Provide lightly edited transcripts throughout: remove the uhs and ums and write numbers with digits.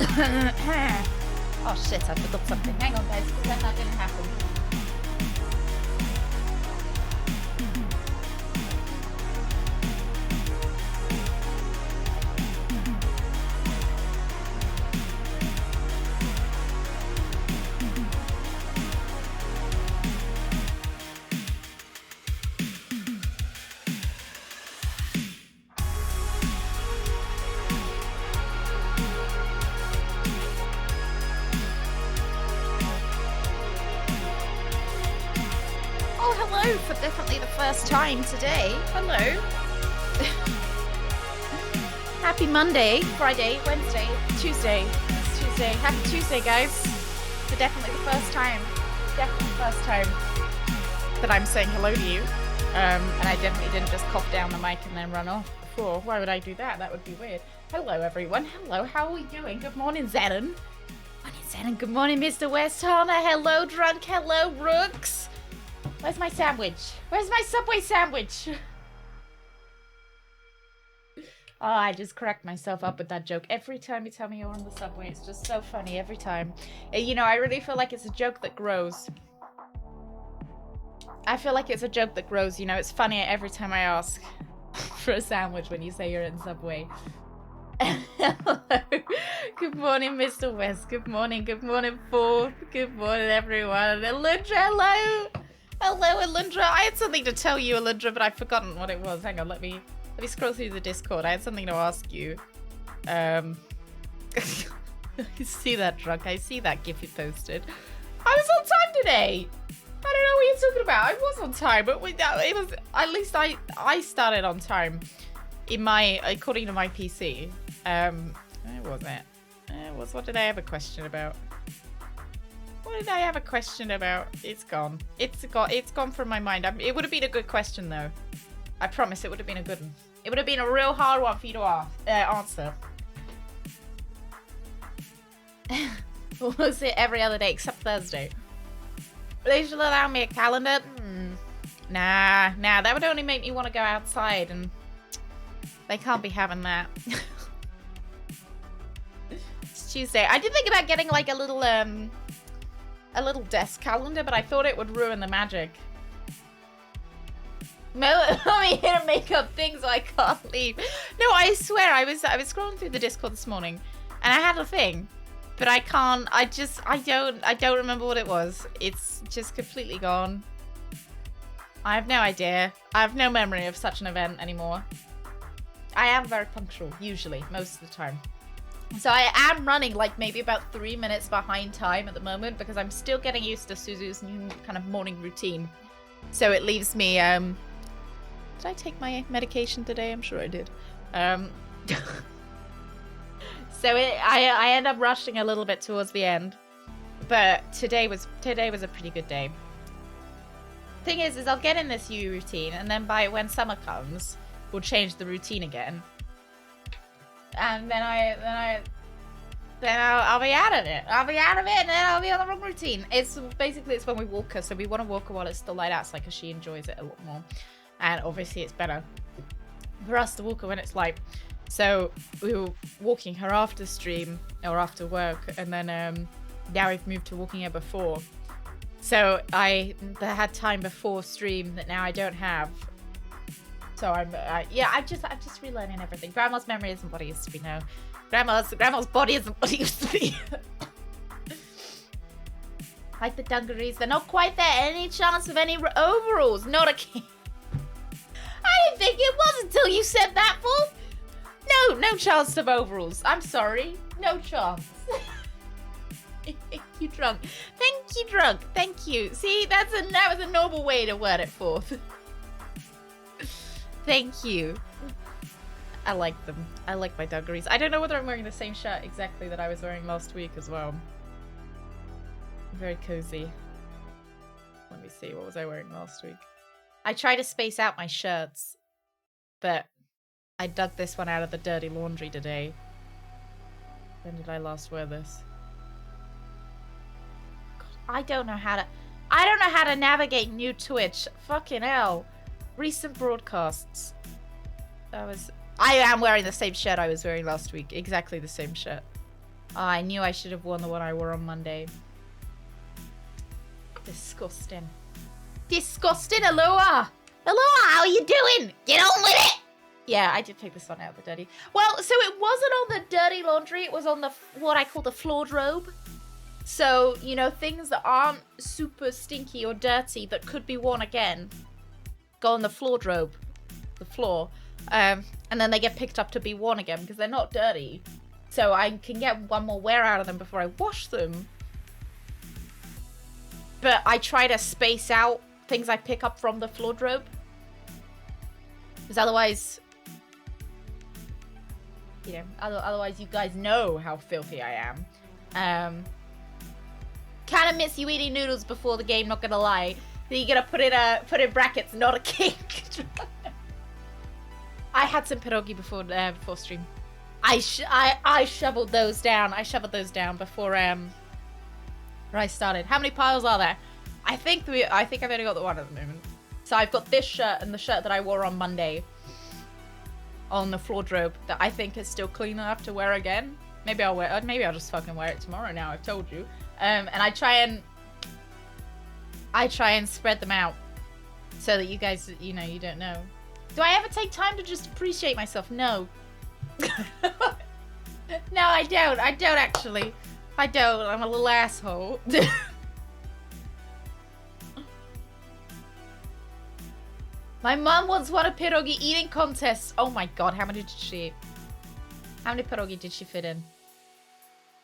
Oh shit, I forgot something. Hang on guys, pretend that didn't happen. For definitely the first time today. Hello. Happy Monday, Friday, Wednesday, Tuesday. It's Tuesday. Happy Tuesday, guys. For definitely the first time. Definitely the first time that I'm saying hello to you. And I definitely didn't just cop down the mic and then run off before. Why would I do that? That would be weird. Hello, everyone. Hello. How are we doing? Good morning, Zenon. Good morning, Zenon. Good morning, Mr. Westhana. Hello, Drunk. Hello, Rooks. Where's my sandwich? Where's my Subway sandwich? Oh, I just cracked myself up with that joke. Every time you tell me you're on the Subway, it's just so funny every time. You know, I really feel like it's a joke that grows. I feel like it's a joke that grows. You know, it's funnier every time I ask for a sandwich when you say you're in Subway. Hello. Good morning, Mr. West. Good morning, Forth. Good morning, everyone. Alundra, hello. Hello, Alundra. I had something to tell you, Alundra, but I've forgotten what it was. Hang on, let me scroll through the Discord. I had something to ask you. I see that, Drunk. I see that GIF you posted. I was on time today. I don't know what you're talking about. I was on time, but it was at least I started on time in my according to my PC. Where was it? What did I have a question about? What did I have a question about? It's gone. It's gone from my mind. It would have been a good question, though. I promise it would have been a good one. It would have been a real hard one for you to answer. Was it every other day except Thursday? They should allow me a calendar. Nah. That would only make me want to go outside, and they can't be having that. It's Tuesday. I did think about getting like a little desk calendar, but I thought it would ruin the magic. No, I'm here to make up things so I can't leave. No, I swear, I was scrolling through the Discord this morning, and I had a thing, but I can't. I don't remember what it was. It's just completely gone. I have no idea. I have no memory of such an event anymore. I am very punctual, usually, most of the time. So I am running like maybe about 3 minutes behind time at the moment because I'm still getting used to Suzu's new kind of morning routine. So it leaves me, did I take my medication today? I'm sure I did. So I end up rushing a little bit towards the end. But today was a pretty good day. Thing is I'll get in this new routine, and then by when summer comes, we'll change the routine again. And then I'll be out of it. I'll be out of it, and then I'll be on the wrong routine. It's when we walk her, so we want to walk her while it's still light outside because she enjoys it a lot more. And obviously it's better for us to walk her when it's light. So we were walking her after stream or after work, and then now we've moved to walking her before. So I had time before stream that now I don't have. So I'm just relearning everything. Grandma's memory isn't what it used to be now. Grandma's body isn't what it used to be. Like the dungarees, they're not quite there. Any chance of any overalls? Not a kid. I didn't think it was until you said that, fool. No chance of overalls. I'm sorry. No chance. Thank you, Drunk. Thank you, Drunk. Thank you. See, that was a noble way to word it forth. Thank you. I like them. I like my dungarees. I don't know whether I'm wearing the same shirt exactly that I was wearing last week as well. Very cozy. Let me see. What was I wearing last week? I try to space out my shirts, but I dug this one out of the dirty laundry today. When did I last wear this? God, I don't know how to navigate new Twitch. Fucking hell. Recent broadcasts. I am wearing the same shirt I was wearing last week. Exactly the same shirt. Oh, I knew I should have worn the one I wore on Monday. Disgusting. Disgusting, Aloha! Aloha, how are you doing? Get on with it! Yeah, I did pick this one out of the dirty. Well, so it wasn't on the dirty laundry, it was on the what I call the floored robe. So, you know, things that aren't super stinky or dirty that could be worn again go on the floored robe, the floor. And then they get picked up to be worn again because they're not dirty. So I can get one more wear out of them before I wash them. But I try to space out things I pick up from the floored robe. Because otherwise, you know, otherwise you guys know how filthy I am. Kind of miss you eating noodles before the game, not gonna lie. So you gotta put in brackets, not a kink. I had some pierogi before stream. I shoveled those down. I shoveled those down before I started. How many piles are there? I think I've only got the one at the moment. So I've got this shirt and the shirt that I wore on Monday on the floored robe that I think is still clean enough to wear again. Maybe I'll just fucking wear it tomorrow now. I've told you. And I try and spread them out so that you guys, you know, you don't know. Do I ever take time to just appreciate myself? No. No, I don't. I don't actually. I don't. I'm a little asshole. My mom once won a pierogi eating contest. Oh my god, how many did she eat? How many pierogi did she fit in?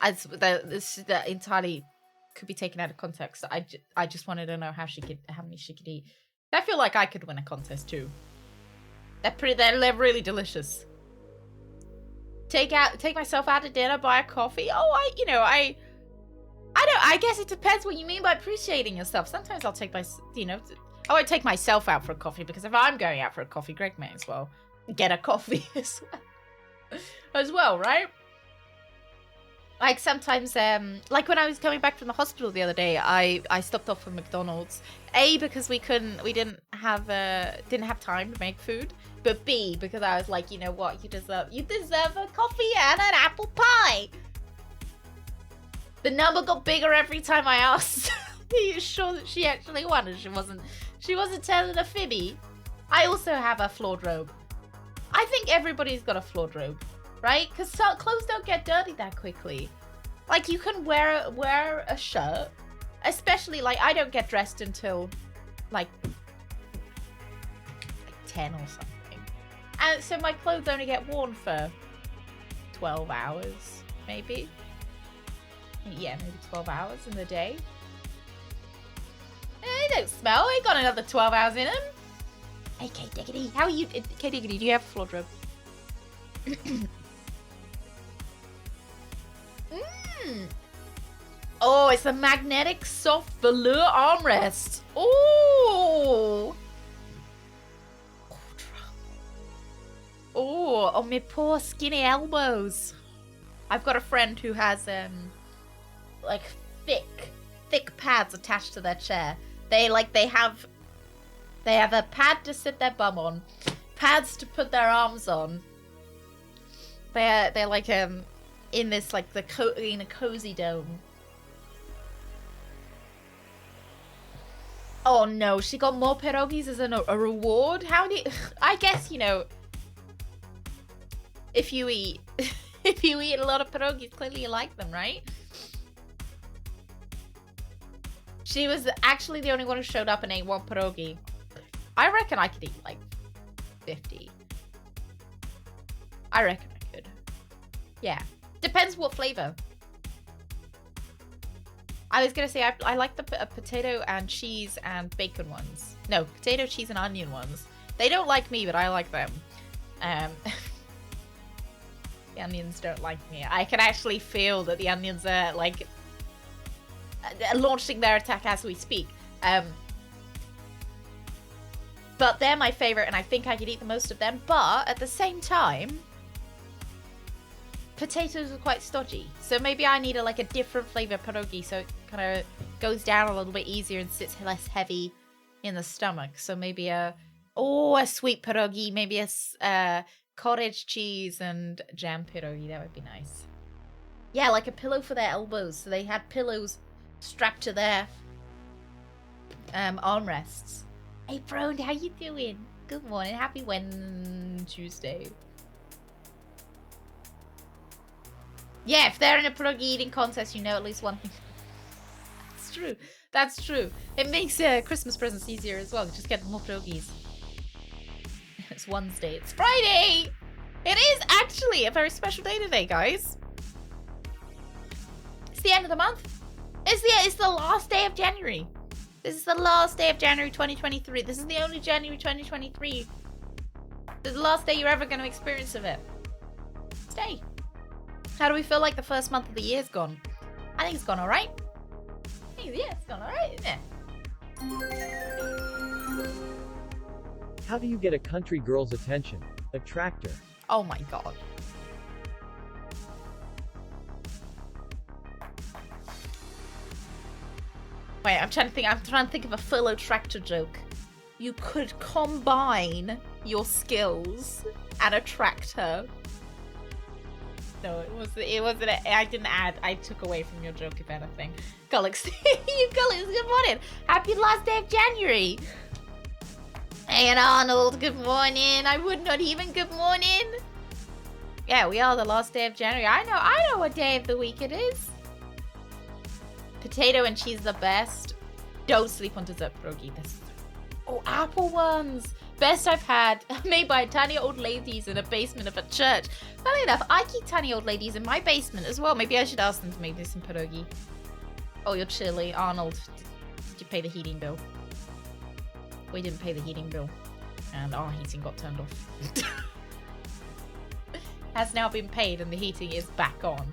That entirely could be taken out of context. I just wanted to know how many she could eat. I feel like I could win a contest too. They're really delicious. Take myself out to dinner, buy a coffee. Oh, I guess it depends what you mean by appreciating yourself. Sometimes I'll take I won't take myself out for a coffee because if I'm going out for a coffee, Greg may as well get a coffee as well, right? Like sometimes, like when I was coming back from the hospital the other day, I stopped off at McDonald's. A, because we didn't have time to make food. But B, because I was like, you know what, you deserve a coffee and an apple pie. The number got bigger every time I asked. Are you sure that she actually won? And she wasn't telling a fibby. I also have a floored robe. I think everybody's got a floored robe. Right? Because clothes don't get dirty that quickly. Like, you can wear a shirt. Especially, like, I don't get dressed until, like 10 or something. And so my clothes only get worn for 12 hours, maybe. Yeah, maybe 12 hours in the day. They don't smell. I got another 12 hours in them. Hey, K Diggity. How are you? K Diggity, do you have a floored robe? Oh, it's a magnetic soft velour armrest. Oh. Oh, my poor skinny elbows. I've got a friend who has like thick pads attached to their chair. They have a pad to sit their bum on, pads to put their arms on. They're like in this like in a cozy dome. Oh no, she got more pierogis as a reward? How do you... I guess, you know, if you eat a lot of pierogis, clearly you like them, right? She was actually the only one who showed up and ate one pierogi. I reckon I could eat like 50. I reckon I could. Yeah. Depends what flavor. I was gonna say I like the potato and cheese and bacon ones. No, potato, cheese, and onion ones. They don't like me, but I like them. The onions don't like me. I can actually feel that the onions are like launching their attack as we speak. But they're my favorite, and I think I could eat the most of them. But at the same time, potatoes are quite stodgy, so maybe I need a different flavor pierogi, so it kind of goes down a little bit easier and sits less heavy in the stomach. So maybe a sweet pierogi, maybe a cottage cheese and jam pierogi. That would be nice. Yeah, like a pillow for their elbows. So they had pillows strapped to their armrests. Hey, Prone, how you doing? Good morning. Happy Tuesday. Yeah, if they're in a pierogi eating contest, you know at least one thing. That's true. That's true. It makes Christmas presents easier as well. Just get more pierogis. It's Wednesday. It's Friday! It is actually a very special day today, guys. It's the end of the month. It's the last day of January. This is the last day of January 2023. This is the only January 2023. This is the last day you're ever going to experience of it. Stay. How do we feel like the first month of the year's gone? I think it's gone alright. Yeah, it's gone alright, isn't it? How do you get a country girl's attention? A tractor. Oh my god. Wait, I'm trying to think of a furlough tractor joke. You could combine your skills and attract her. No, it wasn't. I didn't add. I took away from your joke, if anything. Gullix, good morning. Happy last day of January. And Arnold, good morning. I would not even good morning. Yeah, we are the last day of January. I know what day of the week it is. Potato and cheese the best. Don't sleep on dessert pierogi. Oh, apple ones. Best I've had. Made by tiny old ladies in a basement of a church. Funny enough, I keep tiny old ladies in my basement as well. Maybe I should ask them to make me some pierogi. Oh, you're chilly. Arnold, did you pay the heating bill? We didn't pay the heating bill. And our heating got turned off. Has now been paid and the heating is back on.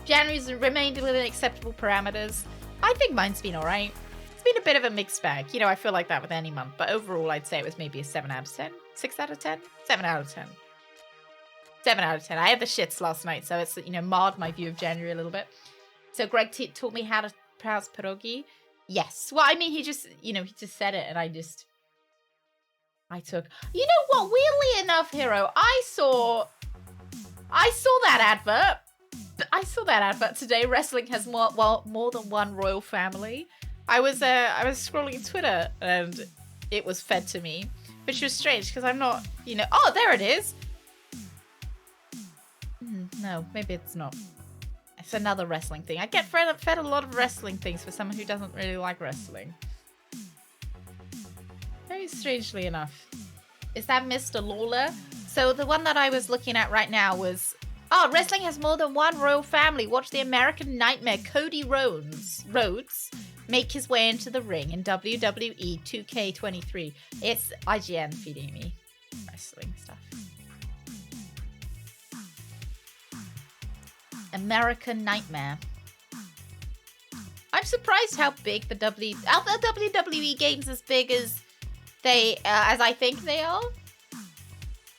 January's remained within acceptable parameters. I think mine's been alright. It's been a bit of a mixed bag. You know, I feel like that with any month. But overall, I'd say it was maybe a 7 out of 10. 6 out of 10? 7 out of 10. 7 out of 10. I had the shits last night, so it's, you know, marred my view of January a little bit. So Greg taught me how to pronounce pierogi. Yes. Well, I mean, he just said it and I took... You know what? Weirdly enough, Hero, I saw that advert. I saw that advert today. Wrestling has more than one royal family. I was scrolling Twitter and it was fed to me, which was strange because I'm not, you know. Oh, there it is. No, maybe it's not. It's another wrestling thing. I get fed a lot of wrestling things for someone who doesn't really like wrestling. Very strangely enough. Is that Mr. Lawler? So the one that I was looking at right now was... Oh, wrestling has more than one royal family. Watch the American Nightmare Cody Rhodes make his way into the ring in WWE 2K23. It's IGN feeding me wrestling stuff. American Nightmare. I'm surprised how big the WWE games as big as as I think they are.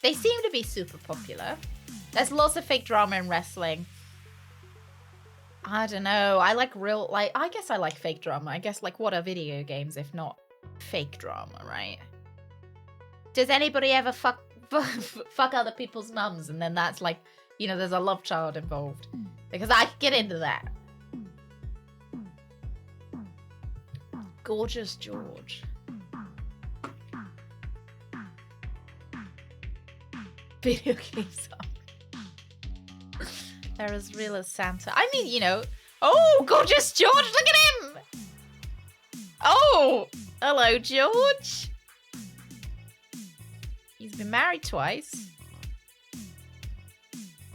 They seem to be super popular. There's lots of fake drama in wrestling. I don't know. I guess I like fake drama. I guess, like, what are video games if not fake drama, right? Does anybody ever fuck other people's mums and then that's like, you know, there's a love child involved? Because I could get into that. Gorgeous George. Video games are. They're as real as Santa. I mean, you know. Oh, Gorgeous George, look at him! Oh, hello, George. He's been married twice.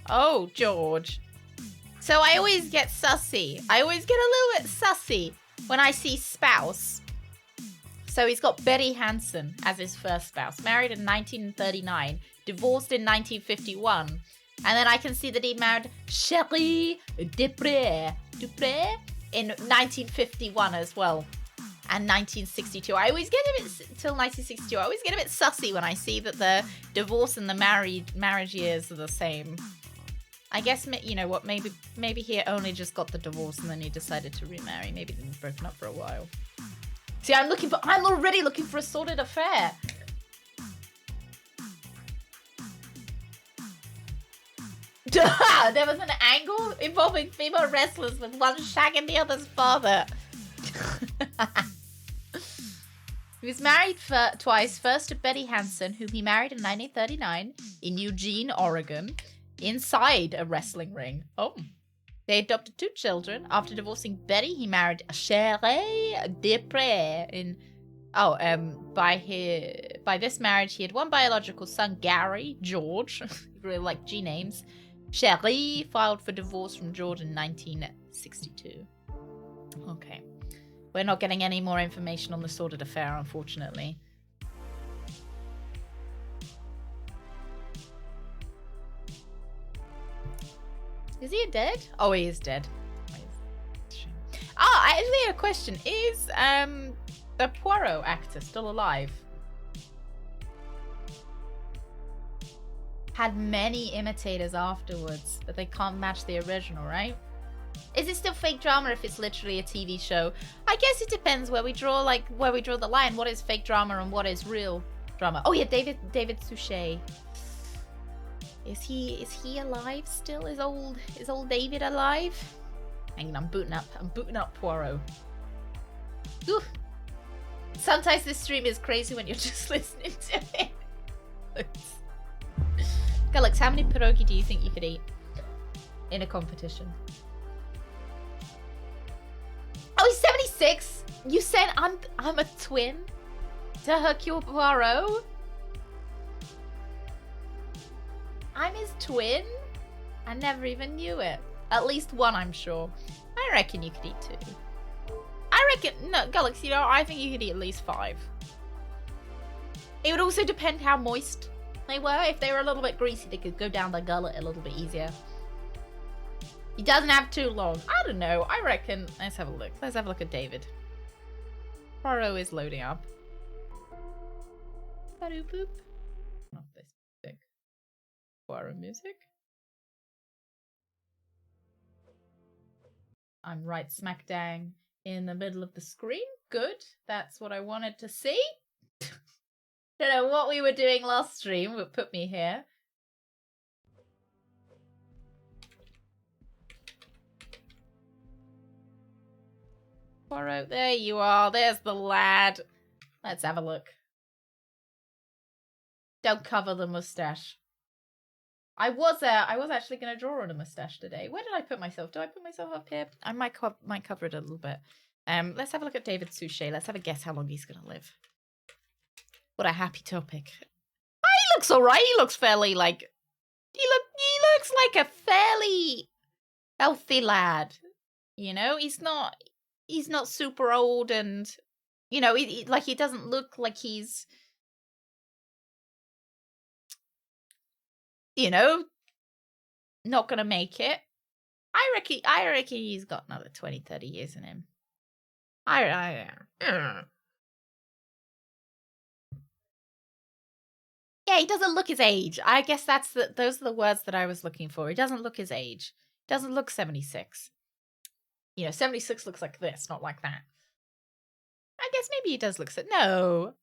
Oh, George. So I always get sussy. I always get a little bit sussy when I see spouse. So he's got Betty Hansen as his first spouse. Married in 1939. Divorced in 1951. And then I can see that he married Cherie Dupré in 1951 as well. And 1962. I always get a bit, till 1962, I always get a bit sussy when I see that the divorce and the marriage years are the same. I guess, you know what, maybe he only just got the divorce and then he decided to remarry. Maybe they've been broken up for a while. See, I'm already looking for a sorted affair. There was an angle involving female wrestlers with one shagging the other's father. He was married twice, first to Betty Hansen, whom he married in 1939 in Eugene, Oregon, inside a wrestling ring. Oh. They adopted 2 children. After divorcing Betty, he married Chérie Desprez in... by this marriage, he had 1 biological son, Gary, George. Really like G names. Chérie filed for divorce from George in 1962. Okay. We're not getting any more information on the sordid affair, unfortunately. Is he dead? Oh, he is dead. I actually had a question. Is the Poirot actor still alive? Had many imitators afterwards, but they can't match the original, right? Is it still fake drama if it's literally a TV show? I guess it depends where we draw the line. What is fake drama and what is real drama? Oh yeah, David Suchet. Is he alive still? Is old David alive? Hang on, I'm booting up Poirot. Ooh. Sometimes this stream is crazy when you're just listening to it. Galax, how many pierogi do you think you could eat in a competition? Oh, he's 76. You said I'm a twin to Hercule Poirot. I'm his twin? I never even knew it. At least 1, I'm sure. I reckon you could eat 2. I reckon... No, Galaxy, I think you could eat at least 5. It would also depend how moist they were. If they were a little bit greasy, they could go down the gullet a little bit easier. He doesn't have too long. I don't know. I reckon... Let's have a look. Let's have a look at David. Poirot is loading up. Ba-doop-boop. Not this music. Poirot music. I'm right smack dang in the middle of the screen. Good. That's what I wanted to see. Don't know what we were doing last stream, but put me here. Poirot, there you are. There's the lad. Let's have a look. Don't cover the mustache. I was actually going to draw on a mustache today. Where did I put myself? Do I put myself up here? I might cover it a little bit. Let's have a look at David Suchet. Let's have a guess how long he's going to live. What a happy topic. Oh, he looks alright. He looks fairly like... He looks like a fairly healthy lad. You know, he's not super old and... You know, he doesn't look like he's... You know, not gonna make it. I reckon he's got another 20, 30 years in him. Yeah, he doesn't look his age. I guess those are the words that I was looking for. He doesn't look his age. Doesn't look 76. You know, 76 looks like this, not like that. I guess maybe he does look no.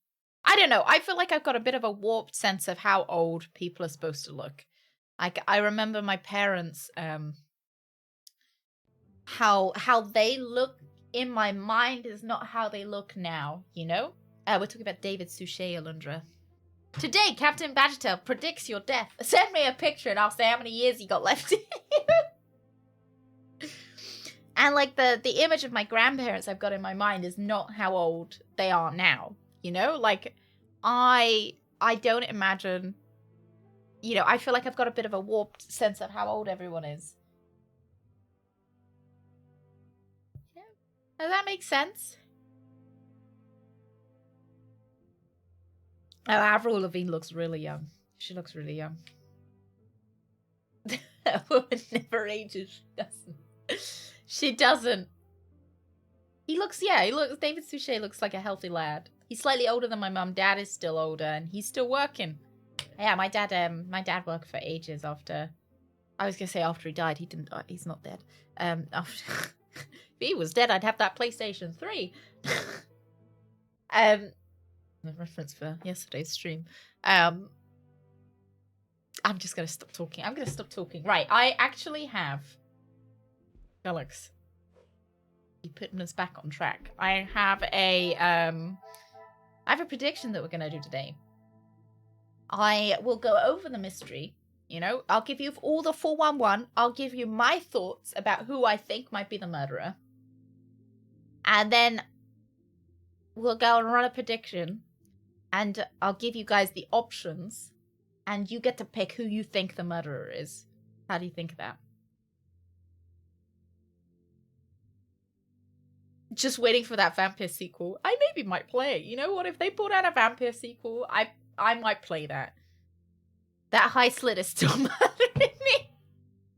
I don't know. I feel like I've got a bit of a warped sense of how old people are supposed to look. I remember my parents, how they look in my mind is not how they look now, you know? We're talking about David Suchet, Alundra. Today, Captain Badgertail predicts your death. Send me a picture and I'll say how many years you got left in you. And like the image of my grandparents I've got in my mind is not how old they are now. You know, like, I don't imagine, you know, I feel like I've got a bit of a warped sense of how old everyone is. Yeah. Does that make sense? Oh, Avril Lavigne looks really young. She looks really young. That woman never ages. She doesn't. She doesn't. David Suchet looks like a healthy lad. He's slightly older than my mum. Dad is still older, and he's still working. Yeah, my dad worked for ages after. I was gonna say after he died. He didn't. He's not dead. After, if he was dead, I'd have that PlayStation 3. The reference for yesterday's stream. just gonna stop talking. I'm gonna stop talking. Right, I actually have Alex. You putting us back on track. I have a prediction that we're gonna do today. I will go over the mystery. You know, I'll give you all the 411. I'll give you my thoughts about who I think might be the murderer. And then we'll go and run a prediction. And I'll give you guys the options. And you get to pick who you think the murderer is. How do you think of that? Just waiting for that vampire sequel. I maybe might play it. You know what? If they put out a vampire sequel, I might play that. That high slit is still murdering me.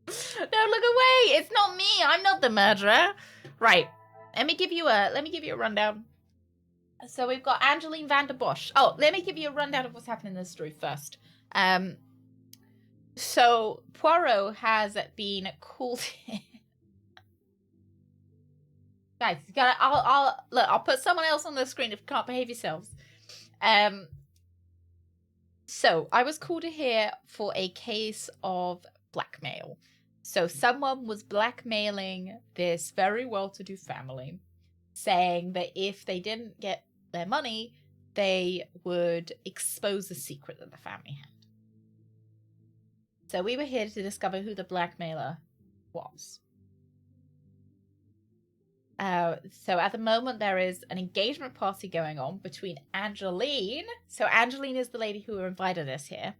No, look away. It's not me. I'm not the murderer. Right. Let me give you a rundown. So we've got Angeline van der Bosch. Oh, let me give you a rundown of what's happening in this story first. So Poirot has been called in. Guys, you gotta. I'll put someone else on the screen if you can't behave yourselves. So I was called here for a case of blackmail. So someone was blackmailing this very well-to-do family, saying that if they didn't get their money, they would expose a secret that the family had. So we were here to discover who the blackmailer was. So at the moment, there is an engagement party going on between Angeline. So Angeline is the lady who invited us here.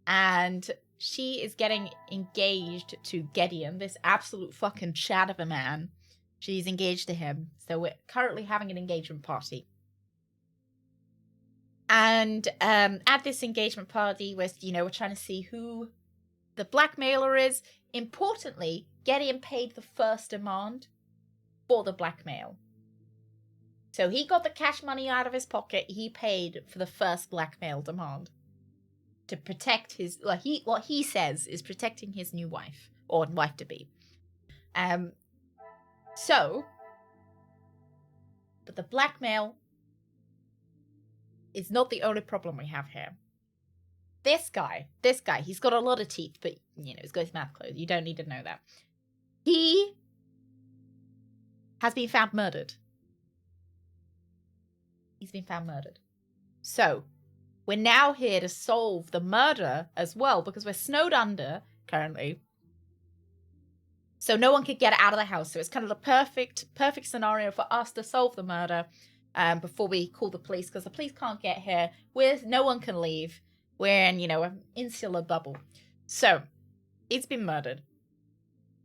And she is getting engaged to Gideon, this absolute fucking chat of a man. She's engaged to him. So we're currently having an engagement party. And at this engagement party, we're trying to see who the blackmailer is. Importantly, Gideon paid the first demand for the blackmail. So he got the cash money out of his pocket. He paid for the first blackmail demand to protect his, what he says is protecting his new wife, or wife-to-be. But the blackmail is not the only problem we have here. This guy, he's got a lot of teeth, but, he's got his mouth closed. You don't need to know that. He has been found murdered. He's been found murdered. So, we're now here to solve the murder as well, because we're snowed under currently. So no one could get out of the house. So it's kind of the perfect scenario for us to solve the murder before we call the police, because the police can't get here. No one can leave. We're in, an insular bubble. So, it's been murdered.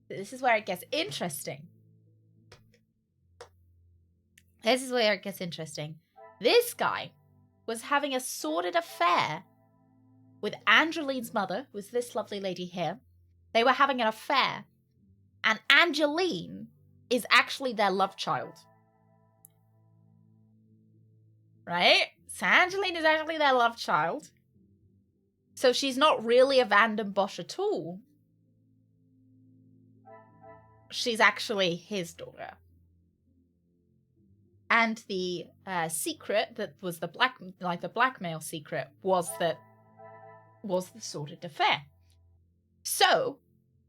This is where it gets interesting. This guy was having a sordid affair with Angeline's mother, who was this lovely lady here. They were having an affair. And Angeline is actually their love child. Right? So Angeline is actually their love child. So she's not really a Van den Bosch at all. She's actually his daughter. And the secret that was the blackmail secret was the sordid affair. So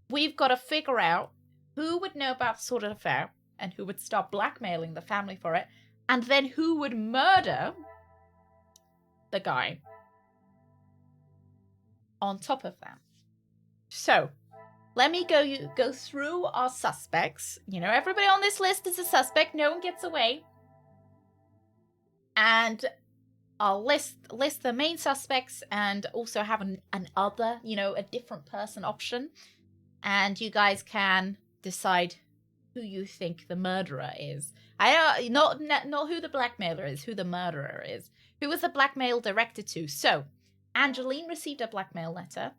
we've got to figure out who would know about the sordid affair and who would start blackmailing the family for it, and then who would murder the guy on top of that. So let me go through our suspects. Everybody on this list is a suspect. No one gets away. And I'll list the main suspects and also have an other, a different person option. And you guys can decide who you think the murderer is. Not who the blackmailer is, who the murderer is. Who was the blackmail directed to? So, Angeline received a blackmail letter.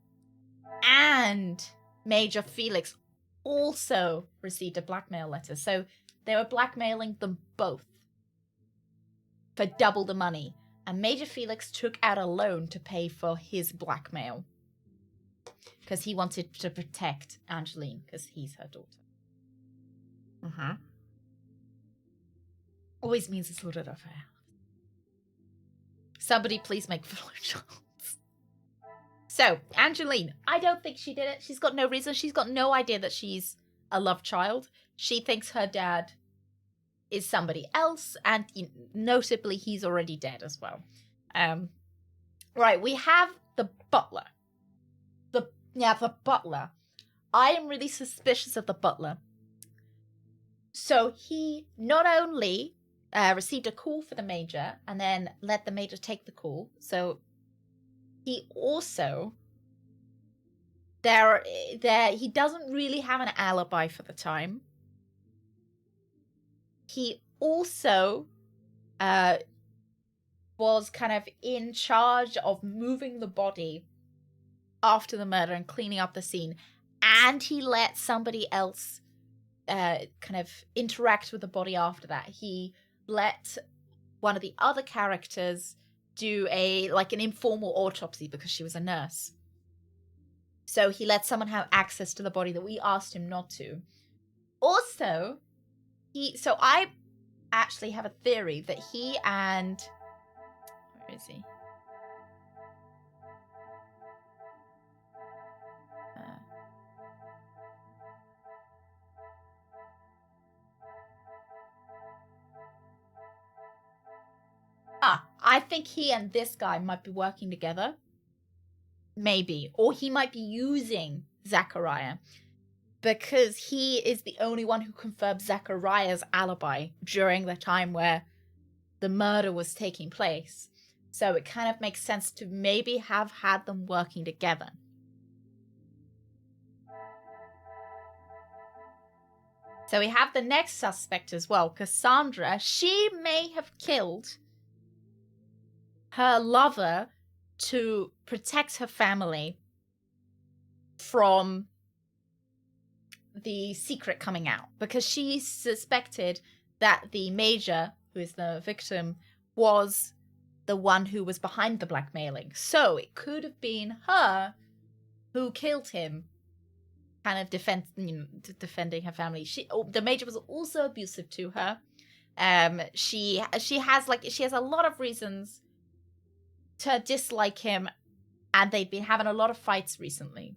And Major Felix also received a blackmail letter. So, they were blackmailing them both for double the money. And Major Felix took out a loan to pay for his blackmail. Because he wanted to protect Angeline, because he's her daughter. Always means a sordid affair. Somebody please make flowcharts. So, Angeline, I don't think she did it. She's got no reason. She's got no idea that she's a love child. She thinks her dad is somebody else, and notably, he's already dead as well. Right, we have the butler. The butler. I am really suspicious of the butler. So he not only received a call for the major and then let the major take the call. So he also he doesn't really have an alibi for the time. He also was kind of in charge of moving the body after the murder and cleaning up the scene. And he let somebody else kind of interact with the body after that. He let one of the other characters do an informal autopsy because she was a nurse. So he let someone have access to the body that we asked him not to. Also, so I actually have a theory that he and... Where is he? I think he and this guy might be working together. Maybe. Or he might be using Zachariah. Because he is the only one who confirmed Zachariah's alibi during the time where the murder was taking place. So it kind of makes sense to maybe have had them working together. So we have the next suspect as well, Cassandra. She may have killed her lover to protect her family from the secret coming out, because she suspected that the major, who is the victim, was the one who was behind the blackmailing. So it could have been her who killed him, kind of defending her family. The major was also abusive to her. She has a lot of reasons to dislike him, and they've been having a lot of fights recently.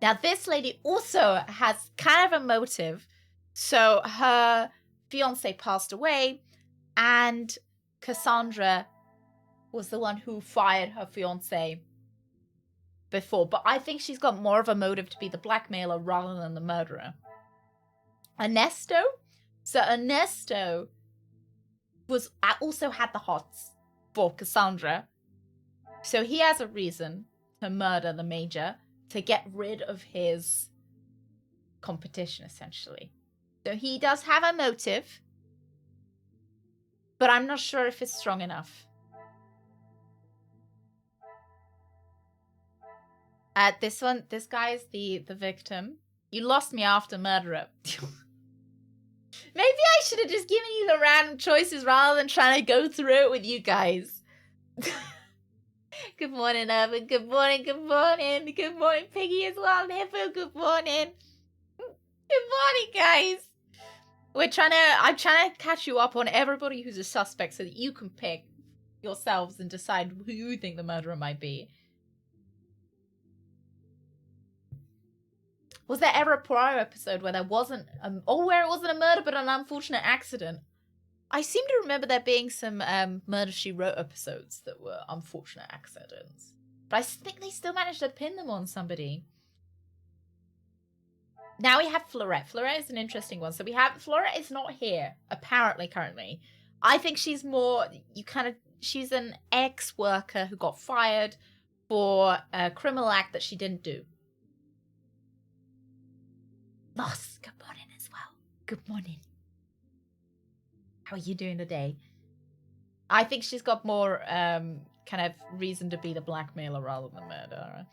Now, this lady also has kind of a motive. So her fiancé passed away, and Cassandra was the one who fired her fiancé before. But I think she's got more of a motive to be the blackmailer rather than the murderer. Ernesto? So Ernesto also had the hots for Cassandra. So he has a reason to murder the major, to get rid of his competition, essentially. So he does have a motive, but I'm not sure if it's strong enough. This guy is the victim. You lost me after murderer. Maybe I should have just given you the random choices rather than trying to go through it with you guys. Good morning, Urban. Good morning, good morning. Good morning, Piggy as well. And Hippo, good morning. Good morning, guys. I'm trying to catch you up on everybody who's a suspect so that you can pick yourselves and decide who you think the murderer might be. Was there ever a Poirot episode where there wasn't, where it wasn't a murder but an unfortunate accident? I seem to remember there being some Murder, She Wrote episodes that were unfortunate accidents. But I think they still managed to pin them on somebody. Now we have Fleurette. Fleurette is an interesting one. So Fleurette is not here, apparently, currently. I think she's more, she's an ex-worker who got fired for a criminal act that she didn't do. Moss, good morning as well. Good morning. How are you doing today? I think she's got more kind of reason to be the blackmailer rather than murderer.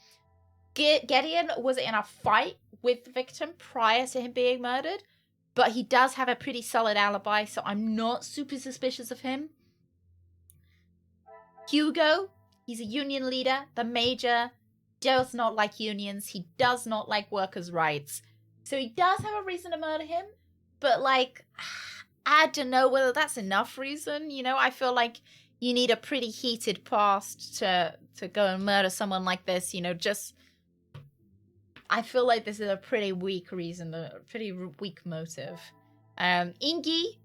Gideon was in a fight with the victim prior to him being murdered, but he does have a pretty solid alibi, so I'm not super suspicious of him. Hugo, he's a union leader. The major does not like unions. He does not like workers' rights. So he does have a reason to murder him, but I don't know whether that's enough reason. I feel like you need a pretty heated past to go and murder someone like this. You know, just I feel like this is a pretty weak reason, a pretty weak motive. Inge,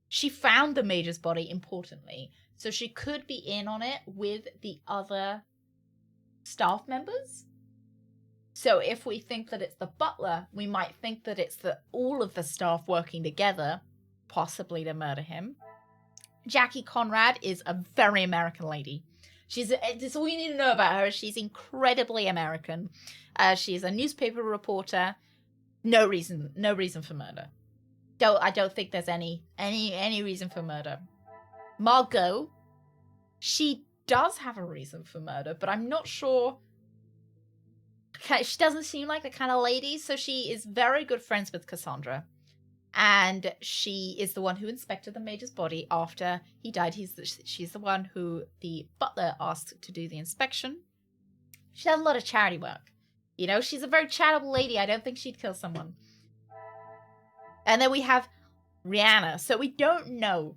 she found the Major's body, importantly, so she could be in on it with the other staff members. So if we think that it's the butler, we might think that it's all of the staff working together, possibly to murder him. Jackie Conrad is a very American lady. It's all you need to know about her. She's incredibly American. She's a newspaper reporter. No reason for murder. I don't think there's any reason for murder. Margot, she does have a reason for murder, but I'm not sure. She doesn't seem like the kind of lady, so she is very good friends with Cassandra. And she is the one who inspected the Major's body after he died. She's the one who the butler asked to do the inspection. She does a lot of charity work. You know, she's a very charitable lady. I don't think she'd kill someone. And then we have Rihanna. So we don't know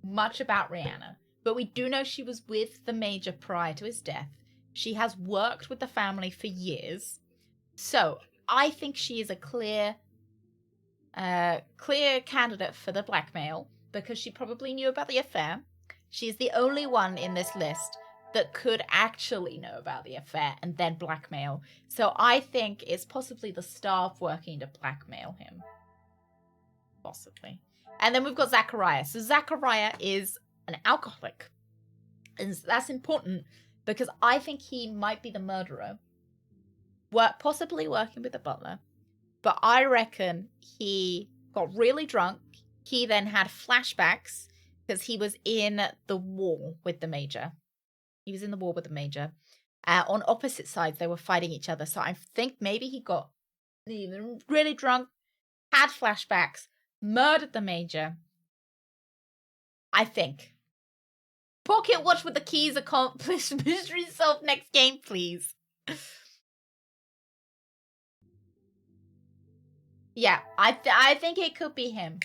much about Rihanna, but we do know she was with the Major prior to his death. She has worked with the family for years. So I think she is a clear candidate for the blackmail because she probably knew about the affair. She's the only one in this list that could actually know about the affair and then blackmail. So I think it's possibly the staff working to blackmail him. Possibly. And then we've got Zachariah. So Zachariah is an alcoholic. And that's important because I think he might be the murderer. Possibly working with the butler. But I reckon he got really drunk. He then had flashbacks because he was in the war with the Major. On opposite sides, they were fighting each other. So I think maybe he got really drunk, had flashbacks, murdered the Major. I think. Pocket watch with the keys accomplished. Mystery solved next game, please. Yeah, I think it could be him.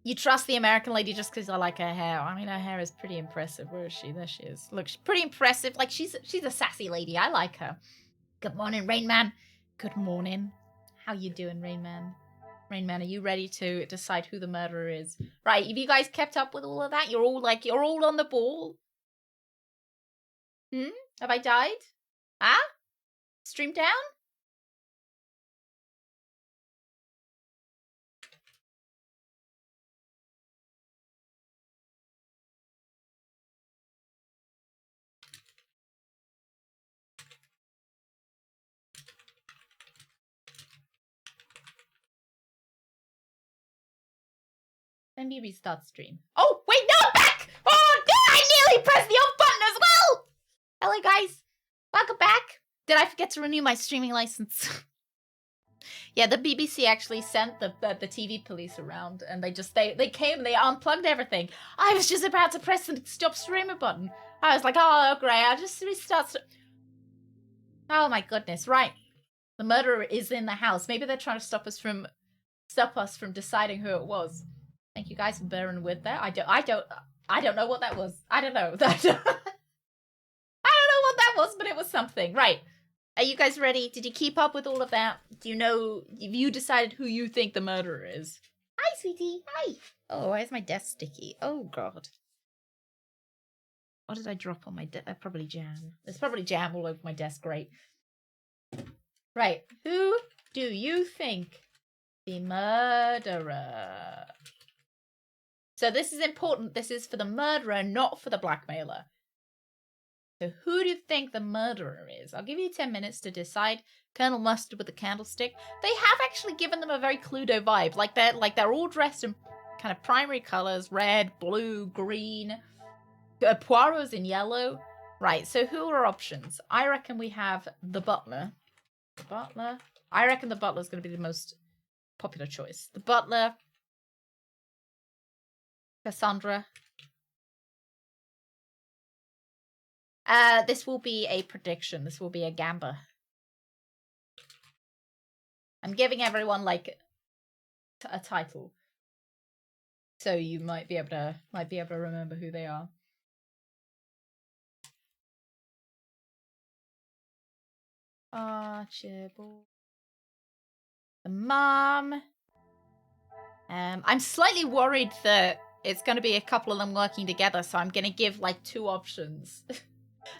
You trust the American lady just because I like her hair. I mean, her hair is pretty impressive. Where is she? There she is. Look, she's pretty impressive. Like, she's a sassy lady. I like her. Good morning, Rain Man. Good morning. How you doing, Rain Man? Rain Man, are you ready to decide who the murderer is? Right, have you guys kept up with all of that? You're all on the ball? Have I died? Huh? Stream down? Let me restart stream. Oh, wait, no, I'm back! Oh, I nearly pressed the off button as well! Hello, guys. Welcome back. Did I forget to renew my streaming license? Yeah, the BBC actually sent the TV police around, and they came and they unplugged everything. I was just about to press the stop streamer button. I was like, oh, great, I'll just restart. Oh my goodness, right. The murderer is in the house. Maybe they're trying to stop us from deciding who it was. Thank you guys for bearing with that. I don't know what that was. I don't know. I don't know what that was, but it was something. Right. Are you guys ready? Did you keep up with all of that? Do you know, have you decided who you think the murderer is? Hi, sweetie. Hi. Oh, why is my desk sticky? Oh, God. What did I drop on my desk? Probably jam. There's probably jam all over my desk. Great. Right. Who do you think the murderer? So this is important. This is for the murderer, not for the blackmailer. So who do you think the murderer is? I'll give you 10 minutes to decide. Colonel Mustard with the candlestick. They have actually given them a very Cluedo vibe. Like they're all dressed in kind of primary colors. Red, blue, green. Poirot's in yellow. Right, so who are options? I reckon we have the butler. The butler? I reckon the butler's going to be the most popular choice. The butler. Cassandra. This will be a prediction. This will be a gamba. I'm giving everyone, like, a title, so you might be able to remember who they are. Archibald, the mom. I'm slightly worried that it's going to be a couple of them working together, so I'm going to give like 2 options.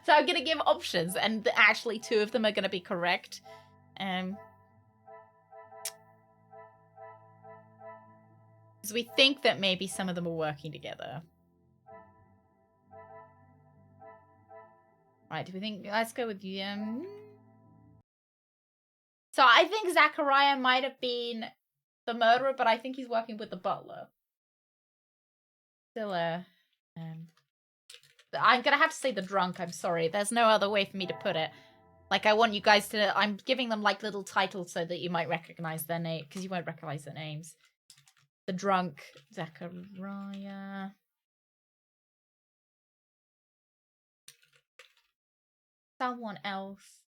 So I'm going to give options, and actually 2 of them are going to be correct. Because we think that maybe some of them are working together. Right, do we think... Let's go with the... So I think Zachariah might have been the murderer, but I think he's working with the butler. Still, I'm gonna have to say the drunk, I'm sorry. There's no other way for me to put it. Like, I want you guys to... I'm giving them, like, little titles so that you might recognize their name, because you won't recognize their names. The drunk, Zachariah... Someone else.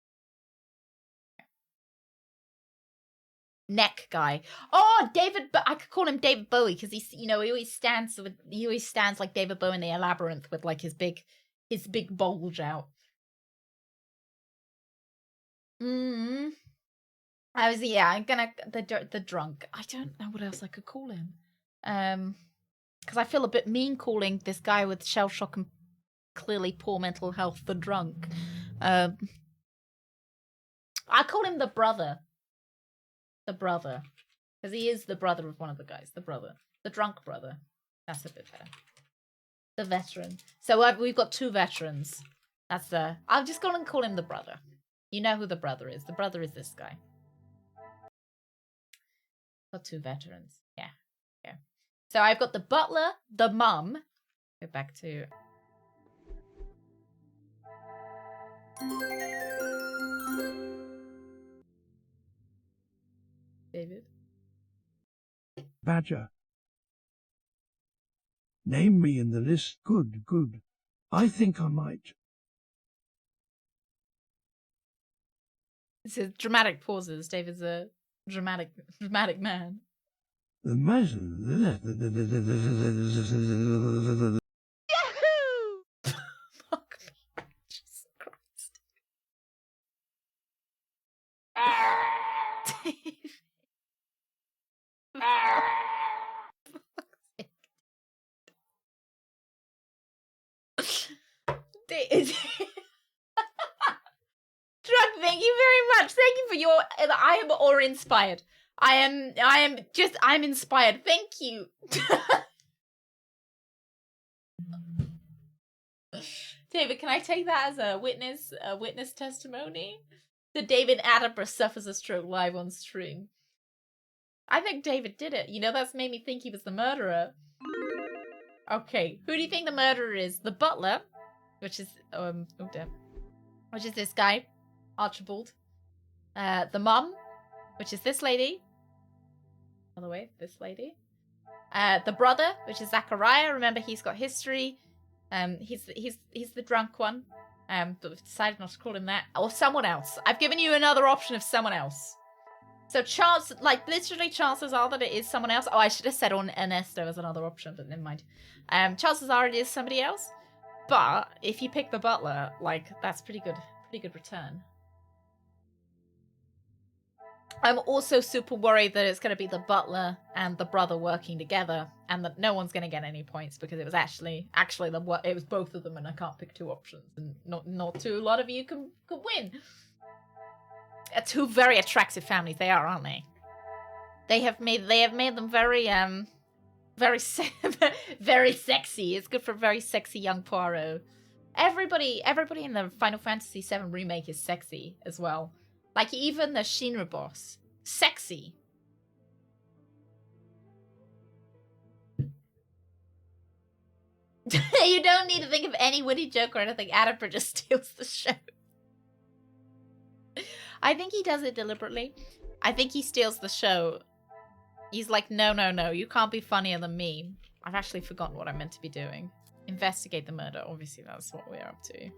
Neck guy. Oh, David. I could call him David Bowie because he's, he always stands like David Bowie in the Labyrinth with like his big bulge out. I'm gonna the drunk. I don't know what else I could call him. Because I feel a bit mean calling this guy with shell shock and clearly poor mental health the drunk. I call him the brother. The brother. Because he is the brother of one of the guys. The brother. The drunk brother. That's a bit better. The veteran. So we've got 2 veterans. That's the... I'll just go and call him the brother. You know who the brother is. The brother is this guy. Got 2 veterans. Yeah. Yeah. So I've got the butler, the mum. Go back to... David? Badger. Name me in the list. Good, good. I think I might. This is dramatic pauses. David's a dramatic man. The measure. Yahoo! Fuck me. Jesus Christ. David. Drug, thank you very much. Thank you for your... I am awe-inspired. I'm inspired. Thank you. David, can I take that as a witness testimony? That David Attenborough suffers a stroke live on stream. I think David did it. That's made me think he was the murderer. Okay, who do you think the murderer is? The butler, which is which is this guy, Archibald. The mum, which is this lady. By the way, this lady. The brother, which is Zachariah. Remember, he's got history. He's the drunk one. But we've decided not to call him that. Or someone else. I've given you another option of someone else. So literally chances are that it is someone else. Oh, I should have said on Ernesto as another option, but never mind. Chances are it is somebody else. But if you pick the butler, that's pretty good return. I'm also super worried that it's going to be the butler and the brother working together, and that no one's going to get any points because it was actually it was both of them, and I can't pick 2 options, and not too a lot of you could win. 2 very attractive families they are, aren't they? They have made them very very sexy. It's good for a very sexy young Poirot. Everybody in the Final Fantasy VII remake is sexy as well. Like, even the Shinra boss. Sexy. You don't need to think of any witty joke or anything. Attenborough just steals the show. I think he does it deliberately. I think he steals the show. He's like, no, you can't be funnier than me. I've actually forgotten what I meant to be doing. Investigate the murder. Obviously, that's what we're up to.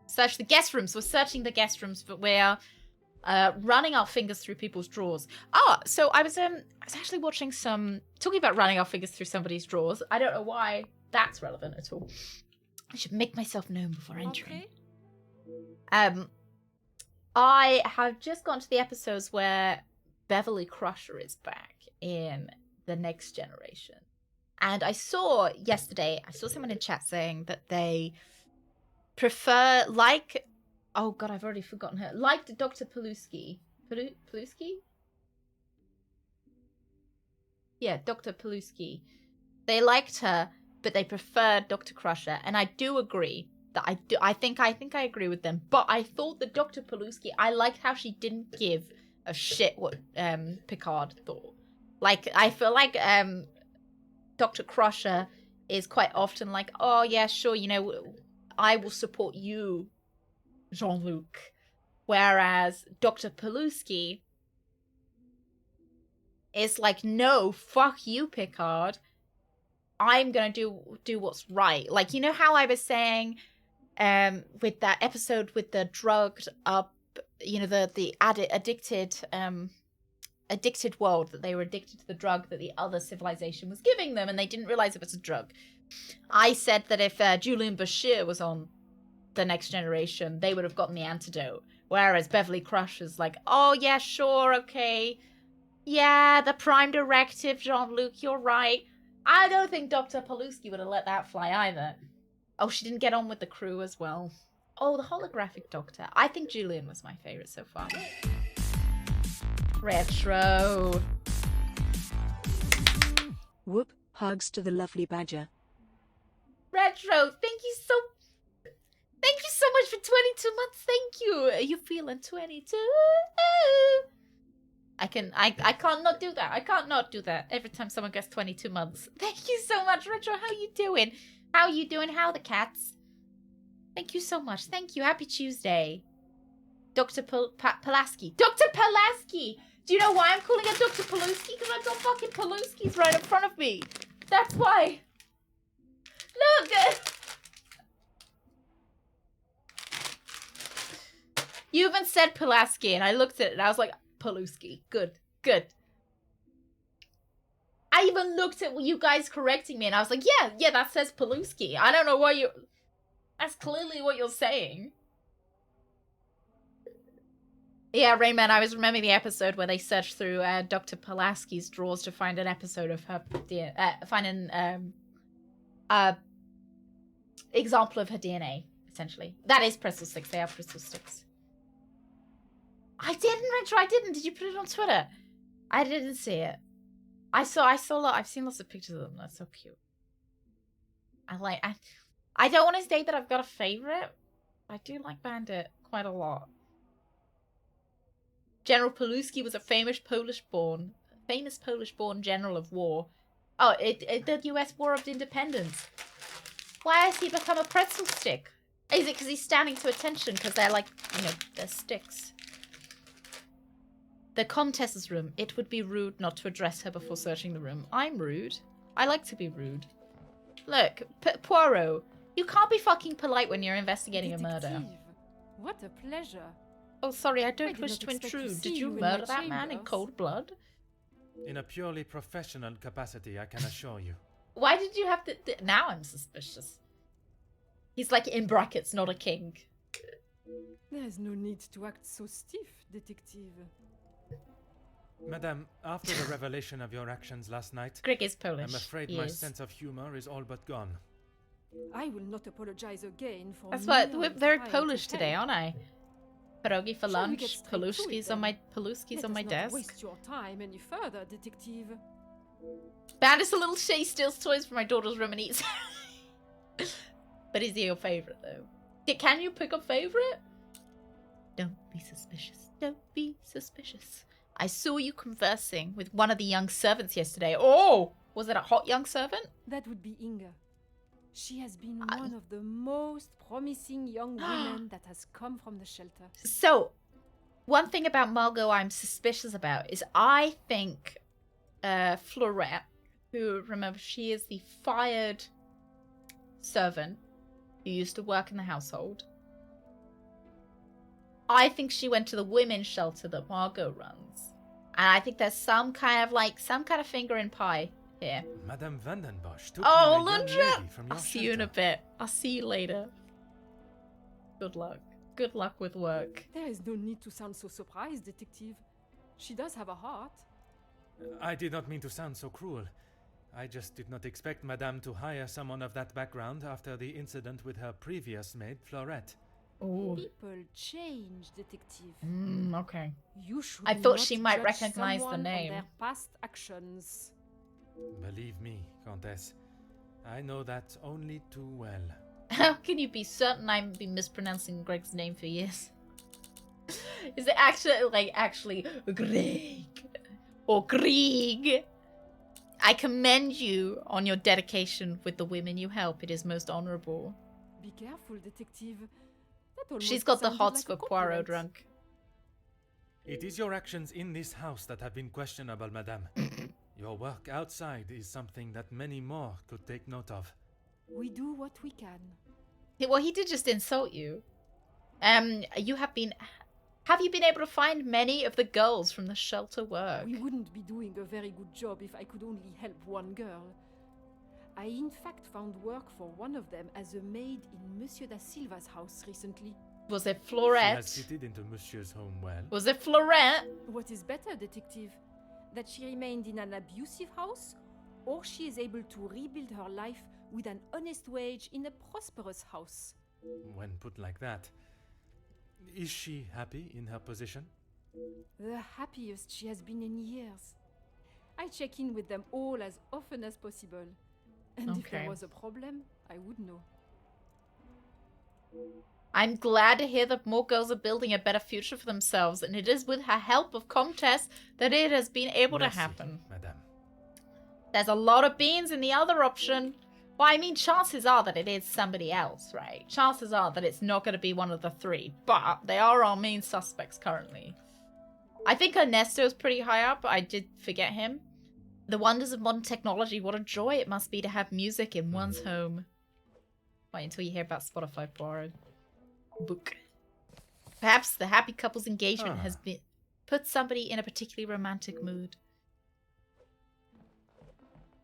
Search the guest rooms. We're searching the guest rooms, but we're running our fingers through people's drawers. Ah, so I was actually watching talking about running our fingers through somebody's drawers. I don't know why that's relevant at all. I should make myself known before entering. I have just gone to the episodes where Beverly Crusher is back in The Next Generation. And I saw someone in chat saying that they prefer, oh god, I've already forgotten her, liked Dr. Paluski. Paluski? Yeah, Dr. Paluski. They liked her, but they preferred Dr. Crusher, and I do agree that I think I agree with them. But I thought that Dr. Paluski, I liked how she didn't give a shit what Picard thought. Like, I feel like Dr. Crusher is quite often like, oh yeah, sure, you know, I will support you, Jean-Luc. Whereas Dr. Paluski is like, no, fuck you, Picard. I'm gonna do what's right. Like, you know how I was saying with that episode with the drugged up, you know, the addicted world, that they were addicted to the drug that the other civilization was giving them and they didn't realize it was a drug. I said that if Julian Bashir was on The Next Generation, they would have gotten the antidote. Whereas Beverly Crusher's like, oh yeah, sure, okay. Yeah, the Prime Directive, Jean-Luc, you're right. I don't think Dr. Paluski would have let that fly either. Oh, she didn't get on with the crew as well. Oh, the holographic doctor. I think Julian was my favorite so far. Retro. Whoop, hugs to the lovely badger. Retro, thank you so much for 22 months. Thank you. Are you feeling 22? I can't not do that. I can't not do that every time someone gets 22 months. Thank you so much, Retro. How you doing? How you doing? How are the cats? Thank you so much. Thank you. Happy Tuesday. Dr. Pulaski. Dr. Pulaski! Do you know why I'm calling it Dr. Paluski? Because I've got fucking Paluskis right in front of me. That's why. Look! You even said Pulaski, and I looked at it, and I was like, Paluski. Good. Good. I even looked at you guys correcting me, and I was like, yeah, that says Paluski. I don't know why you... That's clearly what you're saying. Yeah, Rayman, I was remembering the episode where they searched through Dr. Pulaski's drawers to find an episode of her... find an example of her DNA, essentially. That is Crystal Sticks. They are Crystal Sticks. I didn't, Retro. I didn't. Did you put it on Twitter? I didn't see it. I've seen lots of pictures of them. That's so cute. I don't want to say that I've got a favorite. I do like Bandit quite a lot. General Paluski was a famous Polish-born general of war. Oh, the U.S. War of Independence. Why has he become a pretzel stick? Is it because he's standing to attention? Because they're like, you know, they're sticks. The Comtesse's room. It would be rude not to address her before searching the room. I'm rude. I like to be rude. Look, Poirot, you can't be fucking polite when you're investigating a murder. What a pleasure. Oh, sorry, I don't did wish not to expect to intrude. see Did you you in murder my that man in chambers. cold blood? In a purely professional capacity, I can assure you. Why did you have to... Now I'm suspicious. He's like, in brackets, not a king. There is no need to act so stiff, detective. Madame, after the revelation of your actions last night, Greg is Polish. I'm afraid He my is. sense of humor is all but gone. I will not apologize again for... That's why merely we're very trying Polish to today, help. aren't I? Pierogi for Shall we get lunch, straight to it, Paluskis on then? my Let on my us not desk. waste your time any further, detective. Bandit's a little shit. He steals toys from my daughter's room and eats. But is he your favorite though? Can you pick a favorite? Don't be suspicious. Don't be suspicious. I saw you conversing with one of the young servants yesterday. Oh, was it a hot young servant? That would be Inga. She has been one of the most promising young women that has come from the shelter. So, one thing about Margot I'm suspicious about is I think Florette, who, remember, she is the fired servant who used to work in the household. I think she went to the women's shelter that Margot runs. And I think there's some kind of finger in pie here. Madame Vandenbosch took Oh, me a young Lundra! lady from I'll your see you in a shelter. bit. I'll see you later. Good luck. Good luck with work. There is no need to sound so surprised, Detective. She does have a heart. I did not mean to sound so cruel. I just did not expect Madame to hire someone of that background after the incident with her previous maid, Florette. Oh. People change, Detective. Okay. You should I thought not she might judge recognize the someone on name. their past actions. Believe me, Countess, I know that only too well. How can you be certain I've been mispronouncing Greg's name for years? Is it actually Greg or Grieg? I commend you on your dedication with the women you help. It is most honorable. Be careful, Detective. That almost She's got the sounded hots like a for Poirot compliment. drunk. It is your actions in this house that have been questionable, Madame. Your work outside is something that many more could take note of. We do what we can. Well, he did just insult you. Have you been able to find many of the girls from the shelter work? We wouldn't be doing a very good job if I could only help one girl. I in fact found work for one of them as a maid in Monsieur da Silva's house recently. Was it She Florette? has fitted into Monsieur's home well. Was it Florette? What is better, Detective? That she remained in an abusive house, or she is able to rebuild her life with an honest wage in a prosperous house? When put like that. Is she happy in her position? The happiest she has been in years. I check in with them all as often as possible. And if Okay. there was a problem, I would know. I'm glad to hear that more girls are building a better future for themselves, and it is with her help of Comtesse that it has been able to Merci, happen. Madame. There's a lot of beans in the other option. Well, I mean, chances are that it is somebody else, right? Chances are that it's not going to be one of the three, but they are our main suspects currently. I think Ernesto's pretty high up. I did forget him. The wonders of modern technology. What a joy it must be to have music in one's home. Wait until you hear about Spotify Poirot book. Perhaps the happy couple's engagement has been put somebody in a particularly romantic mood.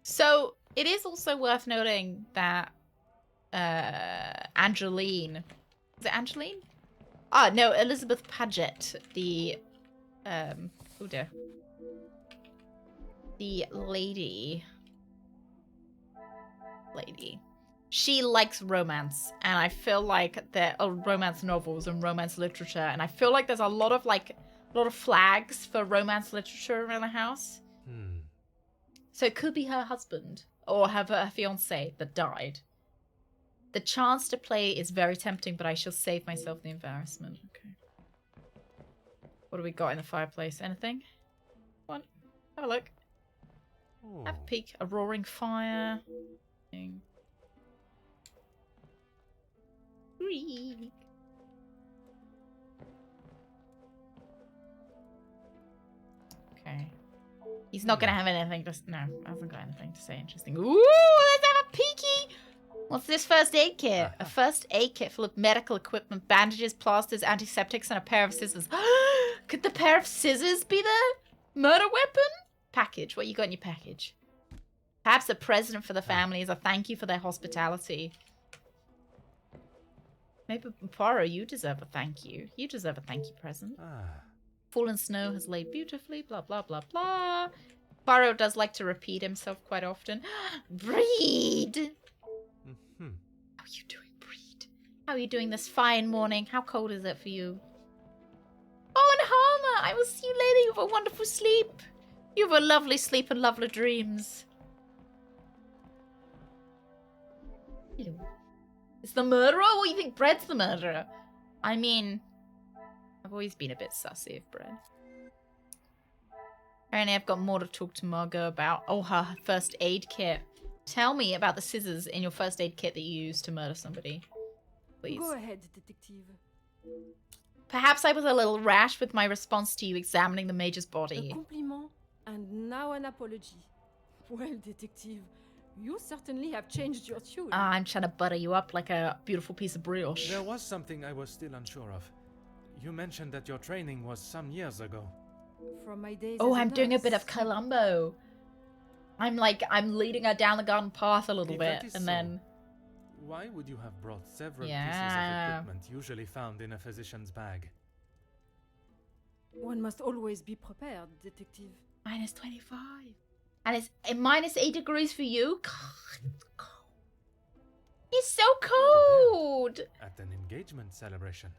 So it is also worth noting that Angeline, is it Angeline? Ah, no, Elizabeth Paget, the oh dear, the lady. She likes romance, and I feel like there are romance novels and romance literature, and I feel like there's a lot of flags for romance literature around the house. So it could be her husband or her fiancé that died. The chance to play is very tempting, but I shall save myself the embarrassment. Okay. What do we got in the fireplace? Anything? Come on, have a look. Oh. Have a peek. A roaring fire. Greek. Okay. He's not gonna have anything to... No, hasn't got anything to say interesting. Ooh, let's have a peeky! What's this first aid kit? A first aid kit full of medical equipment, bandages, plasters, antiseptics, and a pair of scissors. Could the pair of scissors be the murder weapon? Package. What you got in your package? Perhaps a present for the family as a thank you for their hospitality. Maybe, Poirot, you deserve a thank you. You deserve a thank you present. Fallen snow has laid beautifully, blah, blah, blah, blah. Poirot does like to repeat himself quite often. Breed! How are you doing, Breed? How are you doing this fine morning? How cold is it for you? Oh, and Harmer! I will see you later. You have a wonderful sleep. You have a lovely sleep and lovely dreams. Hello. Is the murderer? Or you think Bread's the murderer? I mean, I've always been a bit sussy of Bread. Apparently I've got more to talk to Margot about. Oh, her first aid kit. Tell me about the scissors in your first aid kit that you used to murder somebody. Please. Go ahead, Detective. Perhaps I was a little rash with my response to you examining the Major's A body. compliment and now an apology. Well, Detective, you certainly have changed your tune. I'm trying to butter you up like a beautiful piece of brioche. There was something I was still unsure of. You mentioned that your training was some years ago. From my days Oh, as I'm doing a bit nurse. of Columbo. I'm leading her down the garden path a little If bit, that is and so, then why would you have brought several Yeah. pieces of equipment usually found in a physician's bag? One must always be prepared, detective. minus 25. And it's minus 8 degrees for you? God, it's so cold! At an engagement celebration.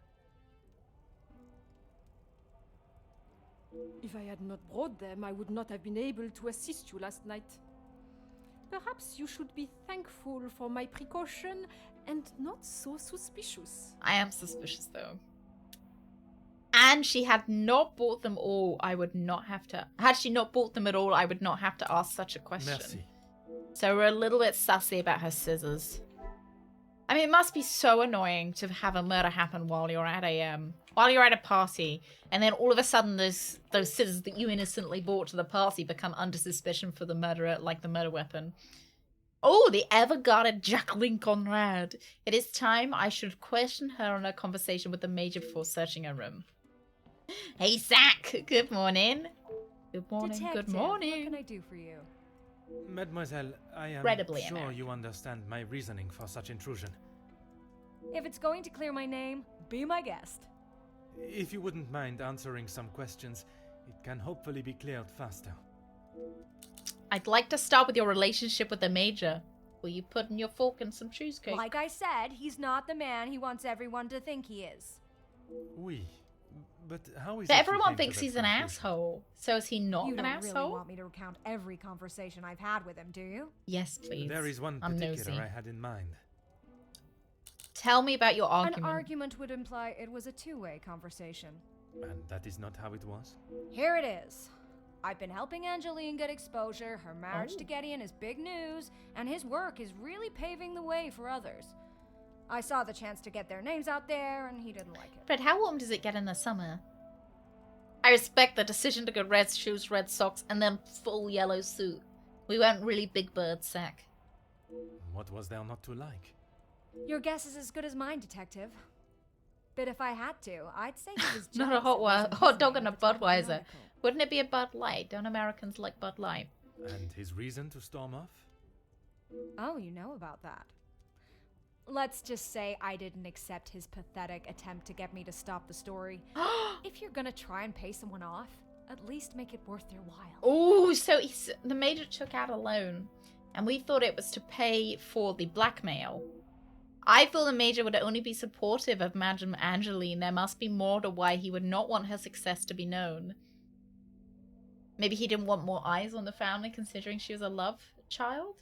If I had not brought them, I would not have been able to assist you last night. Perhaps you should be thankful for my precaution and not so suspicious. I am suspicious though. And she had not bought them all, I would not have to... Had she not bought them at all, I would not have to ask such a question. Merci. So we're a little bit sussy about her scissors. I mean, it must be so annoying to have a murder happen while you're at a party, and then all of a sudden those scissors that you innocently brought to the party become under suspicion for the murderer, like the murder weapon. Oh, the ever-guarded Jacqueline Conrad. It is time I should question her on her conversation with the Major before searching her room. Hey, Zach. Good morning. Good morning. Detective, Good morning. What can I do for you? Mademoiselle, I am Incredibly sure American. you understand my reasoning for such intrusion. If it's going to clear my name, be my guest. If you wouldn't mind answering some questions, it can hopefully be cleared faster. I'd like to start with your relationship with the Major. Will you put in your fork in some cheesecake? Like I said, he's not the man he wants everyone to think he is. Oui. But how is But it you everyone came to thinks that he's an conclusion? asshole. So is he not You an don't asshole? really want me to recount every conversation I've had with him, do you? Yes, please. There is one I'm particular nosy. I had in mind. Tell me about your argument. An argument would imply it was a two-way conversation. And that is not how it was? Here it is. I've been helping Angeline get exposure, her marriage to Gideon is big news, and his work is really paving the way for others. I saw the chance to get their names out there, and he didn't like it. Fred, how warm does it get in the summer? I respect the decision to go red shoes, red socks, and then full yellow suit. We went really big bird sack. What was there not to like? Your guess is as good as mine, detective. But if I had to, I'd say he was Not a jealous it wasn't hot his dog name and a at the top of the Budweiser. article. Wouldn't it be a Bud Light? Don't Americans like Bud Light? And his reason to storm off? Oh, you know about that. Let's just say I didn't accept his pathetic attempt to get me to stop the story. If you're gonna try and pay someone off, at least make it worth their while. Oh, so the Major took out a loan, and we thought it was to pay for the blackmail. I thought the Major would only be supportive of Madame Angeline. There must be more to why he would not want her success to be known. Maybe he didn't want more eyes on the family, considering she was a love child?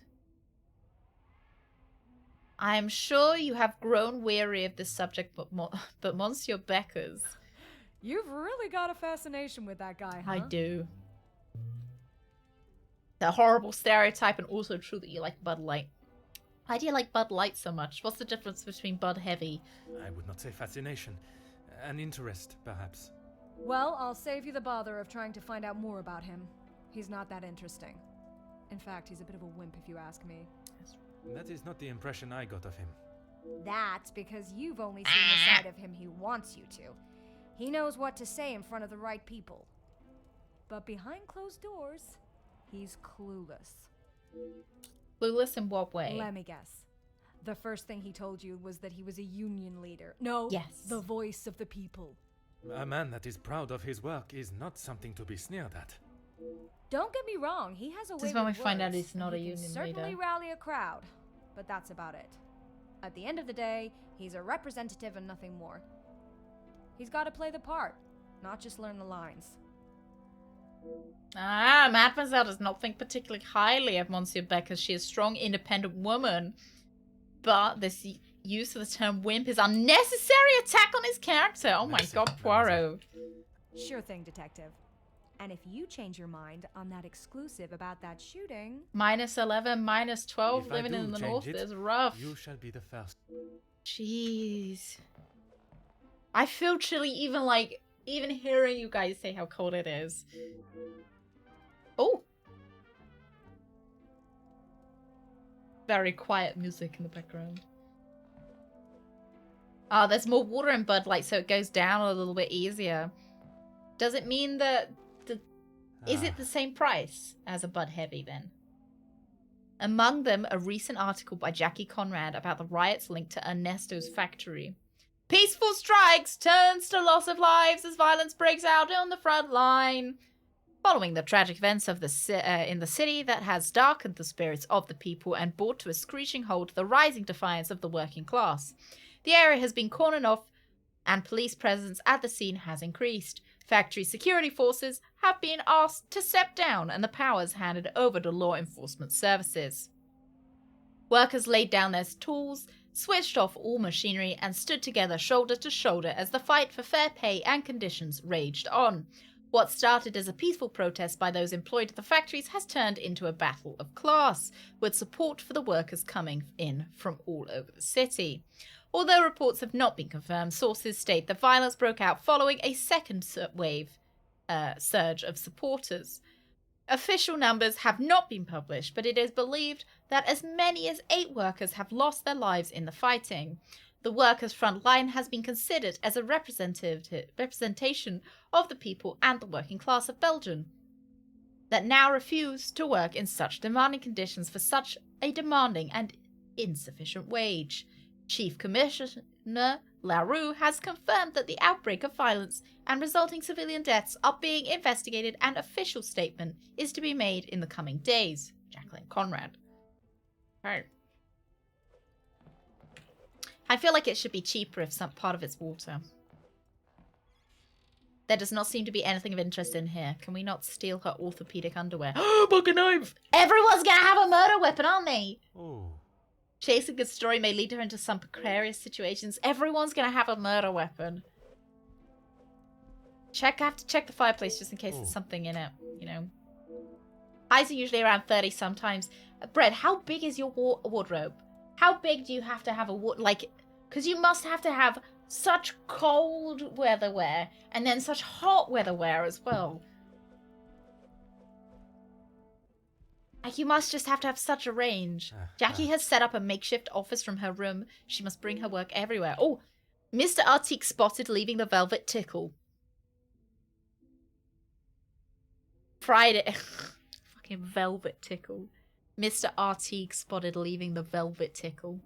I am sure you have grown weary of this subject, but Monsieur Beckers... You've really got a fascination with that guy, huh? I do. The horrible stereotype, and also true that you like Bud Light. Why do you like Bud Light so much? What's the difference between Bud Heavy? I would not say fascination. An interest, perhaps. Well, I'll save you the bother of trying to find out more about him. He's not that interesting. In fact, he's a bit of a wimp if you ask me. That is not the impression I got of him. That's because you've only seen the side of him he wants you to. He knows what to say in front of the right people. But behind closed doors, he's clueless. Clueless in what way? Let me guess. The first thing he told you was that he was a union leader. No, Yes. the voice of the people. A man that is proud of his work is not something to be sneered at. Don't get me wrong, he has a way This is when we with find out words, he's not and a he can union certainly leader. rally a crowd, but that's about it. At the end of the day, he's a representative and nothing more. He's got to play the part, not just learn the lines. Mademoiselle does not think particularly highly of Monsieur Beckers. She is a strong, independent woman. But this use of the term wimp is unnecessary attack on his character. Oh my Merci, god, Poirot. Sure thing, detective. And if you change your mind on that exclusive about that shooting... Minus 11, minus 12, If I living do in the change north it, is rough. You shall be the first. Jeez. I feel chilly even hearing you guys say how cold it is. Oh! Very quiet music in the background. Oh, there's more water in Bud Light, so it goes down a little bit easier. Does it mean that is it the same price as a Bud Heavy then? Among them, a recent article by Jackie Conrad about the riots linked to Ernesto's factory. Peaceful strikes turns to loss of lives as violence breaks out on the front line. Following the tragic events of in the city that has darkened the spirits of the people and brought to a screeching halt the rising defiance of the working class. The area has been cordoned off and police presence at the scene has increased. Factory security forces have been asked to step down and the powers handed over to law enforcement services. Workers laid down their tools, switched off all machinery, and stood together shoulder to shoulder as the fight for fair pay and conditions raged on. What started as a peaceful protest by those employed at the factories has turned into a battle of class, with support for the workers coming in from all over the city. Although reports have not been confirmed, sources state that violence broke out following a second wave surge of supporters. Official numbers have not been published, but it is believed that as many as 8 workers have lost their lives in the fighting. The workers' front line has been considered as a representation of the people and the working class of Belgium that now refuse to work in such demanding conditions for such a demanding and insufficient wage. Chief Commissioner LaRue has confirmed that the outbreak of violence and resulting civilian deaths are being investigated and official statement is to be made in the coming days. Jacqueline Conrad. Right. I feel like it should be cheaper if some part of it's water. There does not seem to be anything of interest in here. Can we not steal her orthopedic underwear? Oh, bucket knife! Everyone's gonna have a murder weapon, aren't they? Oh. Chasing a story may lead her into some precarious situations. Everyone's gonna have a murder weapon. I have to check the fireplace just in case there's something in it, you know. Highs are usually around 30 sometimes. Brett, how big is your wardrobe? How big do you have to have a like? Because you must have to have such cold weather wear and then such hot weather wear as well. Like, you must just have to have such a range. Jackie has set up a makeshift office from her room. She must bring her work everywhere. Oh, Mr. Artique spotted leaving the Velvet Tickle. Friday. Fucking Velvet Tickle. Mr. Artique spotted leaving the Velvet Tickle.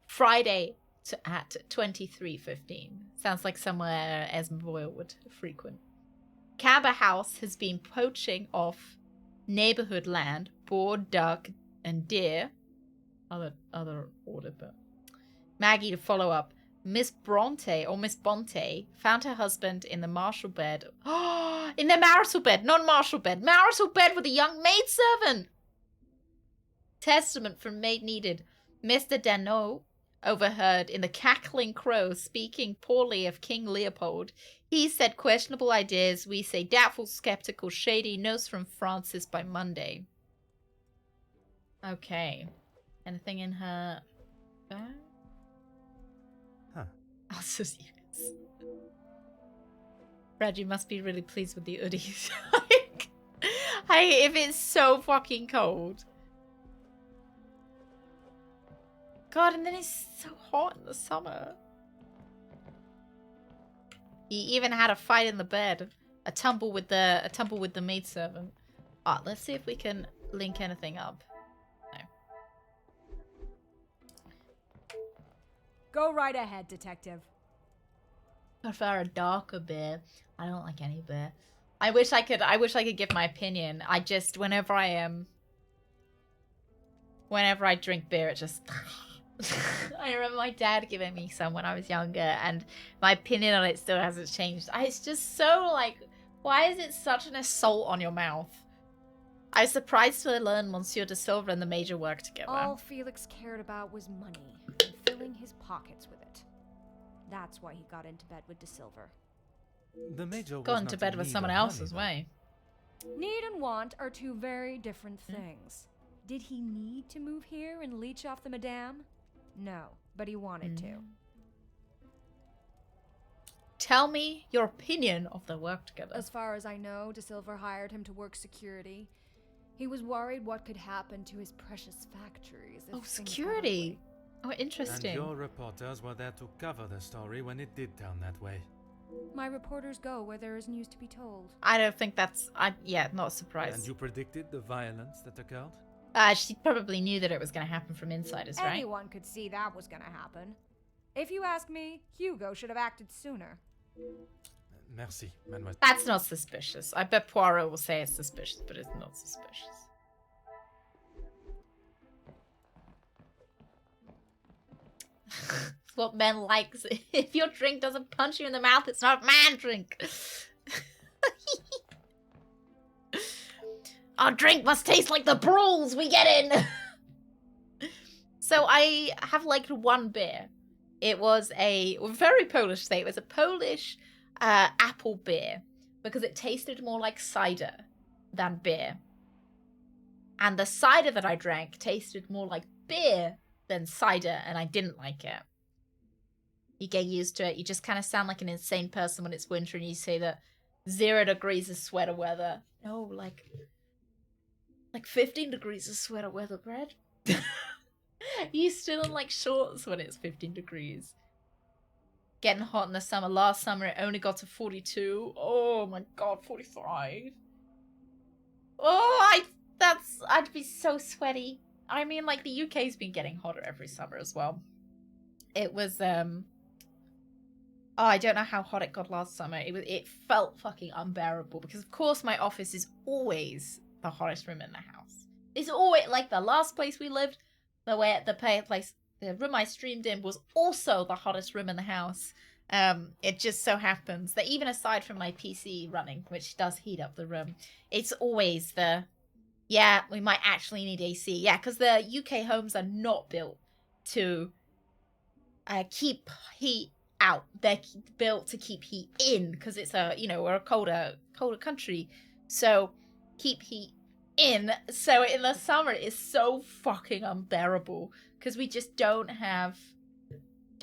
Friday at 23:15. Sounds like somewhere Esme Boyle would frequent. Camber House has been poaching off neighborhood land, boar, duck, and deer. Other order, but Maggie to follow up. Miss Bronte found her husband in the marital bed. Oh, in their marital bed, not marital bed. Marital bed with a young maidservant. Testament from maid needed. Mr. Danault overheard in the Cackling Crow speaking poorly of King Leopold. He said questionable ideas. We say doubtful, skeptical, shady. Notes from Francis by Monday. Okay. Anything in her bag? Huh. Also, yes. Brad, you must be really pleased with the hoodies. If it's so fucking cold. God, and then it's so hot in the summer. He even had a fight in the bed, a tumble with the maidservant. Ah, let's see if we can link anything up. No. Go right ahead, detective. I prefer a darker beer. I don't like any beer. I wish I could give my opinion. I just whenever I drink beer, it just. I remember my dad giving me some when I was younger, and my opinion on it still hasn't changed. It's just so, like, why is it such an assault on your mouth? I was surprised to learn Monsieur de Silva and the Major worked together. All Felix cared about was money, and filling his pockets with it. That's why he got into bed with de Silva. The Major was Gone not to in bed with need someone of else's money, way. Need and want are two very different things. Did he need to move here and leech off the madame? No, but he wanted to. Tell me your opinion of their work together. As far as I know, De Silva hired him to work security. He was worried what could happen to his precious factories if things got security. ugly. Oh, interesting. And your reporters were there to cover the story when it did turn that way. My reporters go where there is news to be told. I don't think that's... yeah, not a surprise. And you predicted the violence that occurred? She probably knew that it was going to happen from insiders, right? Anyone could see that was gonna happen. If you ask me, Hugo should have acted sooner. Merci, mademoiselle. That's not suspicious. I bet Poirot will say it's suspicious, but it's not suspicious. It's what men like. If your drink doesn't punch you in the mouth, it's not a man drink. Our drink must taste like the brawls we get in. So I have liked one beer. It was a very Polish thing. It was a Polish apple beer because it tasted more like cider than beer. And the cider that I drank tasted more like beer than cider, and I didn't like it. You get used to it. You just kind of sound like an insane person when it's winter and you say that 0 degrees is sweater weather. No, like 15 degrees is sweater weather, Brad. You still in like shorts when it's 15 degrees. Getting hot in the summer. Last summer it only got to 42. Oh my god, 45. Oh, I'd be so sweaty. I mean, like, the UK's been getting hotter every summer as well. It was, oh, I don't know how hot it got last summer. It felt fucking unbearable because, of course, my office is always the hottest room in the house. It's always, like, the last place we lived, the room I streamed in was also the hottest room in the house. It just so happens that even aside from my PC running, which does heat up the room, it's always yeah, we might actually need AC. Yeah, because the UK homes are not built to keep heat out. They're built to keep heat in because it's we're a colder country. So keep heat in. So in the summer, it's so fucking unbearable because we just don't have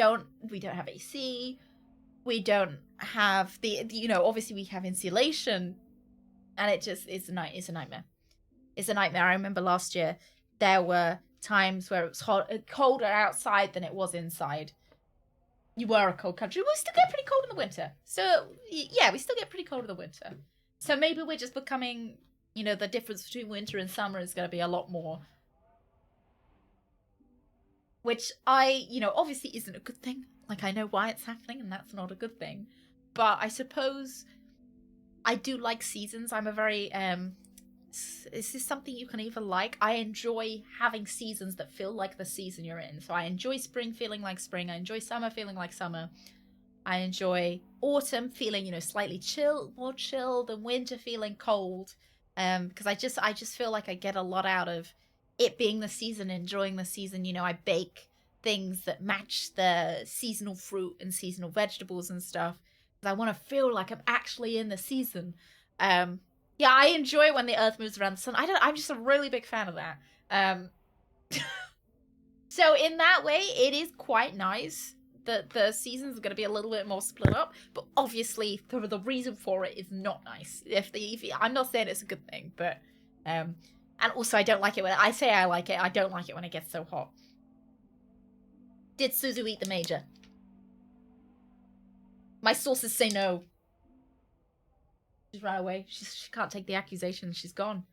AC. We don't have obviously we have insulation, and it's a nightmare. It's a nightmare. I remember last year there were times where it was colder outside than it was inside. You were a cold country. We still get pretty cold in the winter. So yeah, we still get pretty cold in the winter. So maybe we're just becoming, the difference between winter and summer is going to be a lot more. Which obviously isn't a good thing. Like, I know why it's happening, and that's not a good thing. But I suppose I do like seasons. I'm a very, this is something you can even like. I enjoy having seasons that feel like the season you're in. So I enjoy spring feeling like spring. I enjoy summer feeling like summer. I enjoy autumn feeling, slightly more chill than winter feeling cold. Because I just feel like I get a lot out of it being the season, enjoying the season. I bake things that match the seasonal fruit and seasonal vegetables and stuff. Because I want to feel like I'm actually in the season. Yeah, I enjoy when the earth moves around the sun. I'm just a really big fan of that. So in that way, it is quite nice that the seasons are going to be a little bit more split up. But obviously, the reason for it is not nice. I'm not saying it's a good thing, but and also I don't like it when I say I like it. I don't like it when it gets so hot. Did Suzu eat the major? My sources say no. She's run away. She can't take the accusation. She's gone.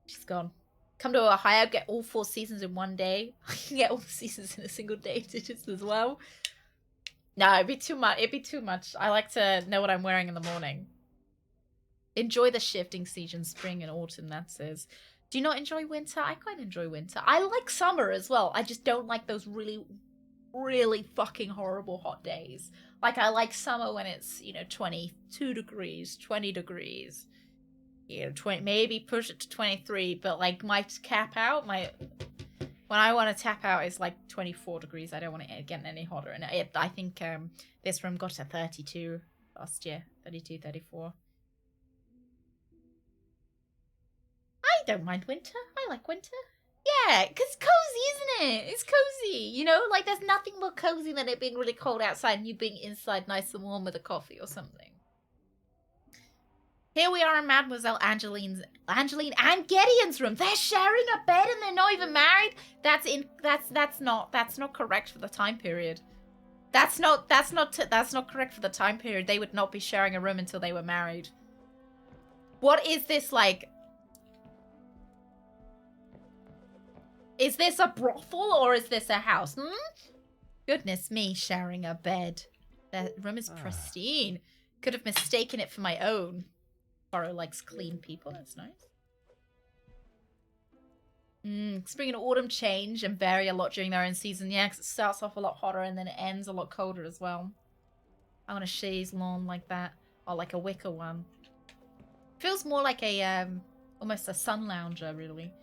She's gone. Come to Ohio, get all 4 seasons in one day. I can get all the seasons in a single day just as well. No, it'd be too much. It'd be too much. I like to know what I'm wearing in the morning. Enjoy the shifting seasons, spring and autumn, that says. Do you not enjoy winter? I quite enjoy winter. I like summer as well. I just don't like those really, really fucking horrible hot days. Like, I like summer when it's, 22 degrees, 20 degrees. 20, maybe push it to 23, but, like, my cap out, when I want to tap out, it's, like, 24 degrees. I don't want to get any hotter. And I think this room got to 32 last year. 32, 34. I don't mind winter. I like winter. Yeah, because it's cozy, isn't it? It's cozy, Like, there's nothing more cozy than it being really cold outside and you being inside nice and warm with a coffee or something. Here we are in Mademoiselle Angeline and Gideon's room. They're sharing a bed and they're not even married. That's not correct for the time period. That's not correct for the time period. They would not be sharing a room until they were married. What is this like? Is this a brothel or is this a house? Goodness me, sharing a bed. That room is pristine. Could have mistaken it for my own. Poirot likes clean people. That's nice. Spring and autumn change and vary a lot during their own season. Yeah, because it starts off a lot hotter and then it ends a lot colder as well. I want a chaise lawn like that. Or like a wicker one. Feels more like a, almost a sun lounger, really.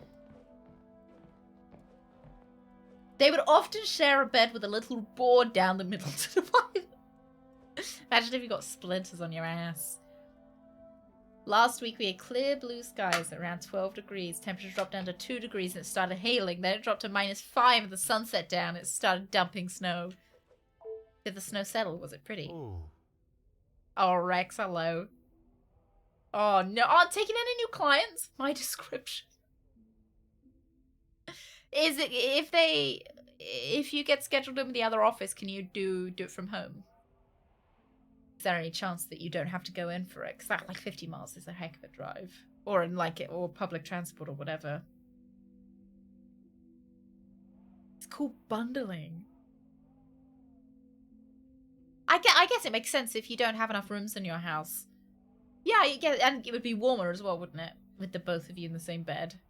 They would often share a bed with a little board down the middle to divide. Imagine if you got splinters on your ass. Last week we had clear blue skies at around 12 degrees. Temperature dropped down to 2 degrees and it started hailing. Then it dropped to -5 and the sun set down. It started dumping snow. Did the snow settle? Was it pretty? Ooh. Oh, Rex, hello. Oh, no. Oh, taking any new clients? My description. Is it, if you get scheduled in with the other office, can you do it from home? Is there any chance that you don't have to go in for it? Because that, like, 50 miles is a heck of a drive. Or in, like, or public transport or whatever. It's called bundling. I guess it makes sense if you don't have enough rooms in your house. Yeah, you get, and it would be warmer as well, wouldn't it? With the both of you in the same bed.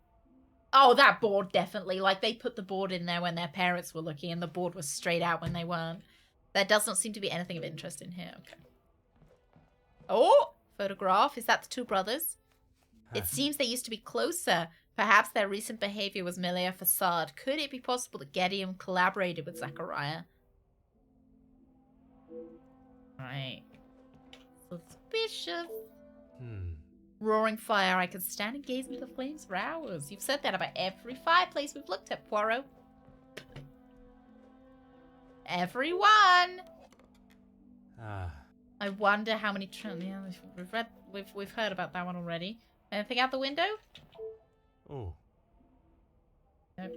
Oh, that board, definitely. Like, they put the board in there when their parents were looking, and the board was straight out when they weren't. There doesn't seem to be anything of interest in here. Okay. Oh! Photograph. Is that the two brothers? It seems they used to be closer. Perhaps their recent behavior was merely a facade. Could it be possible that Gideon collaborated with Zachariah? Right. Suspicious. Roaring fire. I could stand and gaze into the flames for hours. You've said that about every fireplace we've looked at, Poirot. Everyone. I wonder how many. Yeah, we've heard about that one already. Anything out the window? Oh. Nope.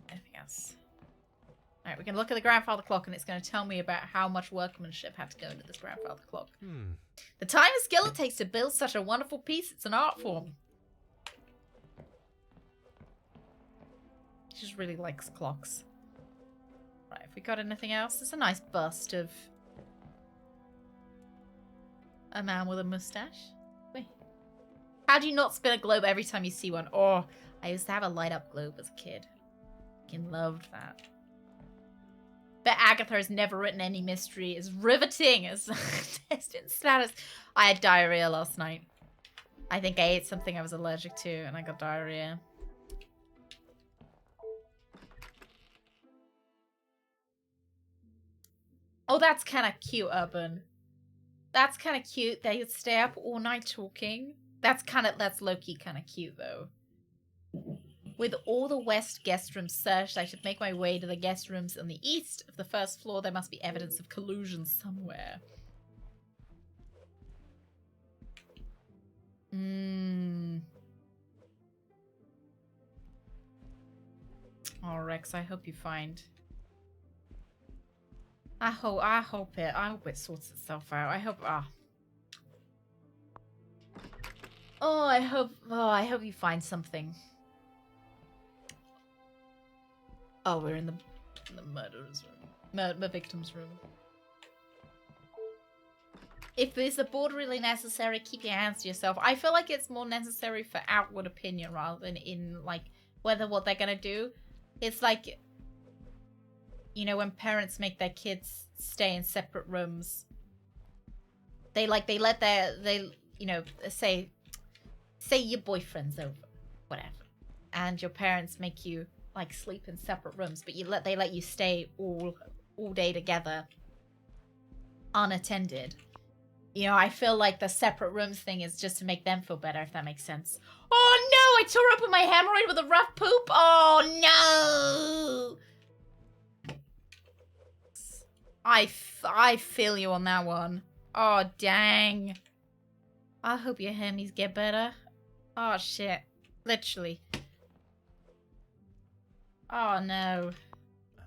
Anything else? Alright, we can look at the grandfather clock and it's going to tell me about how much workmanship had to go into this grandfather clock. The time and skill it takes to build such a wonderful piece, it's an art form. She just really likes clocks. Right, have we got anything else? There's a nice bust of a man with a mustache. Wait. How do you not spin a globe every time you see one? Oh, I used to have a light up globe as a kid. Fucking loved that. But Agatha has never written any mystery as riveting as Test in Status. I had diarrhea last night. I think I ate something I was allergic to and I got diarrhea. Oh, that's kind of cute, Urban. That's kind of cute. They would stay up all night talking. That's low-key kind of cute, though. With all the west guest rooms searched, I should make my way to the guest rooms on the east of the first floor. There must be evidence of collusion somewhere. Oh, Rex, I hope you find... I hope it sorts itself out. I hope I hope you find something. Oh, we're in the murderer's room. The victim's room. If is the board really necessary, keep your hands to yourself. I feel like it's more necessary for outward opinion rather than in, like, whether what they're gonna do. It's like, you know, when parents make their kids stay in separate rooms. They you know, say your boyfriend's over, whatever. And your parents make you, like, sleep in separate rooms, but they let you stay all day together unattended. You know, I feel like the separate rooms thing is just to make them feel better, if that makes sense. Oh no, I tore up with my hemorrhoid with a rough poop. Oh no. I feel you on that one. Oh, dang. I hope your Hermes get better. Oh, shit. Literally. Oh, no.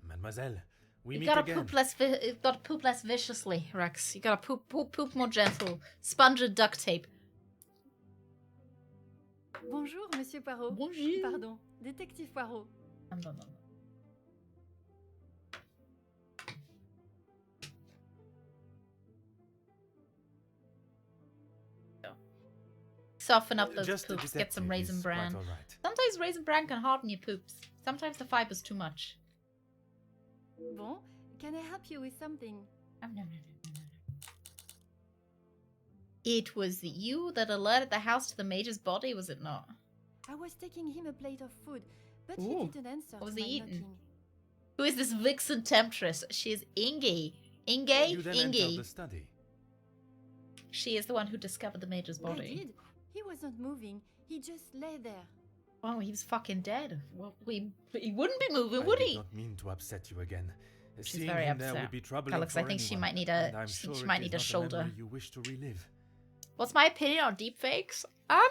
Mademoiselle, we You meet gotta again. poop less viciously, Rex. You gotta poop more gentle. Sponge and duct tape. Bonjour, Monsieur Poirot. Bonjour. Pardon, Détective Poirot. Soften up those Just a poops. Get some detective raisin is quite bran. all right. Sometimes raisin bran can harden your poops. Sometimes the fiber's too much. Bon, can I help you with something? Oh, no. It was you that alerted the house to the Major's body, was it not? I was taking him a plate of food, but Ooh. he didn't answer What was to he my eating? knocking. Who is this vixen temptress? She is Ingy. Inge? You then entered Ingy. the study. She is the one who discovered the Major's I body. did. He wasn't moving. He just lay there. Oh, he was fucking dead. Well, he wouldn't be moving, I would did he? not mean to upset you again. She's Seeing very him there upset. would be troubling Alex, for I think she anyone, might need and a I'm she sure might it need is a not shoulder. memory you wish to relive. What's my opinion on deepfakes? I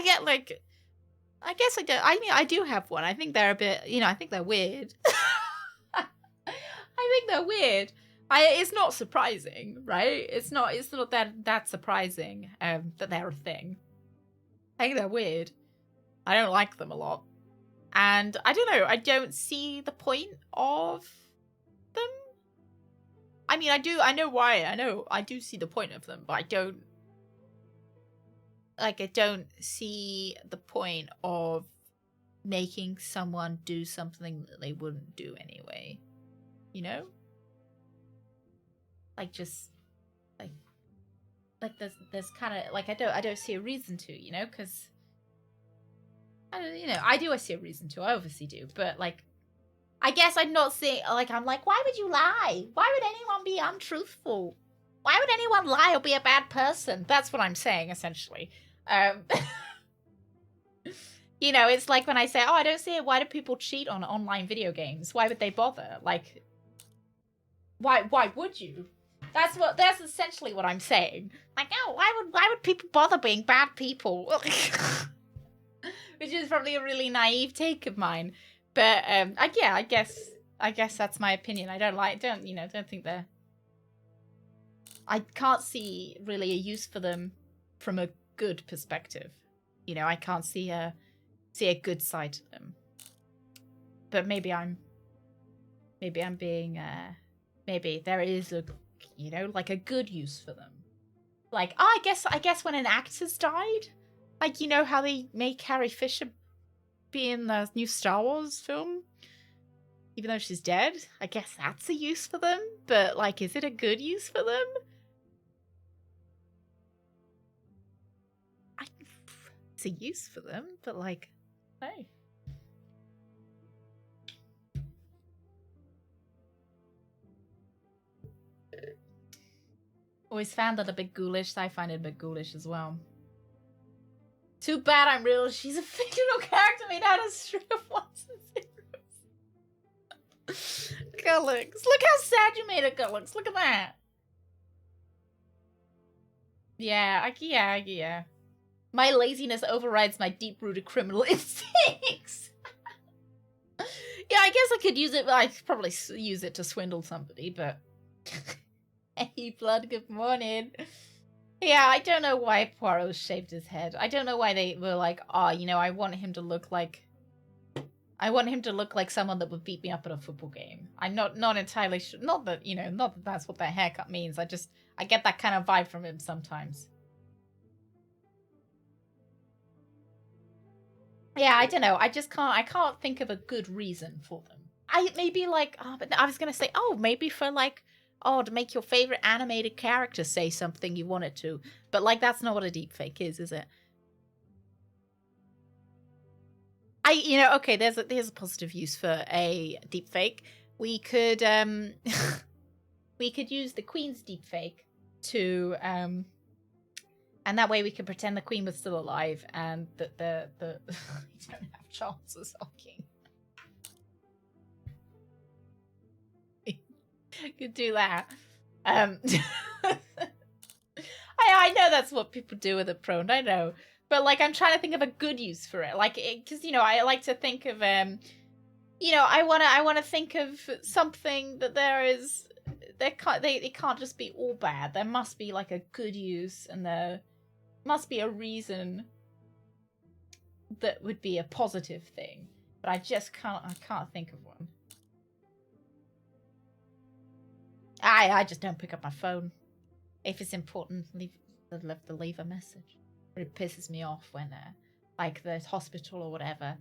get like, I guess I do. I mean, I do have one. I think they're a bit, I think they're weird. I think they're weird. It's not surprising, right? It's not that surprising that they're a thing. I think they're weird. I don't like them a lot. And I don't know, I don't see the point of them. I mean, I know why. I do see the point of them, but I don't see the point of making someone do something that they wouldn't do anyway. You know? Like, just like there's kind of like I don't see a reason to, because I see a reason to. I obviously do, but like, I guess I'd not say I'm like, why would you lie? Why would anyone be untruthful? Why would anyone lie or be a bad person? That's what I'm saying, essentially. It's like when I say, oh, I don't see it. Why do people cheat on online video games? Why would they bother? Like, why would you? That's essentially what I'm saying. Like, oh, why would people bother being bad people? Which is probably a really naive take of mine. But I guess that's my opinion. I don't think they're. I can't see really a use for them from a good perspective. I can't see a good side to them. But maybe I'm being maybe there is a a good use for them. Like, I guess when an actor's died, like, how they make Carrie Fisher be in the new Star Wars film, even though she's dead. I guess that's a use for them, but like, is it a good use for them? It's a use for them, but like, hey. Always found that a bit ghoulish, so I find it a bit ghoulish as well. Too bad I'm real. She's a fictional character made out of string of ones and zeros. Gullux. Look how sad you made it, Gullux. Look at that. Yeah. My laziness overrides my deep-rooted criminal instincts. Yeah, I guess I could use it. I could probably use it to swindle somebody, but... Hey, Blood, good morning. Yeah, I don't know why Poirot shaved his head. I don't know why they were like, oh, I want him to look like... someone that would beat me up at a football game. I'm not entirely sure. Not that that's what that haircut means. I get that kind of vibe from him sometimes. Yeah, I don't know. I can't think of a good reason for them. But I was gonna say, maybe for like, to make your favorite animated character say something you want it to. But like, that's not what a deepfake is it? Okay, there's a positive use for a deepfake. We could use the Queen's deepfake to and that way we could pretend the Queen was still alive and that the we don't have Charles as our king. Could do that. I know that's what people do with a prone. I know, but like I'm trying to think of a good use for it. Like, because you know, I like to think of you know, I wanna think of something that it can't just be all bad. There must be like a good use, and there must be a reason that would be a positive thing. But I can't think of one. I just don't pick up my phone. If it's important, leave a message. It pisses me off when like the hospital or whatever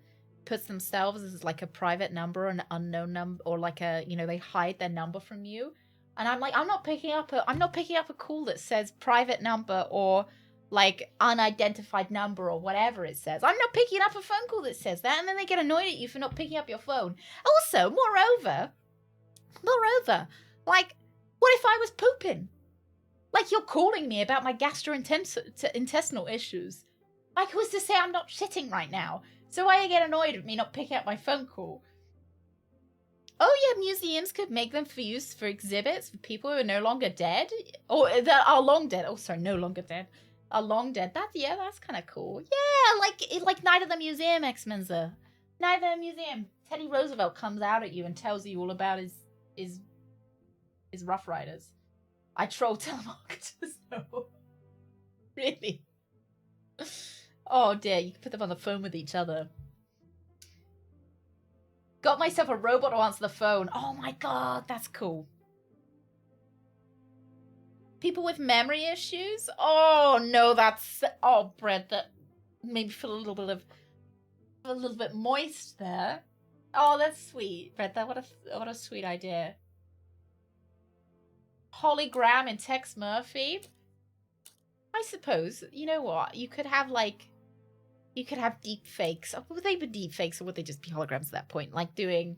puts themselves as like a private number, an unknown number, or like a, you know, they hide their number from you. And I'm like, I'm not picking up a call that says private number or like unidentified number or whatever it says. I'm not picking up a phone call that says that, and then they get annoyed at you for not picking up your phone. Also, moreover, like, what if I was pooping? Like, you're calling me about my gastrointestinal issues. Like, who's to say I'm not shitting right now? So why you get annoyed at me not picking up my phone call? Oh yeah, museums could make them for use for exhibits for people who are no longer dead. Or that are long dead. Oh, sorry, no longer dead. Are long dead. That's kind of cool. Yeah, like Night of the Museum, X-Menzer. Night of the Museum. Teddy Roosevelt comes out at you and tells you all about his Rough Riders. I troll telemarketers, no. Really? Oh dear, you can put them on the phone with each other. Got myself a robot to answer the phone. Oh my god, that's cool. People with memory issues? Oh no, that's... Oh, Brett, that made me feel a little bit moist there. Oh, that's sweet, Brett. What a sweet idea. Hologram in Tex Murphy. I suppose, you know what? You could have deep fakes. Oh, would they be deep fakes or would they just be holograms at that point? Like doing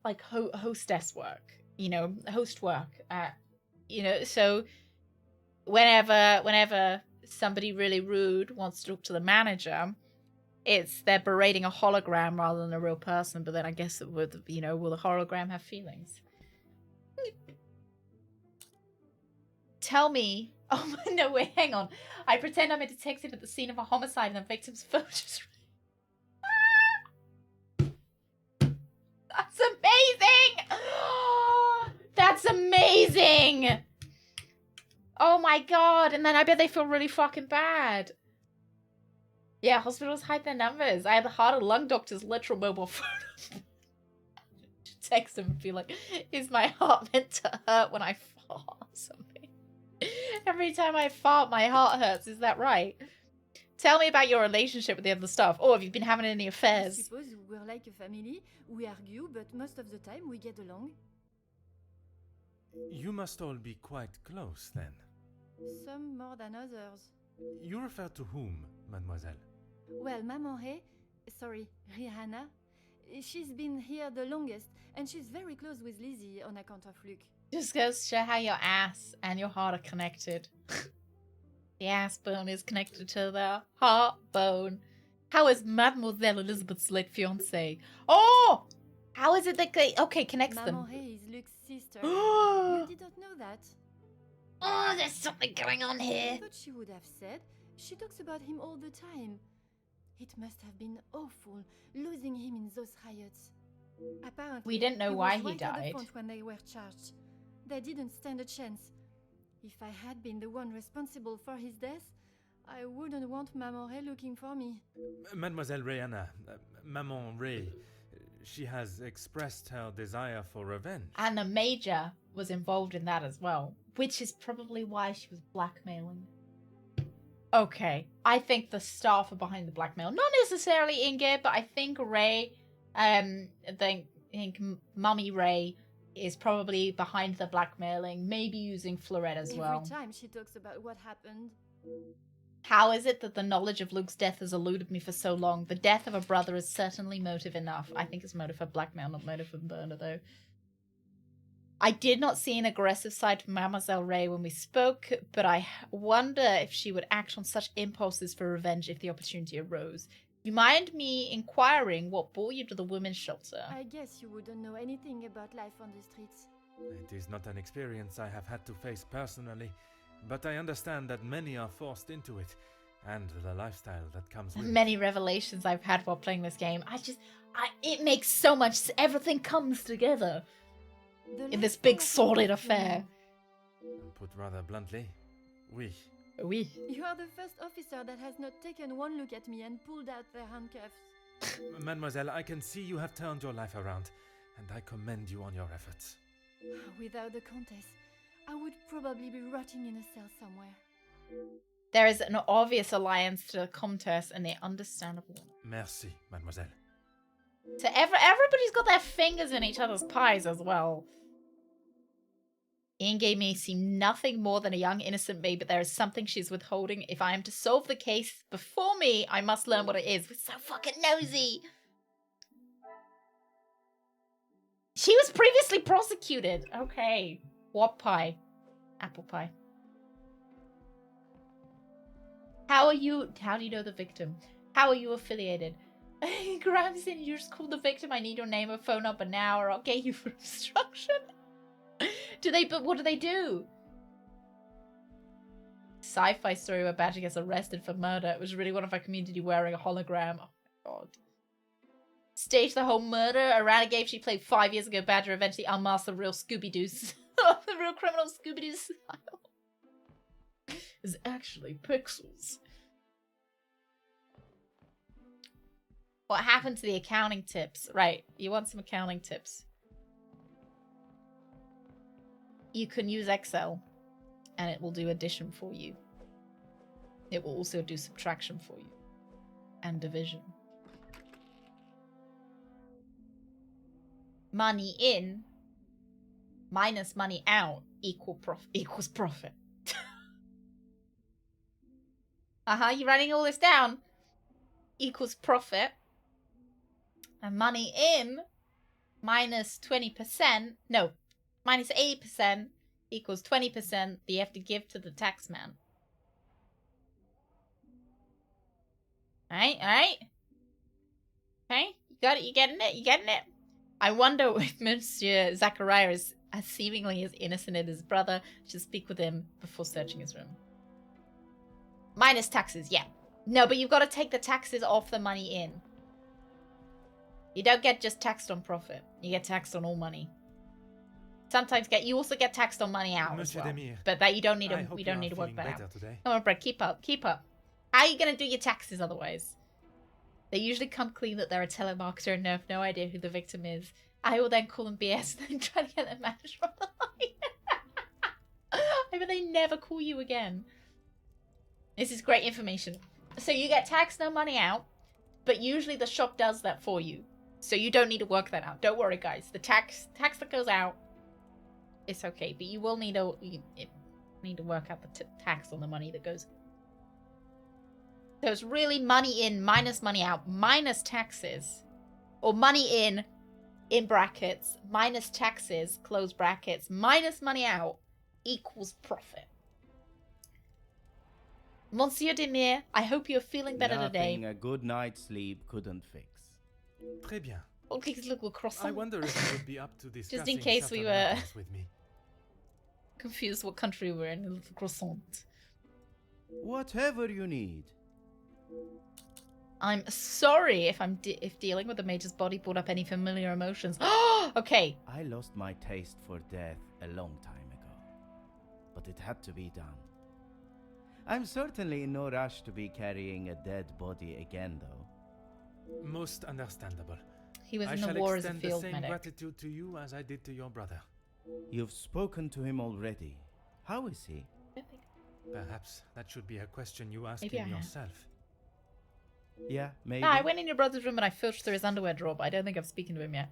like hostess work, you know, host work. You know, so whenever somebody really rude wants to talk to the manager, they're berating a hologram rather than a real person. But then I guess it would, you know, will the hologram have feelings? Tell me. Oh, no, wait, hang on. I pretend I'm a detective at the scene of a homicide and the victim's phone just... That's amazing! That's amazing! Oh my god, and then I bet they feel really fucking bad. Yeah, hospitals hide their numbers. I have the heart of lung doctor's literal mobile phone. Text him and be like, is my heart meant to hurt when I fart or something? Every time I fart, my heart hurts. Is that right? Tell me about your relationship with the other staff. Oh, have you been having any I affairs? suppose we're like a family. We argue, but most of the time we get along. You must all be quite close, then. Some more than others. You refer to whom, mademoiselle? Well, Maman Ray, sorry, Rihanna, she's been here the longest, and she's very close with Lizzie on account of Luke. Just goes to show how your ass and your heart are connected. The ass bone is connected to the heart bone. How is Mademoiselle Elizabeth's late fiancé? Oh! How is it that connects them? Maman Ray is Luke's sister. You didn't know that? Oh, there's something going on here. I thought she would have said. She talks about him all the time. It must have been awful, losing him in those riots. Apparently, We didn't know he why was he right at the died. front when they were charged. They didn't stand a chance. If I had been the one responsible for his death, I wouldn't want Maman Ray looking for me. Mademoiselle Rihanna, Maman Ray, she has expressed her desire for revenge. And the major was involved in that as well, which is probably why she was blackmailing. Okay, I think the staff are behind the blackmail. Not necessarily Inge, but I think Ray, I think Mummy Ray is probably behind the blackmailing, maybe using Florette as well. Every time she talks about what happened. How is it that the knowledge of Luke's death has eluded me for so long? The death of a brother is certainly motive enough. I think it's motive for blackmail, not motive for murder, though. I did not see an aggressive side to Mademoiselle Ray when we spoke, but I wonder if she would act on such impulses for revenge if the opportunity arose. You mind me inquiring what brought you to the women's shelter? I guess you wouldn't know anything about life on the streets. It is not an experience I have had to face personally, but I understand that many are forced into it, and the lifestyle that comes with Many revelations I've had while playing this game. It makes so much. Everything comes together in this big sordid affair. Put rather bluntly, oui. Oui. You are the first officer that has not taken one look at me and pulled out their handcuffs. Mademoiselle, I can see you have turned your life around, and I commend you on your efforts. Without the Countess, I would probably be rotting in a cell somewhere. There is an obvious alliance to the Comtesse and the understandable. Merci, mademoiselle. So everybody's got their fingers in each other's pies as well. Inge may seem nothing more than a young innocent maid, but there is something she's withholding. If I am to solve the case before me, I must learn what it is. We're so fucking nosy. She was previously prosecuted. Okay. What pie? Apple pie. How do you know the victim? How are you affiliated? Grimes in, you just called the victim. I need your name and phone number now, or I'll get you for obstruction. But what do they do? Sci-fi story where Badger gets arrested for murder. It was really one of our community wearing a hologram. Oh my god. Staged the whole murder around a game she played 5 years ago. Badger eventually unmasked the real Scooby-Doo. The real criminal Scooby-Doo style. Is actually pixels. What happened to the accounting tips? Right, you want some accounting tips. You can use Excel and it will do addition for you. It will also do subtraction for you and division. Money in minus money out equals profit. You're writing all this down. Equals profit. And money in minus 20%. No. Minus 80% equals 20% that you have to give to the tax man. Alright? Okay? You got it? You getting it? You getting it? I wonder if Monsieur Zachariah is as seemingly as innocent as his brother. Should speak with him before searching his room. Minus taxes, yeah. No, but you've got to take the taxes off the money in. You don't get just taxed on profit. You get taxed on all money. Sometimes you also get taxed on money out as well. Demir, but that you don't need I to hope we don't you need to are work feeling that better out. today. Come on, Brett, keep up. How are you gonna do your taxes otherwise? They usually come clean that they're a telemarketer and have no idea who the victim is. I will then call them BS and then try to get them managed from the line. I bet they never call you again. This is great information. So you get taxed, no money out, but usually the shop does that for you. So you don't need to work that out. Don't worry, guys. The tax that goes out, it's okay. But you will need to work out the tax on the money that goes. So it's really money in minus money out minus taxes, or money in brackets minus taxes close brackets minus money out equals profit. Monsieur Demir, I hope you're feeling better today. Nothing a good night's sleep couldn't fix. Très bien. Oh, please look, we're croissant. I wonder if you would be up to discussing Just in case we certain were matters with me. confused what country we're in. A little croissant. Whatever you need. I'm sorry if if dealing with the Major's body brought up any familiar emotions. Okay. I lost my taste for death a long time ago, but it had to be done. I'm certainly in no rush to be carrying a dead body again, though. Most understandable. He was I in shall the war as a extend the field same medic. gratitude to you as I did to your brother. You've spoken to him already. How is he? Perhaps that should be a question you ask Maybe I him have. yourself. Yeah, maybe. No, I went in your brother's room and I filched through his underwear drawer, but I don't think I've spoken to him yet.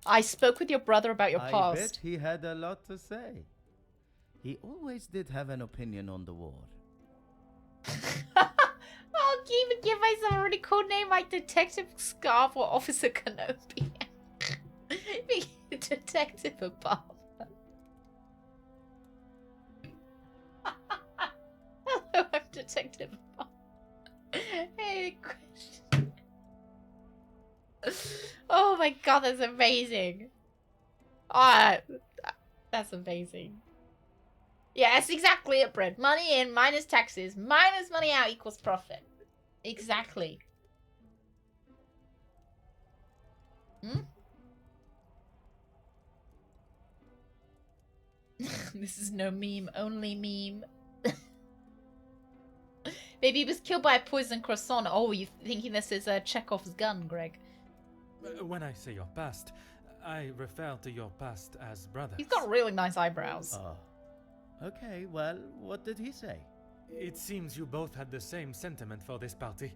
I spoke with your brother about your I past. bet he had a lot to say. He always did have an opinion on the war. I'll even give myself a really cool name like Detective Scarf or Officer Kenobi. Detective Above. Hello, I'm Detective Above. Hey, question. Oh my god, that's amazing. Ah, that's amazing. Yeah, that's exactly it, Brett. Money in minus taxes minus money out equals profit. Exactly. Hmm? This is no meme, only meme. Maybe he was killed by a poison croissant. Oh, you thinking this is Chekhov's gun, Greg? When I say your past, I refer to your past as brothers. He's got really nice eyebrows. Oh. Okay, well, what did he say? It seems you both had the same sentiment for this party.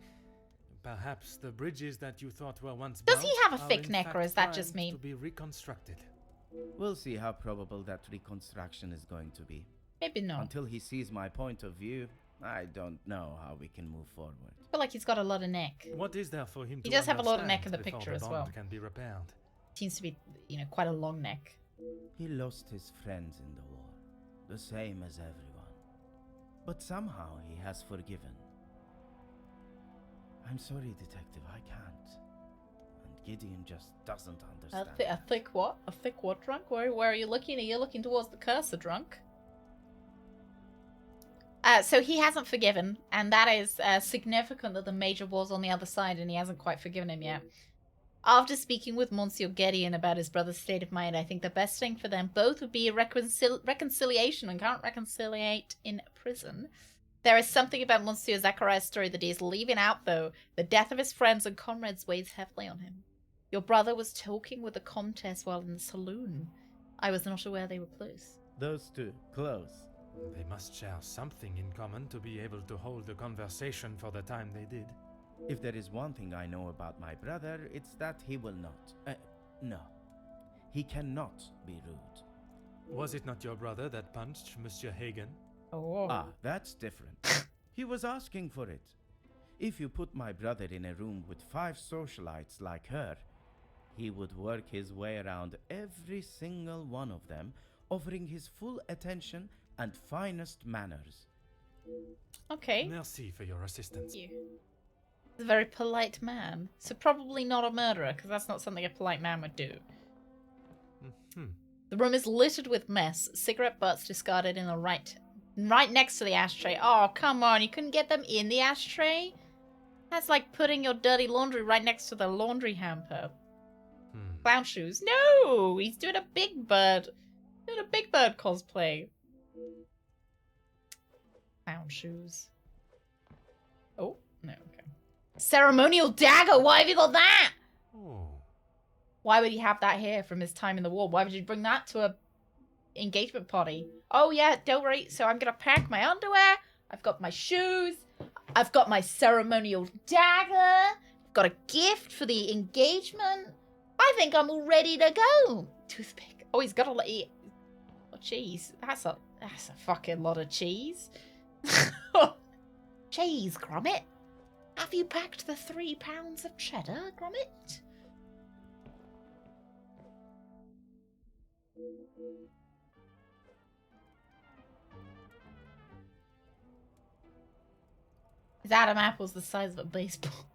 Perhaps the bridges that you thought were once Does built he have a are thick in neck, fact or is that just primed me? to be reconstructed. We'll see how probable that reconstruction is going to be. Maybe not. Until he sees my point of view, I don't know how we can move forward. I feel like he's got a lot of neck. What is there for him to He does have a lot of understand neck in the before picture as bond well. Can be repaired? Seems to be, you know, quite a long neck. He lost his friends in the war, the same as everyone. But somehow he has forgiven. I'm sorry, Detective, I can't. And Gideon just doesn't understand. A thick what? A thick what, drunk? Where are you looking? Are you looking towards the cursor, drunk? So he hasn't forgiven, and that is significant that the Major was on the other side and he hasn't quite forgiven him yet. After speaking with Monsieur Gideon about his brother's state of mind, I think the best thing for them both would be a reconciliation, and can't reconciliate in prison. There is something about Monsieur Zachariah's story that he is leaving out, though. The death of his friends and comrades weighs heavily on him. Your brother was talking with the Comtesse while in the saloon. I was not aware they were close. Those two, close. They must share something in common to be able to hold a conversation for the time they did. If there is one thing I know about my brother, it's that he will not. No. He cannot be rude. Was it not your brother that punched Monsieur Hagen? Oh. Ah, that's different. He was asking for it. If you put my brother in a room with 5 socialites like her, he would work his way around every single one of them, offering his full attention and finest manners. Okay. Merci for your assistance. Thank you. He's a very polite man. So probably not a murderer, because that's not something a polite man would do. The room is littered with mess. Cigarette butts discarded in the right next to the ashtray. Oh, come on. You couldn't get them in the ashtray? That's like putting your dirty laundry right next to the laundry hamper. Clown shoes. No! He's doing a Big Bird. Doing a Big Bird cosplay. Clown shoes. Oh, no, okay. Ceremonial dagger! Why have you got that? Oh. Why would he have that here from his time in the war? Why would you bring that to a engagement party? Oh yeah, don't worry. So I'm gonna pack my underwear. I've got my shoes. I've got my ceremonial dagger. I've got a gift for the engagement. I think I'm all ready to go. Toothpick. Oh, he's got a lot of cheese. That's a fucking lot of cheese. Cheese, Gromit. Have you packed the 3 pounds of cheddar, Gromit? His Adam Apple's the size of a baseball.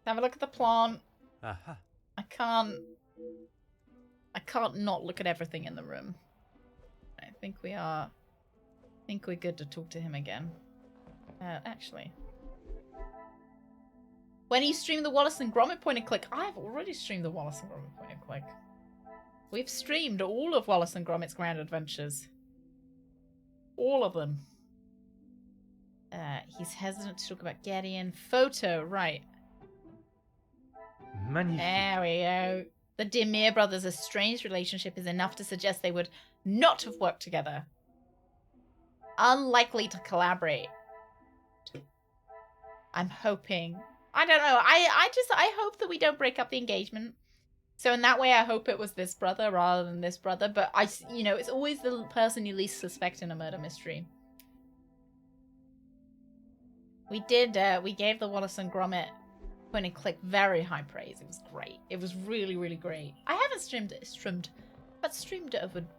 Have a look at the plant. Aha. I can't not look at everything in the room. I think we're good to talk to him again. Actually. When you stream the Wallace and Gromit point and click, I've already streamed the Wallace and Gromit point and click. We've streamed all of Wallace and Gromit's Grand Adventures. All of them. He's hesitant to talk about Gideon. Photo, right. Magnifique. There we go. The Demir brothers' estranged relationship is enough to suggest they would not have worked together. Unlikely to collaborate. I'm hoping. I don't know. I hope that we don't break up the engagement. So in that way, I hope it was this brother rather than this brother. But it's always the person you least suspect in a murder mystery. We gave the Wallace and Gromit point and click very high praise. It was great. It was really, really great. I haven't streamed it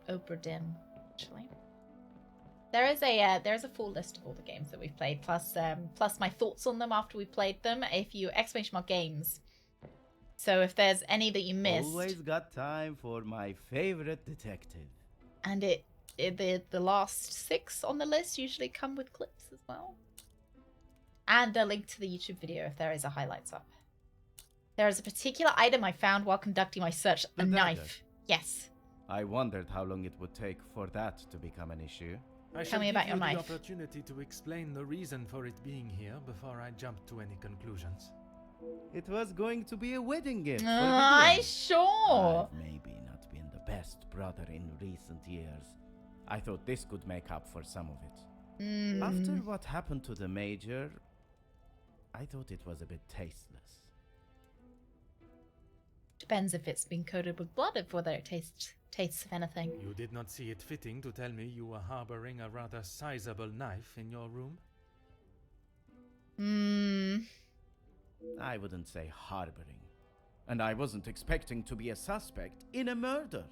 over Dim, actually. There is a full list of all the games that we've played, plus my thoughts on them after we played them. If you exclamation mark games. So if there's any that you missed, Always got time for my favorite detective. and the last 6 on the list usually come with clips as well, and a link to the YouTube video if there is a highlights up. There is a particular item I found while conducting my search. A The dagger. knife. Yes. I wondered how long it would take for that to become an issue. I Tell shall me give about you your the knife. opportunity to explain the reason for it being here before I jump to any conclusions. It was going to be a wedding gift. for I Gideon. sure. I've maybe not been the best brother in recent years. I thought this could make up for some of it. After what happened to the Major, I thought it was a bit tasteless. Depends if it's been coated with blood, if whether it tastes of anything. You did not see it fitting to tell me you were harboring a rather sizable knife in your room? I wouldn't say harboring. And I wasn't expecting to be a suspect in a murder.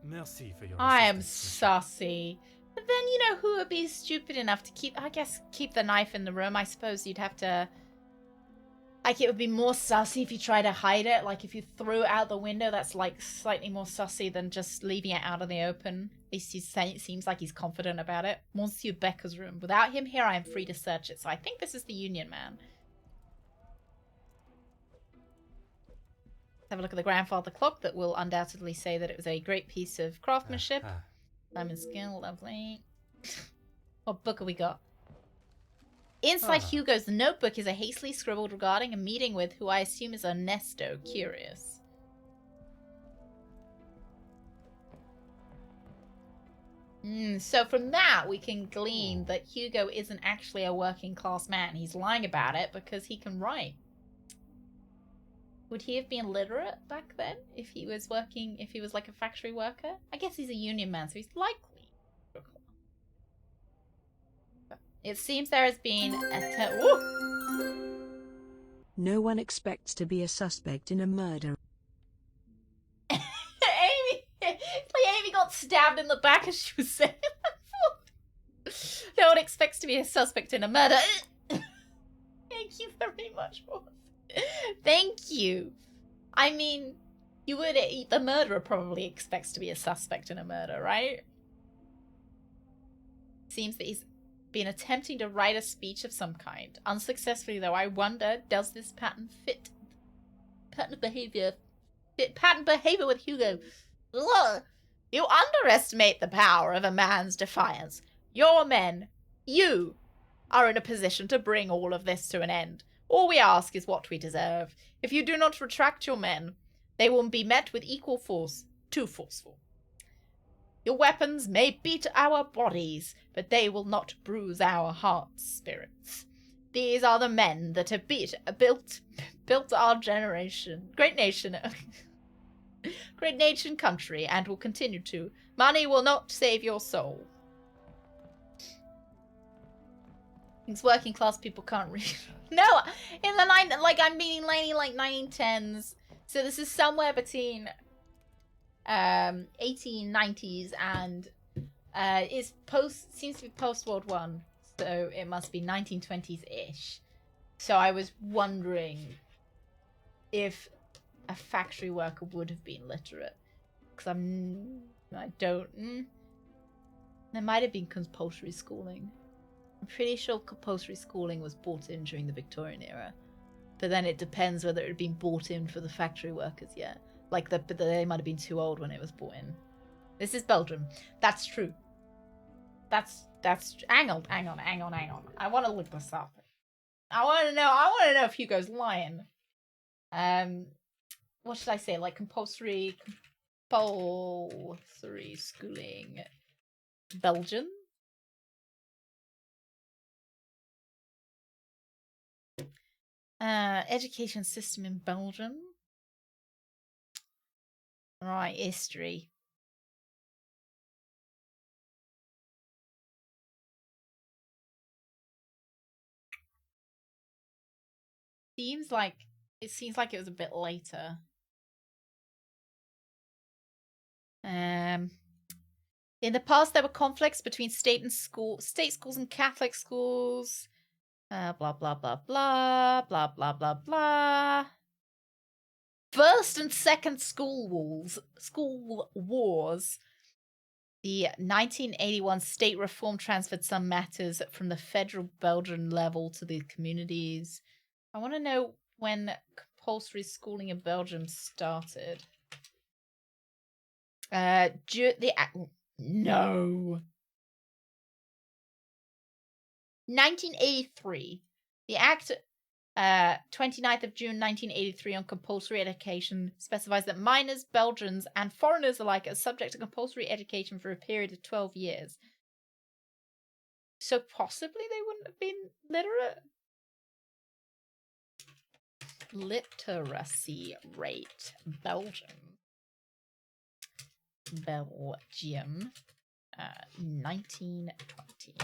Merci for your I am assistance, saucy. But then, you know, who would be stupid enough to keep the knife in the room? I suppose you'd have to... Like, it would be more sussy if you try to hide it. Like, if you threw it out the window, that's, like, slightly more sussy than just leaving it out in the open. At least it seems like he's confident about it. Monsieur Becker's room. Without him here, I am free to search it. So I think this is the Union Man. Let's have a look at the grandfather clock that will undoubtedly say that it was a great piece of craftsmanship. Diamond skill, lovely. What book have we got? Inside Hugo's notebook is a hastily scribbled regarding a meeting with who I assume is Ernesto. Curious. So from that, we can glean that Hugo isn't actually a working class man. He's lying about it because he can write. Would he have been literate back then if he was working, if he was like a factory worker? I guess he's a union man, so he's likely. It seems there has been a... No one expects to be a suspect in a murder. Amy! It's like Amy got stabbed in the back as she was saying that. No one expects to be a suspect in a murder. Thank you very much, Ross. Thank you. I mean, the murderer probably expects to be a suspect in a murder, right? Seems that he's been attempting to write a speech of some kind. Unsuccessfully, though. I wonder, does this pattern behavior with Hugo? Ugh. You underestimate the power of a man's defiance. Your men, you, are in a position to bring all of this to an end. All we ask is what we deserve. If you do not retract your men, they will be met with equal force, too forceful. Your weapons may beat our bodies, but they will not bruise our hearts, spirits. These are the men that have built our generation, great nation country, and will continue to. Money will not save your soul. These working class people can't read. No, in the I'm meaning like 1910s. So this is somewhere between 1890s and seems to be post World War I, so it must be 1920s ish. So I was wondering if a factory worker would have been literate, because there might have been compulsory schooling. I'm pretty sure compulsory schooling was brought in during the Victorian era, but then it depends whether it had been brought in for the factory workers yet. Like, they might have been too old when it was brought in. This is Belgium. That's true. That's hang on. I want to look this up. I want to know if Hugo's lying. What should I say? Like compulsory schooling. Belgium? Education system in Belgium. Right, history. Seems like it was a bit later. In the past, there were conflicts between state schools and Catholic schools. Blah, blah, blah, blah, blah, blah, blah, blah. First and second school wars. The 1981 state reform transferred some matters from the federal Belgian level to the communities. I want to know when compulsory schooling in Belgium started. No. 1983. The Act 29th of June 1983 on compulsory education specifies that minors, Belgians, and foreigners alike are subject to compulsory education for a period of 12 years. So possibly they wouldn't have been literate? Literacy rate. Belgium. 1920.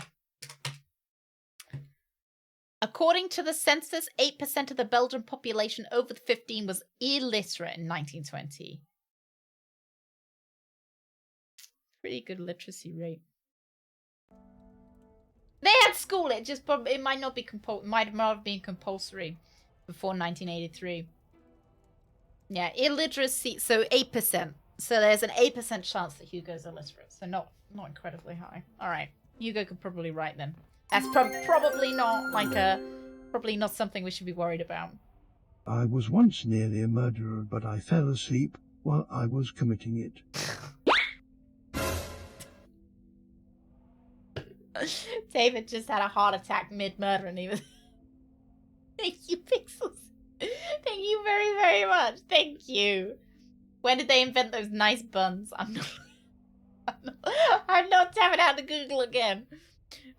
According to the census, 8% of the Belgian population over 15 was illiterate in 1920. Pretty good literacy rate. They had school. It might not be might not have been compulsory before 1983. Yeah, illiteracy. So 8%. So there's an 8% chance that Hugo's illiterate. So not incredibly high. All right, Hugo could probably write then. That's probably not probably not something we should be worried about. I was once nearly a murderer, but I fell asleep while I was committing it. David just had a heart attack mid-murder and he was... Thank you, Pixels. Thank you very, very much. Thank you. When did they invent those nice buns? I'm not tapping out to Google again.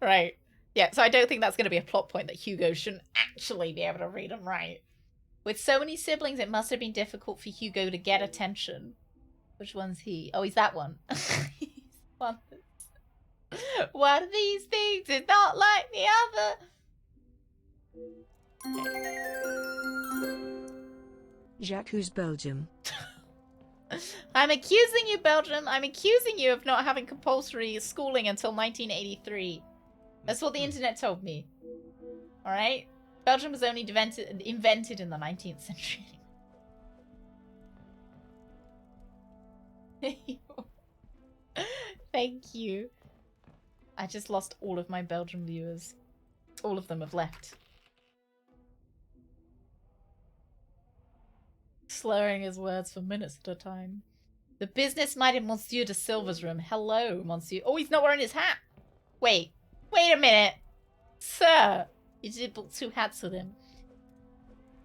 Right. Yeah, so I don't think that's going to be a plot point that Hugo shouldn't actually be able to read and write. With so many siblings, it must have been difficult for Hugo to get attention. Which one's he? Oh, he's that one. He's one. One of these things is not like the other. Jacques, who's Belgium? I'm accusing you, Belgium. I'm accusing you of not having compulsory schooling until 1983. That's what the internet told me. Alright? Belgium was only invented in the 19th century. Thank you. I just lost all of my Belgian viewers. All of them have left. Slurring his words for minutes at a time. The business might in Monsieur de Silva's room. Hello, Monsieur. Oh, he's not wearing his hat. Wait a minute. Sir. You did book 2 hats with him.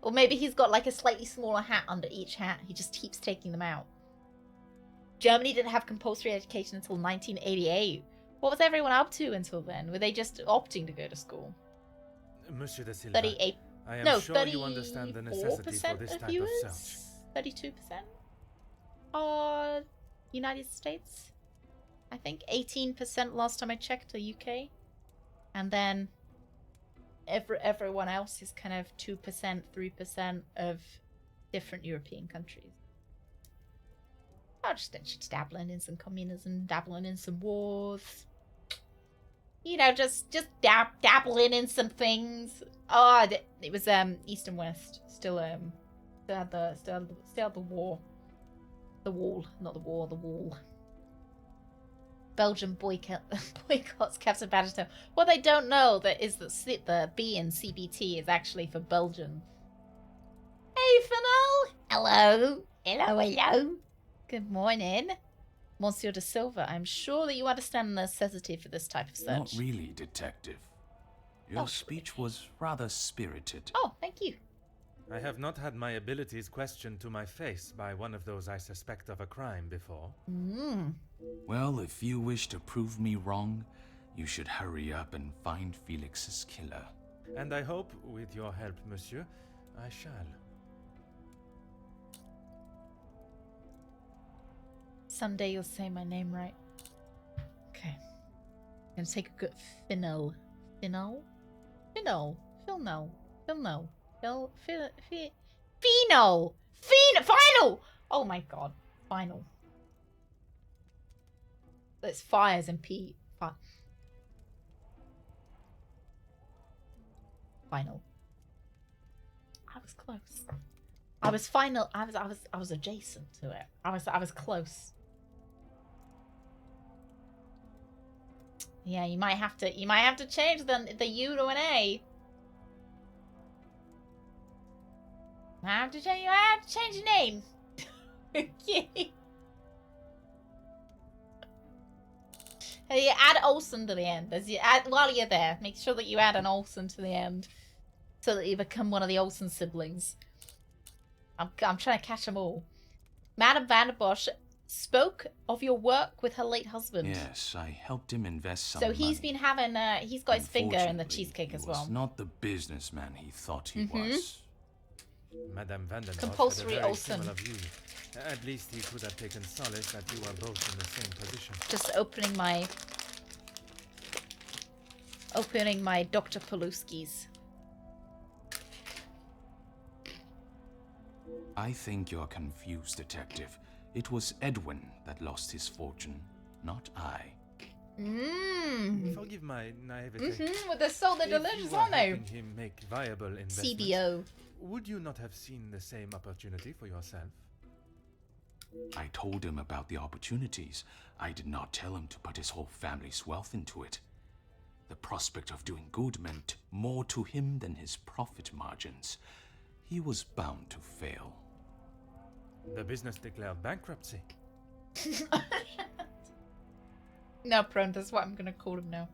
Or maybe he's got like a slightly smaller hat under each hat. He just keeps taking them out. Germany didn't have compulsory education until 1988. What was everyone up to until then? Were they just opting to go to school? Monsieur de Silva, 38. I am No, sure you understand the necessity for this type viewers? of search. 32% are United States. I think 18% last time I checked are UK. And then everyone else is kind of 2%, 3% of different European countries. Oh, just dabbling in some communism, dabbling in some wars. You know, just dabbling in some things. Oh, it was East and West. Still had the war. The wall, not the war, the wall. Belgium boycotts Captain Badgertail. What they don't know is that the B in CBT is actually for Belgium. Hey, Fennel! Hello! Hello! Good morning. Monsieur de Silva, I'm sure that you understand the necessity for this type of search. Not really, Detective. Your speech was rather spirited. Oh, thank you. I have not had my abilities questioned to my face by one of those I suspect of a crime before. Well, if you wish to prove me wrong, you should hurry up and find Felix's killer. And I hope, with your help, monsieur, I shall. Someday you'll say my name right. Okay. I'm gonna take a good Final. Oh my god. Final. It's fires and P. Final. I was close. I was final. I was adjacent to it. I was close. Yeah, you might have to change the U to an A. You have to change your name. Okay. You add Olsen to the end. While you're there, make sure that you add an Olsen to the end, so that you become one of the Olsen siblings. I'm trying to catch them all. Madame Vanderbosch spoke of your work with her late husband. Yes, I helped him invest some So he's money. been having he's got his finger in the Unfortunately, cheesecake as he well. was not the businessman he thought he was. Madame Vanderbosch Compulsory had a very Olsen. similar view. At least he could have taken solace that you are both in the same position. Just opening my Dr. Paluskis. I think you're confused, Detective. It was Edwin that lost his fortune, not I. Forgive my naivete. With the soul that delicious on there. Helping him make viable investments, CBO. would you not have seen the same opportunity for yourself? I told him about the opportunities. I did not tell him to put his whole family's wealth into it. The prospect of doing good meant more to him than his profit margins. He was bound to fail. The business declared bankruptcy. No, Prone, that's what I'm gonna call him now.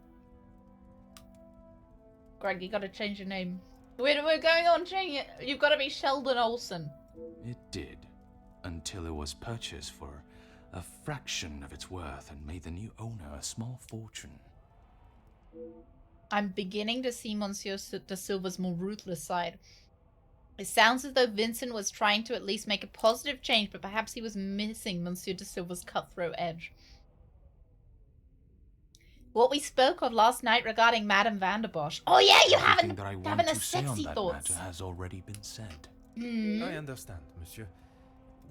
Greg, you gotta change your name. We're going on changing it. You've gotta be Sheldon Olsen. It did, until it was purchased for a fraction of its worth and made the new owner a small fortune. I'm beginning to see Monsieur de Silva's more ruthless side. It sounds as though Vincent was trying to at least make a positive change, but perhaps he was missing Monsieur de Silva's cutthroat edge. What we spoke of last night regarding Madame Vanderbosch. Oh yeah, you Everything haven't that I want having to a say on sexy that thoughts. matter has already been said. I understand, monsieur.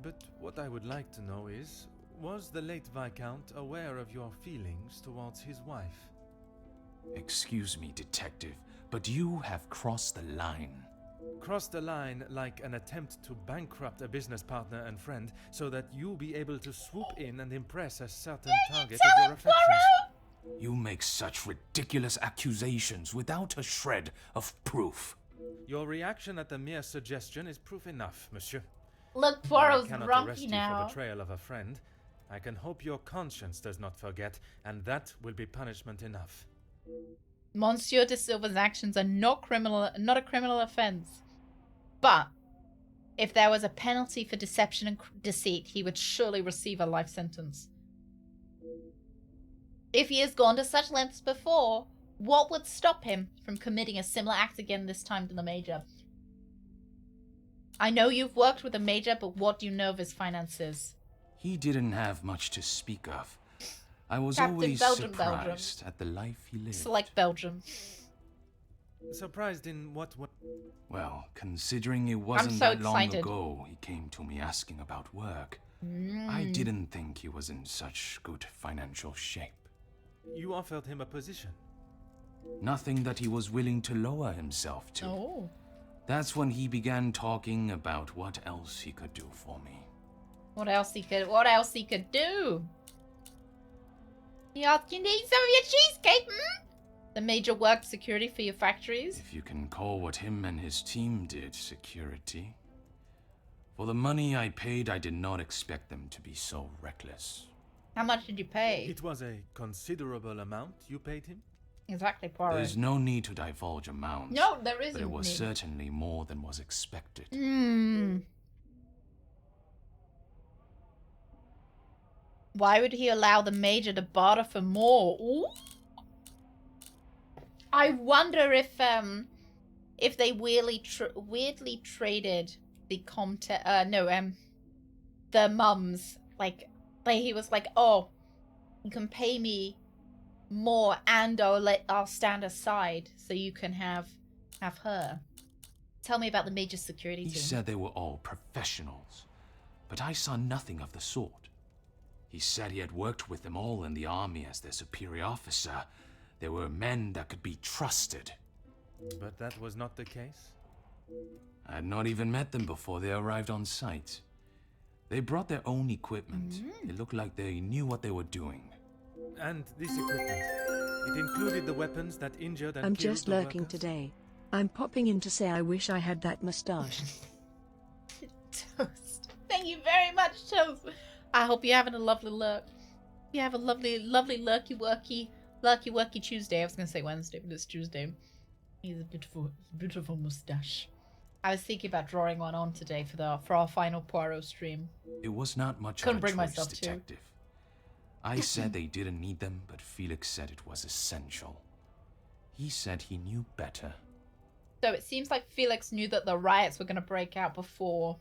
But what I would like to know is, was the late Viscount aware of your feelings towards his wife? Excuse me, Detective, but you have crossed the line. Cross the line like an attempt to bankrupt a business partner and friend so that you'll be able to swoop in and impress a certain target of your affections. You make such ridiculous accusations without a shred of proof. Your reaction at the mere suggestion is proof enough, monsieur. Look, While Poirot's I cannot grumpy arrest you now. for betrayal of a friend, I can hope your conscience does not forget, and that will be punishment enough. Monsieur de Silva's actions are not a criminal offense. But if there was a penalty for deception and deceit, he would surely receive a life sentence. If he has gone to such lengths before, what would stop him from committing a similar act again, this time to the Major? I know you've worked with the Major, but what do you know of his finances? He didn't have much to speak of. I was Captain always Belgium, surprised at the life he lived. Select Belgium. Surprised in what way? Well, considering it wasn't so that long excited. ago he came to me asking about work, I didn't think he was in such good financial shape. You offered him a position. Nothing that he was willing to lower himself to. Oh. That's when he began talking about what else he could do for me. What else he could do? You need some of your cheesecake, The Major worked security for your factories? If you can call what him and his team did security. For the money I paid, I did not expect them to be so reckless. How much did you pay? It was a considerable amount you paid him? Exactly, Poirot. There's no need to divulge amounts. No, there isn't. But it was need. certainly more than was expected. Why would he allow the Major to barter for more? Ooh. I wonder if they weirdly traded the the mums. Like he was like, oh, you can pay me more and I'll stand aside so you can have her. Tell me about the Major security He team. said they were all professionals, but I saw nothing of the sort. He said he had worked with them all in the army as their superior officer. They were men that could be trusted. But that was not the case? I had not even met them before they arrived on site. They brought their own equipment. It looked like they knew what they were doing. And this equipment, it included the weapons that injured and I'm killed just the lurking workers? today. I'm popping in to say I wish I had that mustache. Toast. Thank you very much, Toast. I hope you're having a lovely lurk. You have a lovely, lovely lurky worky Tuesday. I was going to say Wednesday, but it's Tuesday. He's a beautiful mustache. I was thinking about drawing one on today for our final Poirot stream. It was not much Couldn't of a bring choice, myself to. detective. I said they didn't need them, but Felix said it was essential. He said he knew better. So it seems like Felix knew that the riots were going to break out before.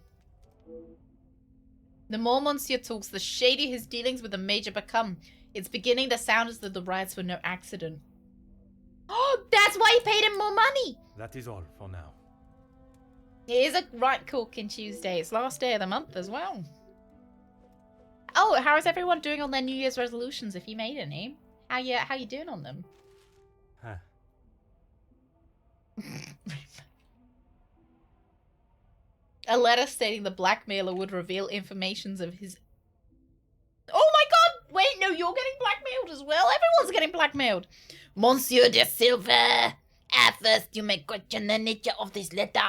The more Monsieur talks, the shadier his dealings with the Major become. It's beginning to sound as though the riots were no accident. Oh, that's why he paid him more money! That is all for now. It is a right corking Tuesday. It's last day of the month as well. Oh, how is everyone doing on their New Year's resolutions, if you made any? How you doing on them? Huh. A letter stating the blackmailer would reveal informations of his... Oh my god! Wait, no, you're getting blackmailed as well? Everyone's getting blackmailed. Monsieur de Silva, at first you may question the nature of this letter,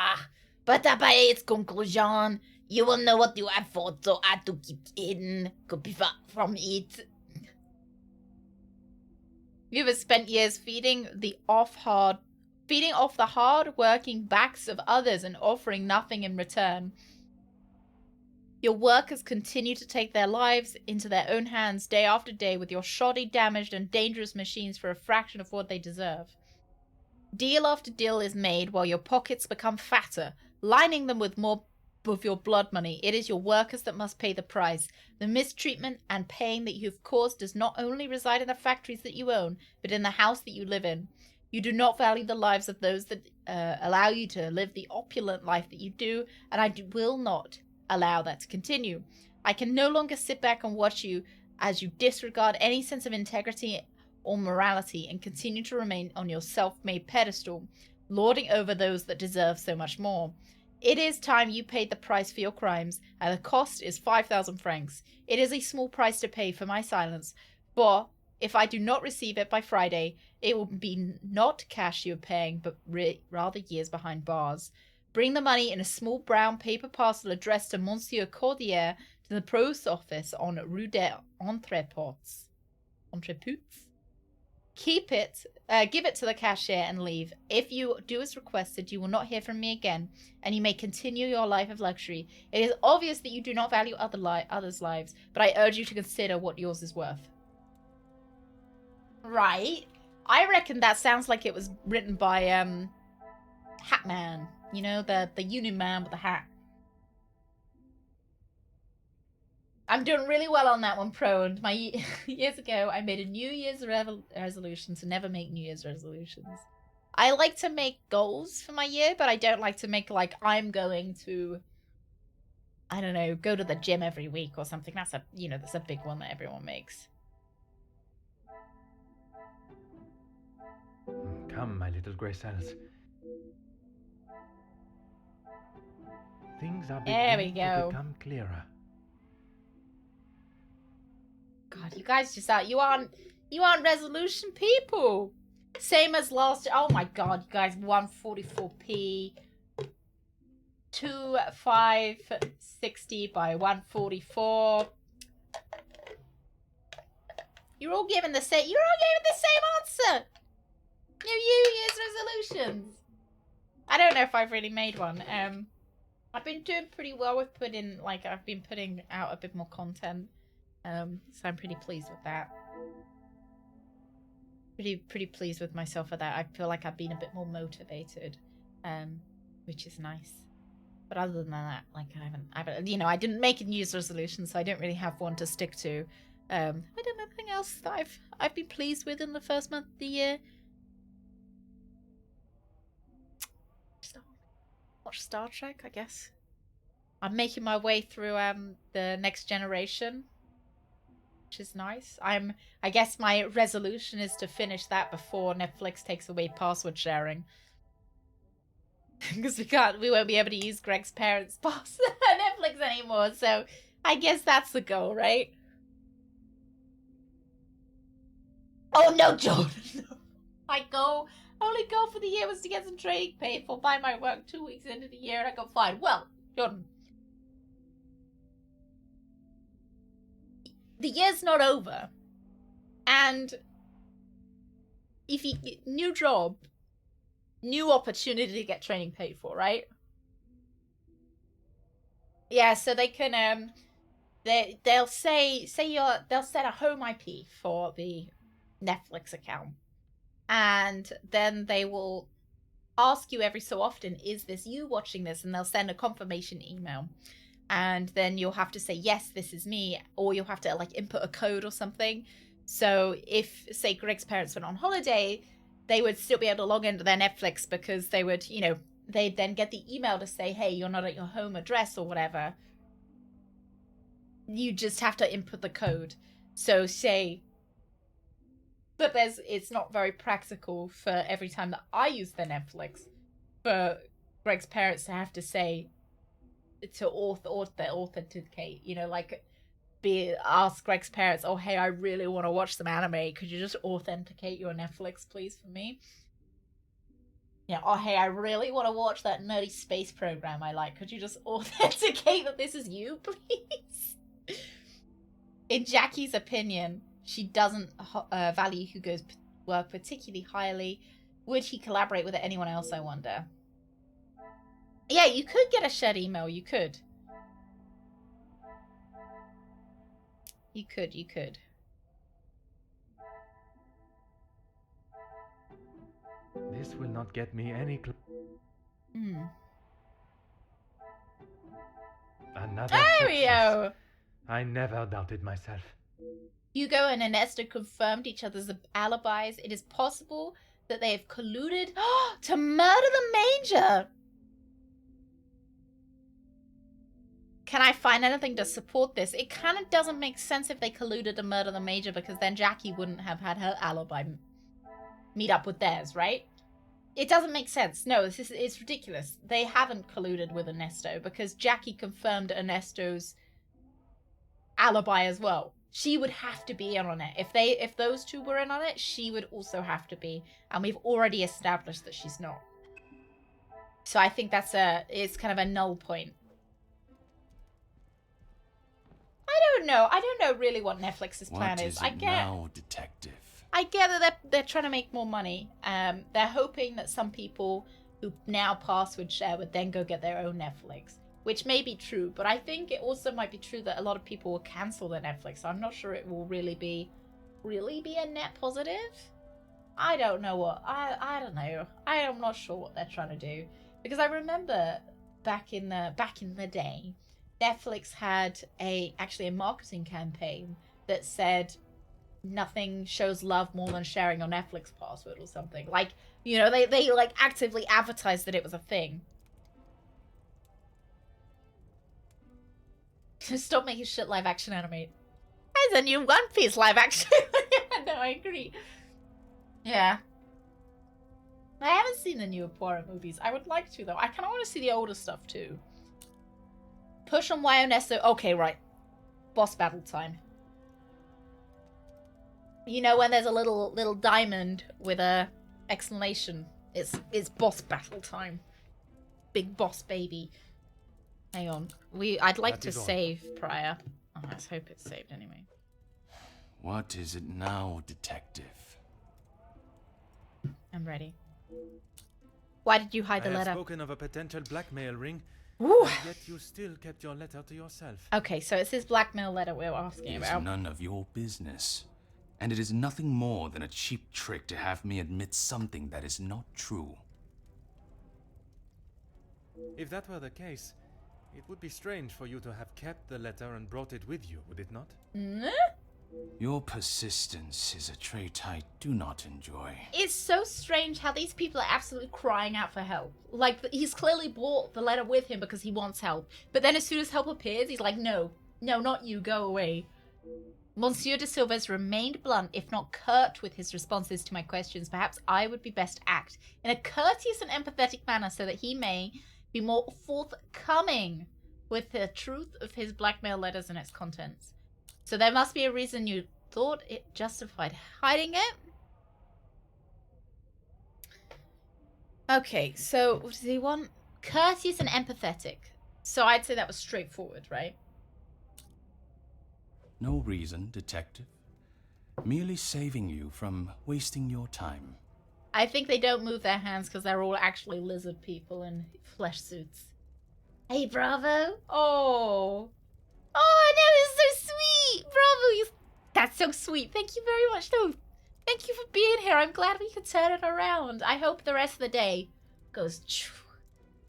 but by its conclusion, you will know what you have thought so hard to keep hidden could be far from it. You have spent years feeding off the hard-working backs of others and offering nothing in return. Your workers continue to take their lives into their own hands day after day with your shoddy, damaged, and dangerous machines for a fraction of what they deserve. Deal after deal is made while your pockets become fatter, lining them with more of your blood money. It is your workers that must pay the price. The mistreatment and pain that you have caused does not only reside in the factories that you own, but in the house that you live in. You do not value the lives of those that allow you to live the opulent life that you do, and I will not allow that to continue. I can no longer sit back and watch you as you disregard any sense of integrity or morality and continue to remain on your self-made pedestal, lording over those that deserve so much more. It is time you paid the price for your crimes, and the cost is 5,000 francs. It is a small price to pay for my silence, for if I do not receive it by Friday, it will be not cash you are paying, but rather years behind bars. Bring the money in a small brown paper parcel addressed to Monsieur Cordier to the post office on Rue des Entrepôts. Keep it, give it to the cashier and leave. If you do as requested, you will not hear from me again, and you may continue your life of luxury. It is obvious that you do not value others' lives, but I urge you to consider what yours is worth. Right. I reckon that sounds like it was written by, Hat Man. You know, the Union Man with the hat. I'm doing really well on that one, Pro. And years ago, I made a New Year's resolution to never make New Year's resolutions. I like to make goals for my year, but I don't like to make, like, I'm going to, I don't know, go to the gym every week or something. That's a big one that everyone makes. Come, my little grey cells. Things are beginning to become clearer. God, you guys just you aren't resolution people. Same as last. Oh my God, you guys, 144p, 2560 by 144. You're all giving the same. You're all giving the same answer. New Year's resolutions. I don't know if I've really made one. I've been doing pretty well with I've been putting out a bit more content. So I'm pretty pleased with that. Pretty pleased with myself for that. I feel like I've been a bit more motivated, which is nice. But other than that, like I haven't, I didn't make a New Year's resolution, so I don't really have one to stick to. I don't know anything else that I've been pleased with in the first month of the year. Watch Star Trek, I guess. I'm making my way through the Next Generation. which is nice. I guess my resolution is to finish that before Netflix takes away password sharing. Because we won't be able to use Greg's parents' Netflix anymore, so I guess that's the goal, right? Oh no, Jordan! No. Only goal for the year was to get some training paid for by my work 2 weeks into the year and I got fired. Well, Jordan. The year's not over. And if you new job, new opportunity to get training paid for, right? Yeah, so they can they'll they'll set a home IP for the Netflix account. And then they will ask you every so often, is this you watching this? And they'll send a confirmation email. And then you'll have to say, yes, this is me. Or you'll have to like input a code or something. So if, say, Greg's parents went on holiday, they would still be able to log into their Netflix because they would, you know, they'd then get the email to say, hey, you're not at your home address or whatever. You just have to input the code. So say... But it's not very practical for every time that I use the Netflix for Greg's parents to have to say to authenticate, you know, like ask Greg's parents, oh hey, I really want to watch some anime. Could you just authenticate your Netflix, please, for me? Yeah. Oh hey, I really want to watch that nerdy space program I like. Could you just authenticate that this is you, please? In Jackie's opinion, she doesn't value Hugo's work particularly highly. Would he collaborate with anyone else, I wonder? Yeah, you could get a shared email. You could. You could. This will not get me any Another There we success. go. I never doubted myself. Hugo and Ernesto confirmed each other's alibis. It is possible that they have colluded to murder the Major. Can I find anything to support this? It kind of doesn't make sense if they colluded to murder the Major, because then Jackie wouldn't have had her alibi meet up with theirs, right? It doesn't make sense. No, it's ridiculous. They haven't colluded with Ernesto because Jackie confirmed Ernesto's alibi as well. She would have to be in on it. If those two were in on it, she would also have to be. And we've already established that she's not. So I think it's kind of a null point. I don't know. I don't know really what Netflix's plan is. What is it now, detective? I get that they're trying to make more money. They're hoping that some people who now password share would then go get their own Netflix. Which may be true, but I think it also might be true that a lot of people will cancel their Netflix. So I'm not sure it will really be a net positive. I don't know what I don't know. I am not sure what they're trying to do, because I remember back in the day, Netflix had actually a marketing campaign that said nothing shows love more than sharing your Netflix password or something. Like, you know, they like actively advertised that it was a thing. Stop making shit live action animate. There's a new One Piece live action. Yeah, no, I agree. Yeah. I haven't seen the newer Poirot movies. I would like to, though. I kind of want to see the older stuff, too. Push on Wyonesto. Okay, right. Boss battle time. You know when there's a little diamond with a exclamation? It's boss battle time. Big boss baby. Hang on. I'd like to save prior. Oh, let's hope it's saved anyway. What is it now, detective? I'm ready. Why did you hide the I have letter? spoken of a potential blackmail ring, Ooh. yet you still kept your letter to yourself. Okay, so it's this blackmail letter we're asking It's about. none of your business. And it is nothing more than a cheap trick to have me admit something that is not true. If that were the case, it would be strange for you to have kept the letter and brought it with you, would it not? Your persistence is a trait I do not enjoy. It's so strange how these people are absolutely crying out for help. Like, he's clearly brought the letter with him because he wants help. But then as soon as help appears, he's like, no, not you, go away. Monsieur de Silva's remained blunt, if not curt, with his responses to my questions. Perhaps I would be best to act in a courteous and empathetic manner so that he may be more forthcoming with the truth of his blackmail letters and its contents. So there must be a reason you thought it justified hiding it? Okay, so what does he want? Courteous and empathetic. So I'd say that was straightforward, right? No reason, detective. Merely saving you from wasting your time. I think they don't move their hands because they're all actually lizard people in flesh suits. Hey, Bravo. Oh. Oh, that is so sweet. Bravo. That's so sweet. Thank you very much. No, thank you for being here. I'm glad we could turn it around. I hope the rest of the day goes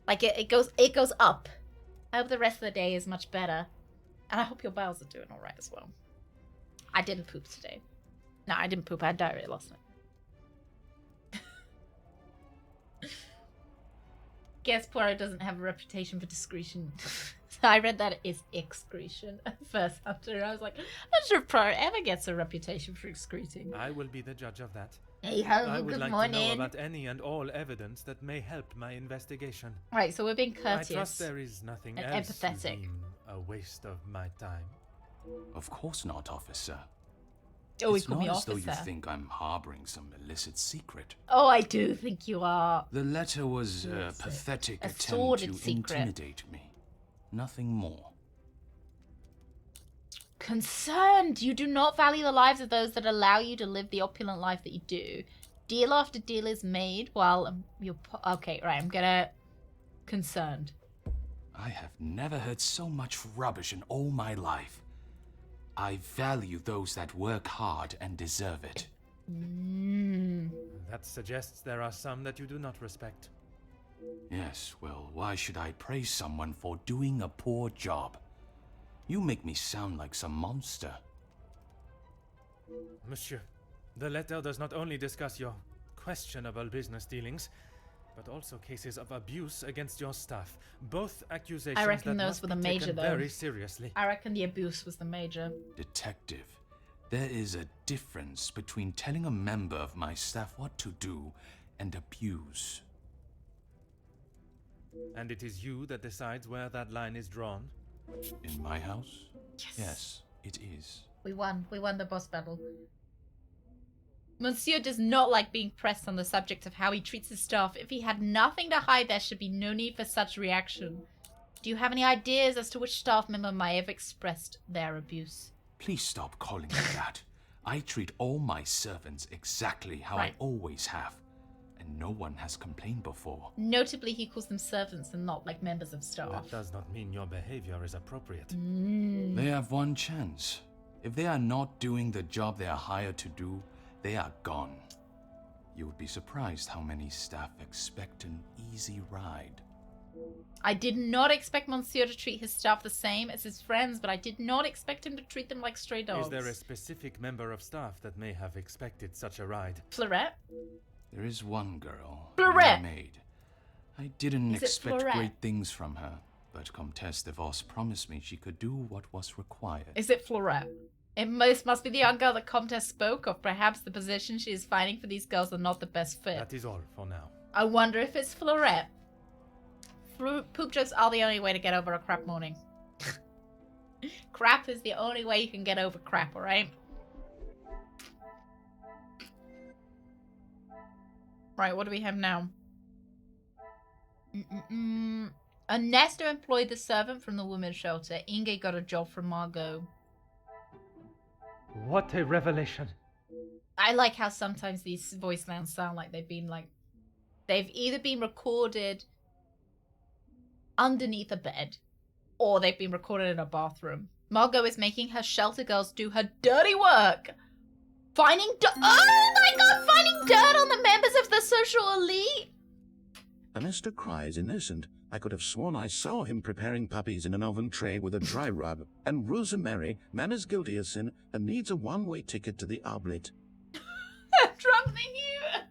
like it goes up. I hope the rest of the day is much better. And I hope your bowels are doing all right as well. I didn't poop today. No, I didn't poop. I had diarrhea last night. Guess Poirot doesn't have a reputation for discretion. So I read that is excretion at first after. I was like, I'm not sure if Poirot ever gets a reputation for excreting. I will be the judge of that. Hey ho, I would good like morning. to know about any and all evidence that may help my investigation. Right, so we're being courteous. I trust there is nothing and else empathetic. you deem a waste of my time. Of course not, officer. Oh, he it's called not me as though officer. you think I'm harboring some illicit secret. Oh, I do think you are. The letter was a Yes, pathetic a attempt sordid to secret. intimidate me. Nothing more. Concerned. You do not value the lives of those that allow you to live the opulent life that you do. Deal after deal is made while you're... Okay, right, I'm gonna... Concerned. I have never heard so much rubbish in all my life. I value those that work hard and deserve it. That suggests there are some that you do not respect. Yes, well, why should I praise someone for doing a poor job? You make me sound like some monster. Monsieur, the letter does not only discuss your questionable business dealings, but also cases of abuse against your staff. Both accusations I reckon that those must were be the major, taken though. very seriously. I reckon the abuse was the major. Detective, there is a difference between telling a member of my staff what to do and abuse. And it is you that decides where that line is drawn? In my house? Yes. Yes, it is. We won. We won the boss battle. Monsieur does not like being pressed on the subject of how he treats his staff. If he had nothing to hide, there should be no need for such reaction. Do you have any ideas as to which staff member may have expressed their abuse? Please stop calling me that. I treat all my servants exactly how Right. I always have. And no one has complained before. Notably, he calls them servants and not like members of staff. That does not mean your behavior is appropriate. They have one chance. If they are not doing the job they are hired to do, they are gone. You would be surprised how many staff expect an easy ride. I did not expect Monsieur to treat his staff the same as his friends, but I did not expect him to treat them like stray dogs. Is there a specific member of staff that may have expected such a ride? Fleurette? There is one girl, Fleurette! my maid. I didn't Is it expect Fleurette? great things from her, but Comtesse de Vos promised me she could do what was required. Is it Fleurette? It must be the young girl that Comtesse spoke of. Perhaps the position she is finding for these girls are not the best fit. That is all for now. I wonder if it's Fleurette. Poop jokes are the only way to get over a crap morning. Crap is the only way you can get over crap, alright? Right, what do we have now? Ernesto employed the servant from the women's shelter. Inge got a job from Margot. What a revelation. I like how sometimes these voice lines sound like they've either been recorded underneath a bed or they've been recorded in a bathroom. Margot is making her shelter girls do her dirty work. Finding oh my god, finding dirt on the members of the social elite. Ernesto cries innocent. I could have sworn I saw him preparing puppies in an oven tray with a dry rub. And Rosemary, man is guilty of sin and needs a one-way ticket to the oblit. Drunk than you.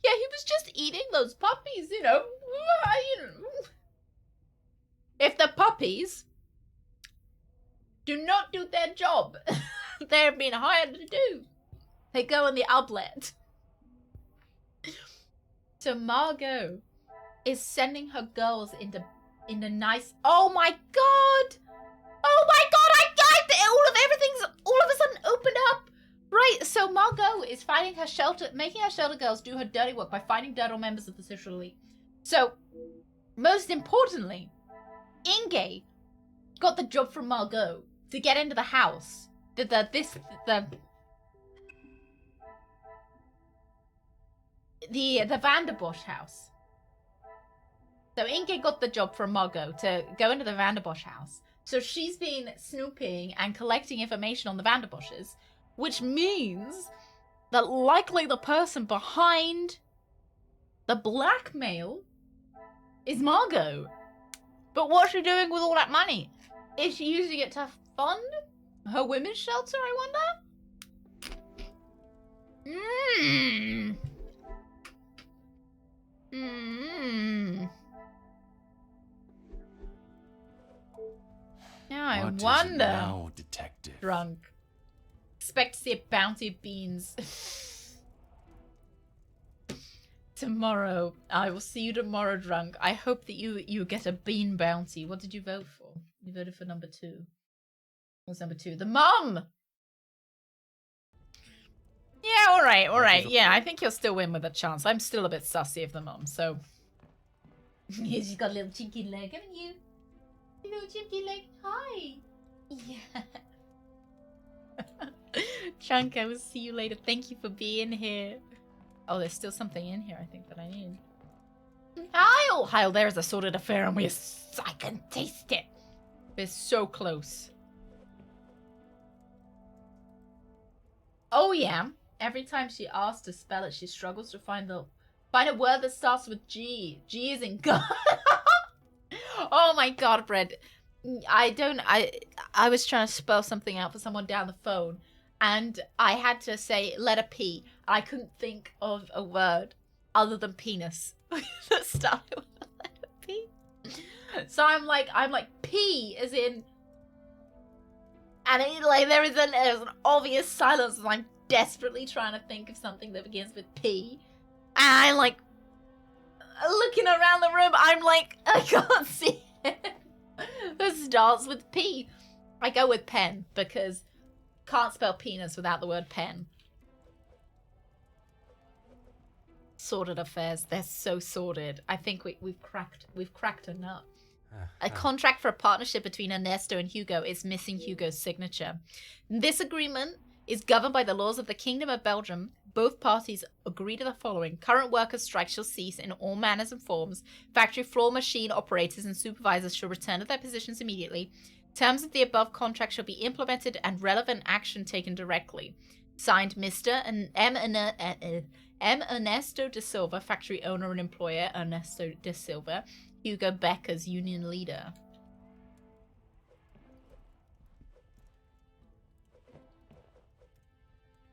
Yeah, he was just eating those puppies, you know. If the puppies do not do their job. They're being hired to do. They go in the outlet. So Margot is sending her girls in the nice. Oh my god! Oh my god! All of a sudden opened up. Right. So Margot is finding her shelter, making her shelter girls do her dirty work by finding dirt on members of the social elite. So, most importantly, Inge got the job from Margot to get into the house. The Vanderbosch house. So Inge got the job from Margot to go into the Vanderbosch house. So she's been snooping and collecting information on the Vanderbosches, which means that likely the person behind the blackmail is Margot. But what's she doing with all that money? Is she using it to fund her women's shelter, I wonder? Now I What is it wonder. now, detective? Drunk. Expect to see a bounty of beans. Tomorrow. I will see you tomorrow, drunk. I hope that you get a bean bounty. What did you vote for? You voted for number 2. What's number 2? The mum! Yeah, alright. Yeah, I think you'll still win with a chance. I'm still a bit sussy of the mum, so... She's got a little cheeky leg, haven't you? A little cheeky leg. Hi! Yeah. Chunk, I will see you later. Thank you for being here. Oh, there's still something in here, I think, that I need. Heil, there's a sordid affair, and I can taste it. We're so close. Oh, yeah. Every time she asks to spell it, she struggles to find a word that starts with G. G is in God. Oh my god, Brett. I was trying to spell something out for someone down the phone, and I had to say letter P. I couldn't think of a word other than penis that started with the letter P. So I'm like P is in, and there's an obvious silence as I'm desperately trying to think of something that begins with P, and I'm like looking around the room. I'm like, I can't see it. That starts with P. I go with pen because can't spell penis without the word pen. Sordid affairs. They're so sordid. I think we've cracked a nut. A contract for a partnership between Ernesto and Hugo is missing Hugo's signature. This agreement is governed by the laws of the Kingdom of Belgium. Both parties agree to the following. Current workers' strikes shall cease in all manners and forms. Factory floor machine operators and supervisors shall return to their positions immediately. Terms of the above contract shall be implemented and relevant action taken directly. Signed, Mr. M. Ernesto de Silva, factory owner and employer, Ernesto de Silva, Hugo Becker's union leader.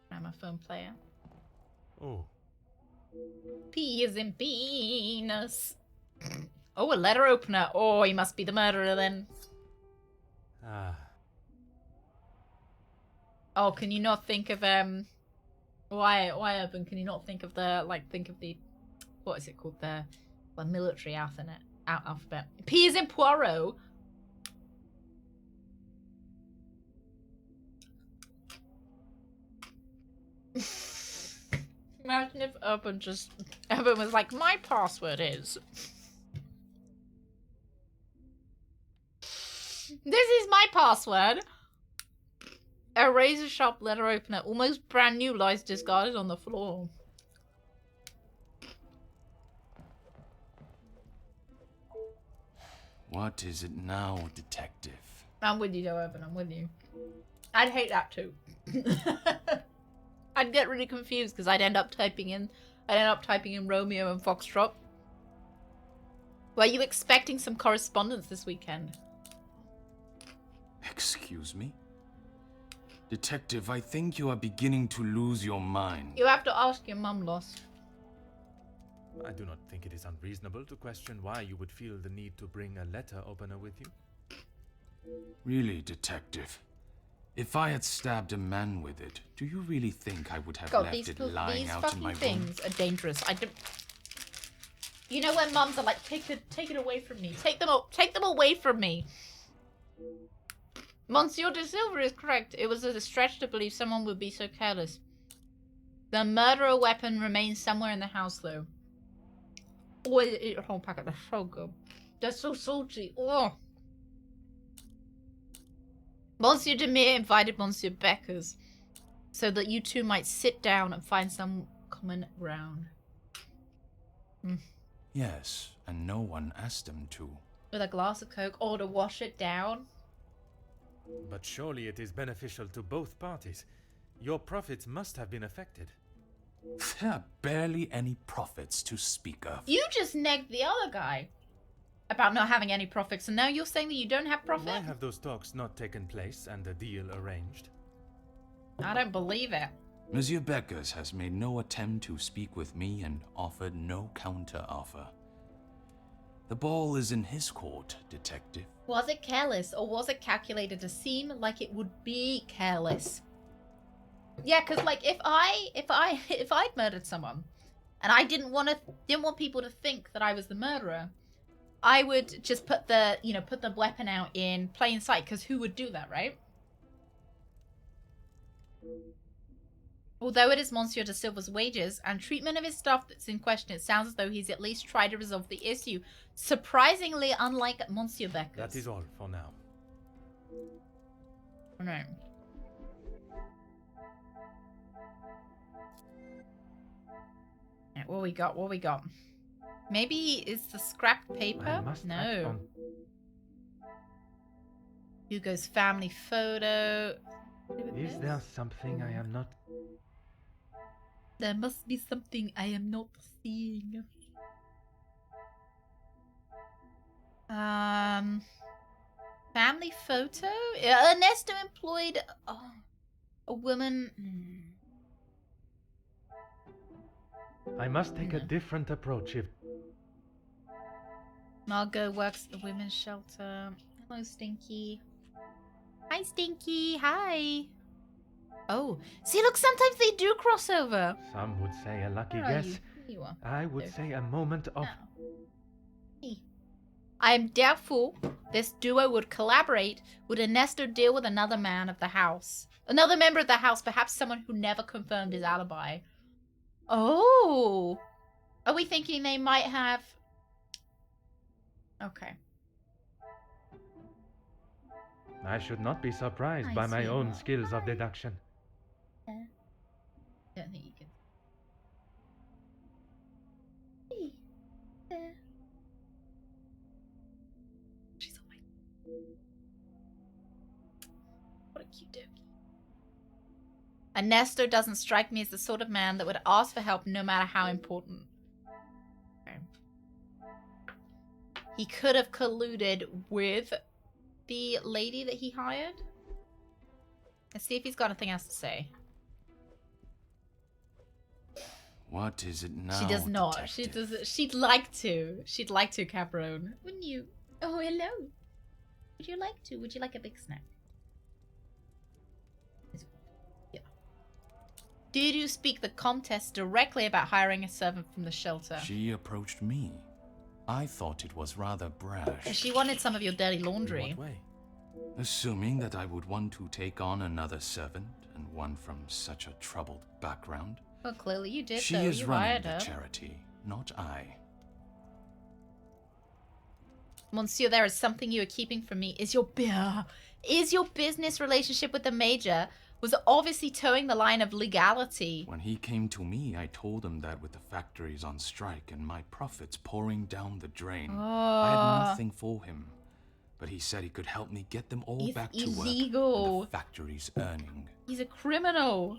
Gramophone player. Oh. P is in penis. Oh, a letter opener. Oh, he must be the murderer then. Oh, can you not think of why Urban? Can you not think of the what is it called, the military alphabet? P is in Poirot. Imagine if Urban was like, my password is. This is my password. A razor sharp letter opener, almost brand new, lies discarded on the floor. What is it now, detective? I'm with you, though, Urban. I'm with you. I'd hate that too. I'd get really confused because I'd end up typing in Romeo and Foxtrot. Were you expecting some correspondence this weekend? Excuse me? Detective, I think you are beginning to lose your mind. You have to ask your mum, Loss. I do not think it is unreasonable to question why you would feel the need to bring a letter opener with you. Really, Detective? If I had stabbed a man with it, do you really think I would have God, left these it lying out in fucking my room? things are dangerous. I don't. You know when mums are like, take it away from me. Take them away from me. Monsieur de Silva is correct. It was a stretch to believe someone would be so careless. The murderer weapon remains somewhere in the house, though. Oh, eat a whole packet. That's so good. That's so salty. Oh. Monsieur Demire invited Monsieur Beckers so that you two might sit down and find some common ground. Yes, and no one asked him to. With a glass of Coke or to wash it down. But surely it is beneficial to both parties. Your profits must have been affected. There are barely any profits to speak of. You just negged the other guy about not having any profits, and now you're saying that you don't have profit? Why have those talks not taken place and a deal arranged? I don't believe it. Monsieur Beckers has made no attempt to speak with me and offered no counter-offer. The ball is in his court, Detective. Was it careless, or was it calculated to seem like it would be careless? Yeah, because like if I'd murdered someone, and I didn't want people to think that I was the murderer, I would just put the weapon out in plain sight. Because who would do that, right? Although it is Monsieur de Silva's wages and treatment of his staff that's in question, it sounds as though he's at least tried to resolve the issue. Surprisingly unlike Monsieur Beckers. That is all for now. No. What we got? What we got? Maybe it's the scrap paper? No. Hugo's family photo. Is there something I am not... There must be something I am not seeing. Family photo? Ernesto employed a woman. I must take a different approach if... Margot works at the women's shelter. Hello, Stinky. Hi, Stinky. Hi. Oh, see, look, sometimes they do cross over. Some would say a lucky Where are guess. you? You are. I would say a moment of... Hey. I am doubtful this duo would collaborate. Would Ernesto deal with another man of the house? Another member of the house, perhaps someone who never confirmed his alibi. Oh. Are we thinking they might have... Okay. I should not be surprised by my own skills of deduction. Don't think you can. She's on my. What a cute doggy. Ernesto doesn't strike me as the sort of man that would ask for help no matter how important. Okay. He could have colluded with the lady that he hired. Let's see if he's got anything else to say. What is it now? She does not. Detective? She does. She'd like to. She'd like to, Caprone. Wouldn't you? Oh, hello. Would you like to? Would you like a big snack? Yeah. Did you speak the Comtesse directly about hiring a servant from the shelter? She approached me. I thought it was rather brash. She wanted some of your dirty laundry. In what way? Assuming that I would want to take on another servant, and one from such a troubled background. Well, clearly you did, She though. is You running hired the her. charity, not I. Monsieur, there is something you are keeping from me. Is your business relationship with the Major was obviously towing the line of legality. When he came to me, I told him that with the factories on strike and my profits pouring down the drain, I had nothing for him. But he said he could help me get them all back to work and the factories earning. He's a criminal.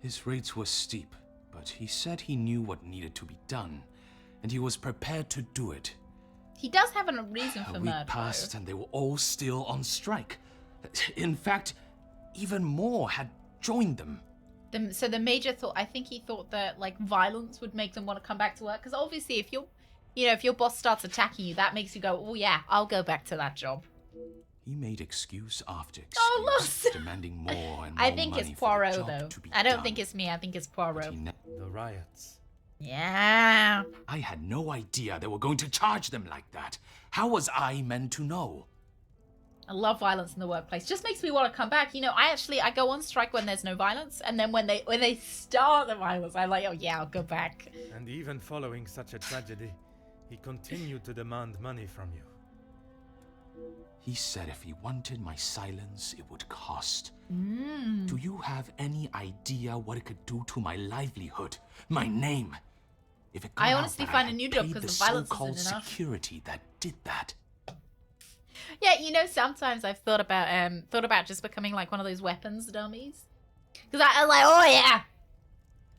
His rates were steep, but he said he knew what needed to be done, and he was prepared to do it. He does have a reason for A murder. week passed and they were all still on strike. In fact, even more had joined them. So the Major thought, I think he thought that like violence would make them want to come back to work. Because obviously if your boss starts attacking you, that makes you go, oh yeah, I'll go back to that job. He made excuse after excuse, Oh, look. demanding more and more I think money it's for the Poirot, job though. to be I don't done. think it's me. I think it's But Poirot. The riots. Yeah. I had no idea they were going to charge them like that. How was I meant to know? I love violence in the workplace. Just makes me want to come back. You know, I go on strike when there's no violence, and then when they start the violence, I'm like, oh yeah, I'll go back. And even following such a tragedy, he continued to demand money from you. He said if he wanted my silence, it would cost. Mm. Do you have any idea what it could do to my livelihood, my name? If it got I out honestly that find I a new had job paid because the the violence so-called isn't enough. security that did that. Yeah, you know, sometimes I've thought about just becoming like one of those weapons dummies. Because I'm like, oh yeah,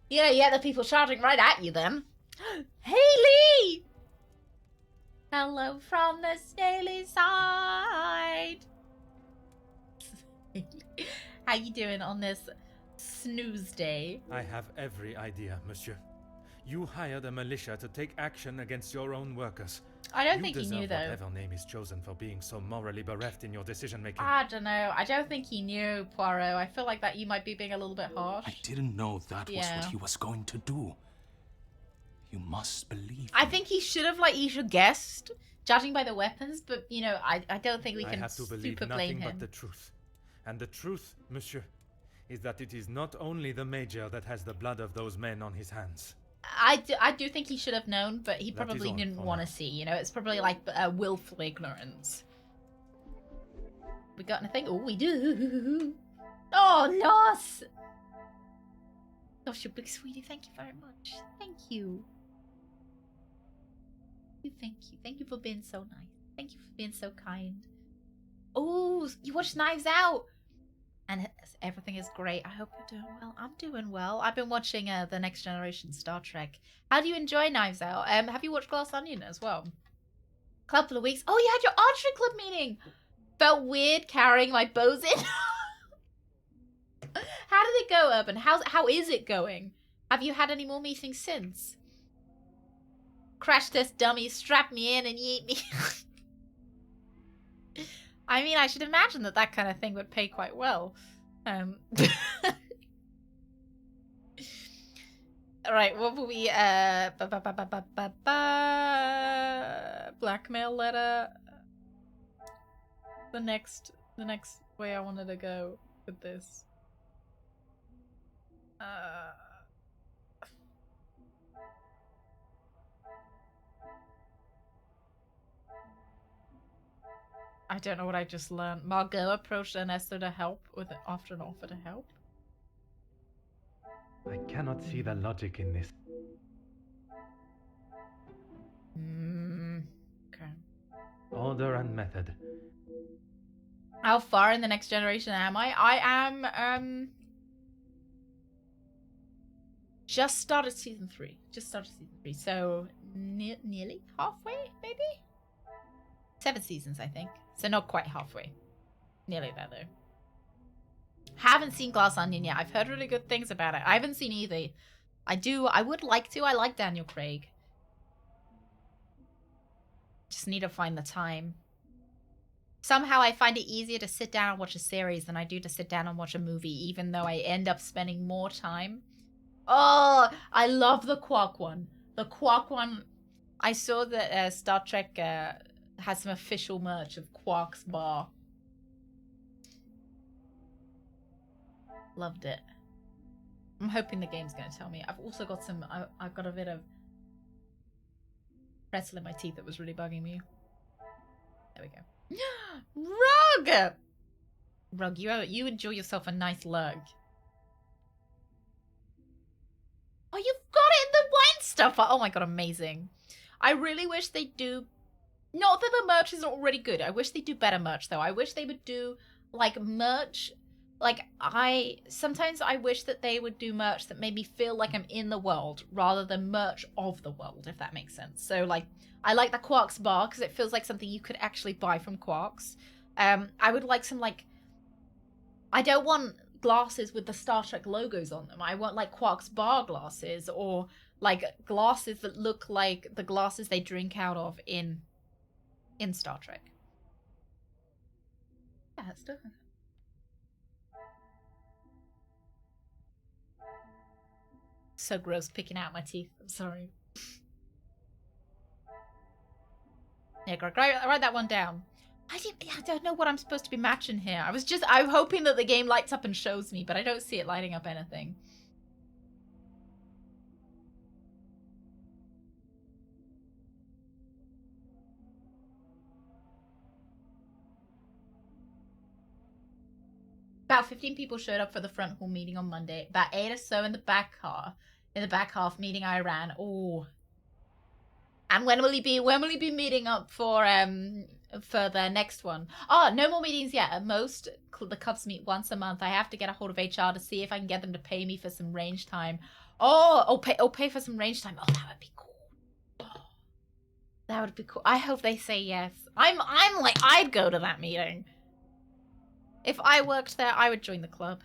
you know, you get the people charging right at you then. Hey Lee! Hello from the Staley side. How you doing on this snooze day? I have every idea, monsieur. You hired a militia to take action against your own workers. I don't You think he deserve knew, though. whatever name is chosen for being so morally bereft in your decision-making. I don't know. I don't think he knew, Poirot. I feel like that you might be being a little bit harsh. I didn't know that was Yeah. what he was going to do. You must believe I me. think he should have, like, he should guessed, judging by the weapons, but, you know, I don't think we I can have to believe super blame nothing him. but the truth. And the truth, monsieur, is that it is not only the Major that has the blood of those men on his hands. I do think he should have known, but he That probably is all didn't for want now. to see, you know? It's probably like willful ignorance. We got anything? Oh, we do. Oh, Nos! Gosh, you're big sweetie. Thank you very much. Thank you. Thank you. Thank you for being so nice. Thank you for being so kind. Oh, you watched Knives Out! And everything is great. I hope you're doing well. I'm doing well. I've been watching The Next Generation Star Trek. How do you enjoy Knives Out? Have you watched Glass Onion as well? Couple of weeks. Oh, you had your archery club meeting. Felt weird carrying my bows in. How did it go, Urban? How is it going? Have you had any more meetings since? Crash test dummy, strap me in and yeet me. I mean, I should imagine that kind of thing would pay quite well. Alright, what will we, blackmail letter? The next way I wanted to go with this. I don't know what I just learned. Margot approached Ernesto to help after an offer to help. I cannot see the logic in this. Okay. Order and method. How far in the Next Generation am I? I am, just started season 3. So, nearly halfway, maybe? 7 seasons, I think. So not quite halfway. Nearly there, though. Haven't seen Glass Onion yet. I've heard really good things about it. I haven't seen either. I would like to. I like Daniel Craig. Just need to find the time. Somehow I find it easier to sit down and watch a series than I do to sit down and watch a movie, even though I end up spending more time. Oh, I love the Quark one. The Quark one. I saw that Star Trek has some official merch of Quark's bar. Loved it. I'm hoping the game's going to tell me. I've also got some... I've got a bit of pretzel in my teeth that was really bugging me. There we go. Rug! Rug, you enjoy yourself a nice lug. Oh, you've got it in the wine stuffer! Oh my god, amazing. I really wish they'd do... Not that the merch isn't already good. I wish they'd do better merch, though. I wish they would do, like, merch... Like, sometimes I wish that they would do merch that made me feel like I'm in the world, rather than merch of the world, if that makes sense. So, like, I like the Quark's bar, because it feels like something you could actually buy from Quark's. I would like some, like... I don't want glasses with the Star Trek logos on them. I want, like, Quark's bar glasses, or, like, glasses that look like the glasses they drink out of in Star Trek. Yeah, stuff. So gross picking out my teeth. I'm sorry. Yeah, Greg, write that one down. I don't know what I'm supposed to be matching here. I'm hoping that the game lights up and shows me, but I don't see it lighting up anything. About 15 people showed up for the front hall meeting on Monday. About 8 or so in the back half meeting I ran. Oh. And when will he be meeting up for the next one? Oh, no more meetings yet. At most, the Cubs meet once a month. I have to get a hold of HR to see if I can get them to pay me for some range time. Pay for some range time. Oh, that would be cool. Oh, that would be cool. I hope they say yes. I'm like, I'd go to that meeting. If I worked there, I would join the club.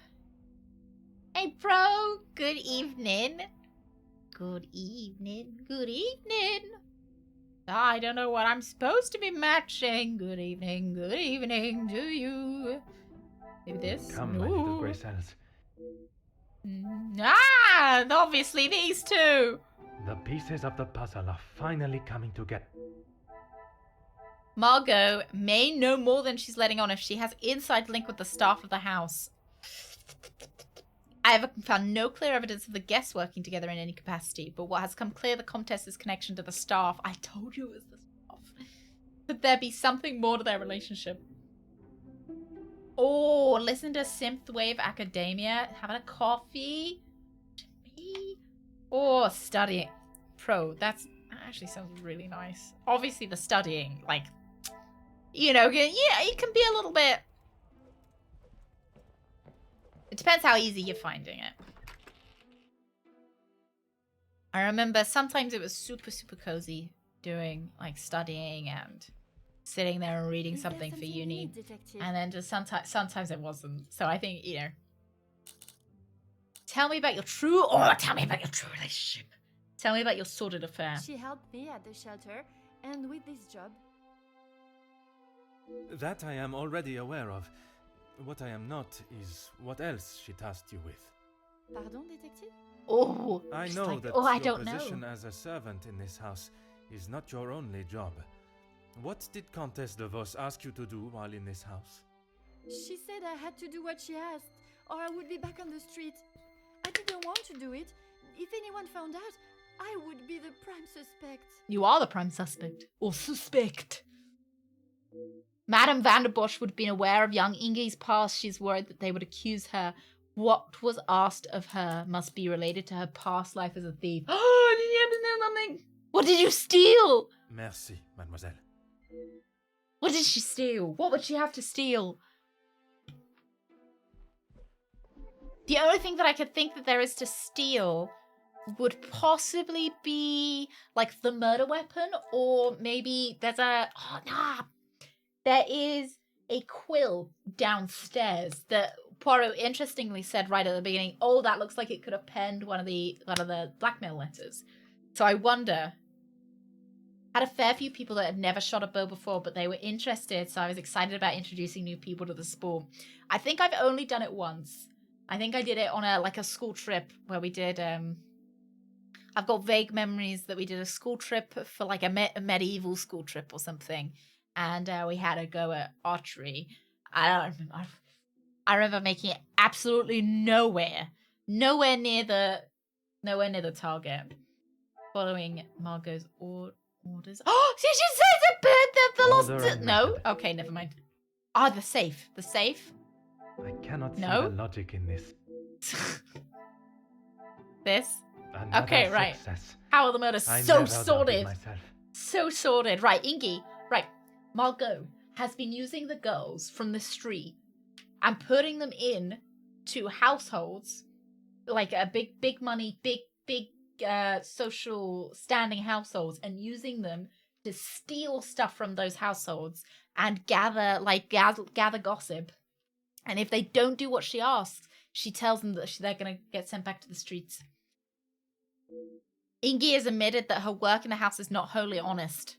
Hey, bro. Good evening. Good evening. Good evening. I don't know what I'm supposed to be matching. Good evening to you. Maybe this? Come, my little grey cells. Obviously these two. The pieces of the puzzle are finally coming together. Margot may know more than she's letting on if she has inside link with the staff of the house. I have found no clear evidence of the guests working together in any capacity, but what has come clear, the Comtesse's connection to the staff. I told you it was the staff. Could there be something more to their relationship? Oh, listen to Synthwave Academia, having a coffee. Me? Oh, studying. That actually sounds really nice. Obviously the studying, like, you know, yeah, it can be a little bit... It depends how easy you're finding it. I remember sometimes it was super, super cozy doing, like, studying and sitting there and reading something for uni. And then just sometimes it wasn't. So I think, you know. Tell me about your true relationship. Tell me about your sordid affair. She helped me at the shelter and with this job. That I am already aware of. What I am not is what else she tasked you with. Pardon, detective? Oh, I know like, that I your don't position know. as a servant in this house is not your only job. What did Countess de Vos ask you to do while in this house? She said I had to do what she asked, or I would be back on the street. I didn't want to do it. If anyone found out, I would be the prime suspect. You are the prime suspect. Or suspect. Madame Vanderbosch would have been aware of young Inge's past. She's worried that they would accuse her. What was asked of her must be related to her past life as a thief. Oh, did you have to know something? What did you steal? Merci, mademoiselle. What did she steal? What would she have to steal? The only thing that I could think that there is to steal would possibly be, like, the murder weapon, or maybe there's a... Oh, nah. There is a quill downstairs that Poirot interestingly said right at the beginning, oh, that looks like it could have penned one of the blackmail letters. So I wonder... Had a fair few people that had never shot a bow before, but they were interested, so I was excited about introducing new people to the sport. I think I've only done it once. I think I did it on a school trip where we did... I've got vague memories that we did a school trip for like a medieval school trip or something. And we had a go at archery. I remember making it absolutely nowhere near the target. Following Margot's orders. Oh, she says the lost. No, okay, never mind. Ah, the safe. I cannot see the logic in this. This. Another okay, right. Success. How are the murders so sordid? So sordid. Right, Inge. Right. Margot has been using the girls from the street and putting them in to households, like a big money, big social standing households, and using them to steal stuff from those households and gather gossip. And if they don't do what she asks, she tells them that they're going to get sent back to the streets. Inge has admitted that her work in the house is not wholly honest.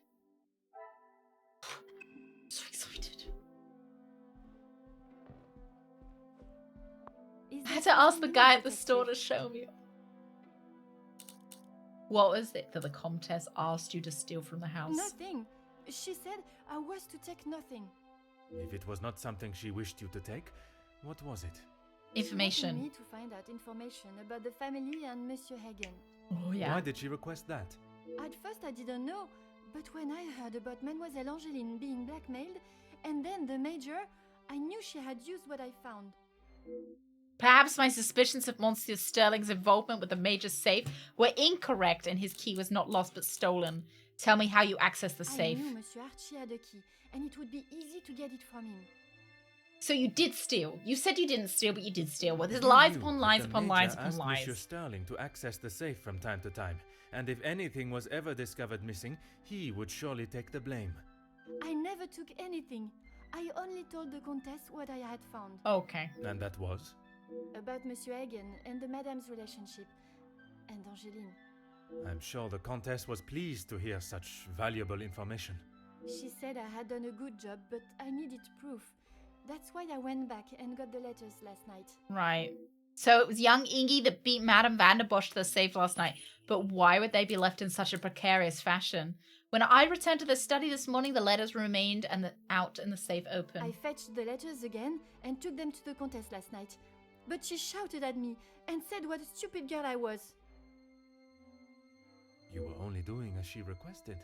So excited. I had to ask the guy at the store to show me. What was it that the Comtesse asked you to steal from the house? Nothing. She said I was to take nothing. If it was not something she wished you to take, what was it? Information. She wanted me to find out information about the family and Monsieur Hagen. Oh, yeah. Why did she request that? At first I didn't know, but when I heard about Mademoiselle Angeline being blackmailed, and then the Major, I knew she had used what I found. Perhaps my suspicions of Monsieur Sterling's involvement with the Major's safe were incorrect and his key was not lost but stolen. Tell me how you accessed the safe. I knew Monsieur Archie had a key, and it would be easy to get it from him. So you did steal. You said you didn't steal, but you did steal. Well, there's lies upon lies upon lies upon lies. Monsieur Sterling to access the safe from time to time, and if anything was ever discovered missing, he would surely take the blame. I never took anything. I only told the Comtesse what I had found. Okay. And that was? About Monsieur Hagen and the Madame's relationship, and Angeline. I'm sure the Comtesse was pleased to hear such valuable information. She said I had done a good job, but I needed proof. That's why I went back and got the letters last night. Right. So it was young Ingy that beat Madame van der Bosch to the safe last night. But why would they be left in such a precarious fashion? When I returned to the study this morning, the letters remained out and the safe open. I fetched the letters again and took them to the Comtesse last night. But she shouted at me and said what a stupid girl I was. You were only doing as she requested.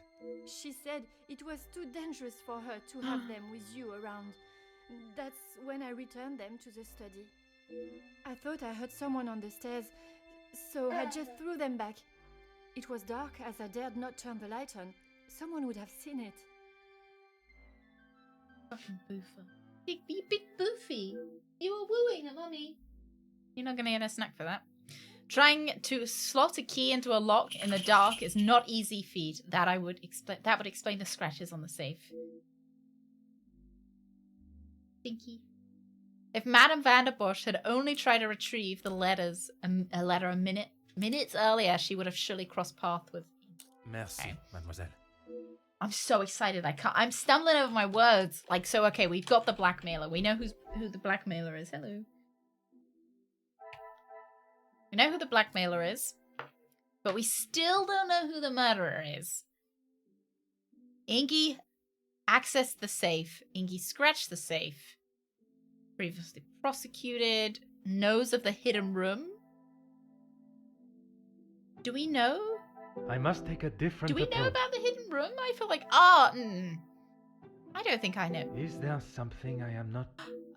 She said it was too dangerous for her to have them with you around. That's when I returned them to the study. I thought I heard someone on the stairs, so I just threw them back. It was dark as I dared not turn the light on. Someone would have seen it. Fucking boofer. Big boofy. You were wooing a mummy. You're not going to get a snack for that. Trying to slot a key into a lock in the dark is not easy feat. That would explain the scratches on the safe. Stinky. If Madame van der Bosch had only tried to retrieve the letters, a letter minutes earlier, she would have surely crossed paths with. Merci, okay. mademoiselle. I'm so excited. I'm stumbling over my words. Like, so, okay, we've got the blackmailer. We know who the blackmailer is. Hello. We know who the blackmailer is, but we still don't know who the murderer is. Ingy accessed the safe. Ingy scratched the safe. Previously prosecuted. Knows of the hidden room. Do we know? I must take a different Do we approach. know about the hidden room? I feel like, I don't think I know. Is there something I am not...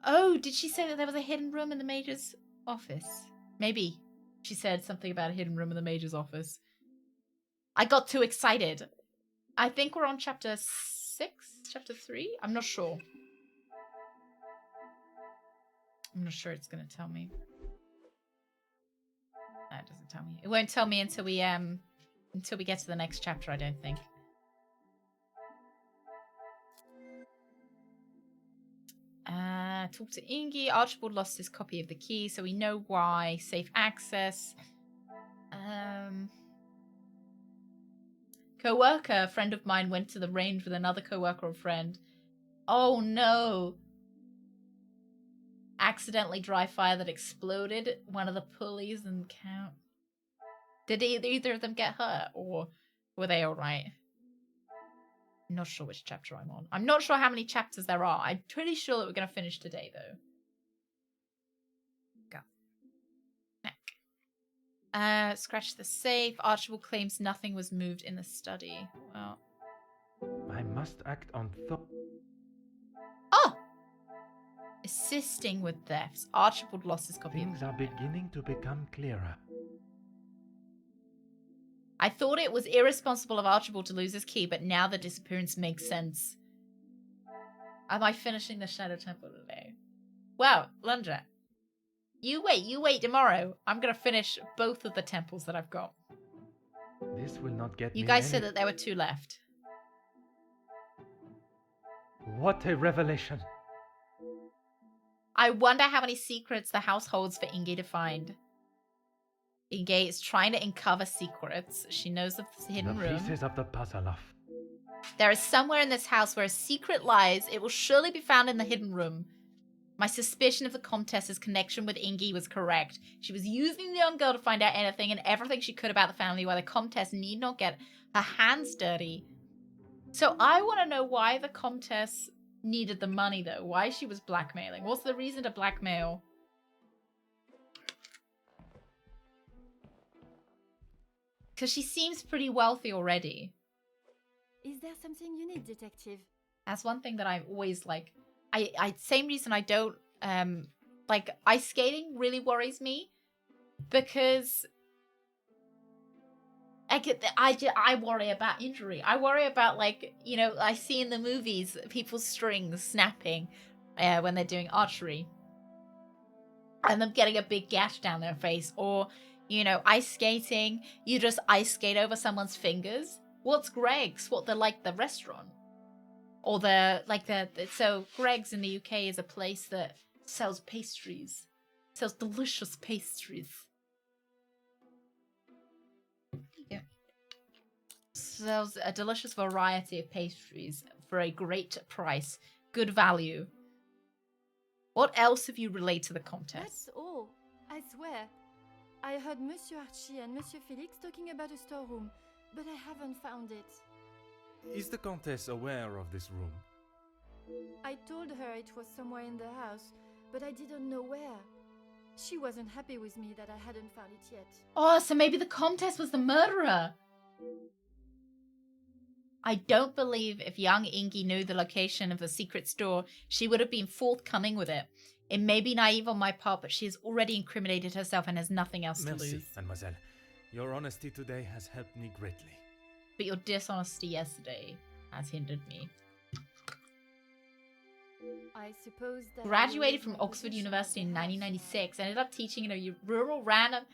Oh, did she say that there was a hidden room in the Major's office? Maybe. She said something about a hidden room in the Major's office. I got too excited. I think we're on chapter 6? Chapter 3? I'm not sure. I'm not sure it's going to tell me. No, it doesn't tell me. It won't tell me until we get to the next chapter, I don't think. Talk to Ingy. Archibald lost his copy of the key, so we know why. Safe access. Co-worker, a friend of mine, went to the range with another co-worker or friend. Oh no. Accidentally dry fire that exploded one of the pulleys and count. Did either of them get hurt, or were they alright? I'm not sure which chapter I'm on. I'm not sure how many chapters there are. I'm pretty sure that we're going to finish today, though. Go. Scratch the safe. Archibald claims nothing was moved in the study. Well, I must act on Oh! Assisting with thefts. Archibald lost his copy. Things are beginning to become clearer. I thought it was irresponsible of Archibald to lose his key, but now the disappearance makes sense. Am I finishing the Shadow Temple today? Wow, Lundra. You wait tomorrow. I'm going to finish both of the temples that I've got. This will not get You me guys said that there were 2 left. What a revelation. I wonder how many secrets the house holds for Inge to find. Inge is trying to uncover secrets. She knows of the hidden room. The pieces of the puzzle of... There is somewhere in this house where a secret lies. It will surely be found in the hidden room. My suspicion of the Comtesse's connection with Ingy was correct. She was using the young girl to find out anything and everything she could about the family, while the Comtesse need not get her hands dirty. So I want to know why the Comtesse needed the money, though. Why she was blackmailing. What's the reason to blackmail? Because she seems pretty wealthy already. Is there something you need, detective? That's one thing that I've always like. Same reason I don't like ice skating really worries me, because I worry about injury. I worry about, like, you know, I see in the movies people's strings snapping when they're doing archery, and them getting a big gash down their face, or, you know, ice skating. You just ice skate over someone's fingers. What's Greg's? What, the restaurant? Or so Greg's in the UK is a place that sells pastries. Sells delicious pastries. Yeah. Sells a delicious variety of pastries for a great price. Good value. What else have you relayed to the Comtesse? That's all. I swear. I heard Monsieur Archie and Monsieur Felix talking about a storeroom, but I haven't found it. Is the Countess aware of this room? I told her it was somewhere in the house, but I didn't know where. She wasn't happy with me that I hadn't found it yet. Oh, so maybe the Comtesse was the murderer. I don't believe if young Ingy knew the location of the secret store, she would have been forthcoming with it. It may be naive on my part, but she has already incriminated herself and has nothing else to Merci, lose. mademoiselle. Your honesty today has helped me greatly. But your dishonesty yesterday has hindered me. I suppose that Graduated from Oxford University in 1996. Ended up teaching in a rural random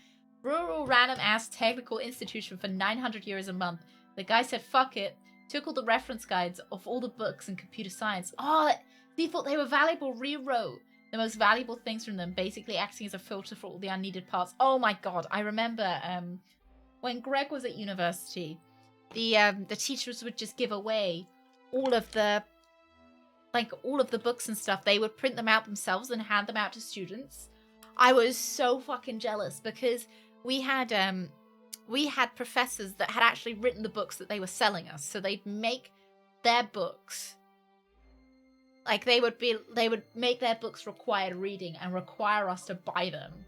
ass technical institution for 900 euros a month. The guy said fuck it. Took all the reference guides of all the books in computer science. Oh, he thought they were valuable. Rewrote the most valuable things from them, basically acting as a filter for all the unneeded parts. Oh my god, I remember when Greg was at university, the teachers would just give away all of the books and stuff. They would print them out themselves and hand them out to students. I was so fucking jealous because we had professors that had actually written the books that they were selling us. So they'd make their books, like they would make their books required reading and require us to buy them.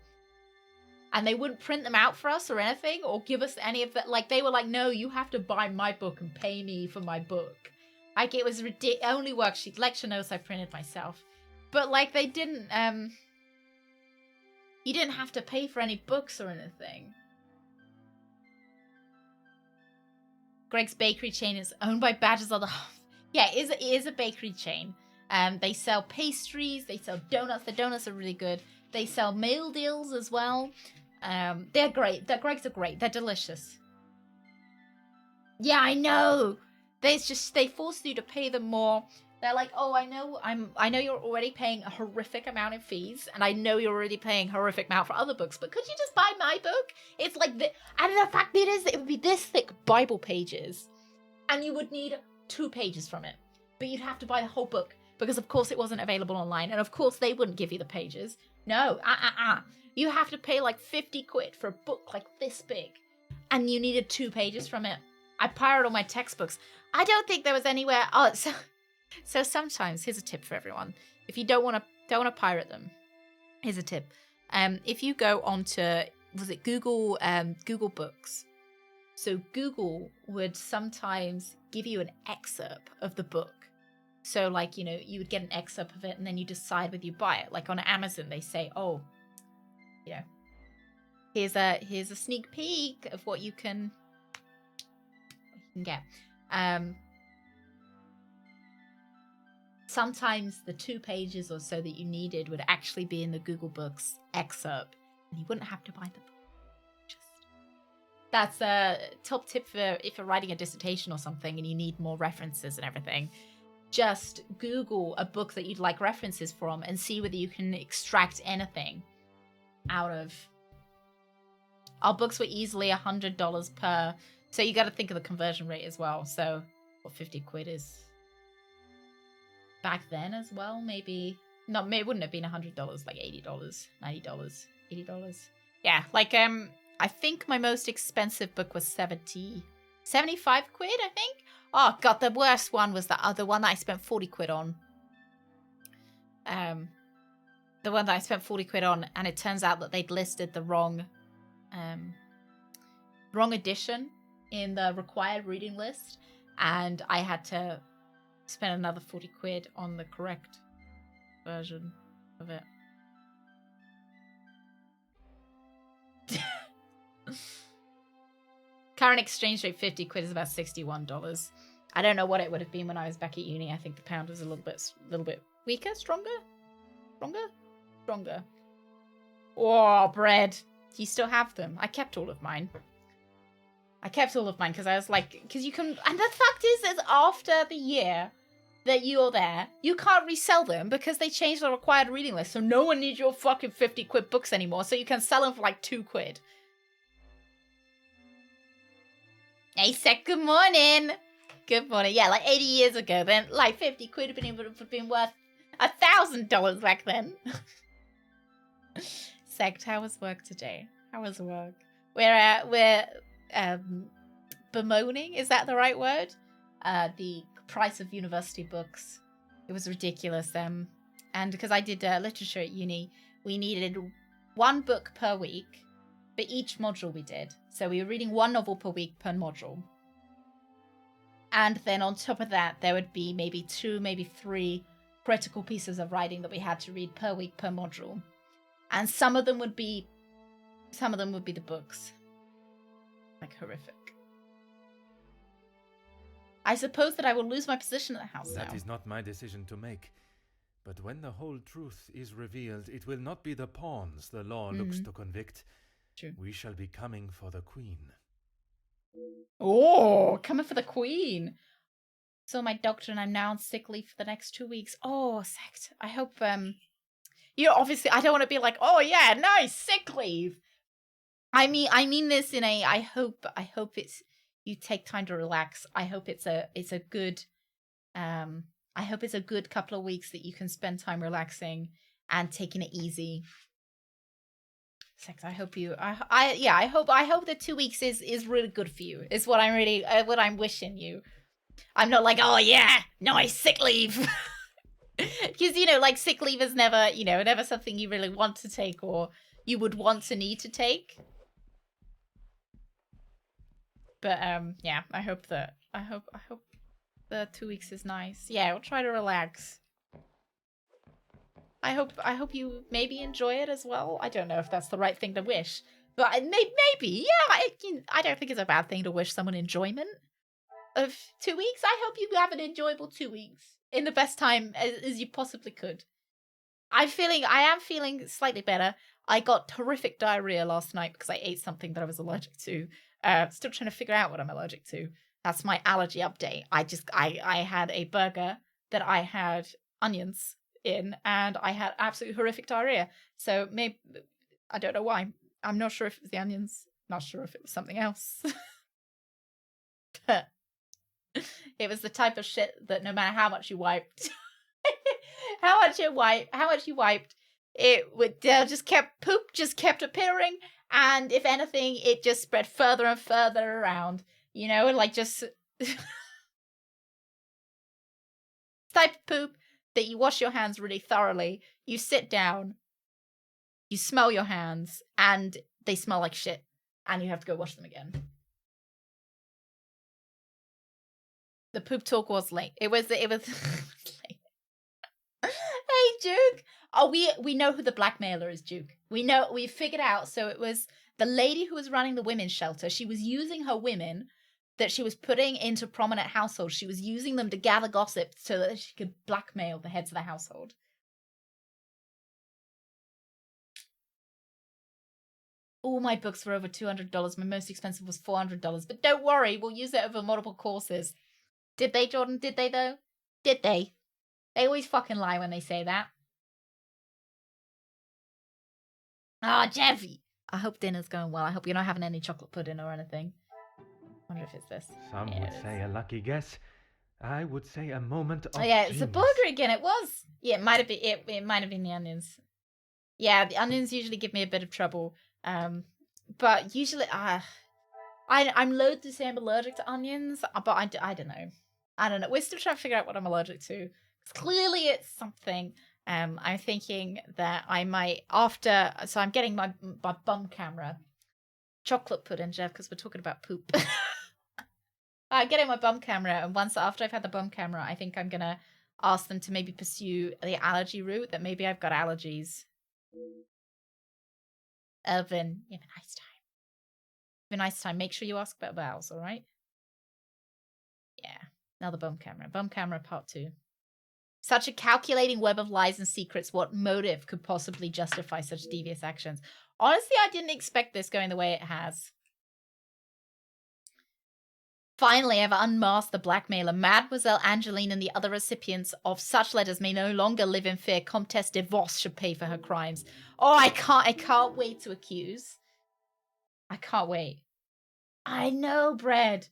And they wouldn't print them out for us or anything or give us any of that. Like, they were like, no, you have to buy my book and pay me for my book. Like, it was ridiculous. Only worksheet, lecture notes I printed myself. But, like, they didn't, you didn't have to pay for any books or anything. Greg's bakery chain is owned by Badgertail. Yeah, it is a bakery chain. They sell pastries, they sell donuts. The donuts are really good. They sell meal deals as well. They're great. Greg's are great. They're delicious. Yeah, I know. They force you to pay them more. They're like, oh, I know you're already paying a horrific amount in fees, and I know you're already paying a horrific amount for other books, but could you just buy my book? It's like, and the fact it would be this thick Bible pages, and you would need 2 pages from it, but you'd have to buy the whole book, because of course it wasn't available online, and of course they wouldn't give you the pages. No, you have to pay like 50 quid for a book like this big, and you needed 2 pages from it. I pirated all my textbooks. I don't think there was anywhere. Oh, so sometimes, here's a tip for everyone. If you don't want to pirate them, here's a tip. If you go onto, was it Google Books? So Google would sometimes give you an excerpt of the book. So, like, you know, you would get an excerpt of it and then you decide whether you buy it. Like on Amazon, they say, oh, you know, here's a sneak peek of what you can get. Sometimes the 2 pages or so that you needed would actually be in the Google Books excerpt, and you wouldn't have to buy the book. That's a top tip for if you're writing a dissertation or something and you need more references and everything. Just Google a book that you'd like references from and see whether you can extract anything out of. Our books were easily $100 per, so you got to think of the conversion rate as well. So what 50 quid is back then as well, maybe No, it wouldn't have been $100, like $80, $90, $80. Yeah, like I think my most expensive book was 75 quid, I think. Oh god, the worst one was the other one that I spent 40 quid on. The one that I spent 40 quid on, and it turns out that they'd listed the wrong edition in the required reading list, and I had to spend another 40 quid on the correct version of it. Current exchange rate 50 quid is about $61. I don't know what it would have been when I was back at uni. I think the pound was a little bit weaker, stronger. Oh, bread. Do you still have them? I kept all of mine. Because I was like, because you can, and the fact is after the year that you're there, you can't resell them because they changed the required reading list, so no one needs your fucking 50 quid books anymore, so you can sell them for like 2 quid. Hey, Seth, good morning. Good morning. Yeah, like 80 years ago, then like 50 quid would have been worth $1,000 back then. Sect, how was work today? How was work? We're bemoaning, is that the right word? The price of university books. It was ridiculous. And because I did literature at uni, we needed 1 book per week for each module we did. So we were reading 1 novel per week per module. And then on top of that, there would be maybe 2, maybe 3 critical pieces of writing that we had to read per week per module. And some of them would be the books. Like horrific. I suppose that I will lose my position at the house now. That is not my decision to make. But when the whole truth is revealed, it will not be the pawns the law looks to convict. True. We shall be coming for the queen. Oh, coming for the queen. So my doctor and I'm now on sick leave for the next 2 weeks. Oh, sect. I hope, obviously I don't want to be like, oh yeah, nice, sick leave. I mean this in a, I hope it's, you take time to relax. I hope it's a good, I hope it's a good couple of weeks that you can spend time relaxing and taking it easy. Sex, I hope you, I hope that 2 weeks is really good for you. Is what I'm wishing you. I'm not like, oh yeah, nice sick leave. Because, like sick leave is never, never something you really want to take or you would want to need to take. But, yeah, I hope the 2 weeks is nice. Yeah, we'll try to relax. I hope you maybe enjoy it as well. I don't know if that's the right thing to wish. But maybe, yeah, I don't think it's a bad thing to wish someone enjoyment of 2 weeks. I hope you have an enjoyable 2 weeks in the best time as you possibly could. I am feeling slightly better. I got horrific diarrhea last night because I ate something that I was allergic to. Still trying to figure out what I'm allergic to. That's my allergy update. I had a burger that I had onions in, and I had absolutely horrific diarrhea. So maybe, I don't know why. I'm not sure if it was the onions. Not sure if it was something else. But it was the type of shit that no matter how much you wiped, how much you wiped, poop just kept appearing, and if anything, it just spread further and further around. Just type of poop that you wash your hands really thoroughly, you sit down, you smell your hands, and they smell like shit, and you have to go wash them again. The poop talk was late. It was late. Hey, Duke. Oh, we know who the blackmailer is, Duke. We figured out. So it was the lady who was running the women's shelter. She was using her women that she was putting into prominent households. She was using them to gather gossip so that she could blackmail the heads of the household. All my books were over $200. My most expensive was $400. But don't worry, we'll use it over multiple courses. Did they, Jordan? Did they, though? Did they? They always fucking lie when they say that. Ah, Jeffy. I hope dinner's going well. I hope you're not having any chocolate pudding or anything. I wonder if it's this. Some would say a lucky guess, I would say a moment of Oh yeah, it's a genius. burger again. It was. Yeah, it might have been. It might have been the onions. Yeah, the onions usually give me a bit of trouble. But usually, I'm loath to say I'm allergic to onions, but I don't know. I don't know. We're still trying to figure out what I'm allergic to. Clearly, it's something. I'm thinking that I might so I'm getting my bum camera. Chocolate pudding, Jeff, because we're talking about poop. I'm getting my bum camera, and once after I've had the bum camera, I think I'm gonna ask them to maybe pursue the allergy route. That maybe I've got allergies. Irvin, you have a nice time. Have a nice time. Make sure you ask about vowels, all right? Yeah. Now the bum camera. Bum camera part 2. Such a calculating web of lies and secrets. What motive could possibly justify such devious actions? Honestly, I didn't expect this going the way it has. Finally, I've unmasked the blackmailer. Mademoiselle Angeline and the other recipients of such letters may no longer live in fear. Comtesse de Vos should pay for her crimes. Oh, I can't wait to accuse. I can't wait. I know, Bread.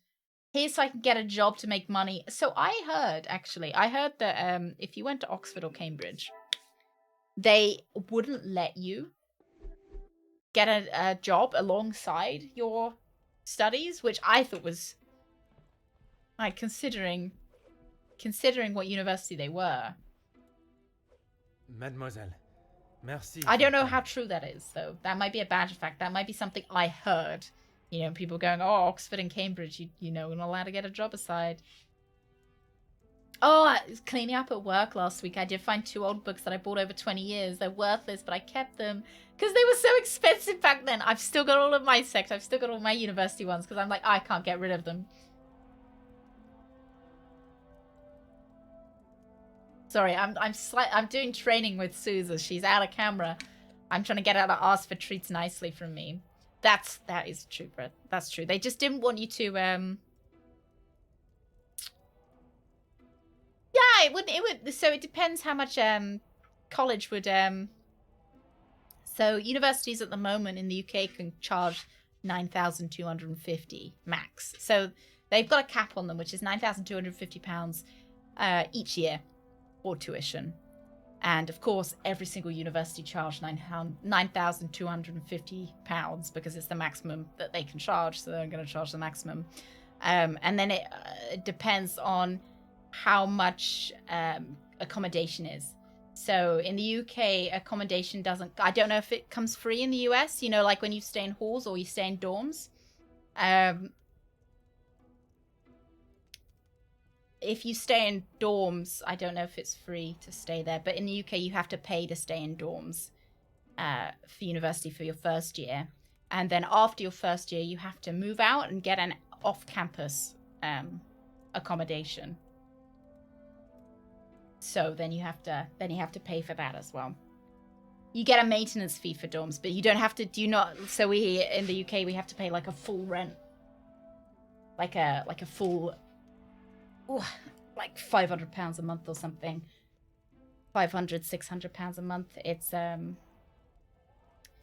Here's so I can get a job to make money. So I heard that if you went to Oxford or Cambridge, they wouldn't let you get a job alongside your studies, which I thought was like considering what university they were. Mademoiselle, merci. I don't know how true that is, though. That might be a badge of fact. That might be something I heard. You know, people going, oh, Oxford and Cambridge, you know, we're not allowed to get a job aside. Oh, I was cleaning up at work last week. I did find 2 old books that I bought over 20 years. They're worthless, but I kept them because they were so expensive back then. I've still got all of my sects. I've still got all my university ones because I'm like, I can't get rid of them. Sorry, I'm doing training with Susan. She's out of camera. I'm trying to get her to ask for treats nicely from me. That is true, Brett. That's true. They just didn't want you to yeah, it would so it depends how much college would so universities at the moment in the UK can charge 9,250 max. So they've got a cap on them, which is £9,250 each year for tuition. And of course, every single university charged £9,250 because it's the maximum that they can charge. So they're going to charge the maximum. And then it depends on how much accommodation is. So in the UK, accommodation doesn't... I don't know if it comes free in the US. You know, like when you stay in halls or you stay in dorms. If you stay in dorms, I don't know if it's free to stay there. But in the UK, you have to pay to stay in dorms for university for your first year. And then after your first year, you have to move out and get an off-campus accommodation. So then you have to pay for that as well. You get a maintenance fee for dorms, but you don't have to. So we in the UK we have to pay like a full rent, like a full. Ooh, like £500 a month or something. £600 a month. It's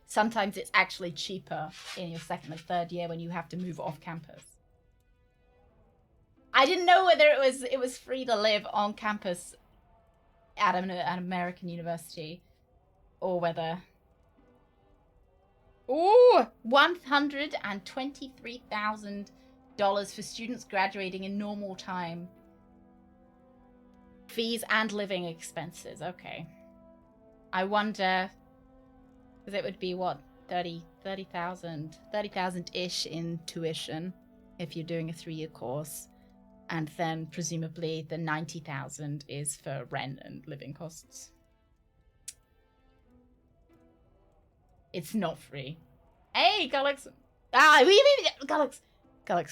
sometimes it's actually cheaper in your second and third year when you have to move off campus. I didn't know whether it was free to live on campus at an American university or whether. Ooh, $123,000 for students graduating in normal time. Fees and living expenses. Okay. I wonder, because it would be what, 30,000-ish in tuition if you're doing a 3-year course, and then presumably the 90,000 is for rent and living costs. It's not free. Hey, Galax. Galax,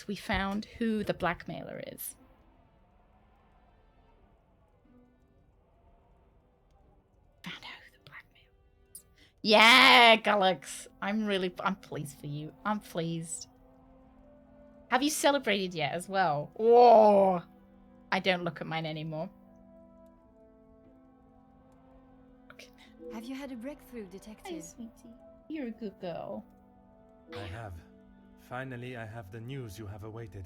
we found who the blackmailer is. Found out who the blackmailer is. Yeah, Galax. I'm pleased for you. I'm pleased. Have you celebrated yet as well? Oh, I don't look at mine anymore. Okay. Have you had a breakthrough, Detective? Hey, sweetie. You're a good girl. I have. Finally, I have the news you have awaited.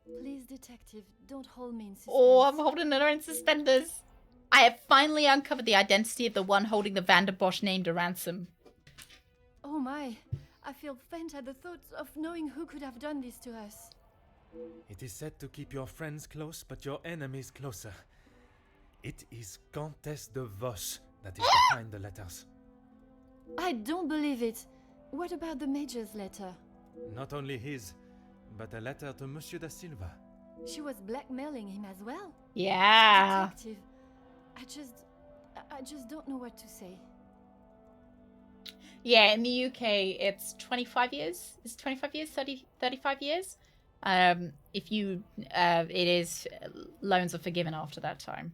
Please, detective, don't hold me in suspense. Oh, I'm holding her in suspenders. I have finally uncovered the identity of the one holding the Vanderbosch named a ransom. Oh my, I feel faint at the thought of knowing who could have done this to us. It is said to keep your friends close, but your enemies closer. It is Countess de Vos that is behind the letters. I don't believe it. What about the Major's letter? Not only his, but a letter to Monsieur da Silva. She was blackmailing him as well. Yeah. Detective, I just don't know what to say. Yeah, in the UK, it's 25 years. Is it 25 years? 35 years? If you, it is, loans are forgiven after that time.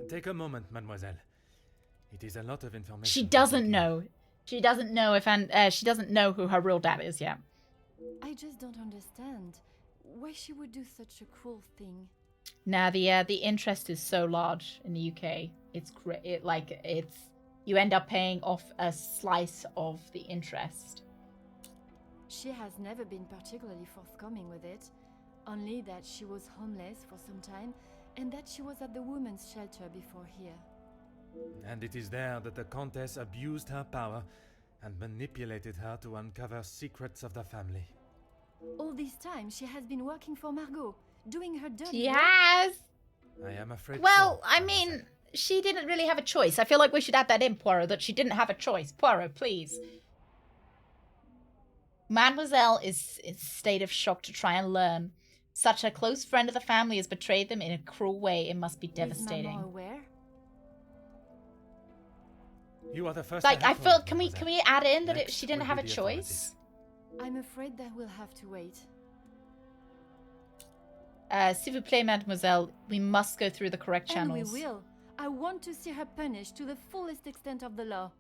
Take a moment, mademoiselle. It is a lot of information. She doesn't know. She doesn't know if, she doesn't know who her real dad is yet. I just don't understand why she would do such a cruel thing. Now, the interest is so large in the UK. It's you end up paying off a slice of the interest. She has never been particularly forthcoming with it, only that she was homeless for some time and that she was at the women's shelter before here. And it is there that the Countess abused her power and manipulated her to uncover secrets of the family. All this time she has been working for Margot, doing her dirty She work. has. I am afraid Well, so, I mean, she didn't really have a choice. I feel like we should add that in, Poirot, that she didn't have a choice. Poirot, please. Mademoiselle is in a state of shock to try and learn. Such a close friend of the family has betrayed them in a cruel way. It must be devastating. Is Maman aware? You are the first. Like, I feel, told, can we add in that she didn't have a choice? I'm afraid that we'll have to wait. S'il vous plaît, mademoiselle, we must go through the correct channels. And we will. I want to see her punished to the fullest extent of the law.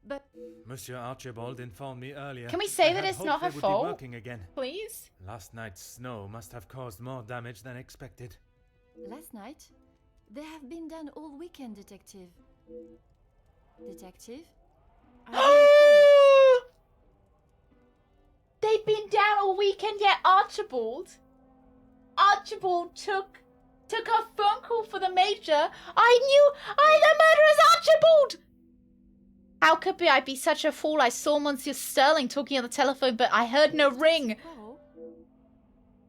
But Monsieur Archibald informed me earlier. Can we say I that had it's hoped not they her would fault? Be working again. Please? Last night's snow must have caused more damage than expected. last night, they have been done all weekend, detective. Detective? They've been down all weekend, yet Archibald took a phone call for the Major. The murderer's Archibald! How could I be such a fool? I saw Monsieur Sterling talking on the telephone, but I heard no ring.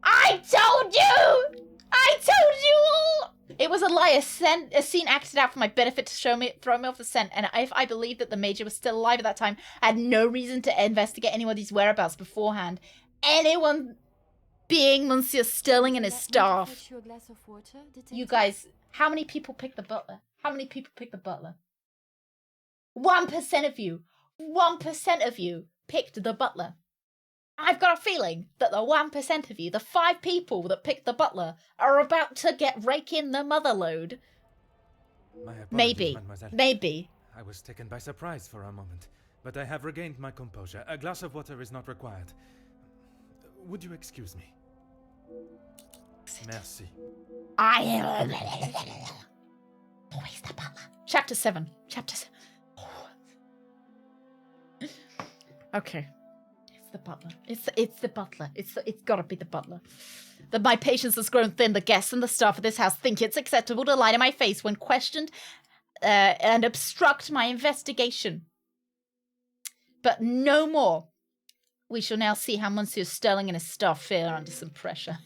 I told you! I told you all! It was a lie, a scene acted out for my benefit to throw me off the scent, and if I believed that the Major was still alive at that time, I had no reason to investigate anybody's whereabouts beforehand. Anyone being Monsieur Sterling and his staff. You a glass of water, detective? You guys, how many people picked the butler? How many people picked the butler? 1% of you. 1% of you picked the butler. I've got a feeling that the 1% of you, the 5 people that picked the butler, are about to get raking the mother load. My apologies, Maybe. mademoiselle. Maybe. I was taken by surprise for a moment, but I have regained my composure. A glass of water is not required. Would you excuse me? Merci. I am. Always the butler. Chapter 7. Chapter 7. Okay. It's the butler. It's the butler. It's gotta be the butler. My patience has grown thin. The guests and the staff of this house think it's acceptable to lie to my face when questioned and obstruct my investigation. But no more. We shall now see how Monsieur Sterling and his staff fare under some pressure.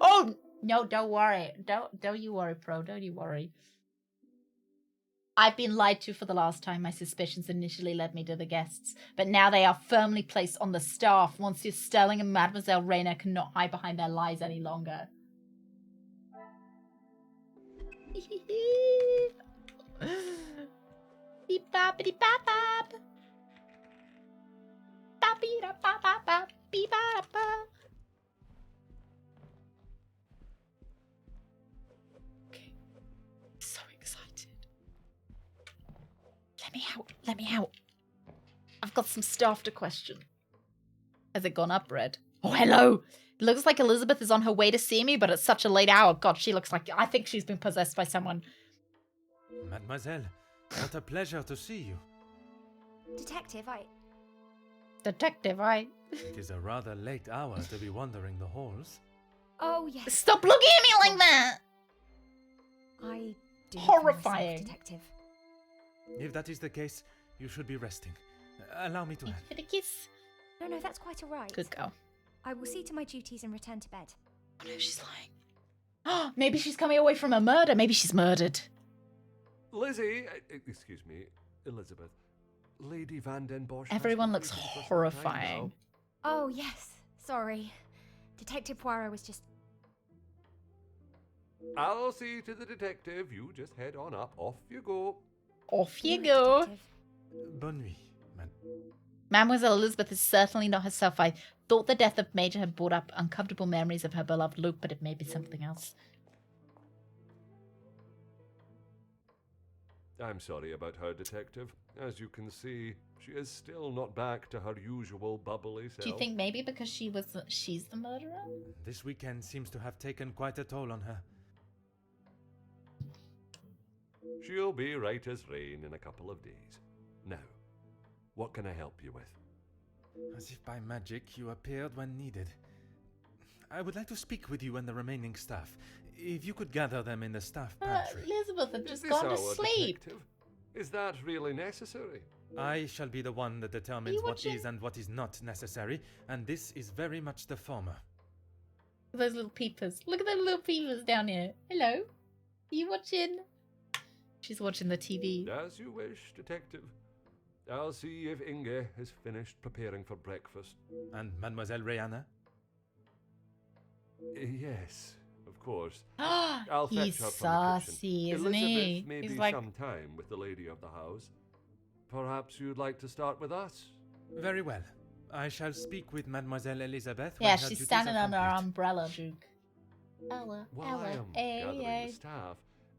Oh no! Don't worry. Don't you worry, Pro. Don't you worry. I've been lied to for the last time. My suspicions initially led me to the guests, but now they are firmly placed on the staff. Monsieur Sterling and Mademoiselle Rayner cannot hide behind their lies any longer. Beep boppity bop bop. Boppity da bop bop bop. Beep bop bop. Okay. So excited. Let me out. I've got some staff to question. Has it gone up, Red? Oh, hello. It looks like Elizabeth is on her way to see me, but at such a late hour. God, she looks like... I think she's been possessed by someone. Mademoiselle, what a pleasure to see you. Detective, Detective, It is a rather late hour to be wandering the halls. Oh, yes. Stop looking at me like that! I do Horrifying. myself, Detective. If that is the case, you should be resting. Allow me to help. Give it a kiss. No, that's quite all right. Good girl. I will see to my duties and return to bed. Oh no, she's lying. Oh, maybe she's coming away from a murder. Maybe she's murdered. Lizzie, excuse me, Elizabeth. Lady Van Den Bosch. Everyone looks horrifying. Oh, yes. Sorry. Detective Poirot was just... I'll see to the detective. You just head on up. Off you go. Off you go. Bonne nuit, man. Mademoiselle Elizabeth is certainly not herself. I thought the death of Major had brought up uncomfortable memories of her beloved Luke, but it may be something else. I'm sorry about her, Detective. As you can see, she is still not back to her usual bubbly self. Do you think maybe because she's the murderer? This weekend seems to have taken quite a toll on her. She'll be right as rain in a couple of days. Now, what can I help you with? As if by magic you appeared when needed. I would like to speak with you and the remaining staff. If you could gather them in the staff pantry. Elizabeth had just Is this gone to our sleep. detective? Is that really necessary? I shall be the one that determines You what watching? is and what is not necessary, and this is very much the former. Those little peepers. Look at those little peepers down here. Hello. Are you watching? She's watching the TV. As you wish, Detective. I'll see if Inge has finished preparing for breakfast. And Mademoiselle Rihanna? Yes, of course. I'll fetch He's her from the saucy, kitchen. isn't Elizabeth he? may He's be like, some time with the lady of the house. Perhaps you'd like to start with us? Very well. I shall speak with Mademoiselle Elizabeth. yeah, when her she's duties standing are under our complete. umbrella, Duke. Ella, While I am gathering Ella. the staff,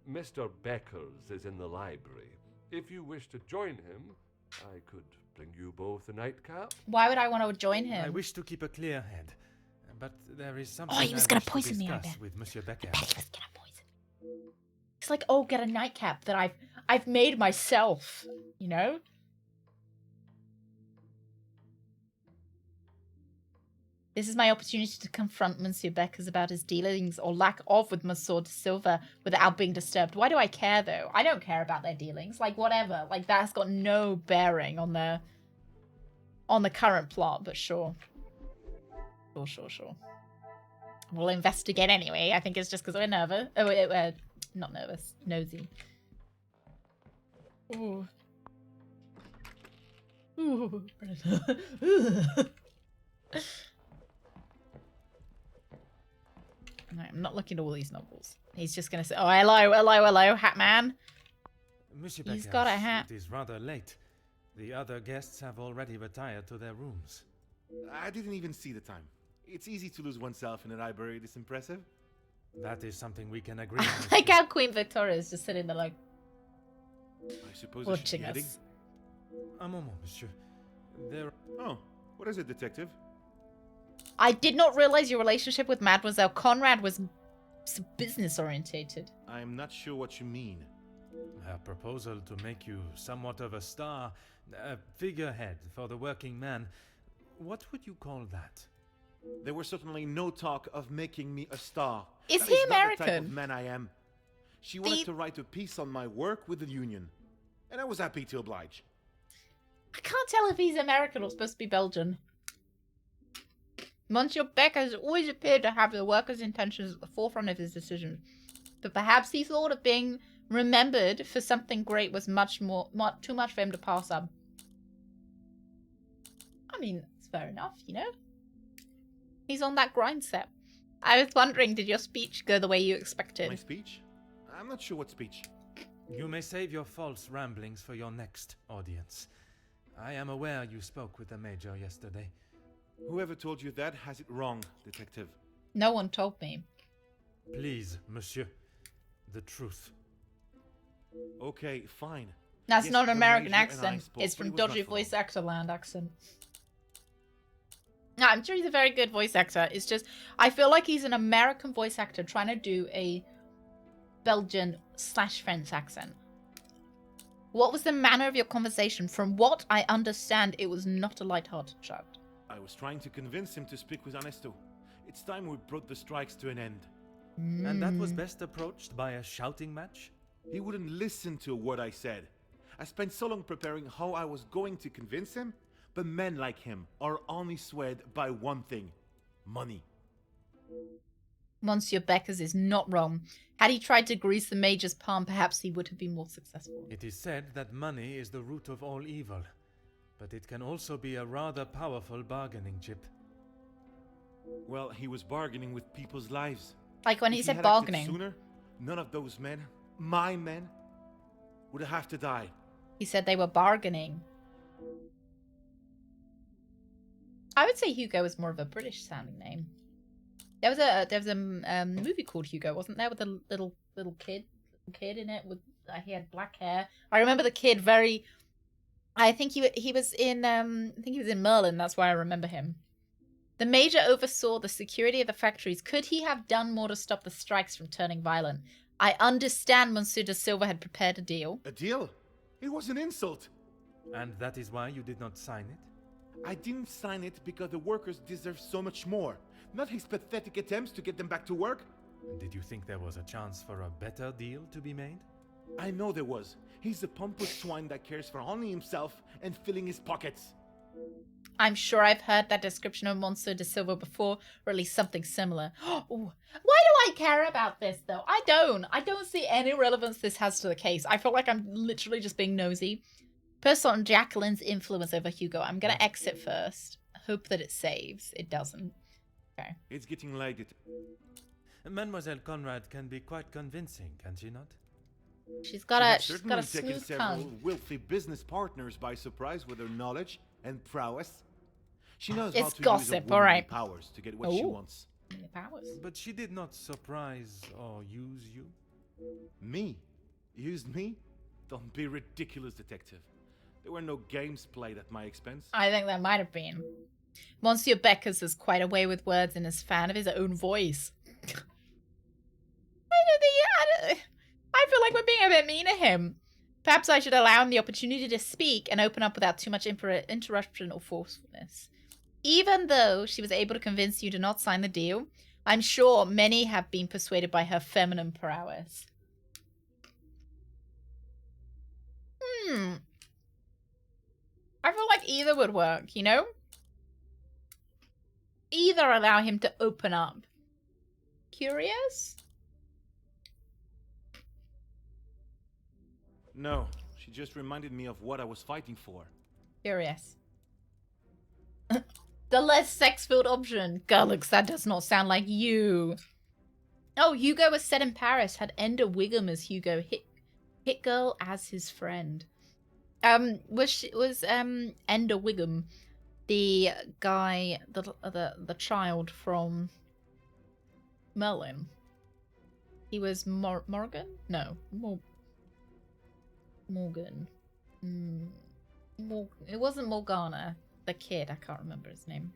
Mr. Beckers is in the library. If you wish to join him, I could bring you both a nightcap. Why would I want to join him? I wish to keep a clear head, but there is something he was I gonna wish to poison me, I discuss bet. with Monsieur Becker. He was gonna poison me. It's like, oh, get a nightcap that I've made myself, you know? This is my opportunity to confront Monsieur Beckers about his dealings or lack of with Monsieur de Silva without being disturbed. Why do I care, though? I don't care about their dealings. Like, whatever. Like, that's got no bearing on the current plot, but sure. Sure. We'll investigate anyway. I think it's just because we're nervous. Oh, we're not nervous. Nosy. Ooh. Ooh. No, I'm not looking at all these novels. He's just going to say, oh, hello, hat man. Monsieur He's Becker, got a hat. It is rather late. The other guests have already retired to their rooms. I didn't even see the time. It's easy to lose oneself in a library this impressive. That is something we can agree on. Like how Queen Victoria is just sitting there like, I suppose watching I should be us. A moment, monsieur. There... Oh, what is it, Detective? I did not realize your relationship with Mademoiselle Conrad was business orientated. I'm not sure what you mean. Her proposal to make you somewhat of a star, a figurehead for the working man. What would you call that? There was certainly no talk of making me a star. Is That he not the type of American? man I am. She wanted to write a piece on my work with the union, and I was happy to oblige. I can't tell if he's American or supposed to be Belgian. Monsieur Becker has always appeared to have the workers' intentions at the forefront of his decisions, but perhaps he thought of being remembered for something great was too much for him to pass up. I mean, it's fair enough, you know? He's on that grind set. I was wondering, did your speech go the way you expected? My speech? I'm not sure what speech. You may save your false ramblings for your next audience. I am aware you spoke with the Major yesterday. Whoever told you that has it wrong, Detective. No one told me. Please, monsieur. The truth. Okay, fine. That's Yes, not an the American Major and I accent. spoke, It's but from it was not dodgy for voice long. actor land accent. No, I'm sure he's a very good voice actor. It's just, I feel like he's an American voice actor trying to do a Belgian/French accent. What was the manner of your conversation? From what I understand, it was not a light-hearted chat. I was trying to convince him to speak with Ernesto. It's time we brought the strikes to an end. And that was best approached by a shouting match? He wouldn't listen to what I said. I spent so long preparing how I was going to convince him, but men like him are only swayed by one thing: money. Monsieur Beckers is not wrong. Had he tried to grease the Major's palm, perhaps he would have been more successful. It is said that money is the root of all evil, but it can also be a rather powerful bargaining chip. Well, he was bargaining with people's lives. Like when If he he said had acted bargaining. sooner, none of those men, my men, would have to die. He said they were bargaining. I would say Hugo is more of a British sounding name. There was a movie called Hugo, wasn't there, with a little kid in it with he had black hair. I remember the kid very. I think he was in Merlin. That's why I remember him. The Major oversaw the security of the factories. Could he have done more to stop the strikes from turning violent? I understand Monsieur de Silva had prepared a deal. A deal? It was an insult. And that is why you did not sign it? I didn't sign it because the workers deserve so much more. Not his pathetic attempts to get them back to work. Did you think there was a chance for a better deal to be made? I know there was. He's a pompous swine that cares for only himself and filling his pockets. I'm sure I've heard that description of Monsieur de Silva before, or at least something similar. Ooh. Why do I care about this, though? I don't see any relevance this has to the case. I feel like I'm literally just being nosy. First on Jacqueline's influence over Hugo. I'm going to exit first. Hope that it saves. It doesn't. Okay. It's getting late. Mademoiselle Conrad can be quite convincing, can she not? She's got a smooth several tongue. wealthy business partners by surprise with her knowledge and prowess. She knows how It's to gossip, use her all right. powers to get what she wants. Powers. But she did not surprise or use you? Me? Used me? Don't be ridiculous, detective. There were no games played at my expense. I think there might have been. Monsieur Beckers has quite a way with words and is a fan of his own voice. I feel like we're being a bit mean to him. Perhaps I should allow him the opportunity to speak and open up without too much interruption or forcefulness. Even though she was able to convince you to not sign the deal, I'm sure many have been persuaded by her feminine prowess. I feel like either would work, you know? Either allow him to open up. Curious? No, she just reminded me of what I was fighting for. Curious. The less sex-filled option. Gullux, that does not sound like you. Oh, Hugo was set in Paris. Had Ender Wiggum as Hugo. Hit Girl as his friend. Was Ender Wiggum the guy, the child from Merlin? He was Morgan? No, Morgan. It wasn't Morgana. The kid, I can't remember his name.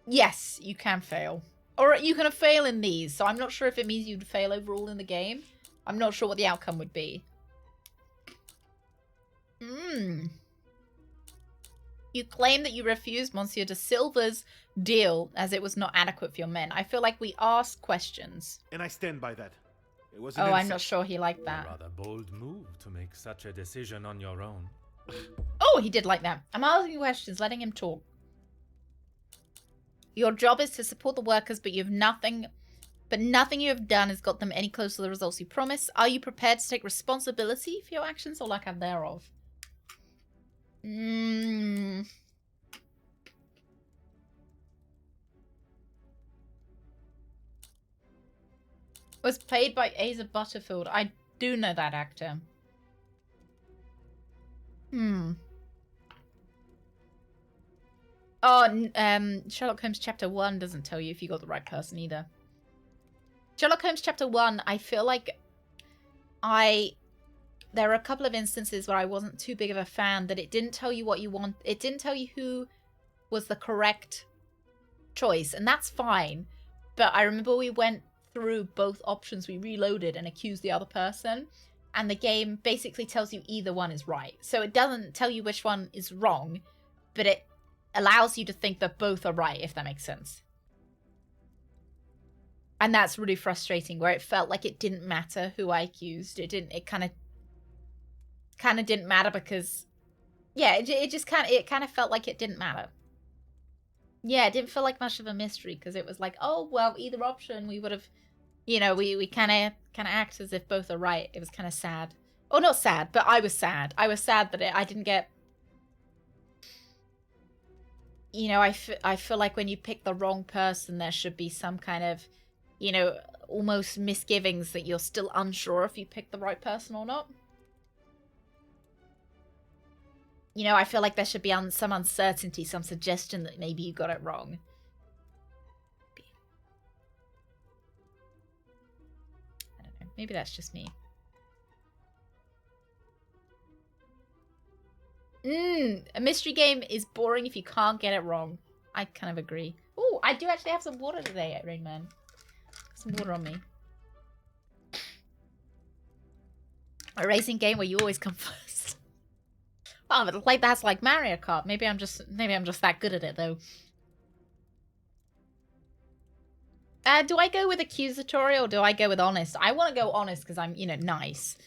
Yes, you can fail. Or you can fail in these, so I'm not sure if it means you'd fail overall in the game. I'm not sure what the outcome would be. You claim that you refused Monsieur de Silva's deal as it was not adequate for your men. I feel like we asked questions. And I stand by that. It was I'm not sure he liked that. A rather bold move to make such a decision on your own. Oh, he did like that. I'm asking questions, letting him talk. Your job is to support the workers, but nothing you have done has got them any closer to the results you promised. Are you prepared to take responsibility for your actions or lack of thereof? Was played by Asa Butterfield. I do know that actor. Oh, Sherlock Holmes Chapter 1 doesn't tell you if you got the right person either. Sherlock Holmes Chapter 1, I feel like there are a couple of instances where I wasn't too big of a fan, that it didn't tell you what you want. It didn't tell you who was the correct choice, and that's fine. But I remember we went through both options. We reloaded and accused the other person. and the game basically tells you either one is right. So it doesn't tell you which one is wrong, but it allows you to think that both are right, if that makes sense. And that's really frustrating, where it felt like it didn't matter who I accused. It kind of didn't matter because, yeah, it kind of felt like it didn't matter. Yeah, it didn't feel like much of a mystery because it was like, oh, well, either option, we would have, you know, we kind of act as if both are right. It was kind of sad. Oh, not sad, but I was sad. I was sad that I didn't get, you know, I feel like when you pick the wrong person, there should be some kind of, you know, almost misgivings that you're still unsure if you picked the right person or not. You know, I feel like there should be some uncertainty, some suggestion that maybe you got it wrong. I don't know. Maybe that's just me. A mystery game is boring if you can't get it wrong. I kind of agree. Oh, I do actually have some water today, Rain Man. Some water on me. A racing game where you always come first. Oh, but like that's like Mario Kart. Maybe I'm just that good at it though. Do I go with accusatory or do I go with honest? I want to go honest because I'm, you know, nice.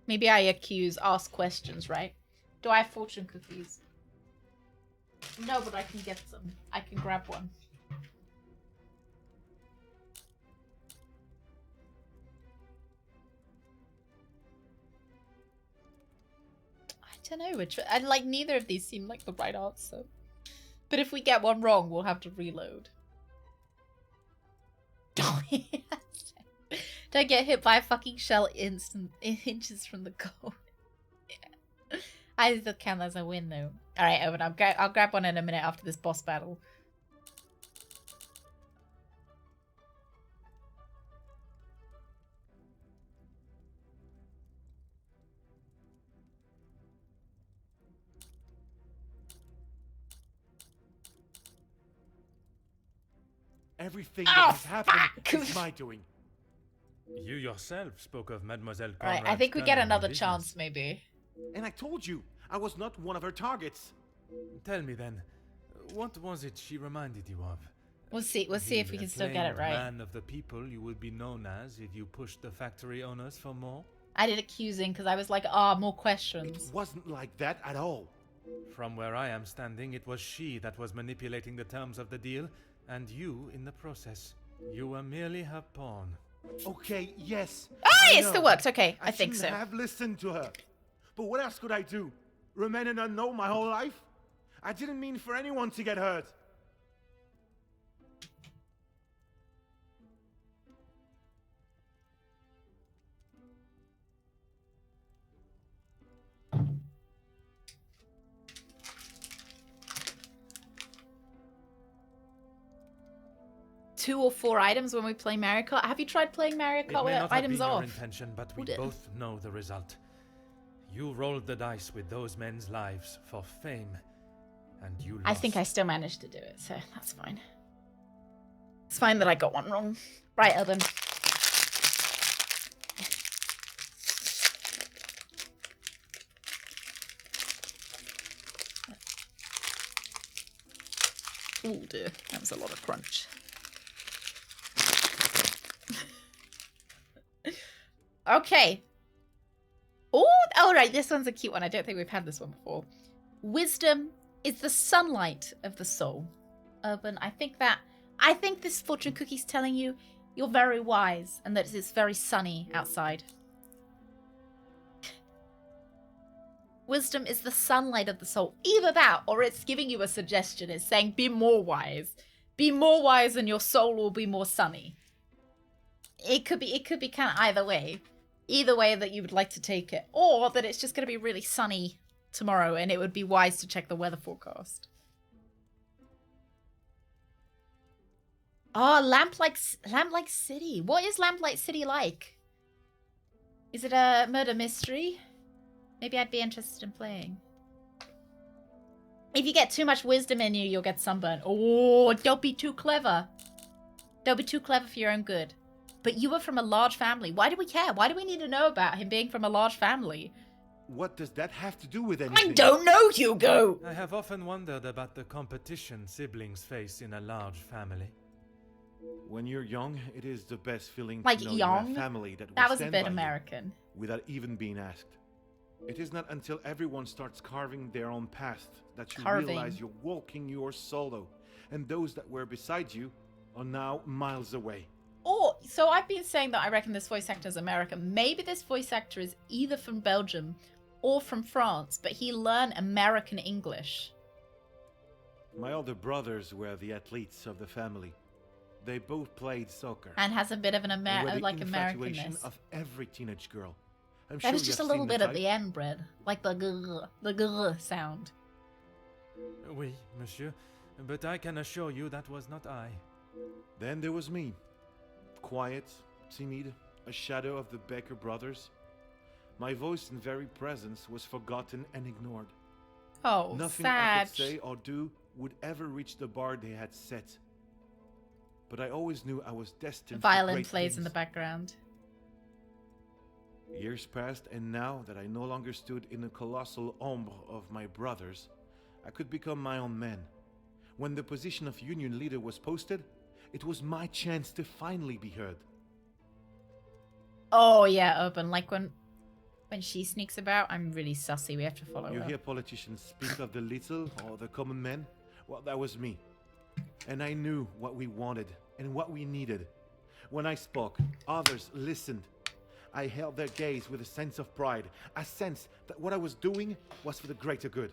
Maybe I ask questions, right? Do I have fortune cookies? No, but I can get some. I can grab one. I don't know which. I like neither of these seem like the right answer. But if we get one wrong, we'll have to reload. Don't get hit by a fucking shell inches from the goal. Yeah. I still count as a win though. Alright, Owen, I'll grab one in a minute after this boss battle. Everything that has happened is my doing. You yourself spoke of Mademoiselle Right, Conrad's I think we get turn in another business. chance, maybe. And I told you, I was not one of her targets. Tell me then, what was it she reminded you of? We'll see if we can still get it right. Man of the people you would be known as if you pushed the factory owners for more? I did accusing because I was like, more questions. It wasn't like that at all. From where I am standing, it was she that was manipulating the terms of the deal, and you in the process. You were merely her pawn. Okay, yes. It still works. Okay, I think so. I have listened to her. But what else could I do? Remain an unknown my whole life? I didn't mean for anyone to get hurt. Two or four items when we play Mario Kart. Have you tried playing Mario Kart with items off? Your intention, but we both know the result. You rolled the dice with those men's lives for fame, and you lost. I think I still managed to do it, so that's fine. It's fine that I got one wrong. Right, Elden. Oh dear, that was a lot of crunch. Okay. Oh, all right. This one's a cute one. I don't think we've had this one before. Wisdom is the sunlight of the soul. Urban. I think this fortune cookie's telling you you're very wise and that it's very sunny outside. Wisdom is the sunlight of the soul. Either that, or it's giving you a suggestion. It's saying be more wise. Be more wise, and your soul will be more sunny. It could be kind of either way. Either way that you would like to take it. Or that it's just going to be really sunny tomorrow and it would be wise to check the weather forecast. Oh, Lamplight City. What is Lamplight City like? Is it a murder mystery? Maybe I'd be interested in playing. If you get too much wisdom in you, you'll get sunburn. Oh, don't be too clever. Don't be too clever for your own good. but you were from a large family. Why do we care? Why do we need to know about him being from a large family? What does that have to do with anything? I don't know, Hugo! I have often wondered about the competition siblings face in a large family. When you're young, it is the best feeling Like to know you young? have family that will That was a stand bit by you American. without even being asked. It is not until everyone starts carving their own path that you realize you're walking yours solo, and those that were beside you are now miles away. Or, so I've been saying that I reckon this voice actor is American. Maybe this voice actor is either from Belgium or from France, but he learned American English. My older brothers were the athletes of the family. They both played soccer. And has a bit of an They were the like infatuation Americanness. of every teenage girl. I'm That sure was you just have a little seen the bit at type. the end, Brad. Like the grr sound. Oui, monsieur. But I can assure you that was not I. Then there was me. Quiet, timid, a shadow of the Becker brothers. My voice and very presence was forgotten and ignored. Oh, Nothing sad. I could say or do would ever reach the bar they had set. But I always knew I was destined for Violin great plays things. in the background. Years passed, and now that I no longer stood in the colossal ombre of my brothers, I could become my own man. When the position of union leader was posted, it was my chance to finally be heard. Oh yeah, Urban. Like when she sneaks about, I'm really sussy. We have to follow You her. hear politicians speak of the little or the common man? Well, that was me. And I knew what we wanted and what we needed. When I spoke, others listened. I held their gaze with a sense of pride, a sense that what I was doing was for the greater good.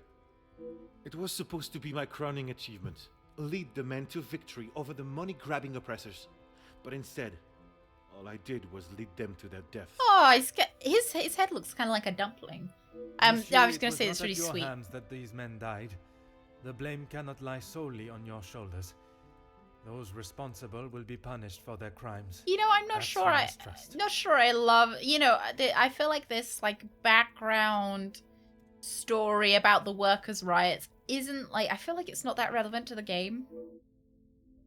It was supposed to be my crowning achievement, lead the men to victory over the money-grabbing oppressors. But instead, all I did was lead them to their death. Oh, his head looks kind of like a dumpling. Monsieur, I was it going to say not it's really at your sweet. hands that these men died. The blame cannot lie solely on your shoulders. Those responsible will be punished for their crimes. You know, I'm not That's sure. you must trust. Not sure. I love. You know, I feel like this like background story about the workers' riots isn't like. I feel like it's not that relevant to the game.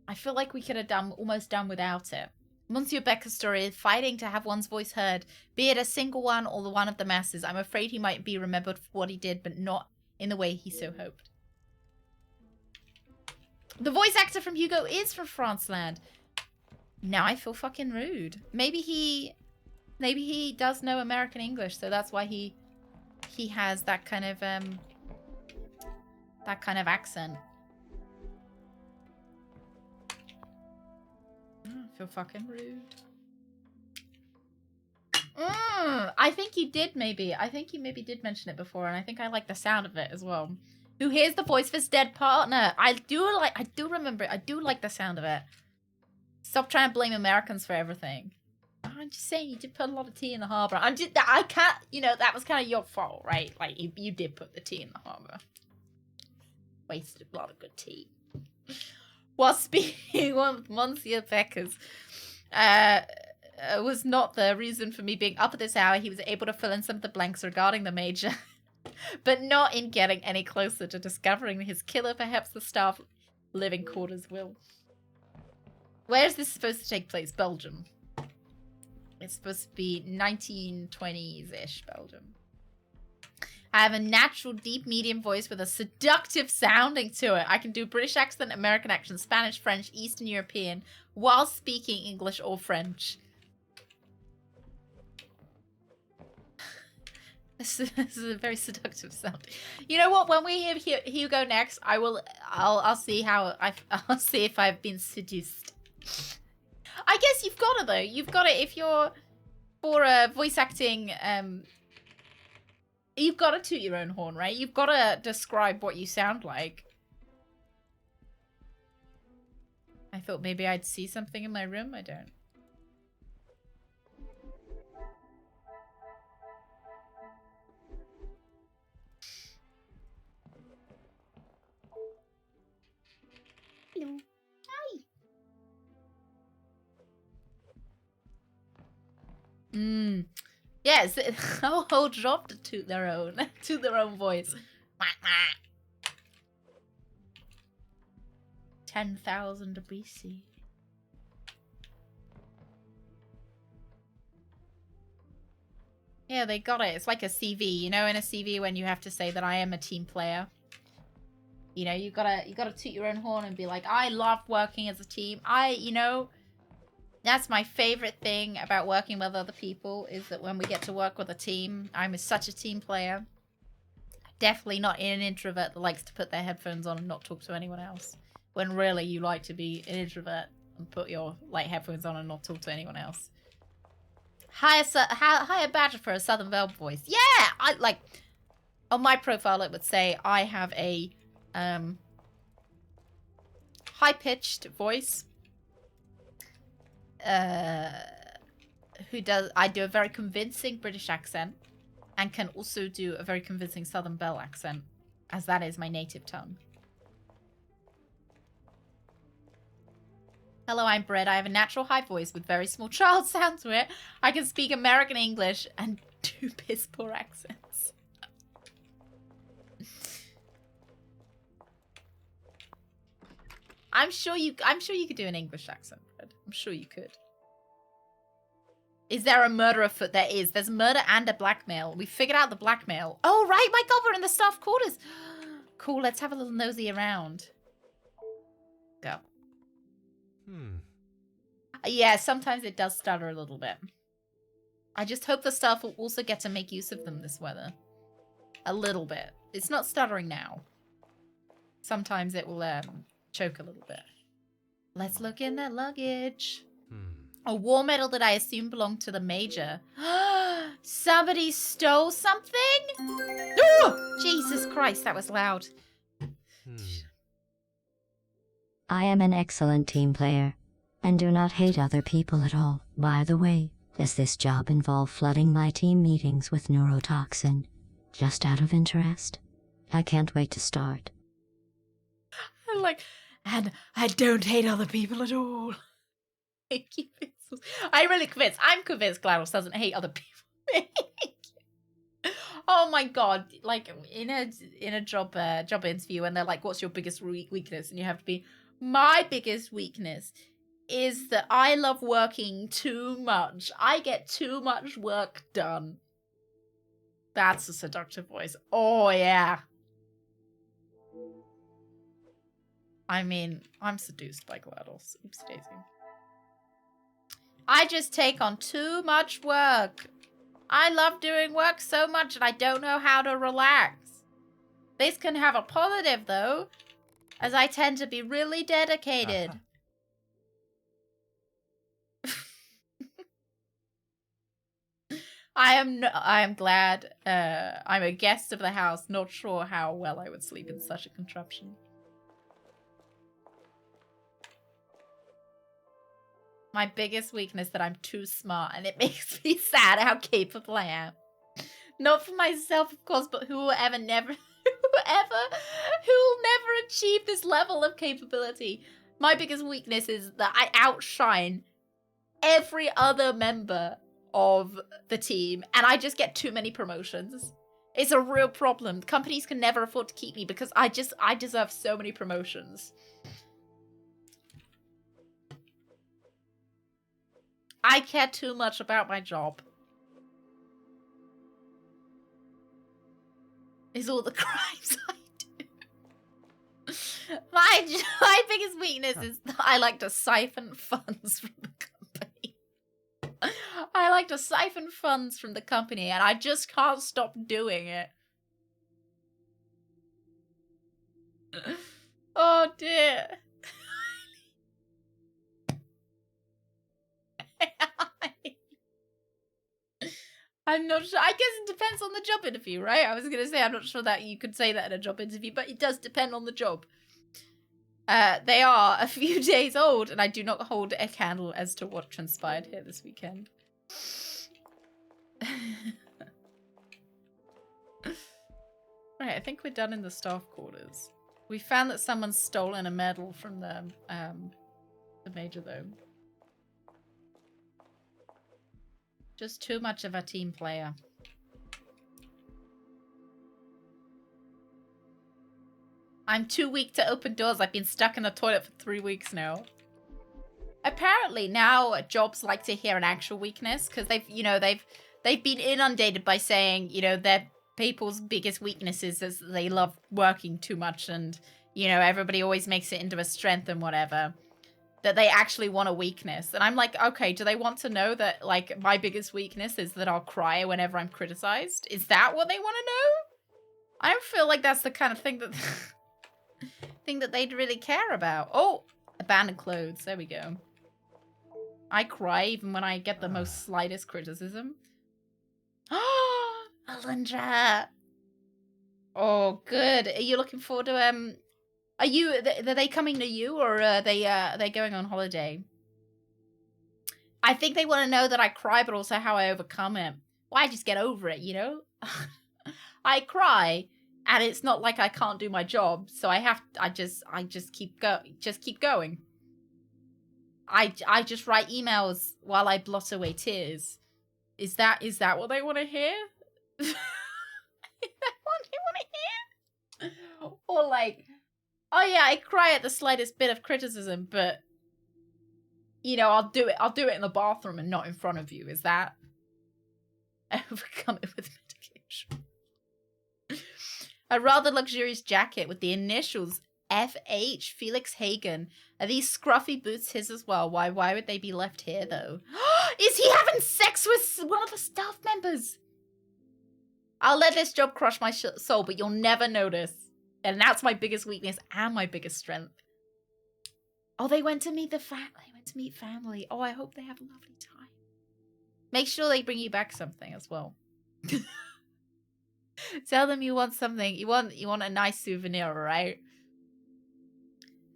I feel like we could have almost done without it. Monsieur Becker's story is fighting to have one's voice heard, be it a single one or the one of the masses. I'm afraid he might be remembered for what he did, but not in the way he so hoped. The voice actor from Hugo is from Franceland. Now I feel fucking rude. Maybe he does know American English, so that's why he has that kind of accent. I feel fucking rude. I think he did maybe. I think he maybe did mention it before, and I think I like the sound of it as well. Who hears the voice of his dead partner? I do remember it. I do like the sound of it. Stop trying to blame Americans for everything. I'm just saying you did put a lot of tea in the harbor. I can't, you know, that was kind of your fault, right? Like you did put the tea in the harbor. Wasted a lot of good tea. While speaking with Monsieur Beckers, was not the reason for me being up at this hour. He was able to fill in some of the blanks regarding the Major, but not in getting any closer to discovering his killer. Perhaps the staff living quarters will. Where is this supposed to take place? Belgium. It's supposed to be 1920s-ish Belgium. I have a natural deep medium voice with a seductive sounding to it. I can do British accent, American accent, Spanish, French, Eastern European, while speaking English or French. This is a very seductive sound. You know what? When we hear Hugo next, I'll see I'll see if I've been seduced. I guess you've got to though. You've got to if you're for voice acting. You've got to toot your own horn, right? You've got to describe what you sound like. I thought maybe I'd see something in my room. I don't. Hello. Hi. Yes, how whole job to toot their own voice. 10,000 BC. Yeah, they got it. It's like a CV, you know, in a CV when you have to say that I am a team player. You know, you gotta toot your own horn and be like, I love working as a team. You know, that's my favorite thing about working with other people is that when we get to work with a team, I'm such a team player. Definitely not an introvert that likes to put their headphones on and not talk to anyone else. When really you like to be an introvert and put your headphones on and not talk to anyone else. Hire Badger for a Southern Belle voice. Yeah, I like. On my profile, it would say I have a high-pitched voice. I do a very convincing British accent, and can also do a very convincing Southern Belle accent, as that is my native tongue. Hello, I'm Brett. I have a natural high voice with very small child sound to it. I can speak American English and do piss poor accents. I'm sure you could do an English accent, Brett. I'm sure you could. Is there a murder afoot? There is. There's a murder and a blackmail. We figured out the blackmail. Oh, right. My God, we're in the staff quarters. Cool. Let's have a little nosy around. Go. Yeah, sometimes it does stutter a little bit. I just hope the staff will also get to make use of them this weather. A little bit. It's not stuttering now. Sometimes it will choke a little bit. Let's look in their luggage. A war medal that I assume belonged to the major. Somebody stole something? Oh, Jesus Christ, that was loud. I am an excellent team player, and do not hate other people at all. By the way, does this job involve flooding my team meetings with neurotoxin? Just out of interest. I can't wait to start. And I don't hate other people at all. I'm really convinced. I'm convinced GLaDOS doesn't hate other people. Oh my God! Like in a job interview, and they're like, "What's your biggest weakness?" And you have to be, "My biggest weakness is that I love working too much. I get too much work done." That's a seductive voice. Oh yeah. I mean, I'm seduced by GLaDOS. Oopsie daisy. I just take on too much work. I love doing work so much and I don't know how to relax. This can have a positive though, as I tend to be really dedicated. I am glad I'm a guest of the house, not sure how well I would sleep in such a contraption. My biggest weakness that I'm too smart, and it makes me sad how capable I am. Not for myself, of course, but who will never achieve this level of capability. My biggest weakness is that I outshine every other member of the team, and I just get too many promotions. It's a real problem. Companies can never afford to keep me because I deserve so many promotions. I care too much about my job. Is all the crimes I do. My biggest weakness is that I like to siphon funds from the company. I like to siphon funds from the company, and I just can't stop doing it. Oh dear. I'm not sure. I guess it depends on the job interview, right? I was going to say, I'm not sure that you could say that in a job interview, but it does depend on the job. They are a few days old, and I do not hold a candle as to what transpired here this weekend. Right, I think we're done in the staff quarters. We found that someone's stolen a medal from the major, though. Just too much of a team player. I'm too weak to open doors. I've been stuck in the toilet for 3 weeks now. Apparently now jobs like to hear an actual weakness because they've they've been inundated by saying, you know, their people's biggest weaknesses is that they love working too much and, you know, everybody always makes it into a strength and whatever. That they actually want a weakness. And I'm like, okay, do they want to know that, like, my biggest weakness is that I'll cry whenever I'm criticized? Is that what they want to know? I don't feel like that's the kind of thing that they'd really care about. Oh, abandoned clothes. There we go. I cry even when I get the most slightest criticism. Oh, Alundra. Oh, good. Are you looking forward to are they coming to you, or are they going on holiday? I think they want to know that I cry, but also how I overcome it. Well, I just get over it, you know? I cry, and it's not like I can't do my job, so I just keep going. I just write emails while I blot away tears. Is that what they want to hear? Is that what they want to hear? Or like, oh yeah, I cry at the slightest bit of criticism, but you know, I'll do it in the bathroom and not in front of you. Is that? I overcome it with medication. A rather luxurious jacket with the initials FH, Felix Hagen. Are these scruffy boots his as well? Why would they be left here though? Is he having sex with one of the staff members? I'll let this job crush my soul, but you'll never notice. And that's my biggest weakness and my biggest strength. Oh, they went to meet family. Oh, I hope they have a lovely time. Make sure they bring you back something as well. Tell them you want something. You want a nice souvenir, right?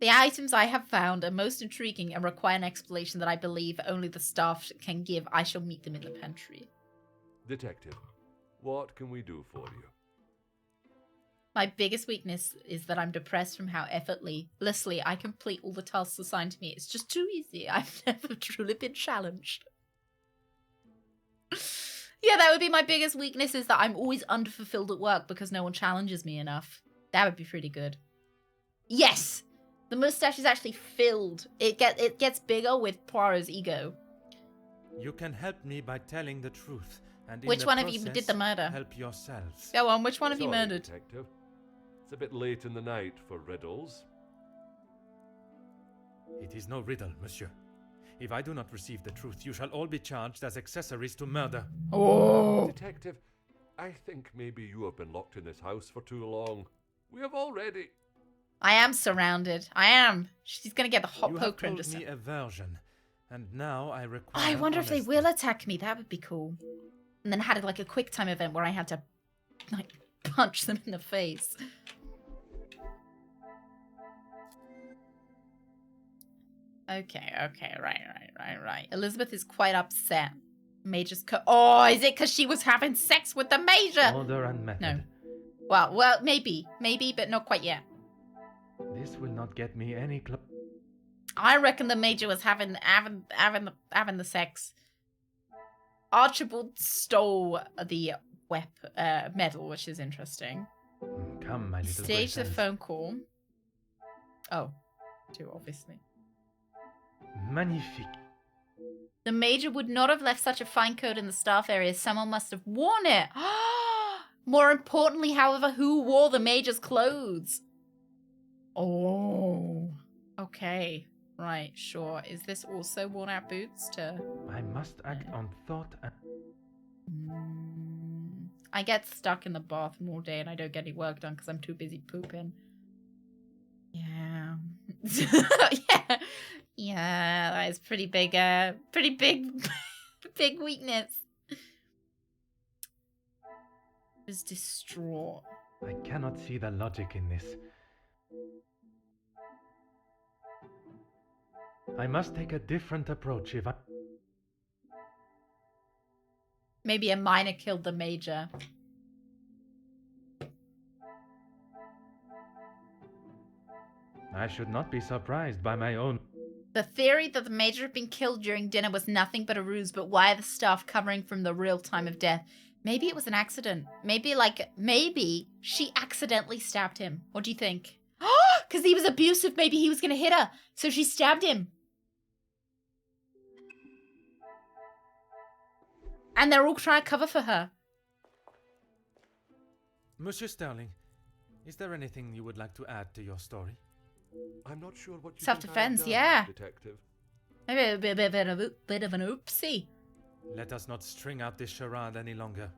The items I have found are most intriguing and require an explanation that I believe only the staff can give. I shall meet them in the pantry. Detective, what can we do for you? My biggest weakness is that I'm depressed from how effortlessly I complete all the tasks assigned to me. It's just too easy. I've never truly been challenged. Yeah, that would be my biggest weakness, is that I'm always underfulfilled at work because no one challenges me enough. That would be pretty good. Yes! The mustache is actually filled. It gets bigger with Poirot's ego. You can help me by telling the truth. And which one of you did the murder? Help yourselves. Go on, which one of you murdered? Detective. It's a bit late in the night for riddles. It is no riddle, monsieur. If I do not receive the truth, you shall all be charged as accessories to murder. Oh! Detective, I think maybe you have been locked in this house for too long. We have already... I am surrounded. I am. She's gonna get the hot you poker have into told me aversion, and now I require I wonder honesty. if they will attack me. That would be cool. And then had like a quick time event where I had to like punch them in the face. Okay, right. Elizabeth is quite upset. Major's oh, is it because she was having sex with the Major? Order and method. No. Well, maybe, but not quite yet. This will not get me any club. I reckon the Major was having the sex. Archibald stole the medal, which is interesting. Come, my little Stage the Gretel. phone call. Oh, two, obviously. Magnifique. The Major would not have left such a fine coat in the staff area. Someone must have worn it. More importantly, however, who wore the Major's clothes? Oh, okay. Right, sure. Is this also worn out boots to... I must act on thought and... I get stuck in the bathroom all day and I don't get any work done because I'm too busy pooping. Yeah. Yeah, that is pretty big big weakness. Is distraught. I cannot see the logic in this. I must take a different approach if I... Maybe a minor killed the Major. I should not be surprised by my own... The theory that the Major had been killed during dinner was nothing but a ruse, but why are the staff covering from the real time of death? Maybe it was an accident. Maybe she accidentally stabbed him. What do you think? Because he was abusive, maybe he was going to hit her, so she stabbed him. And they're all trying to cover for her. Monsieur Sterling, is there anything you would like to add to your story? I'm not sure what you Self-defense, think I have done, yeah. Detective. Maybe a bit of an oopsie. Let us not string out this charade any longer.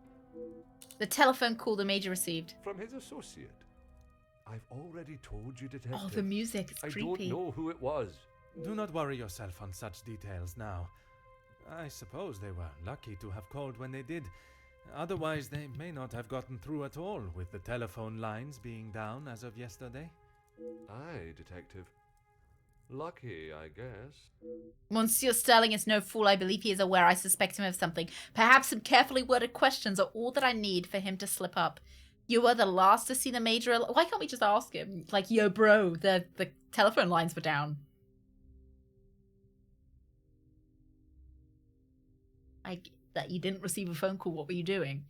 The telephone call the Major received. From his associate. I've already told you, Detective. Oh, the music is creepy. I don't know who it was. Do not worry yourself on such details now. I suppose they were lucky to have called when they did. Otherwise, they may not have gotten through at all, with the telephone lines being down as of yesterday. Aye, Detective. Lucky, I guess. Monsieur Sterling is no fool. I believe he is aware I suspect him of something. Perhaps some carefully worded questions are all that I need for him to slip up. You were the last to see the Major. Why can't we just ask him? Like, yo, bro, the telephone lines were down. That you didn't receive a phone call. What were you doing?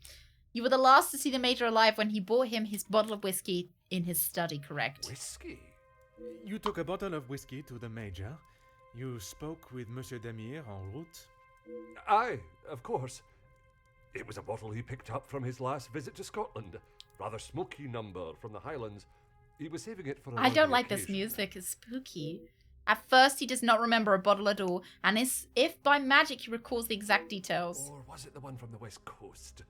You were the last to see the Major alive when he bought him his bottle of whiskey in his study, correct? Whiskey? You took a bottle of whiskey to the Major. You spoke with Monsieur Demire en route. Aye, of course. It was a bottle he picked up from his last visit to Scotland. Rather smoky number from the Highlands. He was saving it for a I don't like occasion. this music. It's spooky. At first, he does not remember a bottle at all, and if by magic he recalls the exact details. Or was it the one from the West Coast?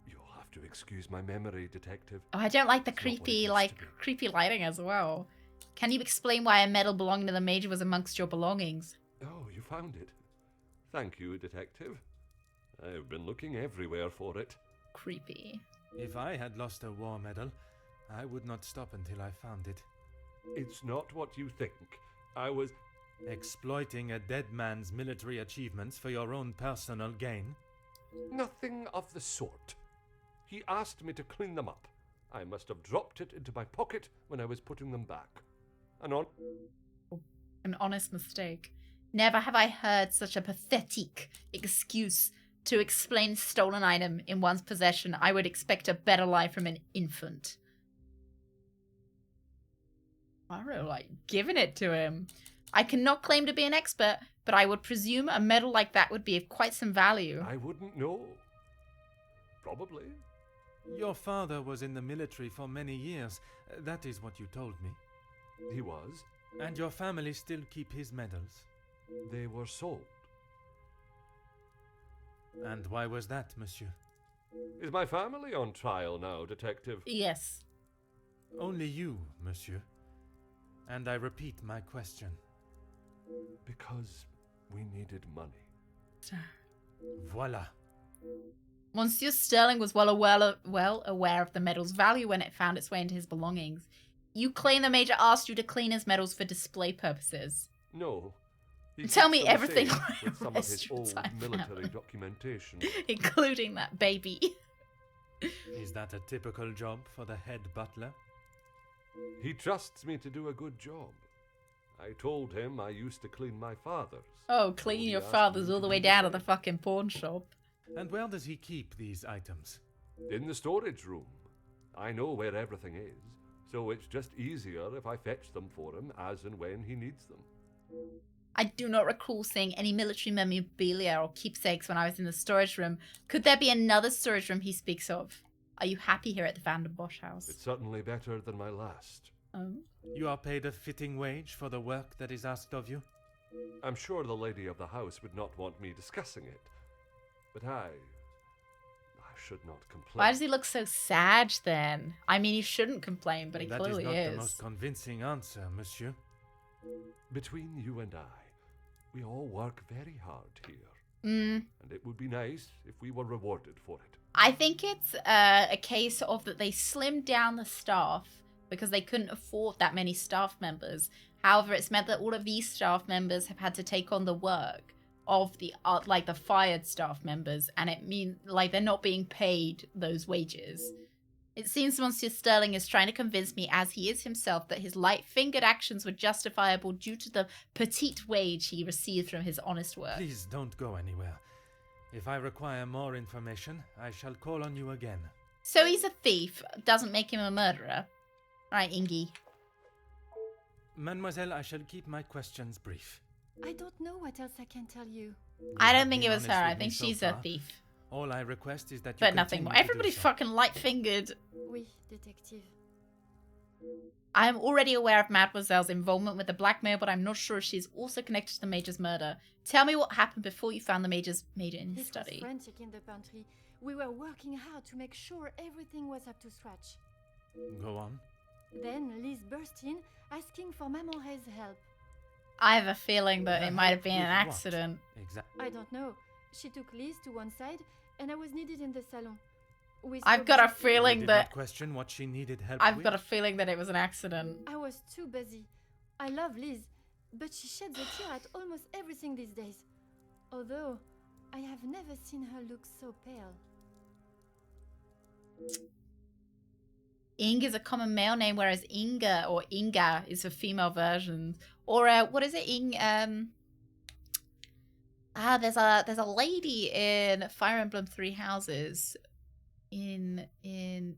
You'll have to excuse my memory, Detective. Oh, I don't like the creepy lighting as well. Can you explain why a medal belonging to the Major was amongst your belongings? Oh, you found it. Thank you, Detective. I've been looking everywhere for it. Creepy. If I had lost a war medal, I would not stop until I found it. It's not what you think. I was exploiting a dead man's military achievements for your own personal gain? Nothing of the sort. He asked me to clean them up. I must have dropped it into my pocket when I was putting them back. An honest mistake. Never have I heard such a pathetic excuse to explain a stolen item in one's possession. I would expect a better life from an infant. Poirot, like, giving it to him. I cannot claim to be an expert, but I would presume a medal like that would be of quite some value. I wouldn't know. Probably. Your father was in the military for many years. That is what you told me. He was. And your family still keep his medals? They were sold. And why was that, monsieur? Is my family on trial now, Detective? Yes. Only you, monsieur. And I repeat my question. Because we needed money. Voila. Monsieur Sterling was well aware of the medal's value when it found its way into his belongings. You claim the Major asked you to clean his medals for display purposes. No. Tell me everything with some of his old military documentation. Including that baby. Is that a typical job for the head butler? He trusts me to do a good job. I told him I used to clean my father's. Oh, clean your father's all the way down to the fucking pawn shop. And where does he keep these items? In the storage room. I know where everything is, so it's just easier if I fetch them for him as and when he needs them. I do not recall seeing any military memorabilia or keepsakes when I was in the storage room. Could there be another storage room he speaks of? Are you happy here at the Van der Bosch house? It's certainly better than my last. Oh. You are paid a fitting wage for the work that is asked of you? I'm sure the lady of the house would not want me discussing it. But I should not complain. Why does he look so sad then? I mean, he shouldn't complain, but he clearly is. That is not the most convincing answer, monsieur. Between you and I, we all work very hard here. And it would be nice if we were rewarded for it. I think it's a case of that they slimmed down the staff because they couldn't afford that many staff members. However, it's meant that all of these staff members have had to take on the work of the the fired staff members, and it means like they're not being paid those wages. It seems Monsieur Sterling is trying to convince me, as he is himself, that his light-fingered actions were justifiable due to the petite wage he received from his honest work. Please don't go anywhere. If I require more information, I shall call on you again. So he's a thief. Doesn't make him a murderer. Right, Ingy. Mademoiselle, I shall keep my questions brief. I don't know what else I can tell you. I You don't have think it been was her. honest I with me think so she's a far. thief. All I request is that you But nothing more. continue to do Everybody so. fucking light-fingered. Oui, detective. I am already aware of Mademoiselle's involvement with the blackmail, but I'm not sure if she's also connected to the Major's murder. Tell me what happened before you found the Major in his It study. was frantic in the pantry. We were working hard to make sure everything was up to scratch. Go on. Then Liz burst in, asking for Mamore's help. I have a feeling that it might have been an With what? accident. Exactly. I don't know. She took Liz to one side, and I was needed in the salon. We I've spoke got a briefly. You feeling did that not question what she needed help I've with? got a feeling that it was an accident. I was too busy. I love Liz, but she sheds a tear at almost everything these days. Although, I have never seen her look so pale. Ing is a common male name, whereas Inga or Inga is a female version. Or what is it? There's a lady in Fire Emblem Three Houses. Ingrid.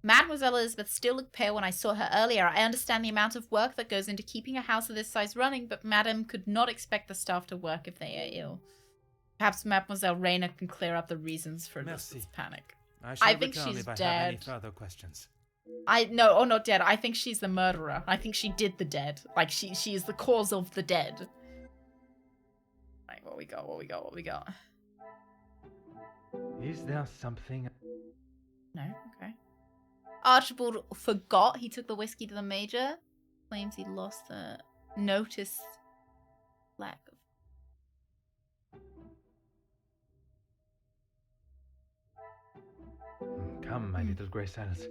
Mademoiselle Elizabeth still looked pale when I saw her earlier. I understand the amount of work that goes into keeping a house of this size running, but Madame could not expect the staff to work if they are ill. Perhaps Mademoiselle Reina can clear up the reasons for Elizabeth's panic. I think return she's if I dead. have any further questions. Not dead. I think she's the murderer. I think she did the dead. Like she is the cause of the dead. Right, what we got? Is there something? No, okay. Archibald forgot he took the whiskey to the Major. Claims he lost the notice lack of. Come, my little grey cells.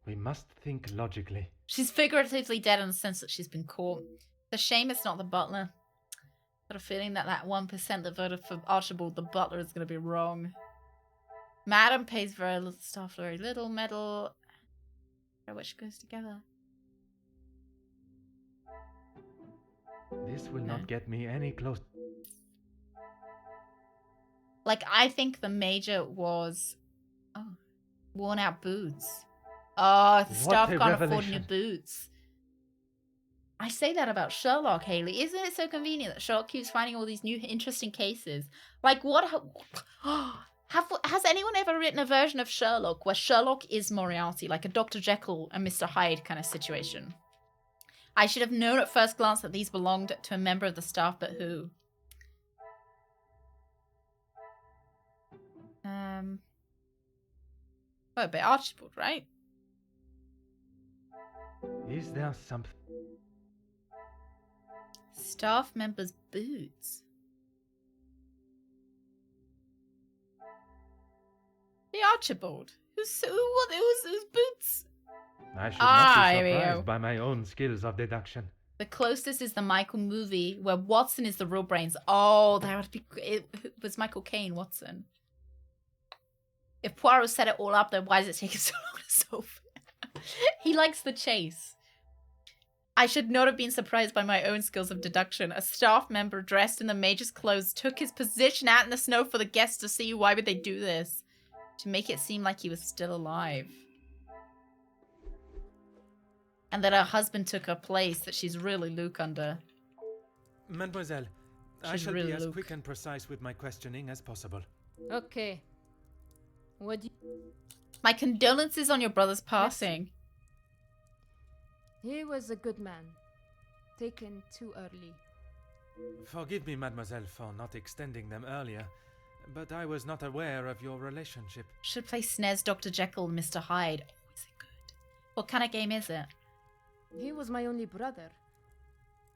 We must think logically. She's figuratively dead in the sense that she's been caught. It's a shame it's not the butler. Got a feeling that 1% that voted for Archibald the butler is going to be wrong. Madam pays very little staff, very little medal, which goes together. This will not get me any close. Like, I think the Major was worn out boots. Oh, the staff can't afford new revelation. boots. I say that about Sherlock, Haley. Isn't it so convenient that Sherlock keeps finding all these new interesting cases? Like, what? Has anyone ever written a version of Sherlock where Sherlock is Moriarty, like a Dr. Jekyll and Mr. Hyde kind of situation? I should have known at first glance that these belonged to a member of the staff, but who? Oh, but Archibald, right? Is there something? Staff members' boots. The Archibald. Whose boots? I should not be here we go. surprised by my own skills of deduction. The closest is the Michael movie where Watson is the real brains. Oh, that would be. It was Michael Caine, Watson. If Poirot set it all up, then why is it taking so long to solve it? He likes the chase. I should not have been surprised by my own skills of deduction. A staff member dressed in the Major's clothes took his position out in the snow for the guests to see. Why would they do this? To make it seem like he was still alive. And that her husband took her place, that she's really Luke under. Mademoiselle, I She's shall really be as Luke. quick and precise with my questioning as possible. Okay. What do My condolences on your brother's passing. He was a good man. Taken too early. Forgive me, mademoiselle, for not extending them earlier, but I was not aware of your relationship. Should play SNES Dr. Jekyll and Mr. Hyde. Oh, is it good? What kind of game is it? He was my only brother.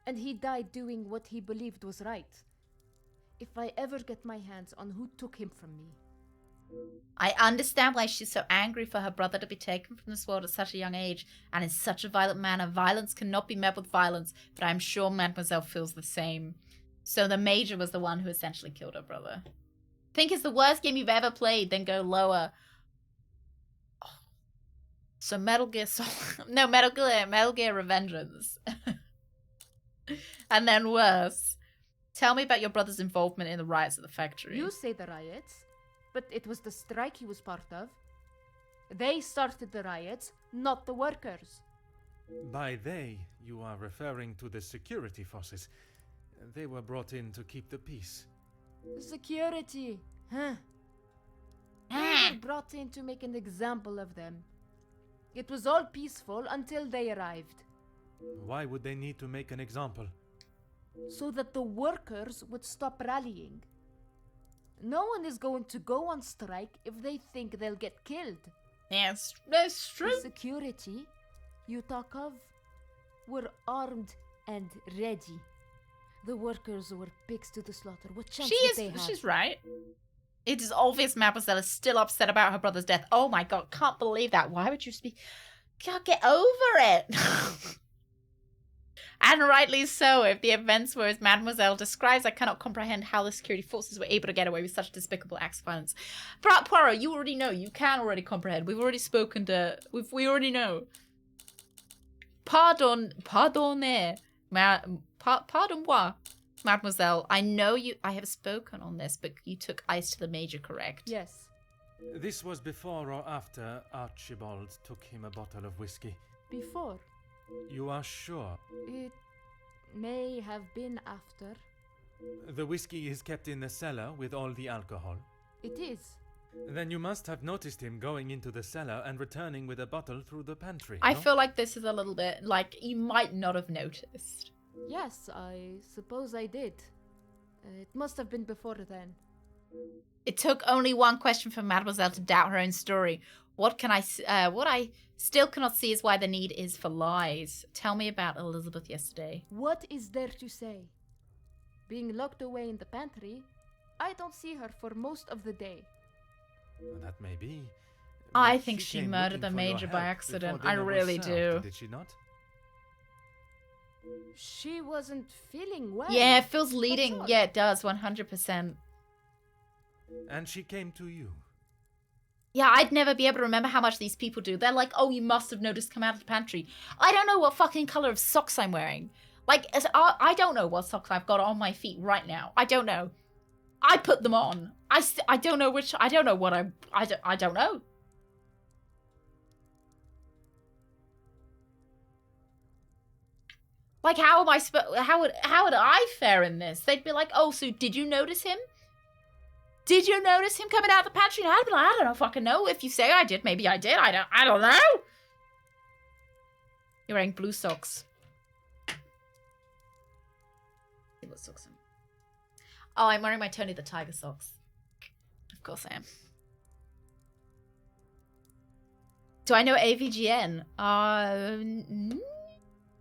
And he died doing what he believed was right. If I ever get my hands on who took him from me. I understand why she's so angry for her brother to be taken from this world at such a young age and in such a violent manner. Violence cannot be met with violence, but I'm sure Mademoiselle feels the same. So the Major was the one who essentially killed her brother. Think it's the worst game you've ever played, then go lower. Oh. So Metal Gear Solid... No, Metal Gear Revengeance. And then worse. Tell me about your brother's involvement in the riots at the factory. You say the riots, but it was the strike he was part of. They started the riots, not the workers. By they, you are referring to the security forces. They were brought in to keep the peace. Security, huh? They were brought in to make an example of them. It was all peaceful until they arrived. Why would they need to make an example? So that the workers would stop rallying. No one is going to go on strike if they think they'll get killed. Yes, that's true. The security you talk of were armed and ready. The workers were pigs to the slaughter. What chance would they have? She's right. It is obvious Mademoiselle is still upset about her brother's death. Oh my god, can't believe that. Why would you speak? Can't get over it. And rightly so. If the events were as Mademoiselle describes, I cannot comprehend how the security forces were able to get away with such despicable acts of violence. Poirot, you already know. You can already comprehend. We've already spoken to... We already know. Pardonnez. Pardon-moi, Mademoiselle. I know I have spoken on this, but you took ice to the major, correct? Yes. This was before or after Archibald took him a bottle of whiskey? Before. You are sure? It may have been after. The whiskey is kept in the cellar with all the alcohol? It is. Then you must have noticed him going into the cellar and returning with a bottle through the pantry. I no? feel like this is a little bit like you might not have noticed. Yes, I suppose I did. It must have been before then. It took only one question for Mademoiselle to doubt her own story. What I still cannot see is why the need is for lies. Tell me about Elizabeth yesterday. What is there to say? Being locked away in the pantry, I don't see her for most of the day. Well, that may be. I think she came murdered the looking for your major by help accident. before I dinner was really served, do. Did she not? She wasn't feeling well. Yeah, it feels leading. all. Yeah, it does, 100%. And she came to you. Yeah, I'd never be able to remember how much these people do. They're like, oh, you must have noticed come out of the pantry. I don't know what fucking color of socks I'm wearing. Like, I don't know what socks I've got on my feet right now. I don't know. I put them on. I don't know which. I don't know what I don't know. Like, how am I how would I fare in this? They'd be like, oh, so did you notice him? Did you notice him coming out of the pantry? And I'd be like, I don't know fucking know. If you say I did, maybe I did. I don't know. You're wearing blue socks. What socks? Oh, I'm wearing my Tony the Tiger socks. Of course I am. Do I know AVGN?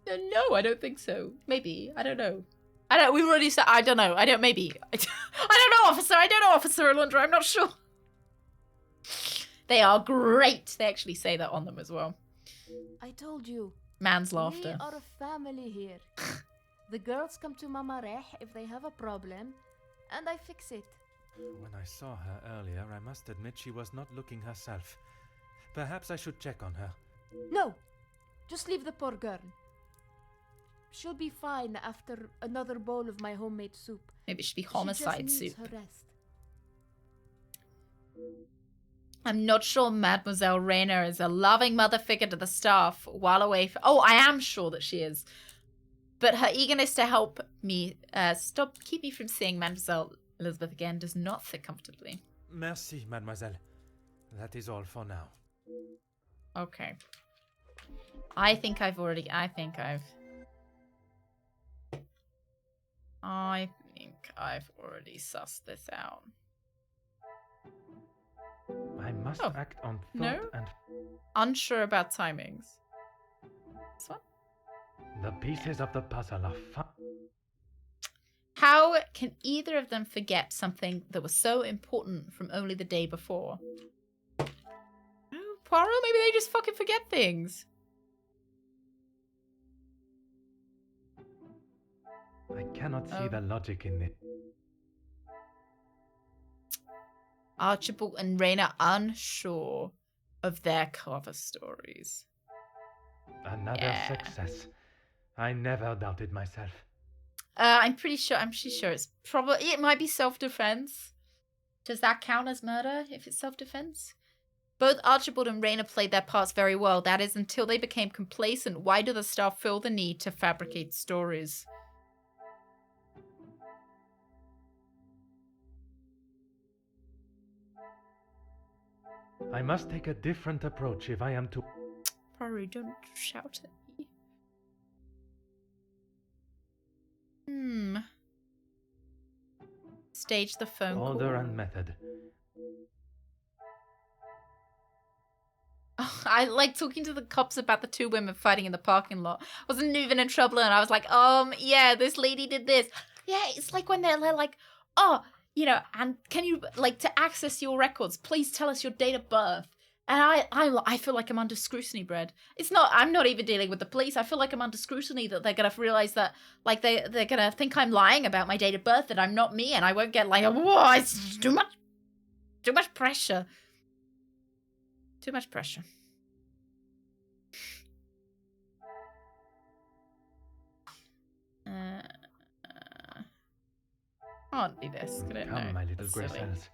No, I don't think so. Maybe. I don't know. We've already said, I don't know. Maybe. I don't know, officer. I don't know, Officer Alundra. I'm not sure. They are great. They actually say that on them as well. I told you. Man's laughter. We are a family here. The girls come to Mama Reh if they have a problem, and I fix it. When I saw her earlier, I must admit she was not looking herself. Perhaps I should check on her. No, just leave the poor girl. She'll be fine after another bowl of my homemade soup. Maybe it should be homicide she just soup. needs her rest. I'm not sure Mademoiselle Rayner is a loving mother figure to the staff while away from... Oh, I am sure that she is. But her eagerness to help me keep me from seeing Mademoiselle Elizabeth again does not sit comfortably. Merci, mademoiselle. That is all for now. Okay. I think I've already sussed this out. I must act on thought No? and... Unsure about timings. This one? The pieces of the puzzle are How can either of them forget something that was so important from only the day before? Oh, Poirot, maybe they just fucking forget things. I cannot see the logic in it. Archibald and Rayner unsure of their cover stories. Another success. I never doubted myself. I'm pretty sure it's probably, it might be self-defense. Does that count as murder if it's self-defense? Both Archibald and Raina played their parts very well. That is, until they became complacent. Why do the staff feel the need to fabricate stories? I must take a different approach if I am to... Probably don't shout at me. Stage the phone call. Order and method. I like talking to the cops about the two women fighting in the parking lot. I wasn't even in trouble, and I was like, yeah, this lady did this. Yeah, it's like when they're like, oh, you know, and can you, like, to access your records, please tell us your date of birth. And I feel like I'm under scrutiny, Brad. It's not, I'm not even dealing with the police. I feel like I'm under scrutiny that they're going to realize that, like, they're going to think I'm lying about my date of birth, that I'm not me, and I won't get, like, whoa, it's too much pressure. Too much pressure. Can't be this, could it? Come, No, my little that's grey silly. cells.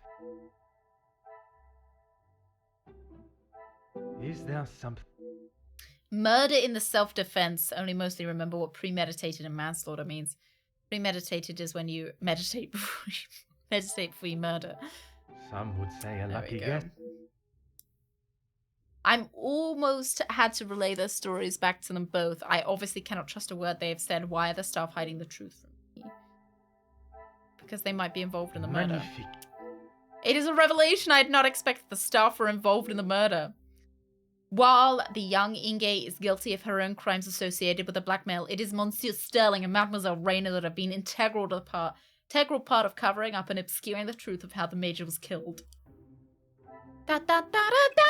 Is there some... Murder in the self-defense. Only mostly remember what premeditated and manslaughter means. Premeditated is when you meditate before you murder. Some would say a There lucky we go. guess. I'm almost had to relay their stories back to them both. I obviously cannot trust a word they have said. Why are the staff hiding the truth from me? Because they might be involved in the murder. Magnifique. It is a revelation. I did not expect the staff were involved in the murder. While the young Inge is guilty of her own crimes associated with the blackmail, it is Monsieur Sterling and Mademoiselle Raina that have been integral part of covering up and obscuring the truth of how the Major was killed. Da da da da da!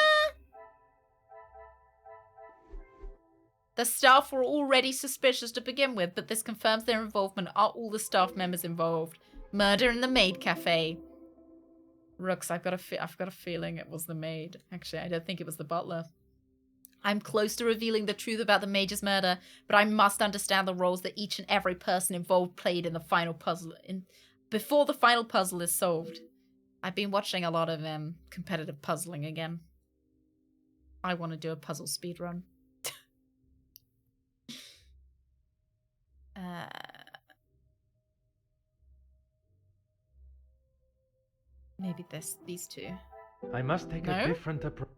The staff were already suspicious to begin with, but this confirms their involvement. Are all the staff members involved? Murder in the maid cafe. Rooks, I've got a feeling it was the maid. Actually, I don't think it was the butler. I'm close to revealing the truth about the Major's murder, but I must understand the roles that each and every person involved played in the final puzzle. Before the final puzzle is solved. I've been watching a lot of competitive puzzling again. I want to do a puzzle speedrun. Maybe these two. I must take a different approach.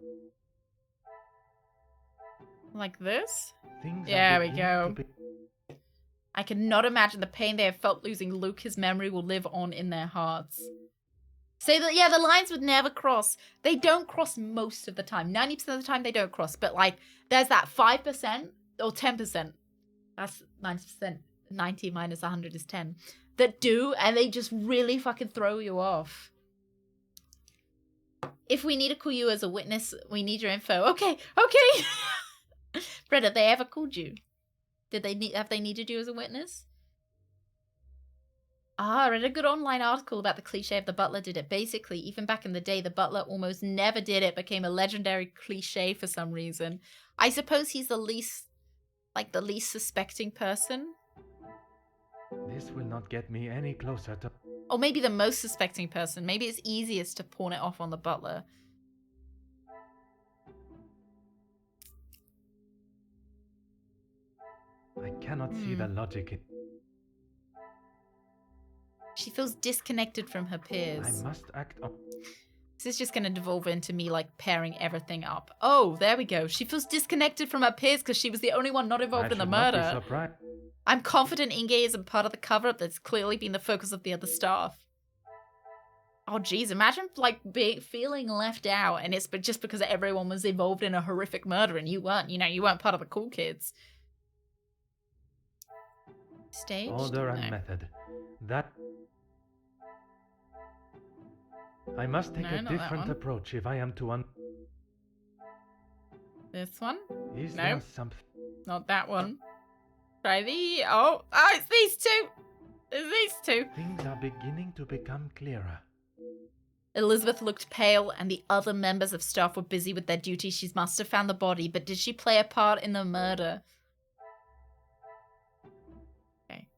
Like this? Things There are we beginning go. to be- I cannot imagine the pain they have felt losing Luke. His memory will live on in their hearts. Say that, yeah, the lines would never cross. They don't cross most of the time. 90% of the time they don't cross. But, like, there's that 5% or 10%. That's 90%. 90 minus 100 is 10. That do, and they just really fucking throw you off. If we need to call you as a witness, we need your info. Okay. Brett, have they ever called you? Have they needed you as a witness? I read a good online article about the cliche of the butler did it. Basically, even back in the day, the butler almost never did it. Became a legendary cliche for some reason. I suppose he's the least suspecting person. This will not get me any closer to... Or maybe the most suspecting person. Maybe it's easiest to pawn it off on the butler. I cannot see the logic in... She feels disconnected from her peers. I must act up. This is just going to devolve into me, like, pairing everything up. Oh, there we go. She feels disconnected from her peers because she was the only one not involved in the murder. I'm confident Inge isn't part of the cover-up that's clearly been the focus of the other staff. Oh, geez. Imagine, like, feeling left out, and it's just because everyone was involved in a horrific murder and you weren't. You know, you weren't part of the cool kids. Staged? Order and method. That... I must take a different approach if I am to This one? Is No. there some... Not that one. Try the... Oh, it's these two! It's these two! Things are beginning to become clearer. Elizabeth looked pale, and the other members of staff were busy with their duties. She must have found the body, but did she play a part in the murder? Okay.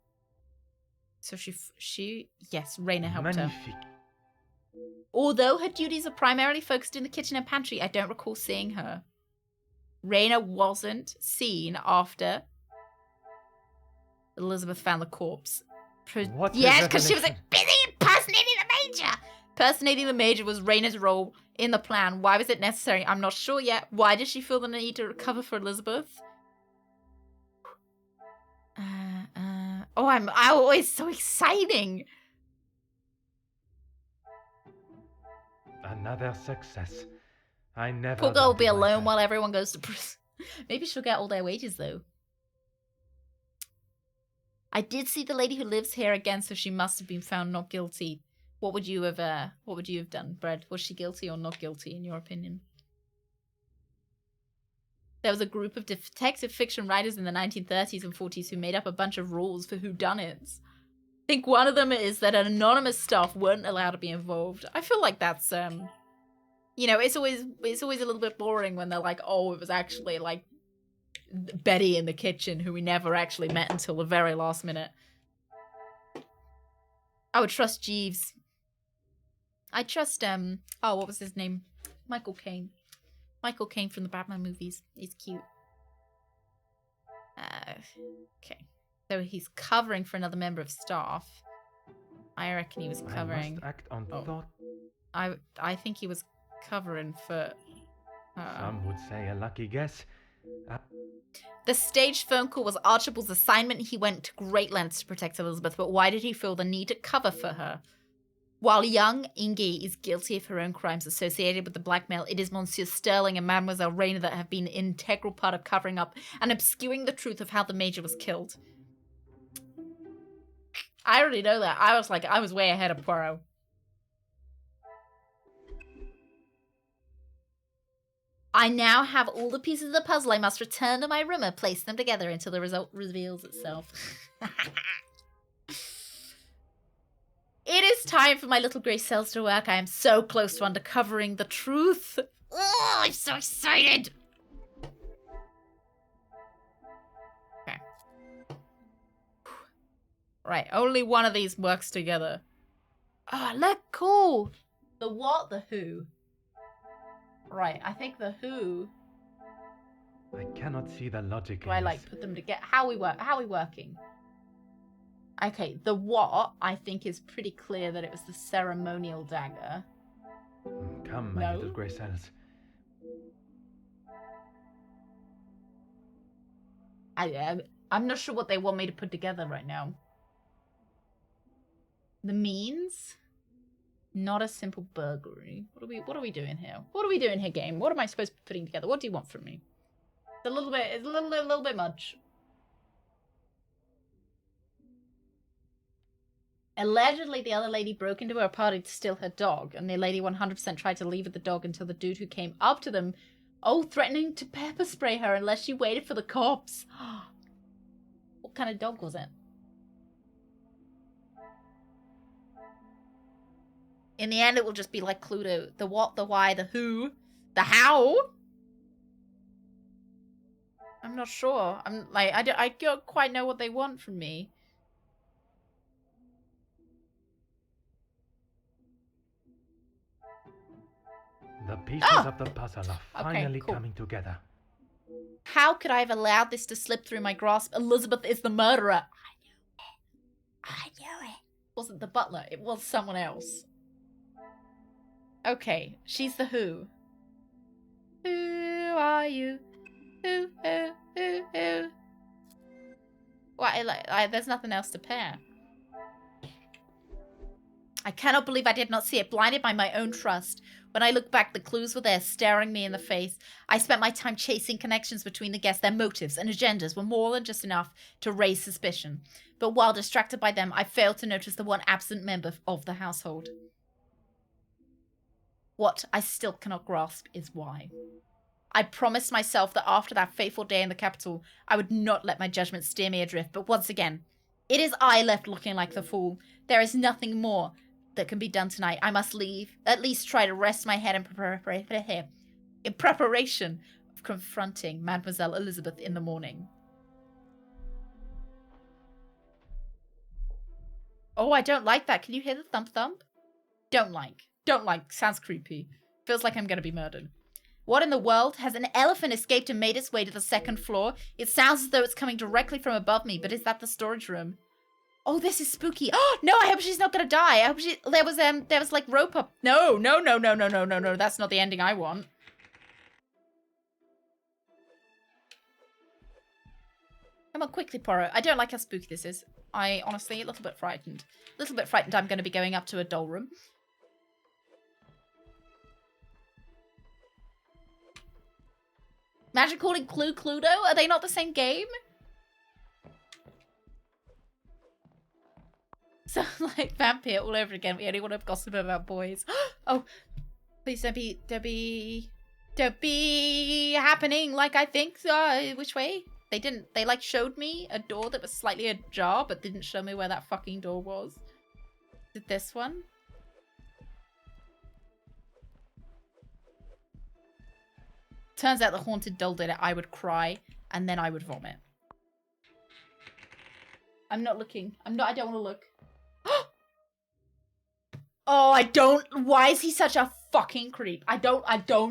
So she yes, Raina helped her. Magnifique. Although her duties are primarily focused in the kitchen and pantry, I don't recall seeing her. Raina wasn't seen after Elizabeth found the corpse. Yes, because she was busy impersonating the Major. Impersonating the Major was Raina's role in the plan. Why was it necessary? I'm not sure yet. Why did she feel the need to recover for Elizabeth? I'm always so exciting. Another success. I never. Poor girl will be doubted alone myself. while everyone goes to prison. Maybe she'll get all their wages though. I did see the lady who lives here again, so she must have been found not guilty. What would you have done, Brett? Was she guilty or not guilty, in your opinion? There was a group of detective fiction writers in the 1930s and 40s who made up a bunch of rules for whodunits. I think one of them is that anonymous staff weren't allowed to be involved. I feel like that's, it's always a little bit boring when they're like, oh, it was actually like Betty in the kitchen who we never actually met until the very last minute. I would trust Jeeves. I trust, what was his name? Michael Caine. Michael Caine from the Batman movies. He's cute. Okay. So he's covering for another member of staff. I reckon he was covering. I must act on thought. I think he was covering for. Some would say a lucky guess. The staged phone call was Archibald's assignment. He went to great lengths to protect Elizabeth, but why did he feel the need to cover for her? While young Inge is guilty of her own crimes associated with the blackmail, it is Monsieur Sterling and Mademoiselle Raina that have been an integral part of covering up and obscuring the truth of how the Major was killed. I already know that. I was way ahead of Poirot. I now have all the pieces of the puzzle. I must return to my room and place them together until the result reveals itself. It is time for my little grey cells to work. I am so close to uncovering the truth. Oh, I'm so excited. Okay. Right, only one of these works together. Oh, look, cool. The what? The who? Right, I think the who. I cannot see the logic Do in I this. like put them together? How are we working? Okay, the what I think is pretty clear that it was the ceremonial dagger. Come, my little grey cells. I'm not sure what they want me to put together right now. The means? Not a simple burglary. What are we doing here? What are we doing here, game? What am I supposed to be putting together? What do you want from me? It's a little bit much. Allegedly, the other lady broke into her party to steal her dog, and the lady 100% tried to leave with the dog until the dude who came up to them, threatening to pepper spray her unless she waited for the cops. What kind of dog was it? In the end, it will just be like Cluedo. The what, the why, the who, the how. I'm not sure. I'm like, I don't quite know what they want from me. The pieces of the puzzle are finally coming together. How could I have allowed this to slip through my grasp? Elizabeth is the murderer. I knew it. It wasn't the butler. It was someone else. Okay, she's the who. Who are you? Who? What? There's nothing else to pair. I cannot believe I did not see it, blinded by my own trust. When I look back, the clues were there, staring me in the face. I spent my time chasing connections between the guests. Their motives and agendas were more than just enough to raise suspicion. But while distracted by them, I failed to notice the one absent member of the household. What I still cannot grasp is why. I promised myself that after that fateful day in the capital, I would not let my judgment steer me adrift. But once again, it is I left looking like the fool. There is nothing more that can be done tonight. I must leave. At least try to rest my head in preparation of confronting Mademoiselle Elizabeth in the morning. Oh, I don't like that. Can you hear the thump thump? Don't like. Don't like. Sounds creepy. Feels like I'm gonna be murdered. What in the world? Has an elephant escaped and made its way to the second floor? It sounds as though it's coming directly from above me, but is that the storage room? Oh, this is spooky. Oh, no, I hope she's not gonna die. I hope there was like rope up. No. That's not the ending I want. Come on, quickly, Poirot. I don't like how spooky this is. I honestly, a little bit frightened. I'm going to be going up to a doll room. Imagine calling Clue Cluedo? Are they not the same game? So, like, vampire all over again. We only want to gossip about boys. Oh, please don't be happening like I think. Which way? They like showed me a door that was slightly ajar, but didn't show me where that fucking door was. Is it this one? Turns out the haunted doll did it. I would cry and then I would vomit. I'm not looking. I don't want to look. Oh, why is he such a fucking creep? I don't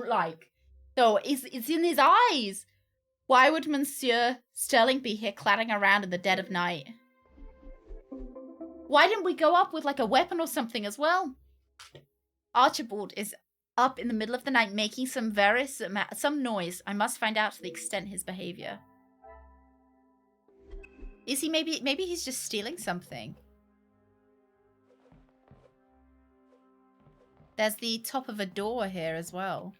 like. No, it's in his eyes. Why would Monsieur Sterling be here clattering around in the dead of night? Why didn't we go up with like a weapon or something as well? Archibald is up in the middle of the night making some noise. I must find out the extent his behavior. Is he maybe he's just stealing something? There's the top of a door here as well.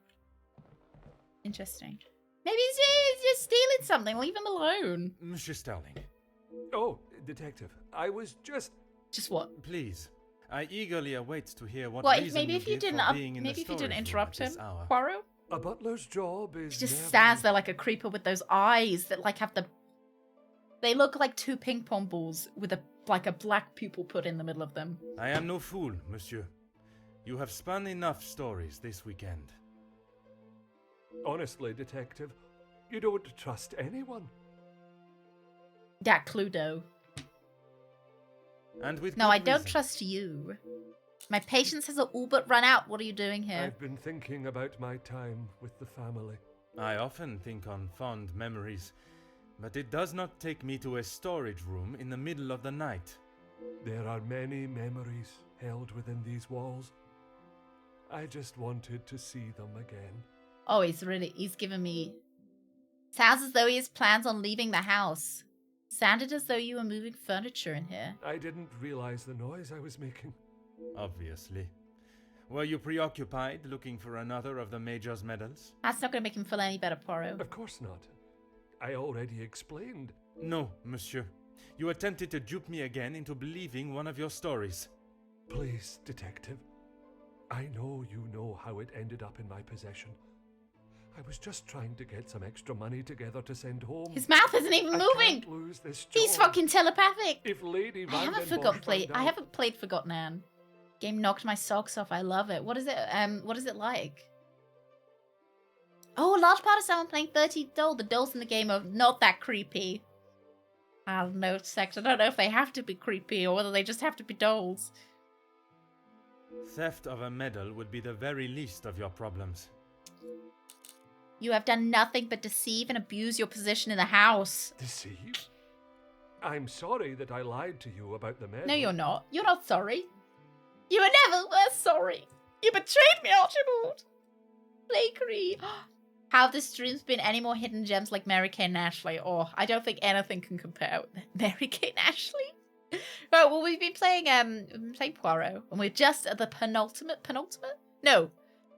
Interesting. Maybe he's just stealing something. Leave him alone. Monsieur Sterling. Oh, Detective. I was just... Just what? Please. I eagerly await to hear what Well, reason maybe if you didn't interrupt him, Poirot. A butler's job is... He just stands there like a creeper with those eyes that like have the... They look like two ping pong balls with a black pupil put in the middle of them. I am no fool, monsieur. You have spun enough stories this weekend. Honestly, Detective, you don't trust anyone. That Cluedo. And with No, I good don't reason. trust you. My patience has all but run out. What are you doing here? I've been thinking about my time with the family. I often think on fond memories, but it does not take me to a storage room in the middle of the night. There are many memories held within these walls. I just wanted to see them again. Oh, he's given me... Sounds as though he has plans on leaving the house. Sounded as though you were moving furniture in here. I didn't realize the noise I was making. Obviously. Were you preoccupied looking for another of the Major's medals? That's not going to make him feel any better, Poirot. Of course not. I already explained. No, monsieur. You attempted to dupe me again into believing one of your stories. Please, Detective. I know you know how it ended up in my possession. I was just trying to get some extra money together to send home. His mouth isn't even moving. I can't lose this job. He's fucking telepathic. If Lady I haven't played Forgotten Anne. Game knocked my socks off. I love it. What is it? What is it like? Oh, a large part of someone playing 30 doll. The dolls in the game are not that creepy. I don't know, sex. I don't know if they have to be creepy or whether they just have to be dolls. Theft of a medal would be the very least of your problems. You have done nothing but deceive and abuse your position in the house. Deceive? I'm sorry that I lied to you about the medal. No, you're not. You're not sorry. You were never were sorry. You betrayed me, Archibald. Flakery. How have the streams been any more hidden gems like Mary-Kate and Ashley? Oh, I don't think anything can compare with Mary-Kate and Ashley. Right, well, we've been playing Poirot, and we're just at the penultimate? No,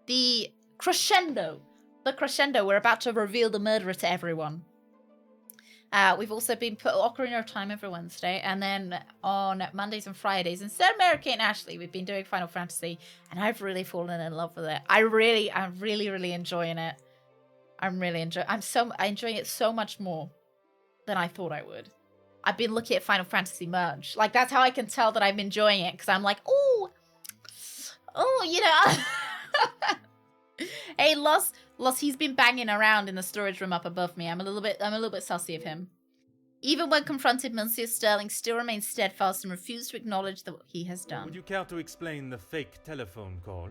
the crescendo. The crescendo. We're about to reveal the murderer to everyone. We've also been put Ocarina of Time every Wednesday, and then on Mondays and Fridays, instead of Mary-Kate and Ashley, we've been doing Final Fantasy, and I've really fallen in love with it. I'm really enjoying it. I'm enjoying it so much more than I thought I would. I've been looking at Final Fantasy merch. Like, that's how I can tell that I'm enjoying it, because I'm like, oh, you know. Hey, Los, he's been banging around in the storage room up above me. I'm a little bit sussy of him. Even when confronted, Monsieur Sterling still remains steadfast and refuses to acknowledge what he has done. Would you care to explain the fake telephone call?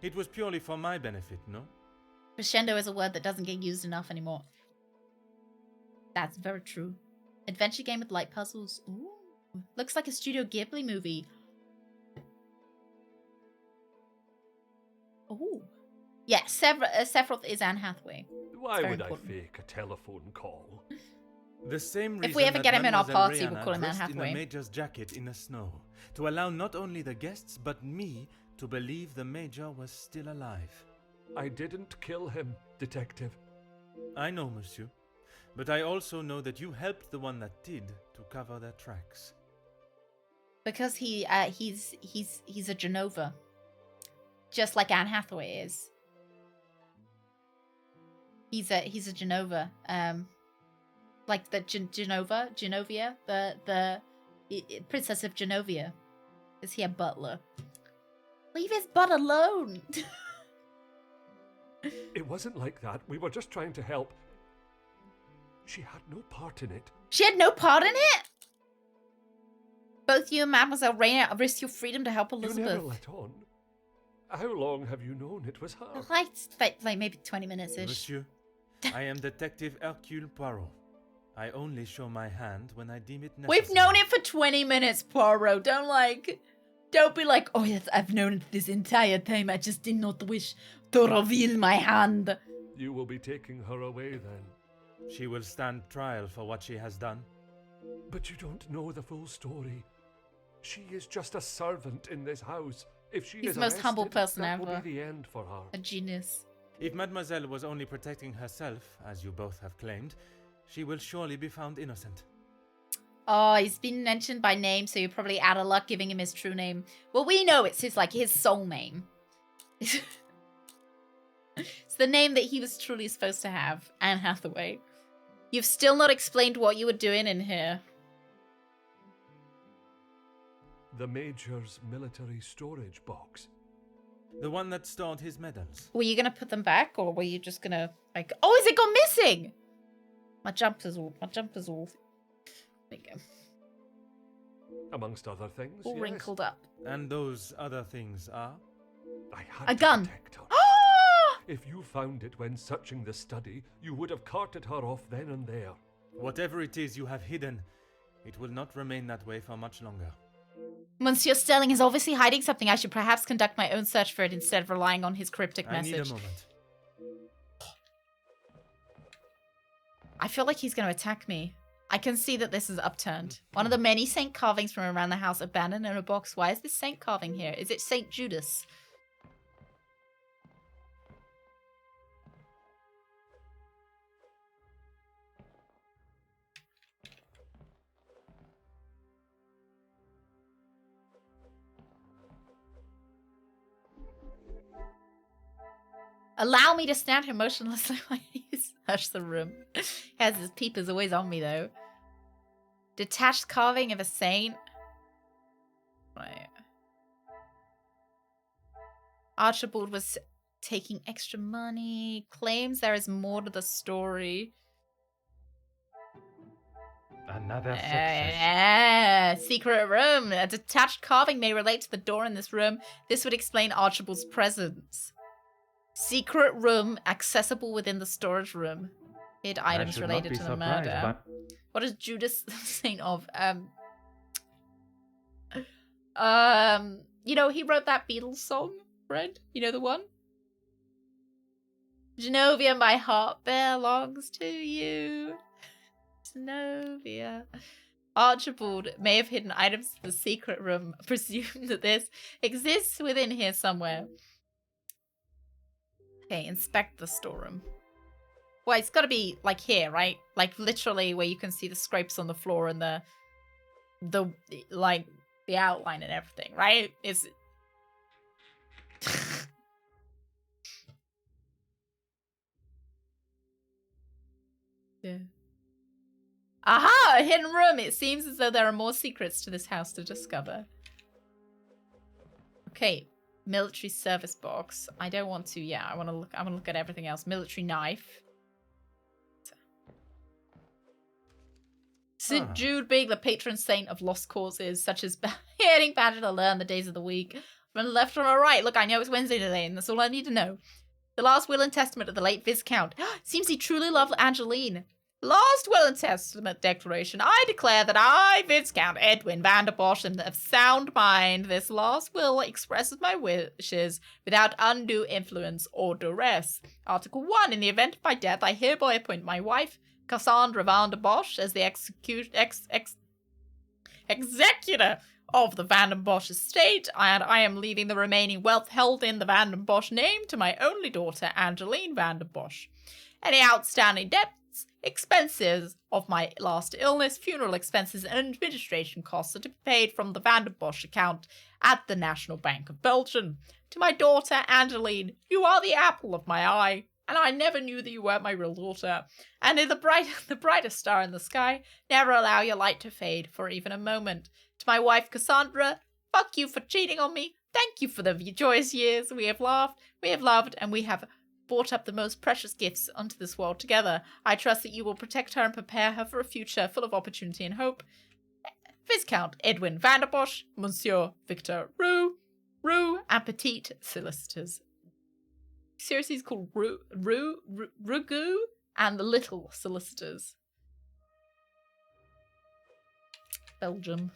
It was purely for my benefit, no? Crescendo is a word that doesn't get used enough anymore. That's very true. Adventure game with light puzzles. Ooh. Looks like a Studio Ghibli movie. Ooh. Yeah, Sephiroth is Anne Hathaway. Why would I fake a telephone call? The same reason If we ever that get him in our Mademoiselle party, we'll Rihanna call him Anne dressed in the Hathaway. Major's jacket in the snow, to allow not only the guests but me to believe the Major was still alive. I didn't kill him, Detective. I know, monsieur. But I also know that you helped the one that did to cover their tracks. Because he's a Genova. Just like Anne Hathaway is. He's a Genova. Like the Genovia, the Princess of Genovia. Is he a butler? Leave his butt alone. It wasn't like that. We were just trying to help. She had no part in it. She had no part in it? Both you and Mademoiselle Reina risked your freedom to help Elizabeth. You never let on. How long have you known it was her? Like maybe 20 minutes-ish. Monsieur, I am Detective Hercule Poirot. I only show my hand when I deem it necessary. We've known it for 20 minutes, Poirot. Don't be like, oh yes, I've known it this entire time. I just did not wish to reveal my hand. You will be taking her away then. She will stand trial for what she has done. But you don't know the full story. She is just a servant in this house. If she He's is the most humble arrested, person that ever. will be the end for her. A genius. If Mademoiselle was only protecting herself, as you both have claimed, she will surely be found innocent. Oh, he's been mentioned by name, so you're probably out of luck giving him his true name. Well, we know it's his soul name. It's the name that he was truly supposed to have, Anne Hathaway. You've still not explained what you were doing in here. The Major's military storage box. The one that stored his medals. Were you gonna put them back, or were you just gonna like? Oh, is it gone missing? My jumper's all. There you go. Amongst other things, All yes. wrinkled up. And those other things are? I had A to gun. protect her. If you found it when searching the study, you would have carted her off then and there. Whatever it is you have hidden, it will not remain that way for much longer. Monsieur Sterling is obviously hiding something. I should perhaps conduct my own search for it instead of relying on his cryptic I message. need a moment. I feel like he's going to attack me. I can see that this is upturned. One of the many saint carvings from around the house abandoned in a box. Why is this saint carving here? Is it Saint Judas? Allow me to stand here motionlessly while you search the room. Has his peepers always on me though. Detached carving of a saint. Right. Archibald was taking extra money. Claims there is more to the story. Another success. Secret room. A detached carving may relate to the door in this room. This would explain Archibald's presence. Secret room accessible within the storage room. Hid items related to the murder. What is Judas the saint of? You know, he wrote that Beatles song, Fred. You know the one? Genovia, my heart belongs to you. Genovia. Archibald may have hidden items in the secret room. Presume that this exists within here somewhere. Okay, inspect the storeroom. Well, it's got to be like here, right? Like literally where you can see the scrapes on the floor and the outline and everything, right? Is yeah. Aha! A hidden room. It seems as though there are more secrets to this house to discover. Okay. Military service box. I don't want to. Yeah, I want to look at everything else. Military knife. St. Jude being the patron saint of lost causes, such as heading Badgertail on the days of the week. From the left or the right? Look, I know it's Wednesday today, and that's all I need to know. The last will and testament of the late Viscount. Seems he truly loved Angeline. Last will and testament declaration. I declare that I, Viscount Edwin van der Bosch, am of sound mind. This last will expresses my wishes without undue influence or duress. Article 1. In the event of my death, I hereby appoint my wife, Cassandra van der Bosch, as the executor of the Van den Bosch estate, and I am leaving the remaining wealth held in the Van den Bosch name to my only daughter, Angeline van der Bosch. Any outstanding debts, expenses of my last illness, funeral expenses, and administration costs are to be paid from the Van den Bosch account at the National Bank of Belgium. To my daughter, Angeline, you are the apple of my eye, and I never knew that you weren't my real daughter. And in the brightest star in the sky, never allow your light to fade for even a moment. To my wife, Cassandra, fuck you for cheating on me. Thank you for the joyous years we have laughed, we have loved, and we have brought up the most precious gifts onto this world together. I trust that you will protect her and prepare her for a future full of opportunity and hope. Viscount Edwin van der Bosch, Monsieur Victor Roux, and Petite Solicitors. Seriously, it's called Rougou and the Little Solicitors. Belgium.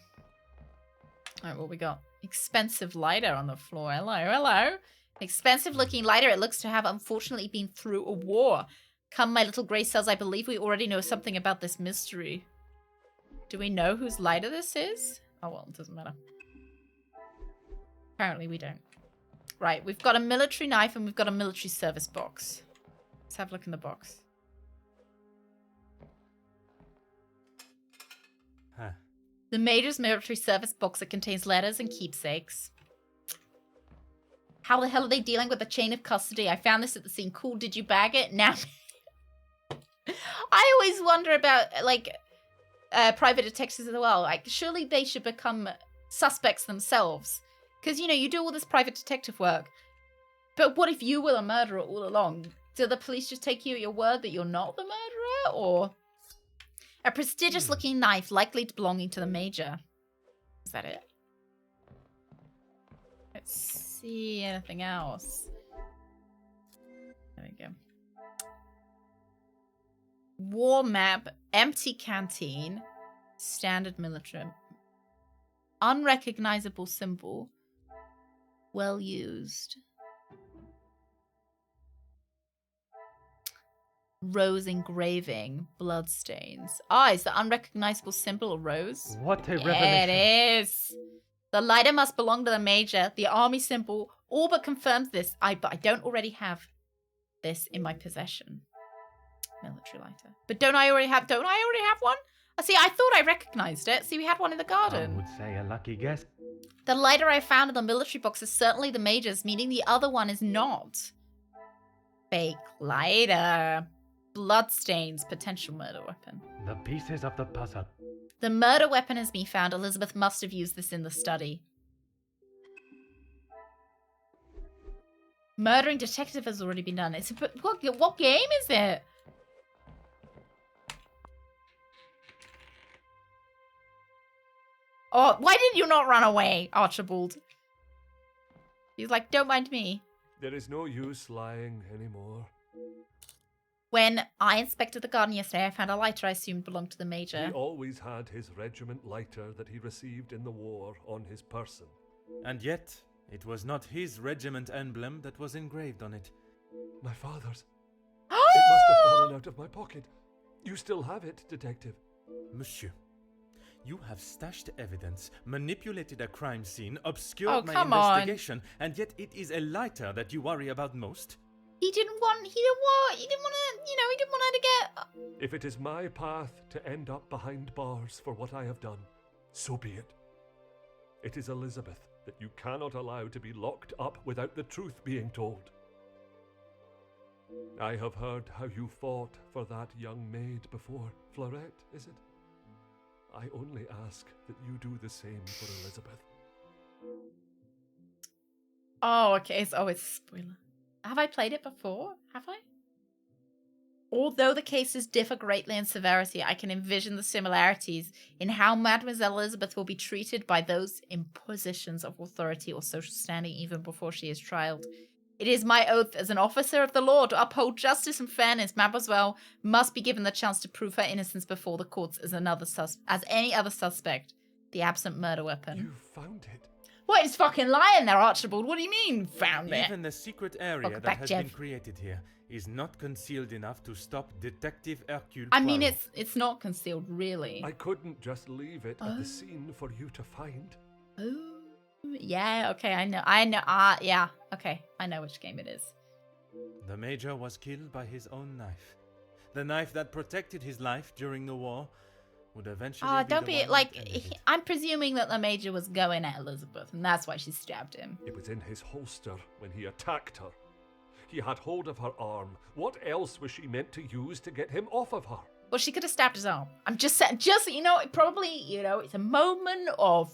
Alright, what we got? Expensive lighter on the floor. Hello. Expensive looking lighter. It looks to have unfortunately been through a war. Come, my little grey cells, I believe we already know something about this mystery. Do we know whose lighter this is? Oh well, it doesn't matter. Apparently we don't. Right, we've got a military knife and we've got a military service box. Let's have a look in the box. Huh. The Major's military service box that contains letters and keepsakes. How the hell are they dealing with the chain of custody? I found this at the scene. Cool, did you bag it? Now, I always wonder about, like, private detectives as well. Like, surely they should become suspects themselves. Because, you know, you do all this private detective work. But what if you were the murderer all along? Do the police just take you at your word that you're not the murderer? Or a prestigious-looking knife likely belonging to the Major. Is that it? Let's see anything else. There we go. War map, empty canteen, standard military, unrecognizable symbol, well used. Rose engraving, bloodstains. Ah, is the unrecognizable symbol a rose? What a revelation. It is. The lighter must belong to the Major. The army symbol all but confirms this. But I don't already have this in my possession. Military lighter. But don't I already have one? See, I thought I recognized it. See, we had one in the garden. I would say a lucky guess. The lighter I found in the military box is certainly the Major's, meaning the other one is not. Fake lighter. Bloodstains, potential murder weapon. The pieces of the puzzle. The murder weapon has been found. Elizabeth must have used this in the study. Murdering detective has already been done. It's what game is it? Oh, why did you not run away, Archibald? He's like, don't mind me. There is no use lying anymore. When I inspected the garden yesterday, I found a lighter I assumed belonged to the Major. He always had his regiment lighter that he received in the war on his person. And yet, it was not his regiment emblem that was engraved on it. My father's. It must have fallen out of my pocket. You still have it, detective. Monsieur, you have stashed evidence, manipulated a crime scene, obscured my investigation, and yet it is a lighter that you worry about most? He didn't want her to get... If it is my path to end up behind bars for what I have done, so be it. It is Elizabeth that you cannot allow to be locked up without the truth being told. I have heard how you fought for that young maid before. Florette, is it? I only ask that you do the same for Elizabeth. Oh, okay. It's a spoiler. Have I played it before? Have I? Although the cases differ greatly in severity, I can envision the similarities in how Mademoiselle Elizabeth will be treated by those in positions of authority or social standing even before she is trialed. It is my oath as an officer of the law to uphold justice and fairness. Mademoiselle must be given the chance to prove her innocence before the courts as any other suspect. The absent murder weapon. You found it. What is fucking lying there, Archibald? What do you mean, found it? Even the secret area Welcome that back, has Jeff. been created here is not concealed enough to stop Detective Hercule I mean, Poirot. it's not concealed, really. I couldn't just leave it at the scene for you to find. Oh, yeah, okay, I know, yeah, okay, I know which game it is. The Major was killed by his own knife. The knife that protected his life during the war would eventually be Don't the be, one like, that ended it. I'm presuming that the Major was going at Elizabeth, and that's why she stabbed him. It was in his holster when he attacked her. He had hold of her arm. What else was she meant to use to get him off of her? Well, she could have stabbed his arm. I'm just saying, it probably, it's a moment of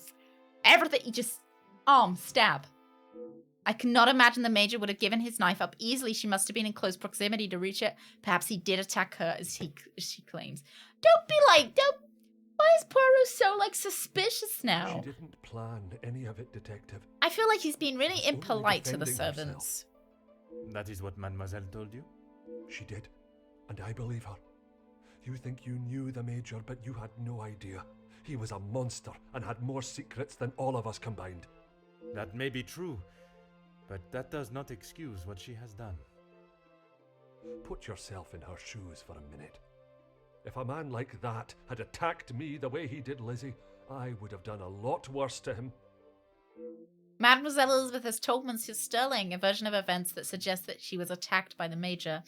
everything, you just, arm, stab. I cannot imagine the Major would have given his knife up easily. She must have been in close proximity to reach it. Perhaps he did attack her, as she claims. Why is Poirot so, suspicious now? She didn't plan any of it, Detective. I feel like he's been really Only impolite to the defending servants. That is what Mademoiselle told you? She did, and I believe her. You think you knew the Major, but you had no idea. He was a monster and had more secrets than all of us combined. That may be true, but that does not excuse what she has done. Put yourself in her shoes for a minute. If a man like that had attacked me the way he did Lizzie, I would have done a lot worse to him. Mademoiselle Elizabeth has told Monsieur Sterling a version of events that suggests that she was attacked by the Major.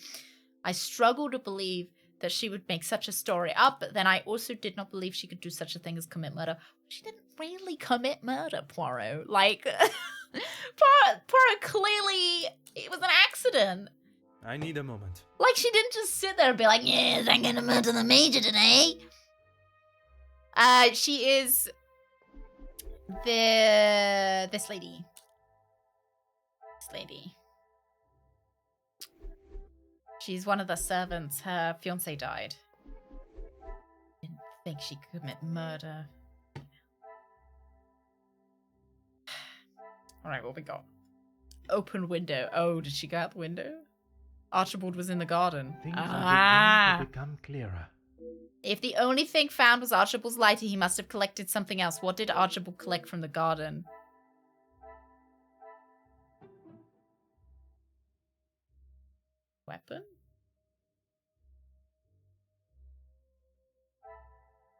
I struggle to believe that she would make such a story up, but then I also did not believe she could do such a thing as commit murder. She didn't really commit murder, Poirot. Poirot clearly, it was an accident. I need a moment. She didn't just sit there and be like, yes, I'm gonna murder the Major today. She is this lady. She's one of the servants. Her fiancé died. Didn't think she could commit murder. Alright, what we got? Open window. Oh, did she go out the window? Archibald was in the garden. Things are beginning to become clearer. If the only thing found was Archibald's lighter, he must have collected something else. What did Archibald collect from the garden? Weapon?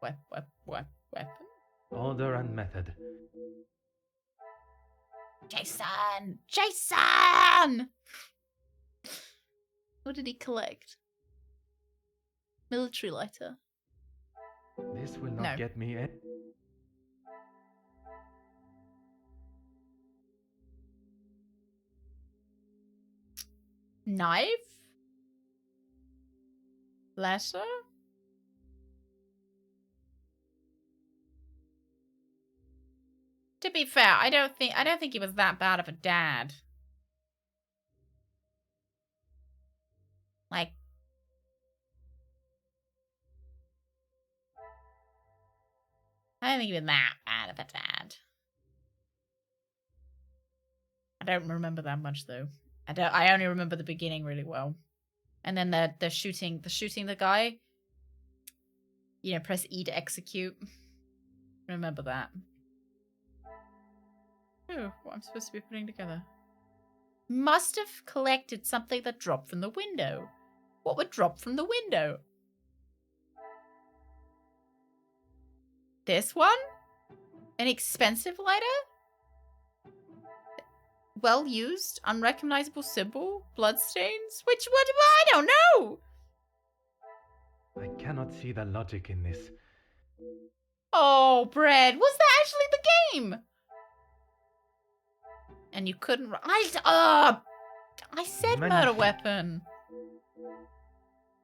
Weapon? Order and method. Jason! What did he collect? Military lighter. This will not get me in. Knife? Letter? To be fair, I don't think he was that bad of a dad. I don't think he was that bad of a dad. I don't remember that much though. I only remember the beginning really well. And then the shooting the guy. Press E to execute. Remember that. Oh, what I'm supposed to be putting together. Must have collected something that dropped from the window. What would drop from the window? This one? An expensive lighter? Well used, unrecognizable symbol, bloodstains? Which one? I don't know! I cannot see the logic in this. Oh, Brad, was that actually the game? And you couldn't. I said murder weapon.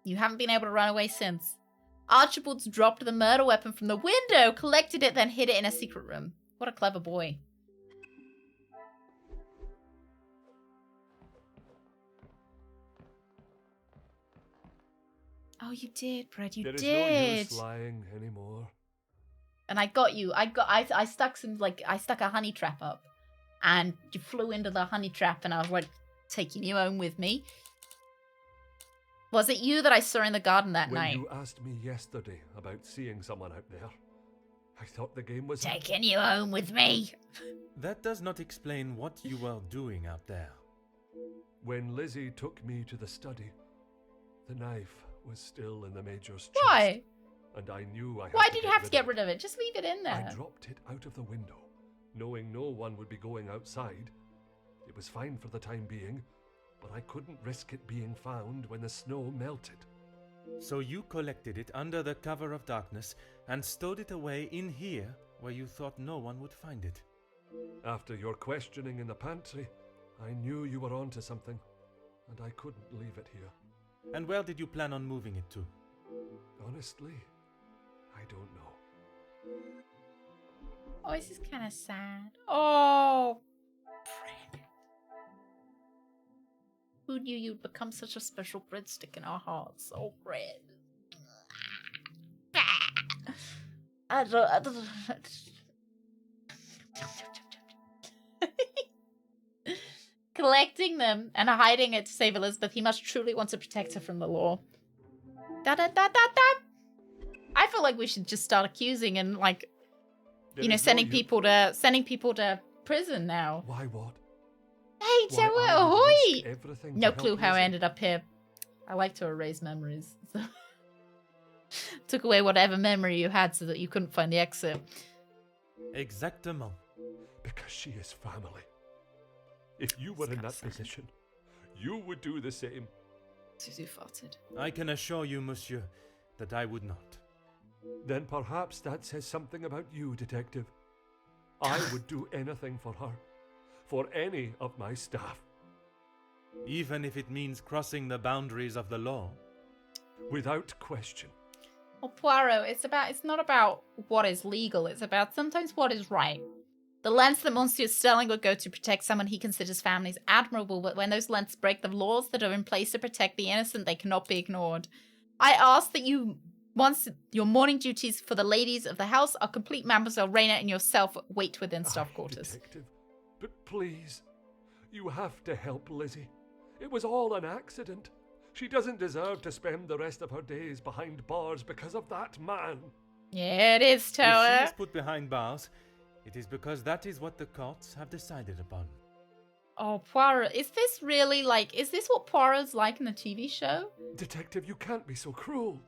You haven't been able to run away since. Archibald's dropped the murder weapon from the window, collected it, then hid it in a secret room. What a clever boy. Oh, you did, Brad. You There is did. no use lying anymore. And I got you. I stuck a honey trap up, and you flew into the honey trap, and I was like taking you home with me. Was it you that I saw in the garden that night? When you asked me yesterday about seeing someone out there, I thought the game was taking you home with me. That does not explain what you were doing out there. When Lizzie took me to the study, the knife was still in the Major's chest. Why? And I knew I had Why to did you get have to get rid of it? Just leave it in there. I dropped it out of the window, knowing no one would be going outside. It was fine for the time being, but I couldn't risk it being found when the snow melted. So you collected it under the cover of darkness and stowed it away in here where you thought no one would find it. After your questioning in the pantry, I knew you were onto something, and I couldn't leave it here. And where did you plan on moving it to? Honestly, I don't know. Oh, this is kind of sad. Oh, Fred. Who knew you'd become such a special breadstick in our hearts? Oh, Fred. I don't. Collecting them and hiding it to save Elizabeth, he must truly want to protect her from the law. Da da da da da. I feel like we should just start accusing and sending people to prison now. Why what? Hey, Why Joe, I would risk ahoy! everything No to clue help how I Lizzie. ended up here. I like to erase memories. So took away whatever memory you had so that you couldn't find the exit. Exactement. Because she is family. If you were in that position, you would do the same. Suzu farted. I can assure you, monsieur, that I would not. Then perhaps that says something about you, Detective. I would do anything for her. For any of my staff. Even if it means crossing the boundaries of the law? Without question. Well, Poirot, it's not about what is legal, it's about sometimes what is right. The lengths that Monsieur Sterling would go to protect someone he considers family is admirable, but when those lengths break the laws that are in place to protect the innocent, they cannot be ignored. I ask that once your morning duties for the ladies of the house are complete, Mademoiselle Reyna and yourself wait within staff quarters. Detective, but please, you have to help Lizzie. It was all an accident. She doesn't deserve to spend the rest of her days behind bars because of that man. Yeah, it is, If Tower. she is put behind bars, it is because that is what the courts have decided upon. Oh, Poirot, is this what Poirot's like in the TV show? Detective, you can't be so cruel.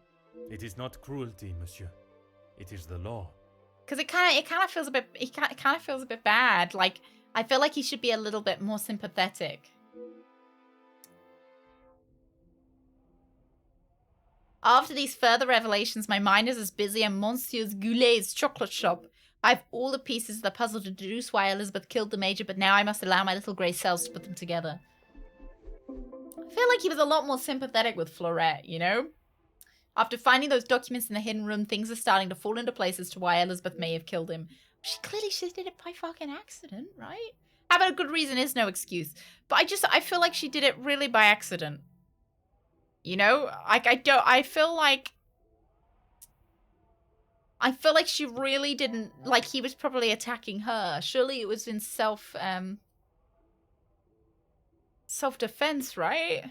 It is not cruelty, monsieur. It is the law. Because it kind of feels a bit bad. Like, I feel like he should be a little bit more sympathetic. After these further revelations, my mind is as busy as Monsieur Goulet's chocolate shop. I have all the pieces of the puzzle to deduce why Elizabeth killed the Major, but now I must allow my little grey cells to put them together. I feel like he was a lot more sympathetic with Florette, you know? After finding those documents in the hidden room, things are starting to fall into place as to why Elizabeth may have killed him. She did it by fucking accident, right? Having a good reason is no excuse. But I feel like she did it really by accident. You know? I feel like she really didn't, like, he was probably attacking her. Surely it was in self-defense, right?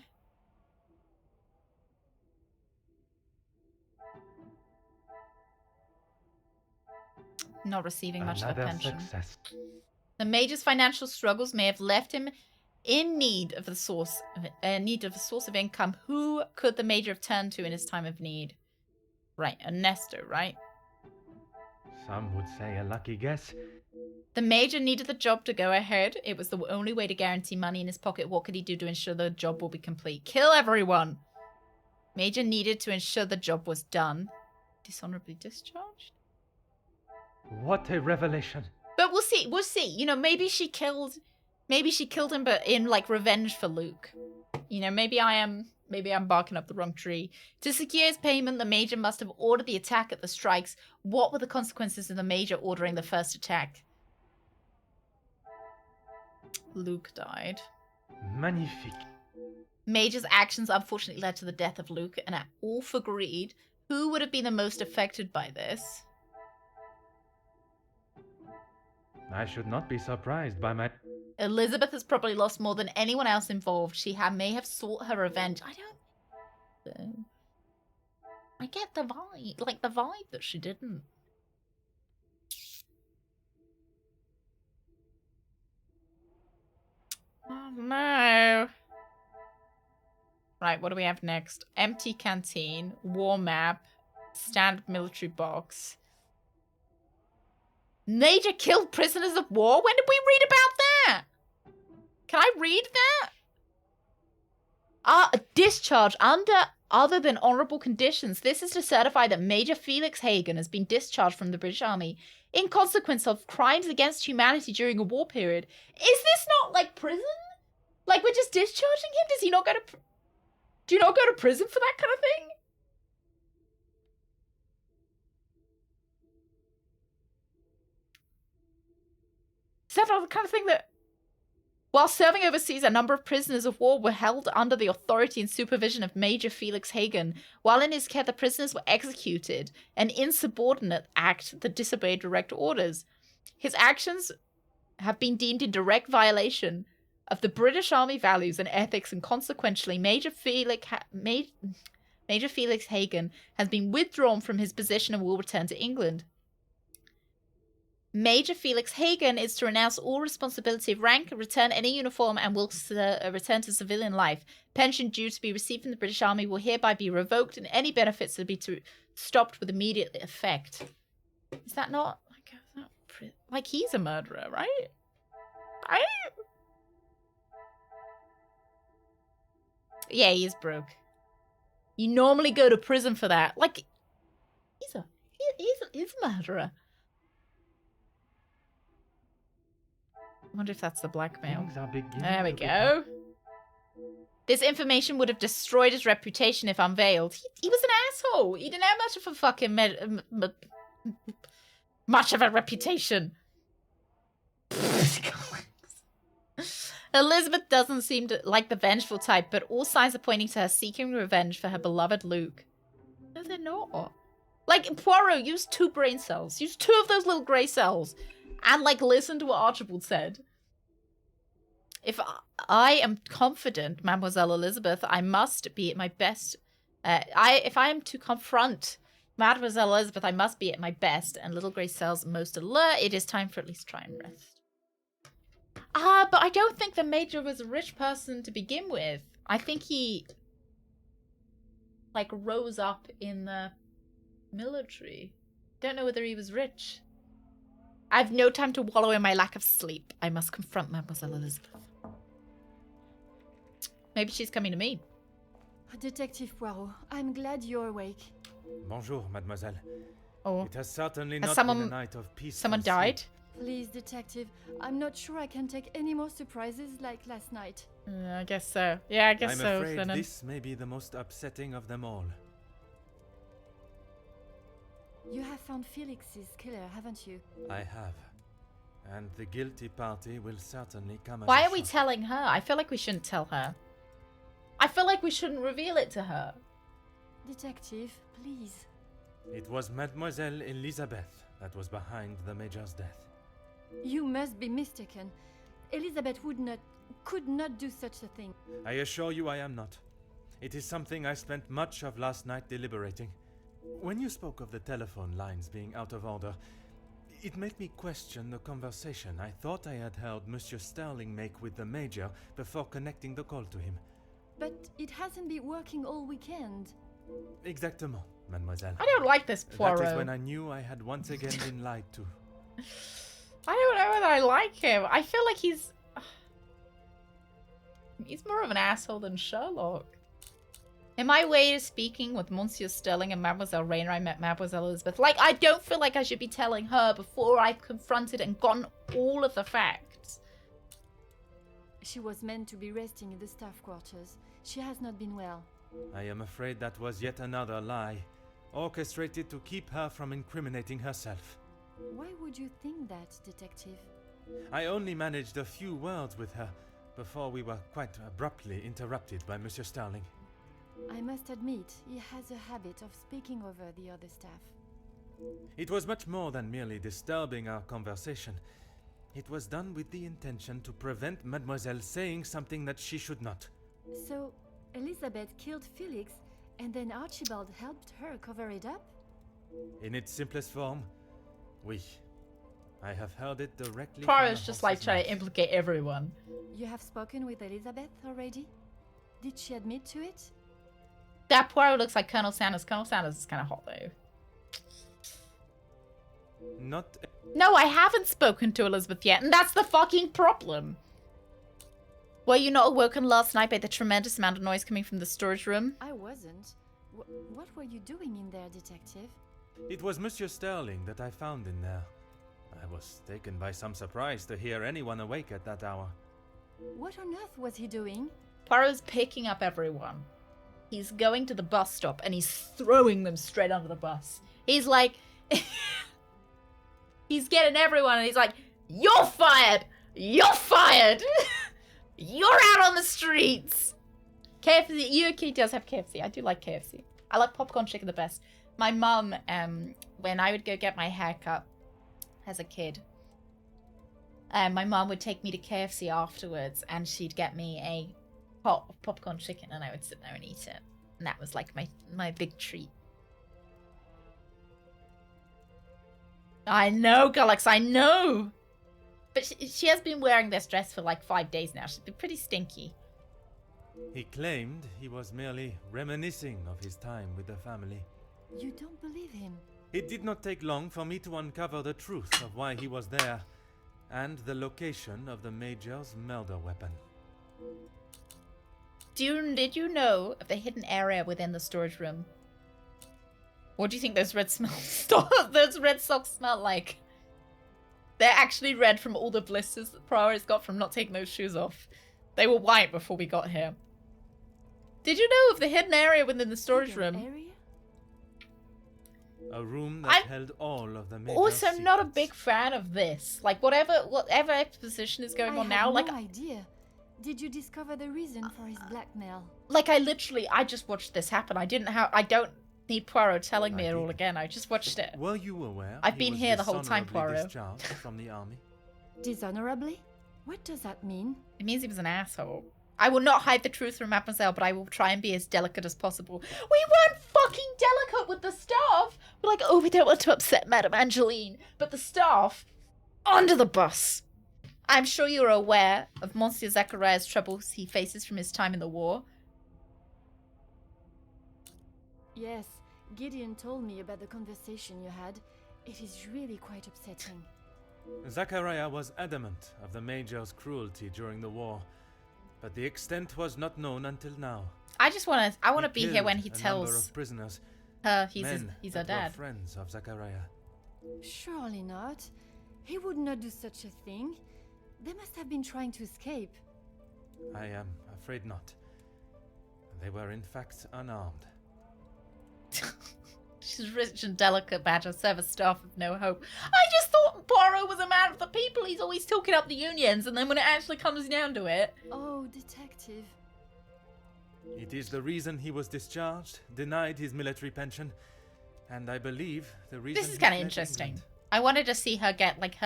Not receiving much of the pension. Success. The Major's financial struggles may have left him in need of a source of income. Who could the Major have turned to in his time of need? Right, Ernesto, right? Some would say a lucky guess. The Major needed the job to go ahead. It was the only way to guarantee money in his pocket. What could he do to ensure the job will be complete? Kill everyone! Major needed to ensure the job was done. Dishonorably discharged? What a revelation. But we'll see. You know, maybe she killed him, but in, like, revenge for Luke. You know, maybe I'm barking up the wrong tree. To secure his payment, the Major must have ordered the attack at the strikes. What were the consequences of the Major ordering the first attack? Luke died. Magnifique. Major's actions unfortunately led to the death of Luke, and Ulf agreed. Who would have been the most affected by this? I should not be surprised by my... Elizabeth has probably lost more than anyone else involved. She may have sought her revenge. I don't know. I get the vibe, like the vibe that she didn't. Oh no. Right, what do we have next? Empty canteen, war map, standard military box. Major killed prisoners of war? When did we read about that? Can I read that? A discharge under other than honourable conditions. This is to certify that Major Felix Hagen has been discharged from the British Army in consequence of crimes against humanity during a war period. Is this not like prison? Like we're just discharging him? Does he not go to... Do you not go to prison for that kind of thing? Is that not the kind of thing that... While serving overseas, a number of prisoners of war were held under the authority and supervision of Major Felix Hagen. While in his care, the prisoners were executed, an insubordinate act that disobeyed direct orders. His actions have been deemed in direct violation of the British Army values and ethics, and consequently, Major Felix Hagen has been withdrawn from his position and will return to England. Major Felix Hagen is to renounce all responsibility of rank, return any uniform, and will return to civilian life. Pension due to be received from the British Army will hereby be revoked, and any benefits will be stopped with immediate effect. Is that not like he's a murderer, right? Yeah, he is broke. You normally go to prison for that. Like, he's a murderer. I wonder if that's the blackmail. There we go. This information would have destroyed his reputation if unveiled. He was an asshole. He didn't have much of a fucking much of a reputation. Elizabeth doesn't seem to like the vengeful type, but all signs are pointing to her seeking revenge for her beloved Luke. No, they're not. Like, Poirot, use 2 brain cells. Use 2 of those little grey cells. And, like, listen to what Archibald said. If I am confident, Mademoiselle Elizabeth, I must be at my best. If I am to confront Mademoiselle Elizabeth, I must be at my best. And little grey cells most alert. It is time for at least try and rest. But I don't think the Major was a rich person to begin with. I think he, like, rose up in the military. Don't know whether he was rich. I have no time to wallow in my lack of sleep. I must confront Mademoiselle Elizabeth. Maybe she's coming to me. Detective Poirot, I'm glad you're awake. Bonjour, mademoiselle. Oh. It has certainly not been a night of peace. Someone died? Please, detective, I'm not sure I can take any more surprises like last night. I guess so. Yeah, I guess I'm so. afraid Fennan. this may be the most upsetting of them all. You have found Felix's killer, haven't you? I have. And the guilty party will certainly come as Why a are we shock. telling her? I feel like we shouldn't tell her. I feel like we shouldn't reveal it to her. Detective, please. It was Mademoiselle Elizabeth that was behind the Major's death. You must be mistaken. Elizabeth could not do such a thing. I assure you I am not. It is something I spent much of last night deliberating. When you spoke of the telephone lines being out of order, it made me question the conversation I thought I had heard Monsieur Sterling make with the Major before connecting the call to him. But it hasn't been working all weekend. Exactement, mademoiselle. I don't like this Poirot. That is when I knew I had once again been lied to. I don't know whether I like him. I feel like he's more of an asshole than Sherlock. In my way of speaking with Monsieur Sterling and Mademoiselle Rayner, I met Mademoiselle Elizabeth. Like, I don't feel like I should be telling her before I've confronted and gotten all of the facts. She was meant to be resting in the staff quarters. She has not been well. I am afraid that was yet another lie, orchestrated to keep her from incriminating herself. Why would you think that, detective? I only managed a few words with her, before we were quite abruptly interrupted by Monsieur Starling. I must admit, he has a habit of speaking over the other staff. It was much more than merely disturbing our conversation. It was done with the intention to prevent Mademoiselle saying something that she should not. So, Elizabeth killed Felix, and then Archibald helped her cover it up? In its simplest form, oui. I have heard it directly Poirot's from just like trying to implicate everyone. You have spoken with Elizabeth already? Did she admit to it? That Poirot looks like Colonel Sanders. Colonel Sanders is kind of hot though. Not. No, I haven't spoken to Elizabeth yet, and that's the fucking problem. Were you not awoken last night by the tremendous amount of noise coming from the storage room? I wasn't. What were you doing in there, detective? It was Monsieur Sterling that I found in there. I was taken by some surprise to hear anyone awake at that hour. What on earth was he doing? Poirot's picking up everyone. He's going to the bus stop and he's throwing them straight under the bus. He's like... he's getting everyone and he's like, "You're fired! You're fired! You're out on the streets!" KFC, UK does have KFC. I do like KFC. I like popcorn chicken the best. My mum, when I would go get my hair cut as a kid, my mum would take me to KFC afterwards and she'd get me a pot of popcorn chicken and I would sit there and eat it. And that was like my big treat. I know, Galax, I know! But she has been wearing this dress for like 5 days now. She's been pretty stinky. He claimed he was merely reminiscing of his time with the family. You don't believe him? It did not take long for me to uncover the truth of why he was there, and the location of the Major's murder weapon. Did you know of the hidden area within the storage room? What do you think those red socks smell like? They're actually red from all the blisters that Poirot's got from not taking those shoes off. They were white before we got here. Did you know of the hidden area within the storage room? Area? A room that held all of the Major's Also, secrets. not a big fan of this. Like, whatever exposition is going on now, like... I had no idea. Did you discover the reason for his blackmail? Like, I just watched this happen. I don't need Poirot telling me it all again. I just watched it. Were you aware? I've been here the whole time, dishonorably Poirot. discharged from the army? Dishonorably? What does that mean? It means he was an asshole. I will not hide the truth from Mademoiselle, but I will try and be as delicate as possible. We weren't fucking delicate with the staff! We're like, oh, we don't want to upset Madame Angeline. But the staff, under the bus. I'm sure you're aware of Monsieur Zachariah's troubles he faces from his time in the war. Yes, Gideon told me about the conversation you had. It is really quite upsetting. Zachariah was adamant of the Major's cruelty during the war, but the extent was not known until now. I want to be He here when he killed a number tells of prisoners, her he's men her that dad. were friends of Zachariah. Surely not. He would not do such a thing. They must have been trying to escape. I am afraid not. They were in fact unarmed. She's rich and delicate, Badger, service staff of no hope. I just thought Poirot was a man of the people. He's always talking up the unions, and then when it actually comes down to it... Oh, detective. It is the reason he was discharged, denied his military pension, and I believe the reason... This is kind of interesting. I wanted to see her get, like,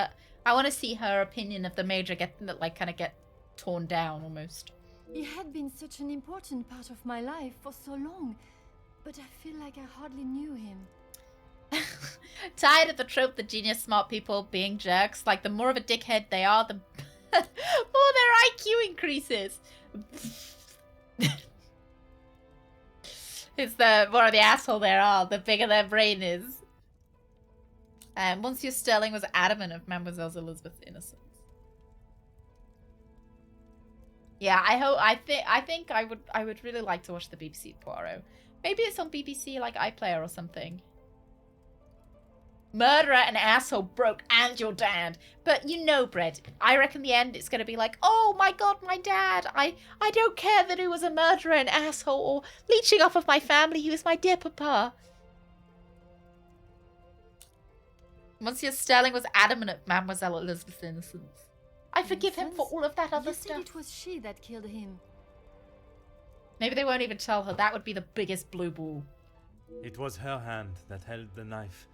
I want to see her opinion of the Major get, like, kind of get torn down, almost. He had been such an important part of my life for so long, but I feel like I hardly knew him. Tired of the trope that genius smart people being jerks. Like, the more of a dickhead they are, the more their IQ increases. It's the more of the asshole they are, the bigger their brain is. Monsieur Sterling was adamant of Mademoiselle Elizabeth's innocence. Yeah, I think I would really like to watch the BBC Poirot. Maybe it's on BBC like iPlayer or something. Murderer and asshole broke and your dad. But you know, Brett, I reckon the end it's going to be like, oh my god, my dad. I don't care that he was a murderer and asshole or leeching off of my family. He was my dear papa. Monsieur Sterling was adamant of Mademoiselle Elizabeth's innocence. I forgive him for all of that other You stuff. said it was she that killed him. Maybe they won't even tell her. That would be the biggest blue ball. It was her hand that held the knife,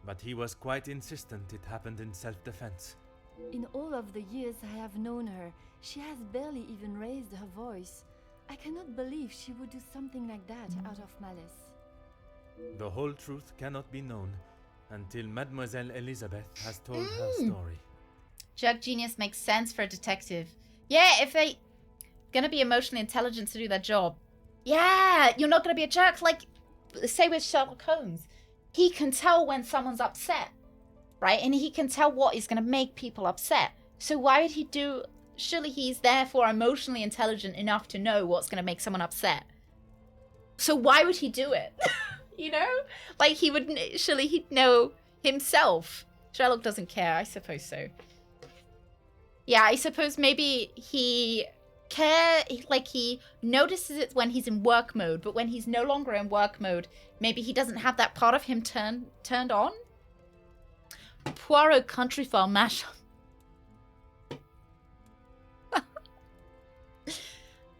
but he was quite insistent it happened in self-defense. In all of the years I have known her, she has barely even raised her voice. I cannot believe she would do something like that out of malice. The whole truth cannot be known until Mademoiselle Elizabeth has told her story. Jug genius makes sense for a detective. Yeah, if they gonna be emotionally intelligent to do their job. Yeah, you're not gonna be a jerk. Like, say with Sherlock Holmes, he can tell when someone's upset, right? And he can tell what is gonna make people upset. So why would he do? Surely he's therefore emotionally intelligent enough to know what's gonna make someone upset. So why would he do it? You know, like he would. Surely he'd know himself. Sherlock doesn't care. I suppose so. Yeah, I suppose maybe he he notices it when he's in work mode, but when he's no longer in work mode, maybe he doesn't have that part of him turned on. Poirot country farm mashup.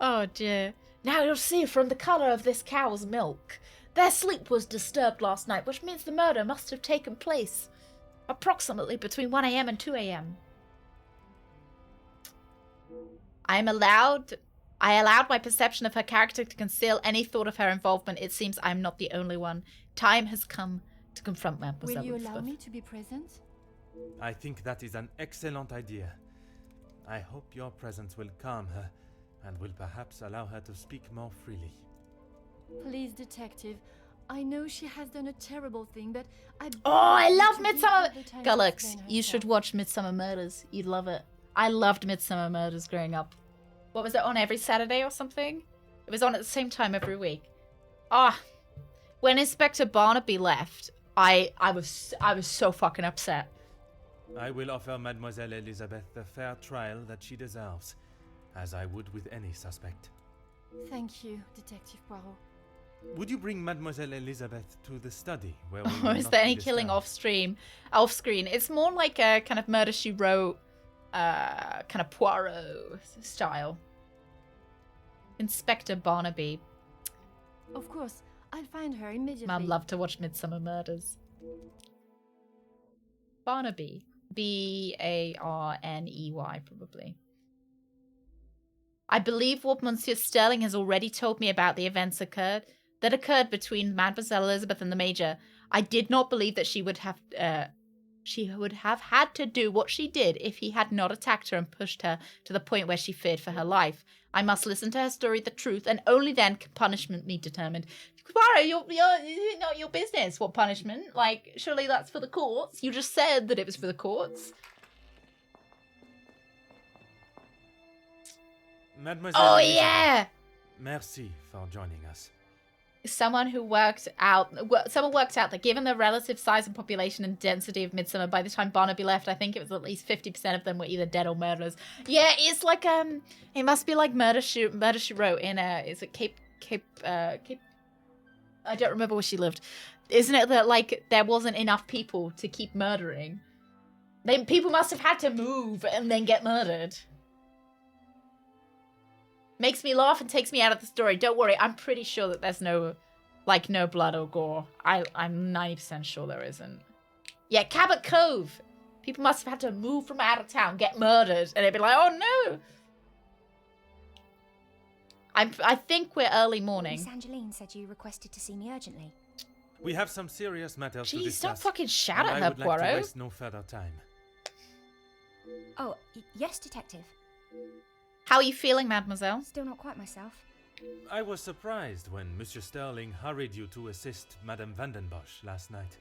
Oh dear. Now you'll see from the colour of this cow's milk. Their sleep was disturbed last night, which means the murder must have taken place approximately between 1 a.m. and 2 a.m. I allowed my perception of her character to conceal any thought of her involvement. It seems I'm not the only one. Time has come to confront Mademoiselle. Will you allow Elizabeth. me to be present? I think that is an excellent idea. I hope your presence will calm her and will perhaps allow her to speak more freely. Please, detective. I know she has done a terrible thing, but I love to give Midsummer. her the time to Gullux, explain you should herself. watch Midsummer Murders. You'd love it. I loved Midsummer Murders growing up. What was it on every Saturday or something? It was on at the same time every week. When Inspector Barnaby left, I was so fucking upset. I will offer Mademoiselle Elizabeth the fair trial that she deserves, as I would with any suspect. Thank you, Detective Poirot. Would you bring Mademoiselle Elizabeth to the study where we Or will is not there be any killing disturbed? off screen? It's more like a kind of Murder, She Wrote, kind of Poirot style. Inspector Barnaby. Of course, I'll find her immediately. I'd love to watch Midsummer Murders. Barnaby. Barney, probably. I believe what Monsieur Sterling has already told me about the events that occurred between Mademoiselle Elizabeth and the Major. I did not believe that she would have had to do what she did if he had not attacked her and pushed her to the point where she feared for her life. I must listen to her story, the truth, and only then can punishment be determined. Poirot, you're not your business. What punishment? Like, surely that's for the courts. You just said that it was for the courts. Mademoiselle Oh, Elizabeth, yeah! merci for joining us. Someone worked out that given the relative size and population and density of Midsummer, by the time Barnaby left, I think it was at least 50% of them were either dead or murderers. Yeah, it's like it must be like Murder She Wrote in is it Cape? I don't remember where she lived. Isn't it that like there wasn't enough people to keep murdering? People must have had to move and then get murdered. Makes me laugh and takes me out of the story. Don't worry, I'm pretty sure that there's no blood or gore. I'm 90% sure there isn't. Yeah, Cabot Cove. People must have had to move from out of town, get murdered, and they'd be like, oh no. I think we're early morning. Miss Angeline said you requested to see me urgently. We have some serious matters to Jeez, discuss. don't fucking shout and at her, I would like to Poirot. waste no further time. Oh, yes, Detective. How are you feeling, mademoiselle? Still not quite myself. I was surprised when Monsieur Sterling hurried you to assist Madame Vandenbosch last night.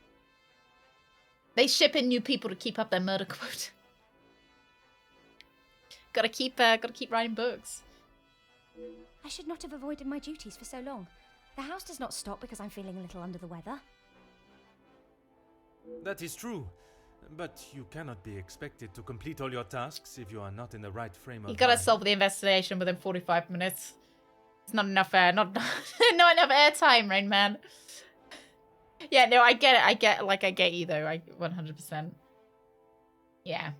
They ship in new people to keep up their murder quota. Gotta keep writing books. I should not have avoided my duties for so long. The house does not stop because I'm feeling a little under the weather. That is true, but you cannot be expected to complete all your tasks if you are not in the right frame of You gotta mind. solve the investigation within 45 minutes. It's not enough air, not enough airtime, Rain Man. Yeah, no, I get it. I get you though. 100%. Yeah.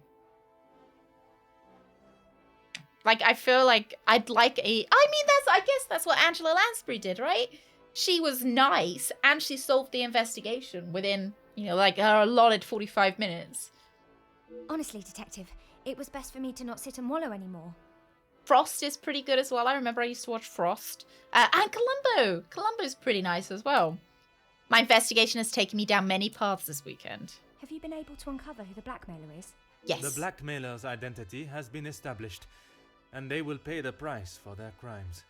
Like, I feel like I'd like I guess that's what Angela Lansbury did, right? She was nice and she solved the investigation within, like her allotted 45 minutes. Honestly, Detective, it was best for me to not sit and wallow anymore. Frost is pretty good as well. I remember I used to watch Frost. And Columbo. Columbo's pretty nice as well. My investigation has taken me down many paths this weekend. Have you been able to uncover who the blackmailer is? Yes. The blackmailer's identity has been established, and they will pay the price for their crimes.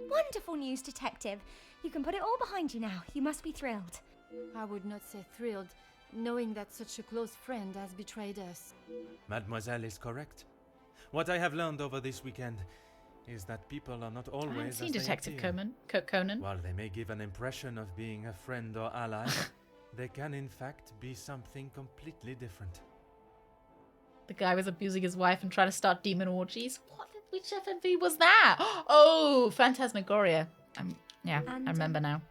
Wonderful news, Detective. You can put it all behind you now. You must be thrilled. I would not say thrilled, knowing that such a close friend has betrayed us. Mademoiselle is correct. What I have learned over this weekend is that people are not always I haven't as seen they Detective appear. Conan. While they may give an impression of being a friend or ally, they can in fact be something completely different. The guy was abusing his wife and trying to start demon orgies. Which FMV was that? Oh, Phantasmagoria. I remember now.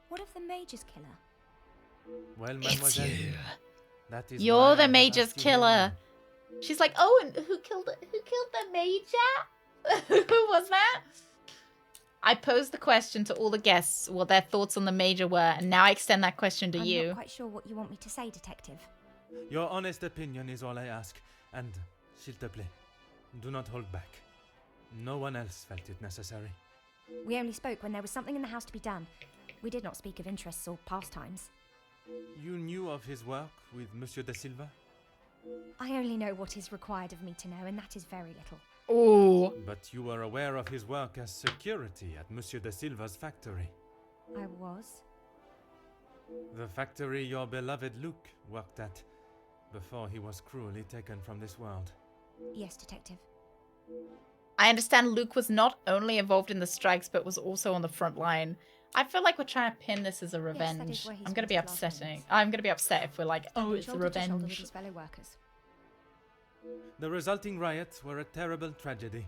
What of the Major's killer? Well, Mademoiselle, It's you. That is You're why I the have Major's asked you killer. She's like, oh, and who killed the Major? Who was that? I posed the question to all the guests what their thoughts on the Major were, and now I extend that question to you. I'm not quite sure what you want me to say, Detective. Your honest opinion is all I ask, and, s'il te plaît, do not hold back. No one else felt it necessary. We only spoke when there was something in the house to be done. We did not speak of interests or pastimes. You knew of his work with Monsieur de Silva? I only know what is required of me to know, and that is very little. Oh. But you were aware of his work as security at Monsieur de Silva's factory. I was. The factory your beloved Luke worked at before he was cruelly taken from this world. Yes, Detective. I understand Luke was not only involved in the strikes, but was also on the front line. I feel like we're trying to pin this as a revenge. where he I'm going to spent be his last upsetting. moments. I'm going to be upset if we're like, oh, it's a Shoulder to shoulder with revenge. his fellow workers. The resulting riots were a terrible tragedy,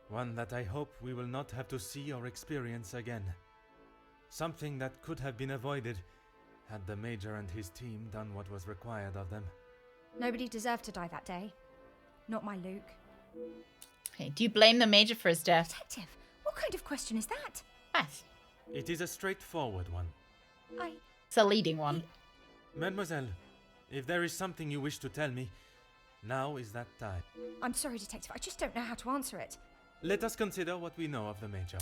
one that I hope we will not have to see or experience again. Something that could have been avoided had the Major and his team done what was required of them. Nobody deserved to die that day. Not my Luke. Hey, do you blame the Major for his death? Detective, what kind of question is that? Yes. It is a straightforward one. It's a leading one. Mademoiselle, if there is something you wish to tell me, now is that time. I'm sorry, Detective, I just don't know how to answer it. Let us consider what we know of the Major.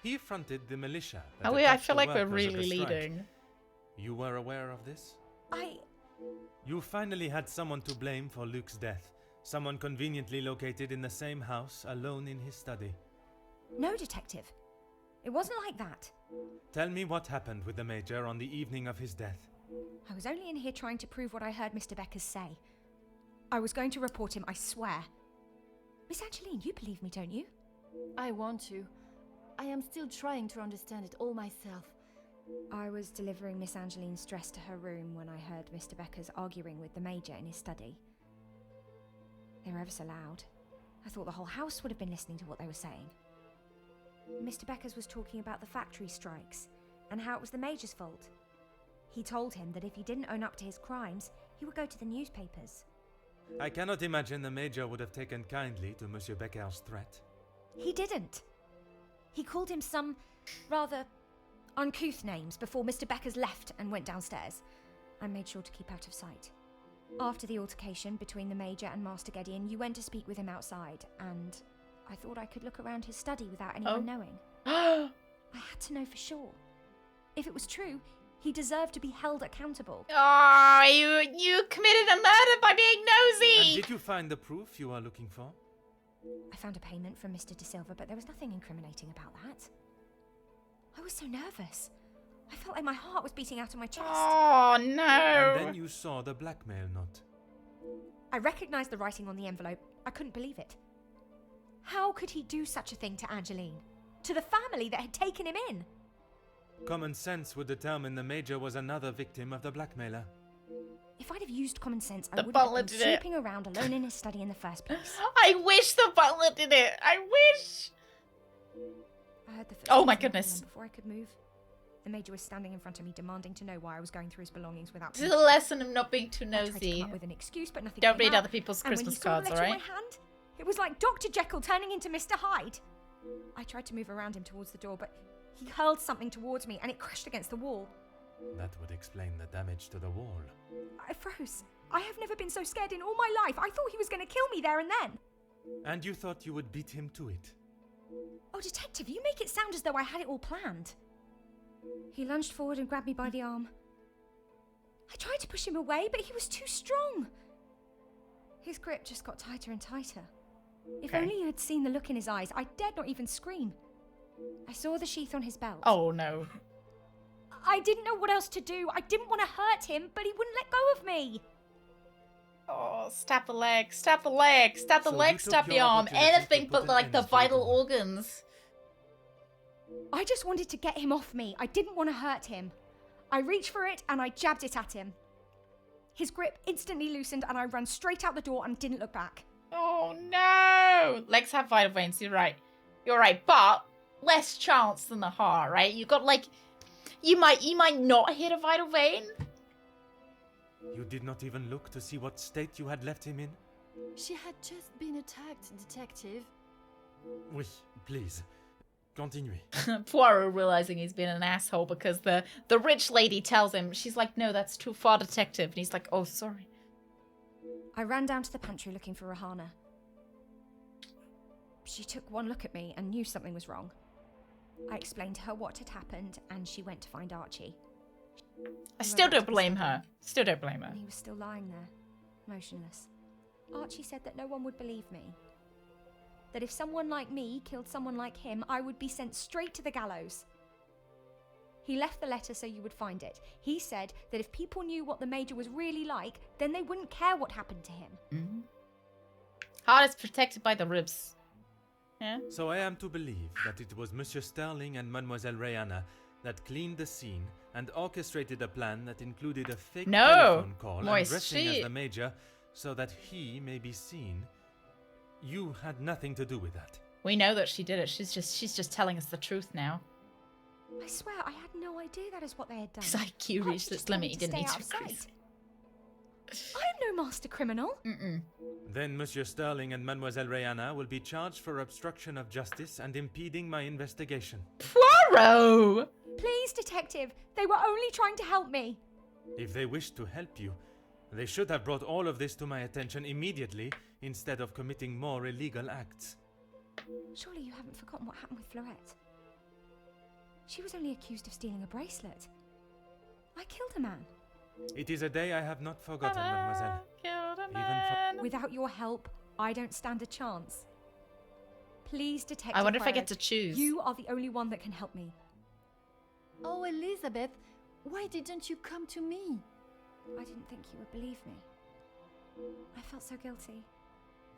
He fronted the militia. that I attacked feel the like we're workers of the really strike. leading. You were aware of this? I... You finally had someone to blame for Luke's death. Someone conveniently located in the same house, alone in his study. No, Detective. It wasn't like that. Tell me what happened with the Major on the evening of his death. I was only in here trying to prove what I heard Mr. Beckers say. I was going to report him, I swear. Miss Angeline, you believe me, don't you? I want to. I am still trying to understand it all myself. I was delivering Miss Angeline's dress to her room when I heard Mr. Beckers arguing with the Major in his study. They were ever so loud. I thought the whole house would have been listening to what they were saying. Mr. Beckers was talking about the factory strikes and how it was the Major's fault. He told him that if he didn't own up to his crimes, he would go to the newspapers. I cannot imagine the Major would have taken kindly to Monsieur Becker's threat. He didn't. He called him some rather uncouth names before Mr. Beckers left and went downstairs. I made sure to keep out of sight. After the altercation between the Major and Master Gideon, you went to speak with him outside, and I thought I could look around his study without anyone knowing. I had to know for sure. If it was true, he deserved to be held accountable. Oh, you committed a murder by being nosy! And did you find the proof you are looking for? I found a payment from Mr. De Silva, but there was nothing incriminating about that. I was so nervous. I felt like my heart was beating out of my chest. Oh, no! And then you saw the blackmail note. I recognized the writing on the envelope. I couldn't believe it. How could he do such a thing to Angeline? To the family that had taken him in? Common sense would determine the Major was another victim of the blackmailer. If I'd have used common sense, I The wouldn't have butler been did it. sleeping around alone in his study in the first place. I wish the butler did it! I wish! I heard the Oh my footsteps knocking, goodness. and before I could move, the Major was standing in front of me, demanding to know why I was going through his belongings without This is a permission. lesson of not being too I tried to nosy. come up with an excuse, but nothing Don't came read out. other people's And when Christmas he saw cards, the letter in alright? my hand, It was like Dr. Jekyll turning into Mr. Hyde. I tried to move around him towards the door, but he hurled something towards me and it crashed against the wall. That would explain the damage to the wall. I froze. I have never been so scared in all my life. I thought he was going to kill me there and then. And you thought you would beat him to it? Oh, Detective, you make it sound as though I had it all planned. He lunged forward and grabbed me by the arm. I tried to push him away, but he was too strong. His grip just got tighter and tighter. If only you had seen the look in his eyes, I dared not even scream. I saw the sheath on his belt. Oh, no. I didn't know what else to do. I didn't want to hurt him, but he wouldn't let go of me. Oh, stab the leg, stab the leg, stab the So leg, you took stab the your arm. opportunity Anything to put but an like the end to it vital all. organs. I just wanted to get him off me. I didn't want to hurt him. I reached for it and I jabbed it at him. His grip instantly loosened and I ran straight out the door and didn't look back. Oh no! Legs have vital veins, you're right. You're right, but less chance than the heart, right? You got like, you might not hit a vital vein. You did not even look to see what state you had left him in? She had just been attacked, Detective. Oui, please. Continue. Poirot realizing he's been an asshole because the rich lady tells him, she's like, no, that's too far, Detective. And he's like, oh, sorry. I ran down to the pantry looking for Rahana. She took one look at me and knew something was wrong. I explained to her what had happened and she went to find Archie. I still don't blame her. Still don't blame her. And he was still lying there, motionless. Archie said that no one would believe me. That if someone like me killed someone like him, I would be sent straight to the gallows. He left the letter so you would find it. He said that if people knew what the Major was really like, then they wouldn't care what happened to him. Mm-hmm. Heart is protected by the ribs. Yeah? So I am to believe that it was Monsieur Sterling and Mademoiselle Rihanna that cleaned the scene and orchestrated a plan that included a fake telephone call and dressing as the Major so that he may be seen. You had nothing to do with that. We know that she did it. She's just telling us the truth now. I swear, I had no idea that is what they had done. His IQ reached its limit. He didn't need to increase. I am no master criminal. Then Monsieur Sterling and Mademoiselle Rihanna will be charged for obstruction of justice and impeding my investigation. Poirot! Please, Detective. They were only trying to help me. If they wished to help you, they should have brought all of this to my attention immediately instead of committing more illegal acts. Surely you haven't forgotten what happened with Fleurette. She was only accused of stealing a bracelet. I killed a man. It is a day I have not forgotten, mademoiselle. Without your help, I don't stand a chance. Please, Detective I wonder if I get Poirot, to choose. You are the only one that can help me. Oh, Elizabeth, why didn't you come to me? I didn't think you would believe me. I felt so guilty.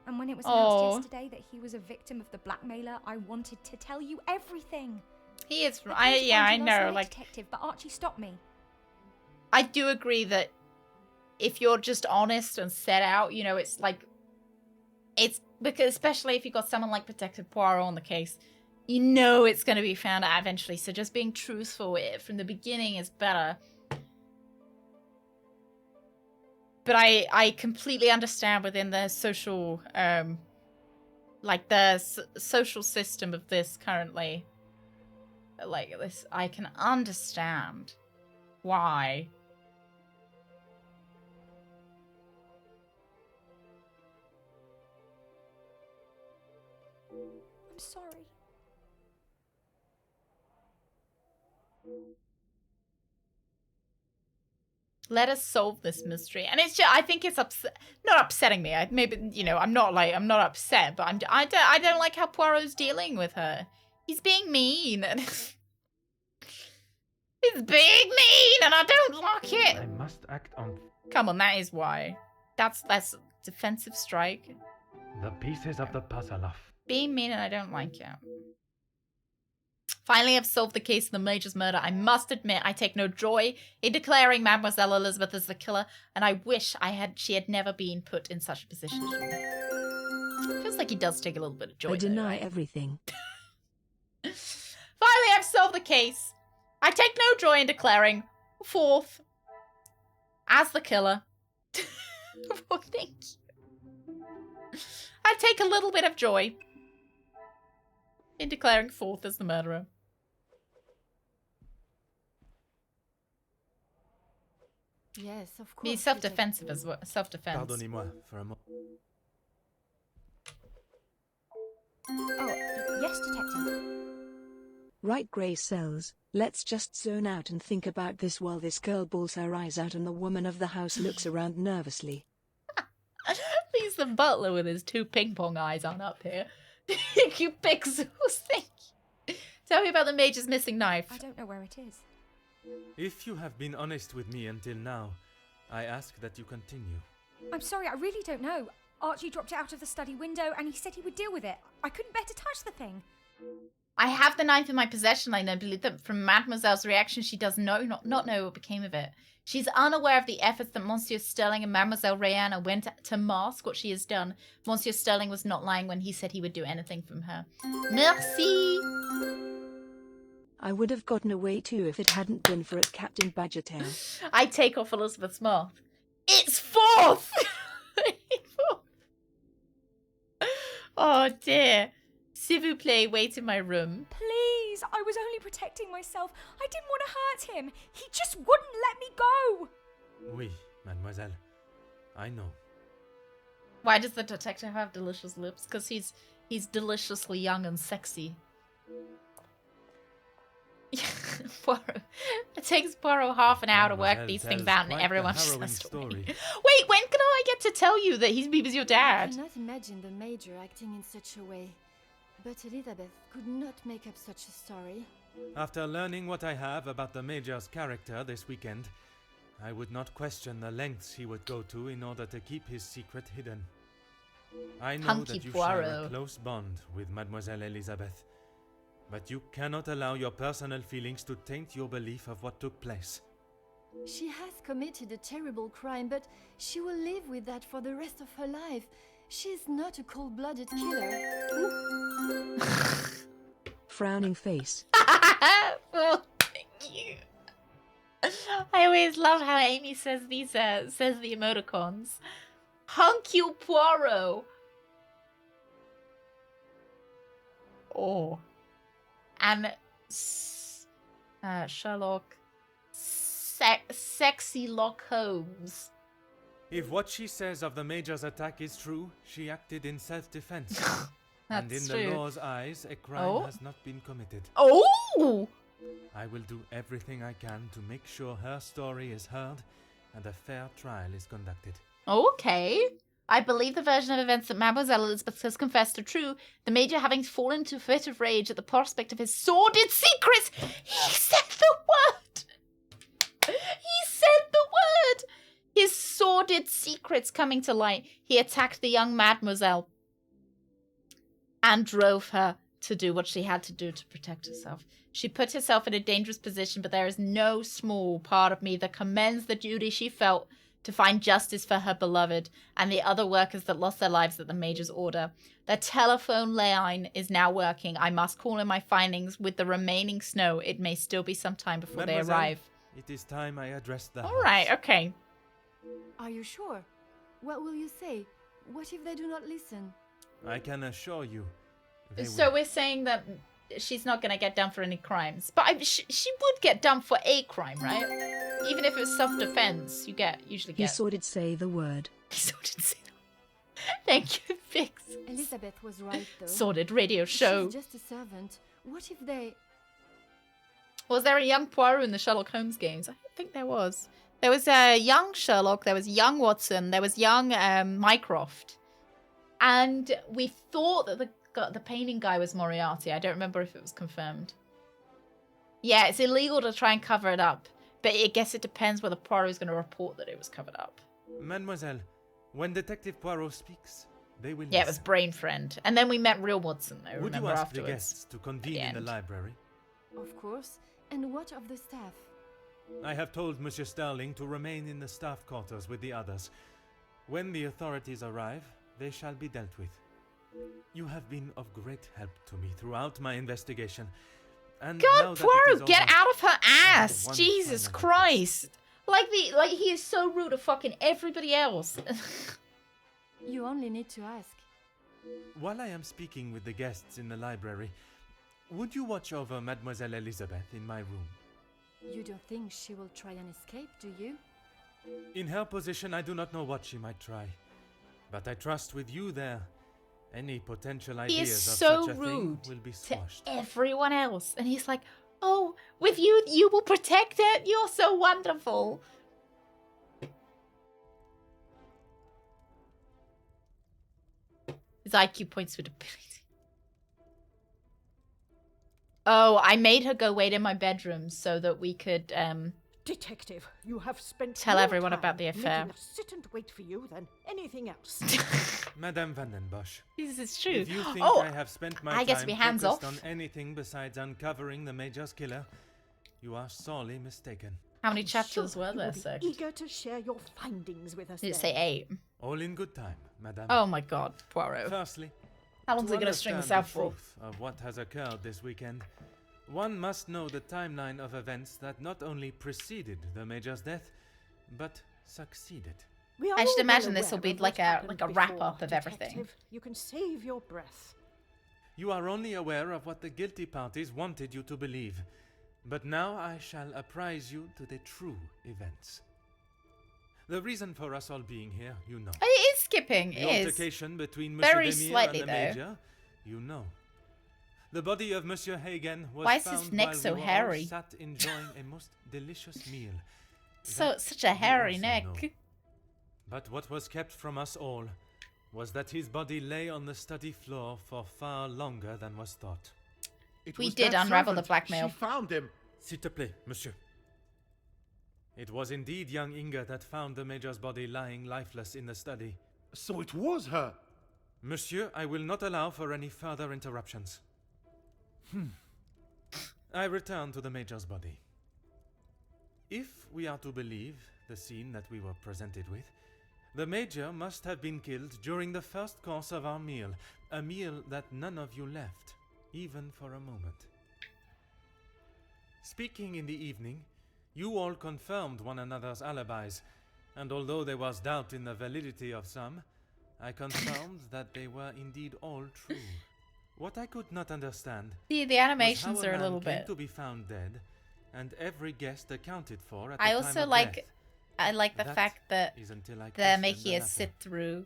And when it was announced yesterday that he was a victim of the blackmailer, I wanted to tell you everything. He is. I know. Like, Detective, but Archie stopped me. I do agree that if you're just honest and set out, you know, it's like, it's because especially if you've got someone like Detective Poirot on the case, you know it's going to be found out eventually. So just being truthful from the beginning is better. But I completely understand within the social, like the social system of this currently, like this, I can understand why. I'm sorry. Let us solve this mystery. And it's just, I think it's not upsetting me. Maybe, you know, I'm not upset, but I don't like how Poirot's dealing with her. He's being mean. He's being mean and I don't like it. I must act on... Come on, that is why. That's defensive strike. the pieces of the puzzle off. Being mean and I don't like it. Finally, I've solved the case of the Major's murder. I must admit, I take no joy in declaring Mademoiselle Elizabeth as the killer, and I wish she had never been put in such a position. Feels like he does take a little bit of joy. I deny everything. Finally, I've solved the case. I take no joy in declaring Forth as the killer. Oh, thank you. I take a little bit of joy in declaring Forth as the murderer. Yes, of course. Be self-defensive as well. Self-defense. Pardonnez-moi for a moment. Oh, yes, Detective. Right, Grey Cells, let's just zone out and think about this while this girl bawls her eyes out and the woman of the house looks around nervously. He's the butler with his 2 ping pong eyes on up here. You pixels, thank you. Tell me about the Major's missing knife. I don't know where it is. If you have been honest with me until now, I ask that you continue. I'm sorry, I really don't know. Archie dropped it out of the study window and he said he would deal with it. I couldn't bear to touch the thing. I have the knife in my possession. I believe that from Mademoiselle's reaction, she does not know what became of it. She's unaware of the efforts that Monsieur Sterling and Mademoiselle Rihanna went to mask what she has done. Monsieur Sterling was not lying when he said he would do anything from her. Merci! I would have gotten away too if it hadn't been for it, Captain Badgertail. I take off Elizabeth's mask. It's Forth! Oh dear. S'il vous plaît, wait in my room. Please, I was only protecting myself. I didn't want to hurt him. He just wouldn't let me go. Oui, mademoiselle. I know. Why does the detective have delicious lips? Because he's deliciously young and sexy. Poirot. It takes Poirot half an hour to work these things out, and everyone just has to wait. Wait, when can I get to tell you that he was your dad? I cannot imagine the Major acting in such a way. But Elizabeth could not make up such a story. After learning what I have about the Major's character this weekend, I would not question the lengths he would go to in order to keep his secret hidden. I know Hunky that you Poirot. share a close bond with Mademoiselle Elizabeth, but you cannot allow your personal feelings to taint your belief of what took place. She has committed a terrible crime, but she will live with that for the rest of her life. She is not a cold-blooded killer. Frowning face. Oh, thank you. I always love how Amy says these says the emoticons. Hercule Poirot. Oh. And Sherlock. Sexy Lock Holmes. If what she says of the Major's attack is true, she acted in self-defense. And in true. the law's eyes, a crime has not been committed. Oh! I will do everything I can to make sure her story is heard and a fair trial is conducted. Okay. I believe the version of events that Mademoiselle Elizabeth has confessed are true. The Major having fallen into a fit of rage at the prospect of his sordid secrets. He said the word! He said the word! His sordid secrets coming to light. He attacked the young Mademoiselle and drove her to do what she had to do to protect herself. She put herself in a dangerous position, but there is no small part of me that commends the duty she felt to find justice for her beloved and the other workers that lost their lives at the Major's order. The telephone line is now working. I must call in my findings with the remaining snow. It may still be some time before they arrive. It is time I address the All right, okay. Are you sure? What will you say? What if they do not listen? I can assure you. So we're saying that she's not going to get done for any crimes. But she would get done for a crime, right? Even if it was self-defense, you usually get... He sort of say the word. He sort of say the word. Thank you, Vix. Elizabeth was right, though. Sordid radio show. She's just a servant. What if they... Was there a young Poirot in the Sherlock Holmes games? I don't think there was. There was a young Sherlock, there was young Watson, there was young Mycroft. And we thought that the painting guy was Moriarty. I don't remember if it was confirmed. Yeah, it's illegal to try and cover it up. But I guess it depends whether Poirot is going to report that it was covered up. Mademoiselle, when Detective Poirot speaks, they will Yeah, it was Brain Friend. And then we met real Watson, though, Would remember, you ask afterwards. the guests to convene in the library? Of course. And what of the staff? I have told Monsieur Sterling to remain in the staff quarters with the others. When the authorities arrive, they shall be dealt with. You have been of great help to me throughout my investigation. And now God, that it Poirot, is get over, out of her ass! one Jesus final Christ! Like he is so rude to fucking everybody else. You only need to ask. While I am speaking with the guests in the library, would you watch over Mademoiselle Elizabeth in my room? You don't think she will try and escape, do you? In her position, I do not know what she might try. But I trust with you there, any potential He ideas is of so such a thing rude will be to squashed. everyone else. And he's like, oh, with you, you will protect it. You're so wonderful. His IQ points with ability. Oh, I made her go wait in my bedroom so that we could Detective, you have spent tell more everyone time about the affair. making us sit and wait for you than anything else. Madame Vandenbosch. This is true. If you think Oh, I have spent my I get to time be hands focused off. on anything besides uncovering the Major's killer, you are sorely mistaken. How many chapters Sure, were you there, will be sir? eager to share your findings with us. Did it then. say 8? All in good time, Madame. Oh my god, Poirot. Firstly, How long's he going to string this out for? truth of what has occurred this weekend, one must know the timeline of events that not only preceded the Major's death, but succeeded. We are I should all imagine well this will aware be of like what a happened wrap before, up of everything. Detective. You can save your breath. You are only aware of what the guilty parties wanted you to believe, but now I shall apprise you to the true events. The reason for us all being here, you know. It is skipping. The It is. altercation between Monsieur Very Demire slightly, and the though. Major, you know. The body of Monsieur Hagen was Why is found his neck while so we were all hairy? sat enjoying a most delicious meal. Such a hairy also neck. know. But what was kept from us all was that his body lay on the study floor for far longer than was thought. We did unravel the blackmail. She found him. S'il te plaît, monsieur. It was indeed young Inga that found the Major's body lying lifeless in the study. So it was her. Monsieur, I will not allow for any further interruptions. I return to the Major's body. If we are to believe the scene that we were presented with, the Major must have been killed during the first course of our meal, a meal that none of you left, even for a moment. Speaking in the evening, you all confirmed one another's alibis, and although there was doubt in the validity of some, I confirmed that they were indeed all true. What I could not understand The animations was how are a man little came bit. to be found dead, and every guest accounted for at I the also time of like death. I like the That fact that is until I they're questioned making the us matter. sit through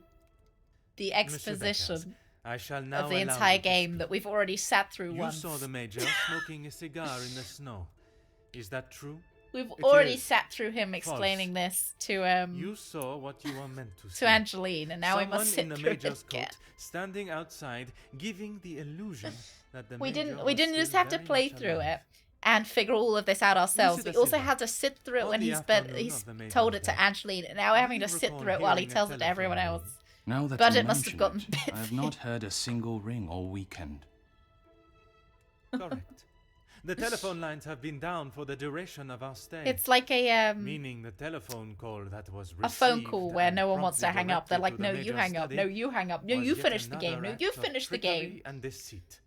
the Monsieur Beckers, exposition I shall now of the allow entire you to game that we've already sat through You once. saw the Major smoking a cigar in the snow. Is that true? We've It already is. sat through him explaining this to You saw what you were meant to see. Angeline, and now we Someone must in sit the through Major's it again. coat, standing outside, giving the illusion that the We Major didn't was just still have to very play much through alive. it and figure all of this out ourselves. Monsieur We da also Silva, had to sit through it on when the he's afternoon of the Major's told it to death, Angeline, and now we're having do to you sit recall through it while he hearing a tells it to everyone telephone else. Now that Budget you must have mention gotten it, I have not heard a single ring all weekend. Correct. The telephone lines have been down for the duration of our stay. It's like a meaning the telephone call that was received a phone call where and no one wants to promptly hang up. They're directed like, to the no, you Major's hang up. study No, you hang up. No, was you yet finish the game. another No, act you of finish the trickery game. and deceit.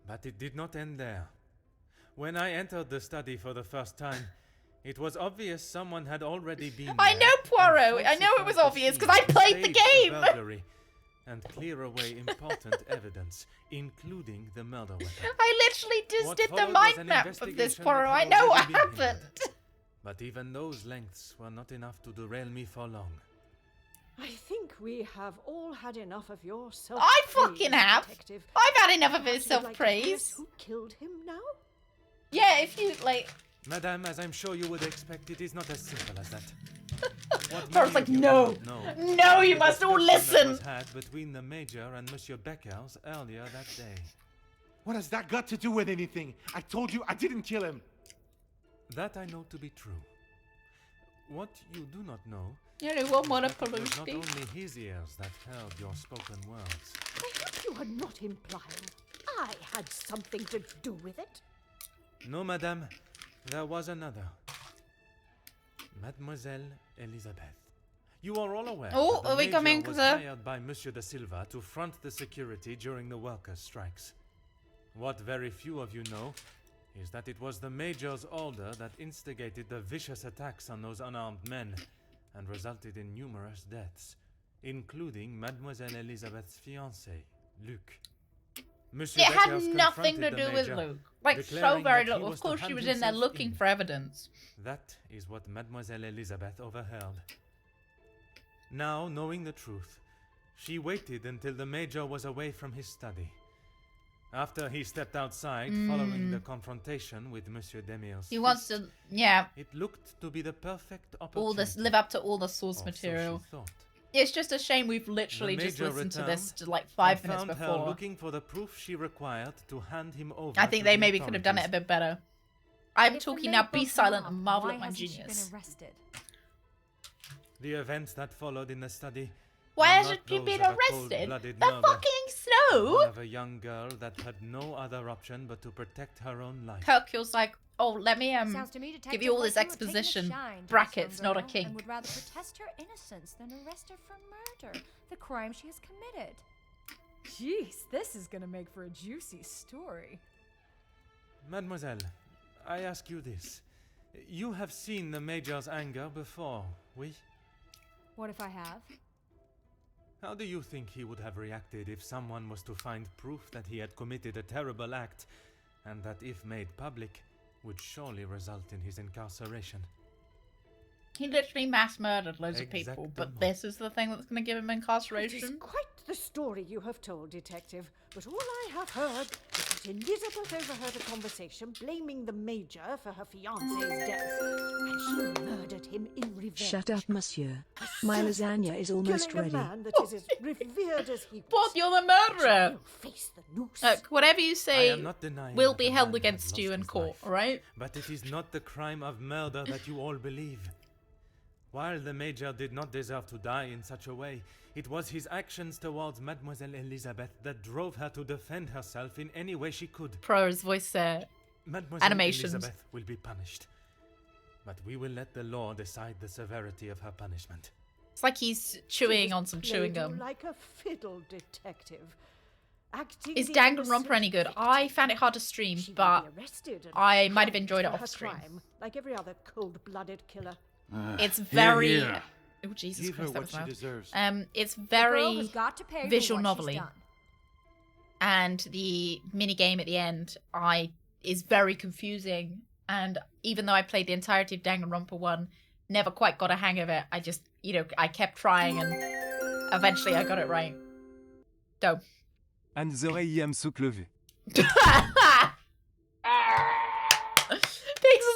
But it did not end there. When I entered the study for the first time, it was obvious someone had already been I there know, and Poirot. I know it was falsified the obvious because scene, I played the staged game. burglary, and clear away important evidence, including the murder weapon. I literally just What did the followed was mind an map of this, investigation Poirot. that I had know what already been hindered. happened. But even those lengths were not enough to derail me for long. I think we have all had enough of your self. I fucking have. Detective. I've had enough of his Perhaps you'd like to tell us self-praise. Who killed him now? Yeah, if you like. Madame, as I'm sure you would expect, it is not as simple as that. What I was many like, of you no, do not know no, is you the must all discussion that listen. was had between the Major and Monsieur Beckers earlier that day. What has that got to do with anything? I told you I didn't kill him. That I know to be true. What you do not know You know what, is Mona that it was not Palushki? only his ears that heard your spoken words. I hope you are not implying I had something to do with it. No, madame, there was another. Mademoiselle Elizabeth. You are all aware Oh, that the are we Major coming, was sir? hired by Monsieur da Silva to front the security during the workers' strikes. What very few of you know is that it was the Major's order that instigated the vicious attacks on those unarmed men and resulted in numerous deaths, including Mademoiselle Elizabeth's fiancé, Luc. Monsieur It had Beckers nothing to confronted the do with Major, Luke. Like, so declaring very that he little. Of was to course, she hand was in there himself looking in. for evidence. That is what Mademoiselle Elizabeth overheard. Now, knowing the truth, she waited until the Major was away from his study. After he stepped outside, following the confrontation with Monsieur Demir's He wants to, yeah, it looked to be the perfect all opportunity. this live up to all the source Or so material. she thought. It's just a shame we've literally The just Major listened to this returned like 5 and minutes found her before. looking for the proof she required to hand him over. I think to they the maybe could have done it a authorities. bit better. I'm If the talking maid now. Be broke silent them and up, marvel why at my hasn't she genius. been arrested? The events that followed in the study. Why were hasn't not she those been of a arrested? cold-blooded The murder, fucking but Snow! one of a young girl that had no other option but to protect her own life. Hercule's like, oh, let me Sounds to me, give Detective, you all like this you were taking a exposition. shine to this Brackets, young not a girl kink. And would rather protest her innocence than arrest her for murder, the crime she has committed. Jeez, this is gonna make for a juicy story. Mademoiselle, I ask you this. You have seen the Major's anger before, oui? What if I have? How do you think he would have reacted if someone was to find proof that he had committed a terrible act, and that if made public, would surely result in his incarceration? He literally mass murdered loads of people, but this is the thing that's going to give him It is incarceration. quite the story you have told, Detective, but all I have heard is that Elizabeth overheard a conversation blaming the Major for her fiancé's death, and she murdered him in revenge. Shut up, monsieur. My lasagna is almost Killing ready. a man that is as revered as he was. What? You're the murderer! Face the noose. Look, whatever you I say am not denying will that be the held man against has you lost in his court, life, alright? But it is not the crime of murder that you all believe. While the Major did not deserve to die in such a way, it was his actions towards Mademoiselle Elizabeth that drove her to defend herself in any way she could. Pro's voice Mademoiselle animations. Elizabeth will be punished, but we will let the law decide the severity of her punishment. It's like he's chewing on some chewing Played you gum. like a fiddle, Detective. Acting Is the Danganronpa any good? innocent I found it hard to stream, She will but be arrested and I might have hanged enjoyed it for off her stream. crime, like every other cold-blooded killer. It's very... here. Oh, Jesus Give her Christ, that what was she loud. deserves. It's The girl very has got to pay visual for what she's novelly. done. And the mini game at the end is very confusing. And even though I played the entirety of Danganronpa 1, never quite got a hang of it. I just, I kept trying and eventually I got it right. Dope. Anne's oreilles aiment se lever. Pixels,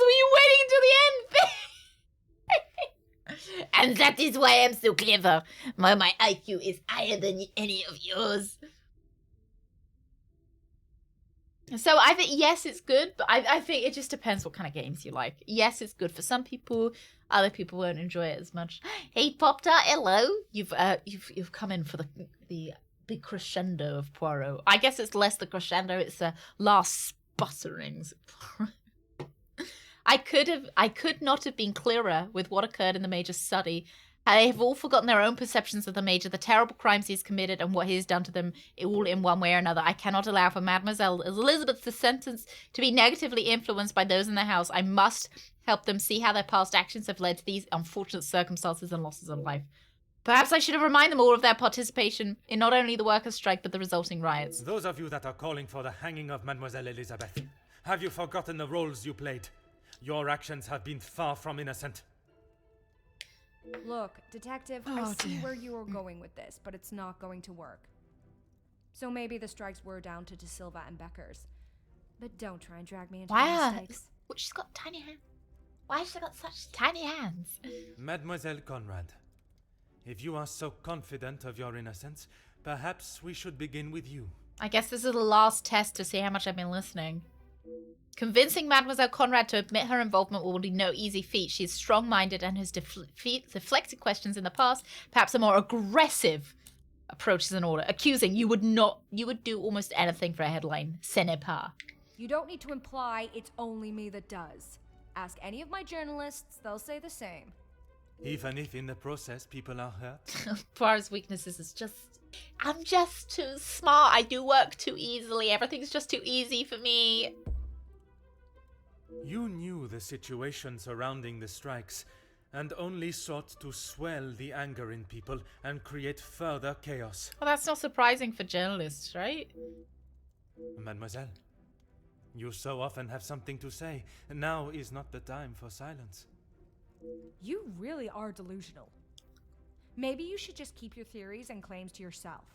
were you waiting until the end? And that is why I'm so clever. My IQ is higher than any of yours. So I think, yes, it's good, but I think it just depends what kind of games you like. Yes, it's good for some people. Other people won't enjoy it as much. Hey, Pop-Tart, hello. You've come in for the big crescendo of Poirot. I guess it's less the crescendo, it's the last sputterings. I could not have been clearer with what occurred in the Major's study. They have all forgotten their own perceptions of the Major, the terrible crimes he's committed, and what he has done to them, all in one way or another. I cannot allow for Mademoiselle Elizabeth's sentence to be negatively influenced by those in the house. I must help them see how their past actions have led to these unfortunate circumstances and losses of life. Perhaps I should have reminded them all of their participation in not only the workers' strike, but the resulting riots. Those of you that are calling for the hanging of Mademoiselle Elizabeth, have you forgotten the roles you played? Your actions have been far from innocent. Look, Detective, I see where you are going with this, but it's not going to work. So maybe the strikes were down to De Silva and Beckers. But don't try and drag me into my mistakes. She's got tiny hands. Why has she got such tiny hands? Mademoiselle Conrad, if you are so confident of your innocence, perhaps we should begin with you. I guess this is the last test to see how much I've been listening. Convincing Mademoiselle Conrad to admit her involvement will be no easy feat. She is strong-minded and has deflected questions in the past. Perhaps a more aggressive approach is in order. Accusing, you would do almost anything for a headline. Ce n'est pas. You don't need to imply it's only me that does. Ask any of my journalists, they'll say the same. Even if in the process people are hurt. Poirot's weaknesses is I'm just too smart. I do work too easily. Everything's just too easy for me. You knew the situation surrounding the strikes, and only sought to swell the anger in people and create further chaos. Well, that's not surprising for journalists, right? Mademoiselle, you so often have something to say. Now is not the time for silence. You really are delusional. Maybe you should just keep your theories and claims to yourself.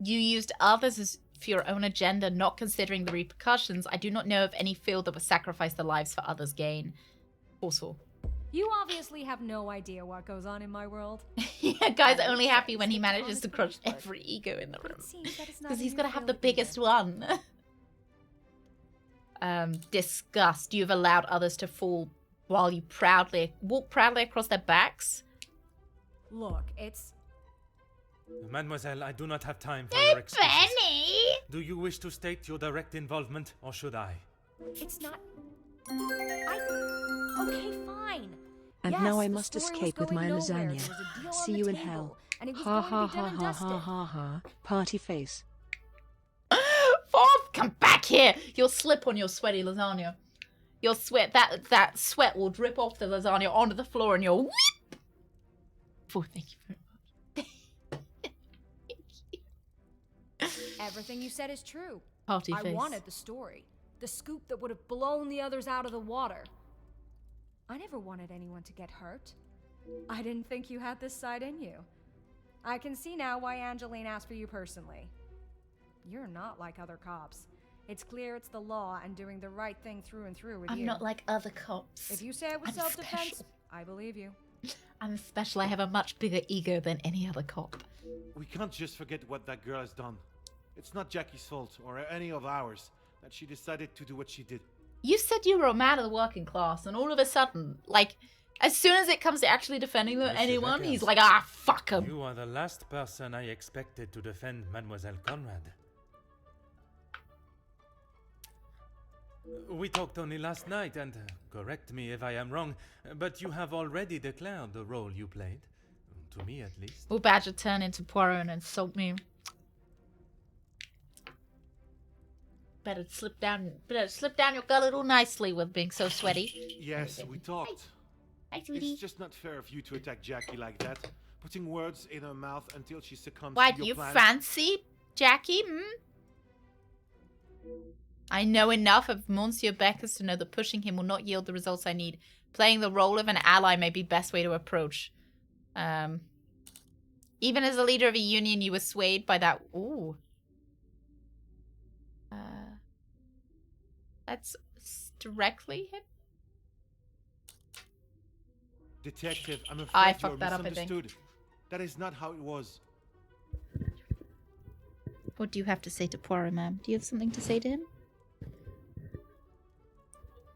You used others as for your own agenda, not considering the repercussions. I do not know of any field that would sacrifice their lives for others' gain. Also. You obviously have no idea what goes on in my world. Yeah, guy's only happy when he manages to crush every ego in the room. Because he's got to have the biggest one. Disgust. You've allowed others to fall while you walk proudly across their backs. Look, it's... Mademoiselle, I do not have time for your excuses. Benny! Do you wish to state your direct involvement, or should I? It's not... Okay, fine. And yes, now I the must story escape was with my going nowhere. lasagna. There was a deal on See the you in table, hell. and it was Ha going ha to be done ha and ha dusted. ha ha ha. Party face. Fourth, come back here! You'll slip on your sweaty lasagna. You'll sweat. That sweat will drip off the lasagna onto the floor, and you'll whip. Oh, thank you very much. Everything you said is true. Party I face. wanted the story. The scoop that would have blown the others out of the water. I never wanted anyone to get hurt. I didn't think you had this side in you. I can see now why Angeline asked for you personally. You're not like other cops. It's clear it's the law and doing the right thing through and through with you. I'm not like other cops. If you say it was I'm self-defense, special. I believe you. I'm special. I have a much bigger ego than any other cop. We can't just forget what that girl has done. It's not Jackie's fault, or any of ours, that she decided to do what she did. You said you were a man of the working class, and all of a sudden, like, as soon as it comes to actually defending anyone, Beckers, he's like, ah, fuck him. You are the last person I expected to defend Mademoiselle Conrad. We talked only last night, and correct me if I am wrong, but you have already declared the role you played. To me, at least. Will Badger turn into Poirot and insult me? Better slip down your gullet all nicely with being so sweaty. Yes, we talked. Hi, sweetie. It's just not fair of you to attack Jackie like that, putting words in her mouth until she succumbs Why, to your you plan. fancy Jackie? I know enough of Monsieur Beckers to know that pushing him will not yield the results I need. Playing the role of an ally may be best way to approach. Even as a leader of a union, you were swayed by that. Ooh. That's directly him. Detective, I'm afraid I you're fucked that up, I think. misunderstood. That is not how it was. What do you have to say to Poirot, ma'am? Do you have something to say to him?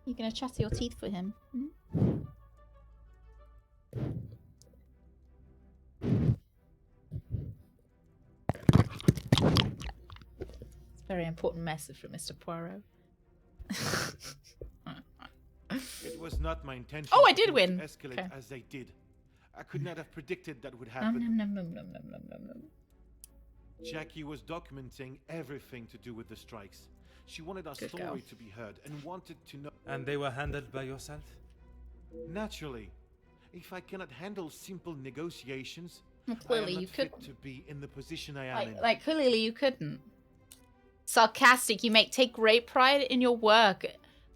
You gonna chatter your teeth for him? It's a very important message from Mr. Poirot. It was not my intention. Oh, I for did things win. To escalate Okay. as they did. I could not have predicted that would Nom, happen. nom, nom, nom, nom, nom, nom, nom. Jackie was documenting everything to do with the strikes. She wanted our Good story girl. to be heard and wanted to know. And they were handled by yourself? Naturally, if I cannot handle simple negotiations, Well, I clearly am you not fit couldn't. to be in the position I am in. Like clearly you couldn't. Sarcastic, you take great pride in your work.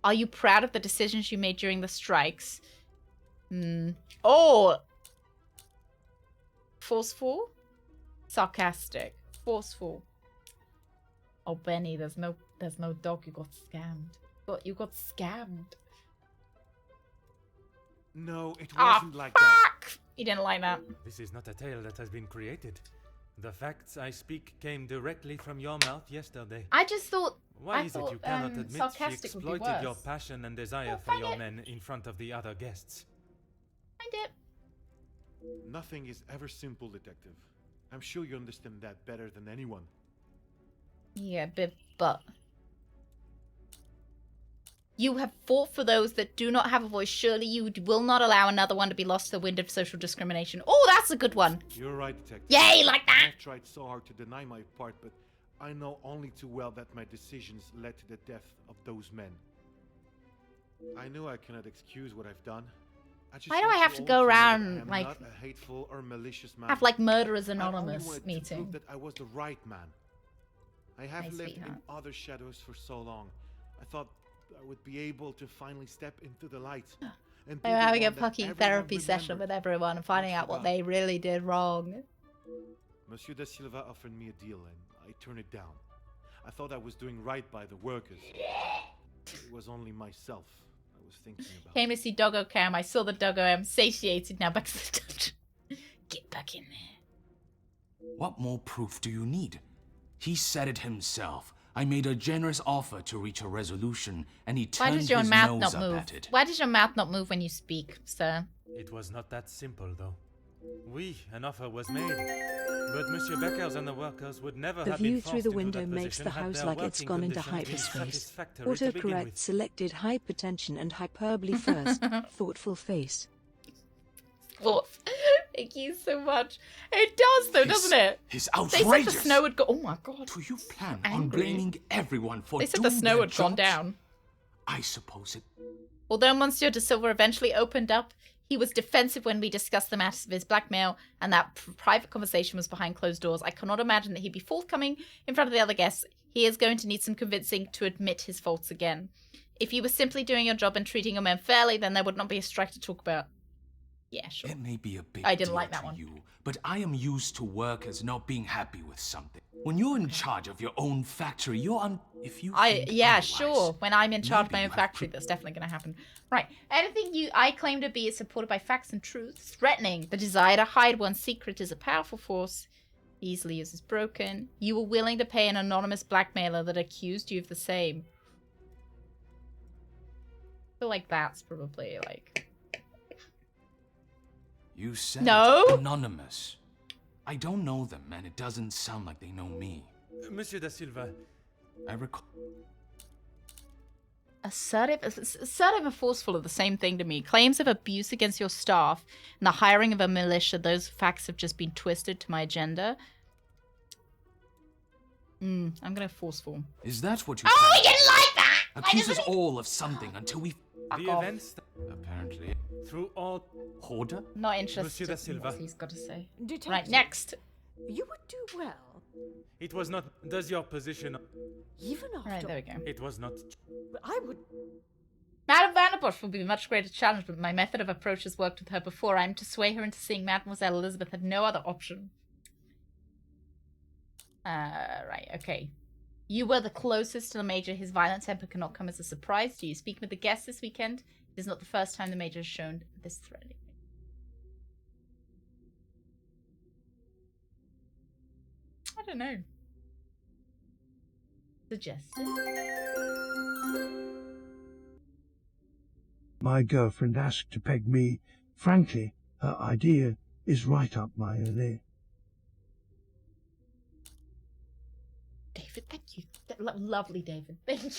Are you proud of the decisions you made during the strikes? Oh! Forceful? Sarcastic. Forceful. Oh, Benny, there's no dog. You got scammed. You got scammed. No, it Ah, wasn't like that. You didn't like that. This is not a tale that has been created. The facts I speak came directly from your mouth yesterday. I just thought. Why I is it thought, you cannot admit she sarcastic would be exploited your worse. passion and desire for find your it. men in front of the other guests? Find it. Nothing is ever simple, Detective. I'm sure you understand that better than anyone. Yeah, but you have fought for those that do not have a voice. Surely you will not allow another one to be lost to the wind of social discrimination. Oh, that's a good one. You're right, Detective. Yay, like that. I've tried so hard to deny my part, but I know only too well that my decisions led to the death of those men. I know I cannot excuse what I've done. Why do I have to go around, like, not a hateful or malicious man. have, like, Murderers I only Anonymous wanted to meeting? prove that I was the right man. I have Hi, lived in sweetheart. other shadows for so long. I thought I would be able to finally step into the light. And be They're the having a one that fucking everyone therapy session remembered. with everyone and finding out what forgot. they really did wrong. Monsieur da Silva offered me a deal and I turned it down. I thought I was doing right by the workers. It was only myself I was thinking about. Came to see Doggo Cam. I saw the Doggo. I'm satiated now. Back to the dungeon. Get back in there. What more proof do you need? He said it himself. I made a generous offer to reach a resolution, and he Why turned does your his mouth nose not up move? at it. Why does your mouth not move when you speak, sir? It was not that simple, though. An offer was made. But Monsieur Beckers and the workers would never The have been view through forced the into window that makes position the had house their like it's working gone into conditions been hyperspace. satisfactory to begin Autocorrect with. selected hypertension and hyperbole first. Thoughtful face. Thank you so much. It does, though, doesn't it? His They said the outrageous. snow had gone. Oh my god. Do you plan on Angry. blaming everyone for They said doing the snow their had gone jobs? down. I suppose it. Although Monsieur de Silva eventually opened up, he was defensive when we discussed the matters of his blackmail, and that private conversation was behind closed doors. I cannot imagine that he'd be forthcoming in front of the other guests. He is going to need some convincing to admit his faults again. If you were simply doing your job and treating your men fairly, then there would not be a strike to talk about. Yeah, sure. It may be a big I didn't deal like that to one. you, but I am used to workers not being happy with something. When you're in charge of your own factory, if you think Yeah, otherwise, sure. When I'm in charge of maybe my you own have factory, that's definitely going to happen. Right. Anything I claim to be is supported by facts and truth. Threatening. The desire to hide one's secret is a powerful force. Easily used is broken. You were willing to pay an anonymous blackmailer that accused you of the same. I feel like that's probably like... You said No? anonymous. I don't know them, and it doesn't sound like they know me. Monsieur da Silva. I recall. Assertive and forceful are the same thing to me. Claims of abuse against your staff and the hiring of a militia, those facts have just been twisted to my agenda. I'm going to forceful. Is that what you? Oh, he didn't like that! Accuse us all of something until we. The events apparently through all Hoarder? Not interested Monsieur da in Silva. what he's got to say. Detective, Right, next. You would do well. It was not. Does your position? Even after. Right, there we go. It was not. I would. Madame Vanderbush will be a much greater challenge, but my method of approach has worked with her before. I am to sway her into seeing Mademoiselle Elizabeth had no other option. Right, okay. You were the closest to the Major. His violent temper cannot come as a surprise to you. Speaking with the guests this weekend, it is not the first time the Major has shown this threat. I don't know. Suggested. My girlfriend asked to peg me. Frankly, her idea is right up my alley. David, thank you. Lovely, David. Thank you.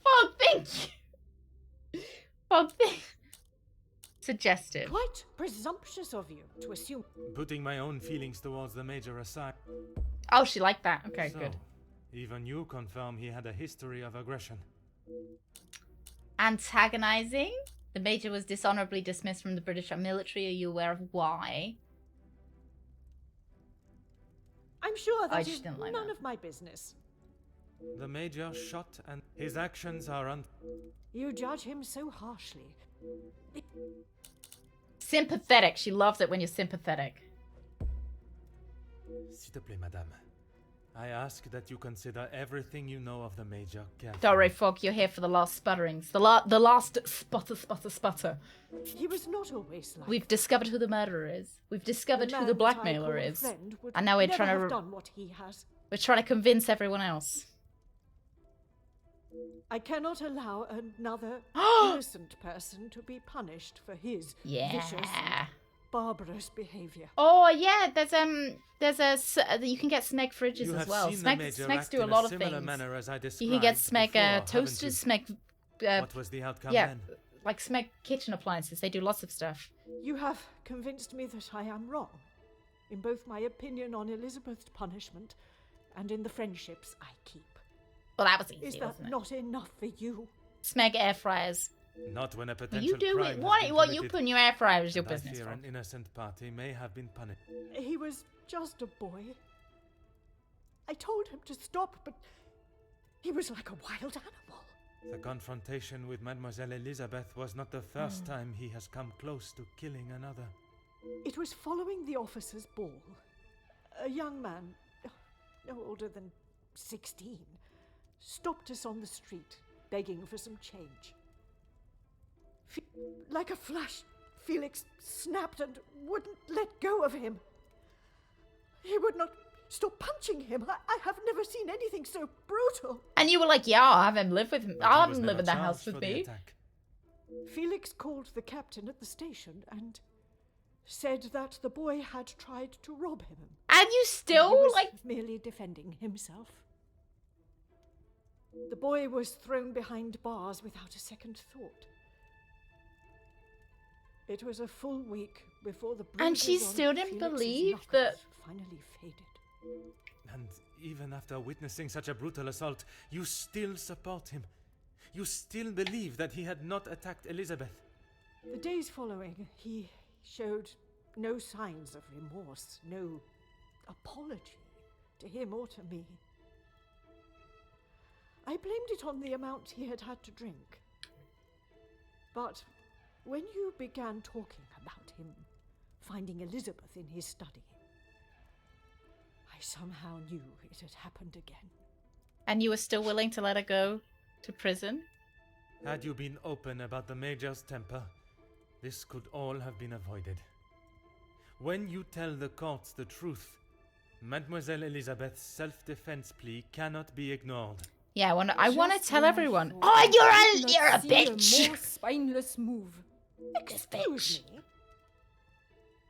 Oh, thank you. Oh, Suggestive. Quite presumptuous of you to assume. Putting my own feelings towards the Major aside. Oh, she liked that. Okay, So, good. Even you confirm he had a history of aggression. Antagonizing. The Major was dishonorably dismissed from the British military. Are you aware of why? I'm sure I that just is didn't like none that. of my business. The Major shot and his actions are You judge him so harshly. Sympathetic. She loves it when you're sympathetic. S'il te plaît, madame. I ask that you consider everything you know of the Major carefully. Don't worry, Fogg. You're here for the last sputterings. The last sputter. He was not always like. We've discovered who the murderer is. We've discovered who the man that I blackmailer call a is. friend would And now we're never trying have to done what he has. we're trying to convince everyone else. I cannot allow another innocent person to be punished for his vicious and barbarous behavior. Oh yeah, you can get Smeg fridges You as have well. seen the Major Smegs act do a in lot of similar things. manner as I You can get described Smeg before, haven't toasters, you? Smeg. What was the outcome Yeah, then? like Smeg kitchen appliances. They do lots of stuff. You have convinced me that I am wrong, in both my opinion on Elizabeth's punishment and in the friendships I keep. Well, that was easy, Is that wasn't it? not enough for you? Smeg air fryers. Not when a Well, potential you do crime it. has What been you committed, put in your air fryer is your and I business. fear Rob. an innocent party may have been punished. He was just a boy. I told him to stop, but he was like a wild animal. The confrontation with Mademoiselle Elizabeth was not the first time he has come close to killing another. It was following the officer's ball. A young man, no older than 16, stopped us on the street, begging for some change. Like a flash, Felix snapped and wouldn't let go of him. He would not stop punching him. I have never seen anything so brutal. And you were like, yeah, I'll have him live with him. But I'll he have was him never live in the charged house with for the me. attack. Felix called the captain at the station and said that the boy had tried to rob him. And you still he was like merely defending himself. The boy was thrown behind bars without a second thought. It was a full week before the And she bruises on still didn't Felix's believe knuckles that- finally faded. And even after witnessing such a brutal assault, you still support him. You still believe that he had not attacked Elizabeth. The days following, he showed no signs of remorse, no apology to him or to me. I blamed it on the amount he had had to drink. But when you began talking about him finding Elizabeth in his study, I somehow knew it had happened again. And you were still willing to let her go to prison? Had you been open about the Major's temper, this could all have been avoided. When you tell the courts the truth, Mademoiselle Elizabeth's self-defense plea cannot be ignored. Yeah, I want to Just tell when I everyone. thought Oh, I you're could a not see bitch. A more spineless move. Excuse me.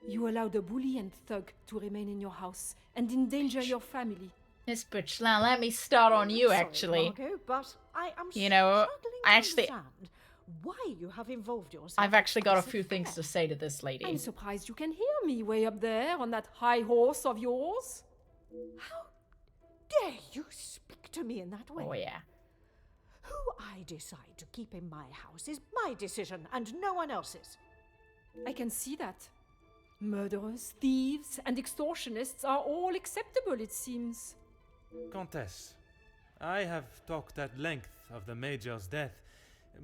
You allowed a bully and thug to remain in your house and endanger your family. Miss Bitch, now let me start on you, Sorry, actually. Margot, but I am You know, struggling I to actually- understand why you have involved yourself. I've actually got a in this few things to say to this lady. I'm surprised you can hear me way up there on that high horse of yours. How dare you speak to me in that way? Oh, yeah. Who I decide to keep in my house is my decision and no one else's. I can see that. Murderers, thieves, and extortionists are all acceptable, it seems. Countess, I have talked at length of the Major's death,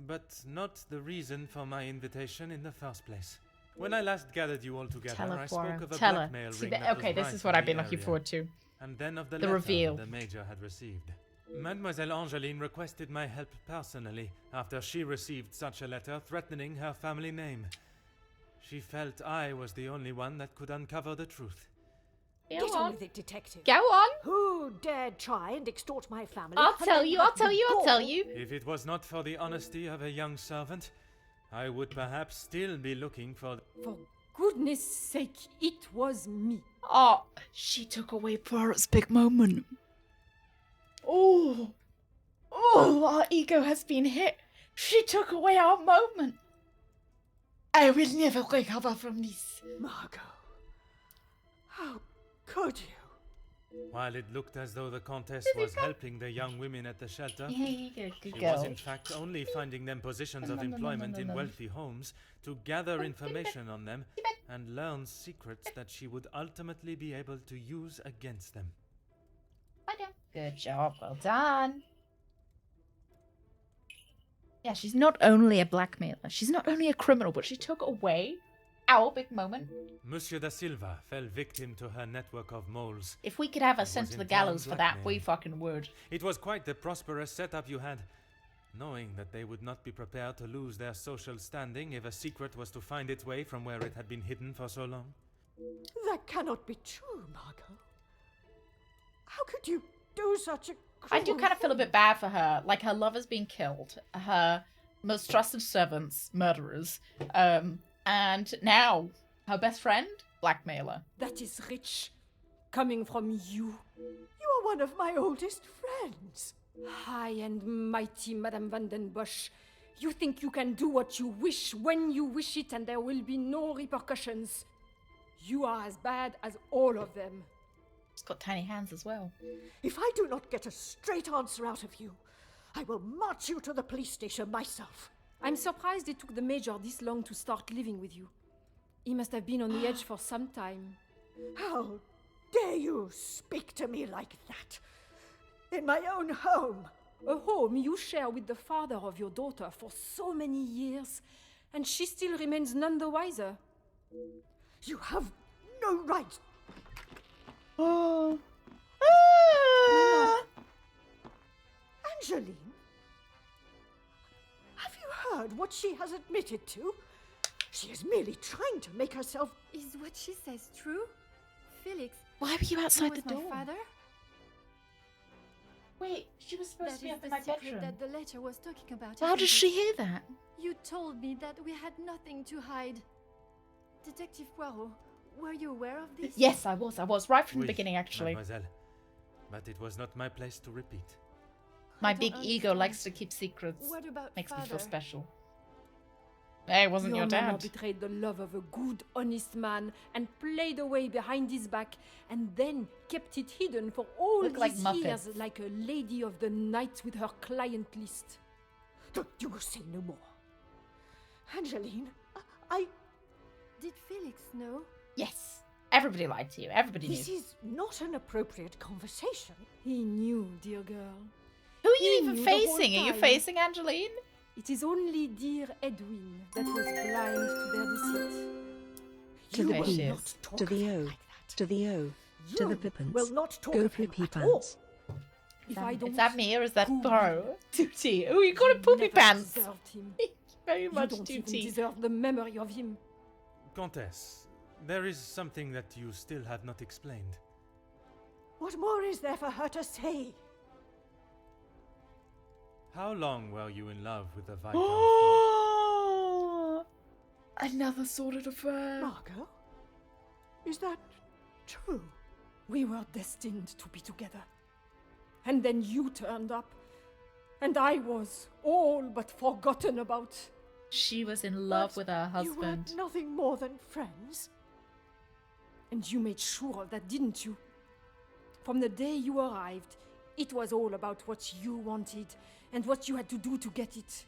but not the reason for my invitation in the first place. When I last gathered you all together, Tell her, I spoke Poirot. of a Tell her. blackmail See ring that- that okay, was this rife is what in I've been the looking area, forward to. and then of the The letter reveal. the Major had received. Mademoiselle Angeline requested my help personally after she received such a letter threatening her family name. She felt I was the only one that could uncover the truth. Get on with it, detective. Go on. Who dared try and extort my family? I'll and tell then you, have I'll tell the you, I'll tell gall- you. If it was not for the honesty of a young servant, I would perhaps still be looking for... For goodness sake, it was me. Oh, she took away Poirot's big moment. Oh, our ego has been hit. She took away our moment. I will never recover from this. Margot, how could you? While it looked as though the Countess was helping the young women at the shelter, Yeah, good she girl. was in fact only finding them positions of employment in wealthy homes to gather information on them and learn secrets that she would ultimately be able to use against them. Good job, well done. Yeah, she's not only a blackmailer, she's not only a criminal, but she took away our big moment. Monsieur da Silva fell victim to her network of moles. If we could have her and sent was to the in town gallows for that, we blackmailing. fucking would. It was quite the prosperous setup you had, knowing that they would not be prepared to lose their social standing if a secret was to find its way from where it had been hidden for so long. That cannot be true, Margot. How could you do such a I do cruel kind of feel a thing? bit bad for her. Like, her lover's been killed, her most trusted servants, murderers, and now her best friend, blackmailer. That is rich. Coming from you. You are one of my oldest friends. High and mighty Madame Van den Bosch. You think you can do what you wish when you wish it and there will be no repercussions. You are as bad as all of them. She's got tiny hands as well. If I do not get a straight answer out of you, I will march you to the police station myself. I'm surprised it took the Major this long to start living with you. He must have been on the edge for some time. How dare you speak to me like that? In my own home. A home you share with the father of your daughter for so many years, and she still remains none the wiser. You have no right. Oh. Angeline? Have you heard what she has admitted to? She is merely trying to make herself... Is what she says true? Felix, Why were you outside was the door? my father? Wait, she was supposed That to be is up the in my secret bedroom. that the letter was talking about. How does isn't she it? hear that? You told me that we had nothing to hide. Detective Poirot, were you aware of this? Yes, I was right from the Oui, beginning, actually. Mademoiselle. But it was not my place to repeat. My don't big ego understand. likes to keep secrets. What about Makes me feel father? special. Hey, it wasn't your mama dad. betrayed the love of a good, honest man and played away behind his back, and then kept it hidden for all Look like these Muppets. years, like a lady of the night with her client list. You will say no more. Angeline, I... Did Felix know? Yes. Everybody lied to you. Everybody This knew. is not an appropriate conversation. He knew, dear girl. Who are He you even knew the whole facing? Are you time. facing Angeline? It is only dear Edwin that was blind to their deceit. To You the There will she P, is. not talk to the O, like that. to the O, to You the Pippins. will not talk Go of him Poopy at all. Pants. If I don't Is that me or is that Poopy. Poirot? Tootie. Oh, you call him you Poopy never Pants. deserved him. Very You much don't even Tootie. deserve the memory of him. Countess, there is something that you still have not explained. What more is there for her to say? How long were you in love with the Viscount? Oh, another sordid affair. Margot? Is that true? We were destined to be together. And then you turned up. And I was all but forgotten about. She was in love But with her You were husband. nothing more than friends. And you made sure of that, didn't you? From the day you arrived, it was all about what you wanted and what you had to do to get it.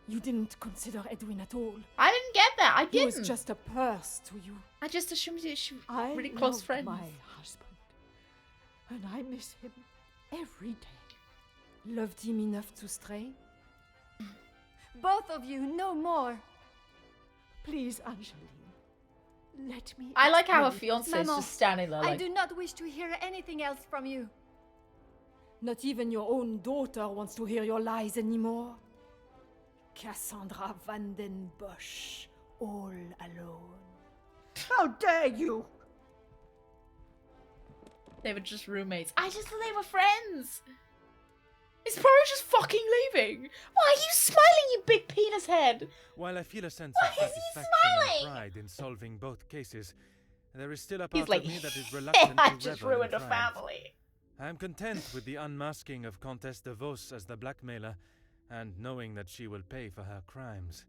You didn't consider Edwin at all. I didn't get that. I He didn't. was just a purse to you. I just assumed she was I really close love friends. my husband, and I miss him every day. Loved him enough to stray? Both of you, no more. Please, Angeline, let me. I like how her explain. fiance is Maman, just standing there I like, do not wish to hear anything else from you. Not even your own daughter wants to hear your lies anymore. Cassandra Van den Bosch, all alone. How dare you! they were just roommates. I just thought they were friends. Is Poirot just fucking leaving? Why are you smiling, you big penis head? While I feel a sense Why of is he satisfaction smiling? and pride in solving both cases, there is still a He's part like, of me that is reluctant I to just revel in ruined a triumph. family. I am content with the unmasking of Comtesse de Vos as the blackmailer, and knowing that she will pay for her crimes.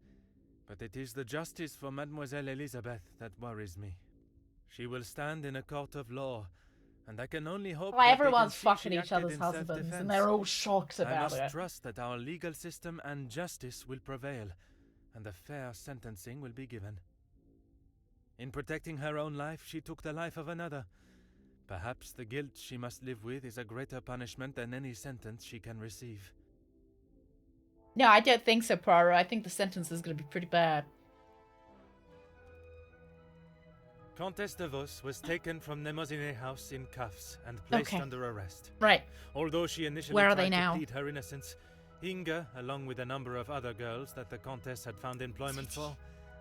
But it is the justice for Mademoiselle Elizabeth that worries me. She will stand in a court of law, and I can only hope Why that they everyone's can see fucking she each other's acted in husbands self-defense. and they're all shocked I about must it. trust that our legal system and justice will prevail, and a fair sentencing will be given. In protecting her own life, she took the life of another. Perhaps the guilt she must live with is a greater punishment than any sentence she can receive. No, I don't think so, Poirot. I think the sentence is going to be pretty bad. Comtesse de Vos was taken from Nemozinet House in cuffs and placed Okay. under arrest. Right. Although she initially Where are tried they now? to plead her innocence, Inga, along with a number of other girls that the Comtesse had found employment for,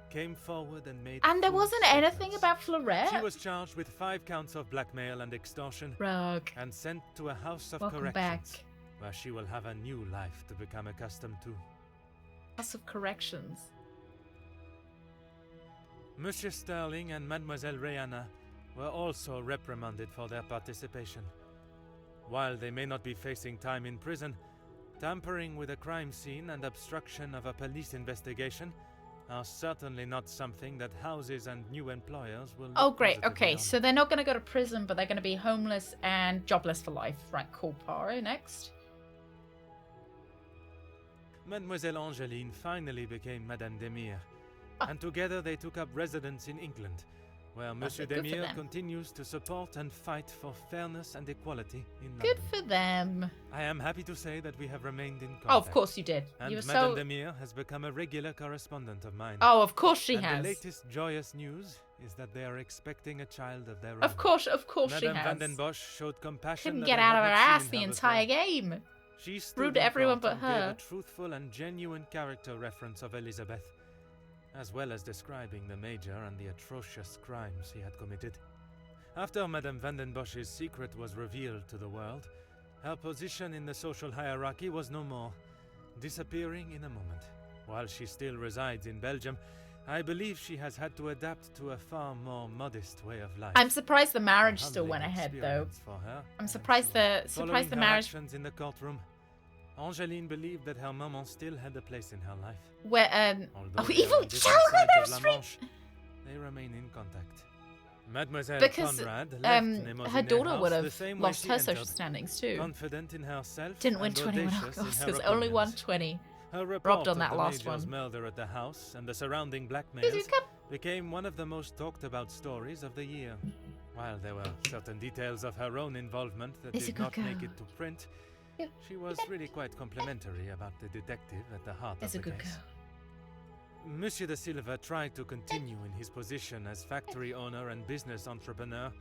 came forward and made And there full wasn't anything statements. about Fleurette? She was charged with 5 counts of blackmail and extortion, Rogue. and sent to a house of Welcome corrections, back. where she will have a new life to become accustomed to. House of Corrections. Monsieur Sterling and Mademoiselle Rihanna were also reprimanded for their participation. While they may not be facing time in prison, tampering with a crime scene and obstruction of a police investigation are certainly not something that houses and new employers will Oh, look great. positively Okay, on. so they're not going to go to prison, but they're going to be homeless and jobless for life. Right, cool. Poirot next. Mademoiselle Angeline finally became Madame Demire, and together they took up residence in England, where Monsieur good for Demire them. continues to support and fight for fairness and equality in London. Good for them. I am happy to say that we have remained in contact. Oh, of course you did. And You were Madame so... Demire has become a regular correspondent of mine. Oh, of course she and has. The latest joyous news is that they are expecting a child of their own. Of course she Madame has. Van den Bosch showed compassion. Couldn't that get I out had of her not ass seen the in her entire before. game. She stood Rude to in everyone front but and her. gave a truthful and genuine character reference of Elizabeth, as well as describing the Major and the atrocious crimes he had committed. After Madame Van den Bosch's secret was revealed to the world, her position in the social hierarchy was no more, disappearing in a moment. While she still resides in Belgium, I believe she has had to adapt to a far more modest way of life. I'm surprised the marriage A still went humbling ahead, though. experience for her, I'm surprised the Following her marriage. actions in the courtroom, Angeline believed that her maman still had a place in her life. Where Although they even are on different children sides are of La Manche, they remain in contact. Mademoiselle Because Conrad left her Nemozinet daughter House would the have same way lost she her entered, social standings too. confident in herself Didn't win and 21 audacious in her Oscars, only won opinions. 20. Her report Robbed on of that the last Major's one. murder at the house and the surrounding blackmails became one of the most talked about stories of the year. While there were certain details of her own involvement that Is a did good not make girl. it to print, she was really quite complimentary about the detective at the heart Is of a the good case. girl. Monsieur de Silva tried to continue in his position as factory owner and business entrepreneur,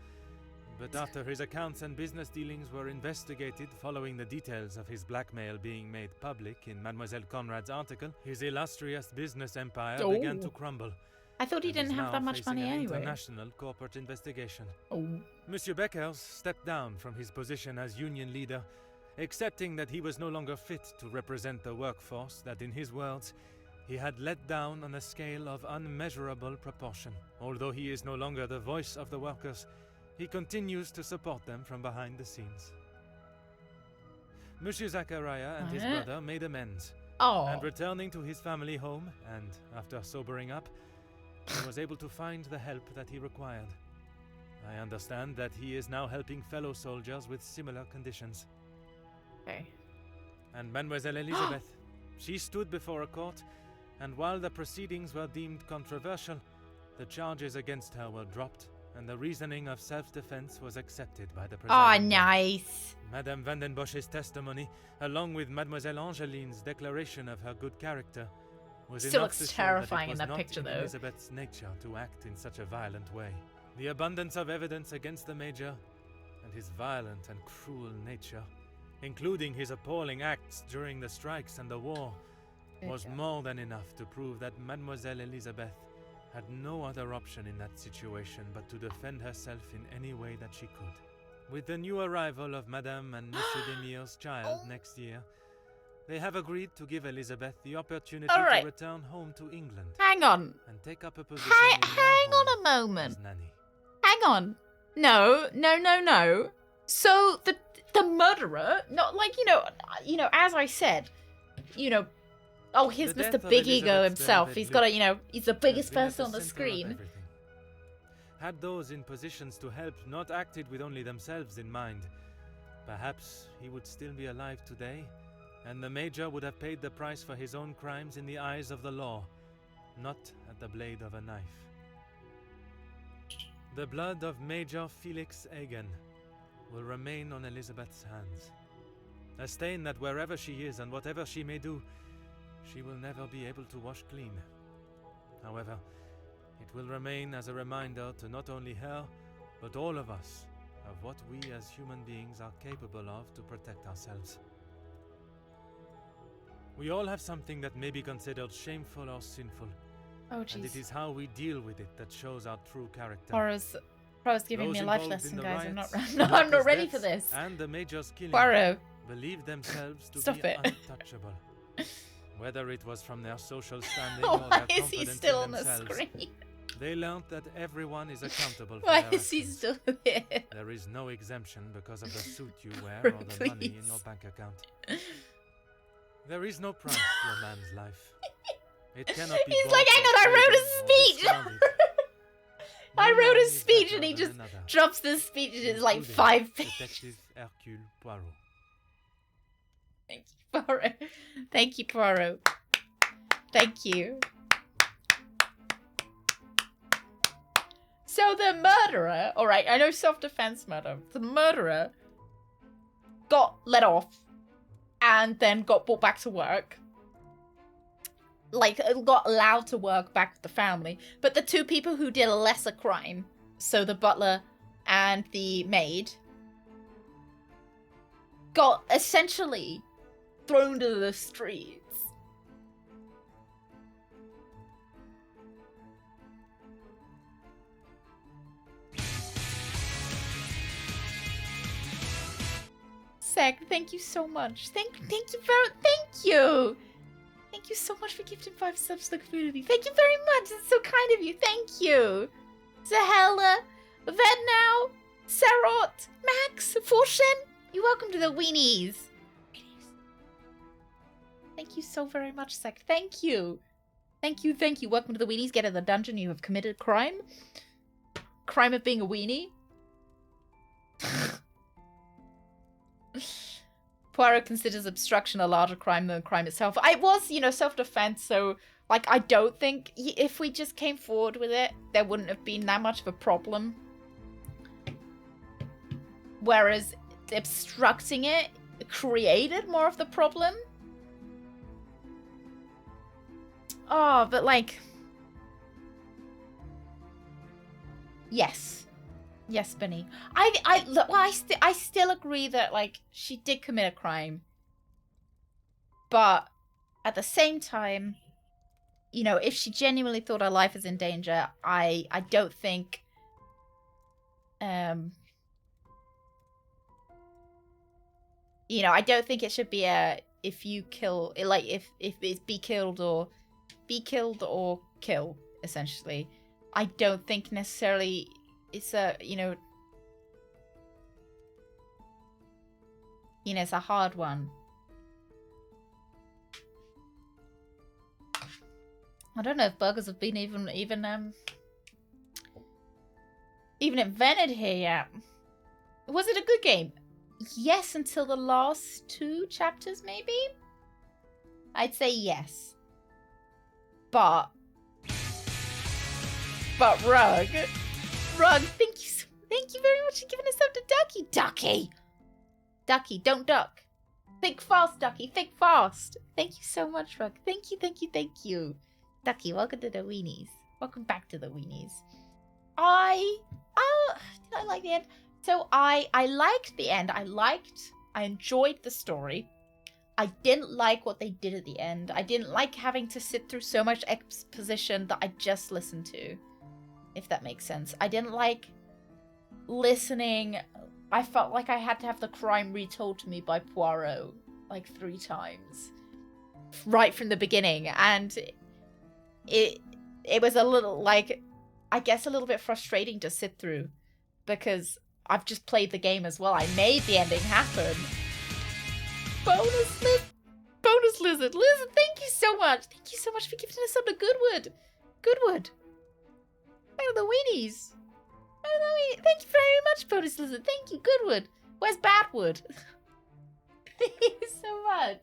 but after his accounts and business dealings were investigated following the details of his blackmail being made public in Mademoiselle Conrad's article, his illustrious business empire began to crumble. I thought he and is didn't have now that much facing money an anyway. international corporate investigation. Oh. Monsieur Beckers stepped down from his position as union leader, accepting that he was no longer fit to represent the workforce that, in his words, he had let down on a scale of unmeasurable proportion. Although he is no longer the voice of the workers, he continues to support them from behind the scenes. Monsieur Zachariah and his brother made amends, and returning to his family home, and after sobering up, he was able to find the help that he required. I understand that he is now helping fellow soldiers with similar conditions. Okay. And Mademoiselle Elizabeth, she stood before a court, and while the proceedings were deemed controversial, the charges against her were dropped, and the reasoning of self-defense was accepted by the Oh, presiding judge. nice. Madame Van den Bosch's testimony, along with Mademoiselle Angeline's declaration of her good character, was Still enough looks to show terrifying that it in was that not picture, in though. Elizabeth's nature to act in such a violent way. The abundance of evidence against the Major, and his violent and cruel nature, including his appalling acts during the strikes and the war, was more than enough to prove that Mademoiselle Elizabeth had no other option in that situation but to defend herself in any way that she could. With the new arrival of Madame and Monsieur Demire's child next year, they have agreed to give Elizabeth the opportunity Alright. to return home to England. Hang on. And take up a position Hang in their on home a moment. as nanny. Hang on. No. So the murderer, not like, as I said, here's The death Mr. of Big Ego Elizabeth's himself. beloved He's got Luke he's the biggest has been at person on the center of screen. everything. Had those in positions to help not acted with only themselves in mind, perhaps he would still be alive today, and the Major would have paid the price for his own crimes in the eyes of the law, not at the blade of a knife. The blood of Major Felix Egan will remain on Elizabeth's hands, a stain that wherever she is and whatever she may do, she will never be able to wash clean. However, it will remain as a reminder to not only her, but all of us, of what we as human beings are capable of to protect ourselves. We all have something that may be considered shameful or sinful, Oh, and it jeez. is how we deal with it that shows our true character. Poirot's giving me a Those life involved lesson, in the guys. I'm riots, not, no, I'm not Lucas' ready for deaths, this. And the Major's killing Poirot. believe themselves to Stop be it. untouchable. Whether it was from their social standing Why or their is he confidence still in on the themselves, screen? they learned that everyone is accountable for Why their is he actions. still here? There is no exemption because of the suit you wear or the money in your Please. bank account. There is no price to a man's life. It cannot be He's bought like, hang or on, I wrote traded a or speech. discounted. I No wrote man a is speech better and he than just another, drops this speech and it's like including 5 pages. Detective Hercule Poirot. Thank you, Poirot. Thank you, Poirot. Thank you. So the murderer, all right, I know self-defense murder. The murderer got let off and then got brought back to work. Like, got allowed to work back with the family. But the two people who did a lesser crime, so the butler and the maid, got essentially thrown to the streets. Sec, thank you so much. Thank you. Thank you so much for gifting 5 subs to the community. Thank you very much. It's so kind of you. Thank you. Zahela, Vednow, Sarot, Max, Forshen, you're welcome to the weenies. Thank you so very much, Sec. Thank you. Thank you. Welcome to the weenies. Get in the dungeon. You have committed crime. Crime of being a weenie. Poirot considers obstruction a larger crime than the crime itself. I was, self-defense, so, like, I don't think if we just came forward with it, there wouldn't have been that much of a problem. Whereas obstructing it created more of the problem. Oh, but, like... Yes. Yes, Benny. I still agree that, like, she did commit a crime. But at the same time, if she genuinely thought her life is in danger, I don't think I don't think it should be a if you kill, like, if it's be killed or kill, essentially. I don't think necessarily it's a, it's a hard one. I don't know if burgers have been even invented here yet. Was it a good game? Yes, until the last 2 chapters, maybe? I'd say yes. But Rug, thank you very much for giving us up to Ducky, don't duck. Think fast, Ducky, think fast. Thank you so much, Rug. Thank you. Ducky, welcome to the weenies. Welcome back to the weenies. Did I like the end? So I liked the end. I enjoyed the story. I didn't like what they did at the end. I didn't like having to sit through so much exposition that I just listened to. If that makes sense. I didn't like listening. I felt like I had to have the crime retold to me by Poirot like 3 times. Right from the beginning. And it was a little, like, I guess a little bit frustrating to sit through. Because I've just played the game as well. I made the ending happen. Bonus lizard. Lizard, thank you so much. Thank you so much for giving us up to Goodwood. Oh, the weenies. Thank you very much, bonus lizard. Thank you, Goodwood. Where's Badwood? Thank you so much.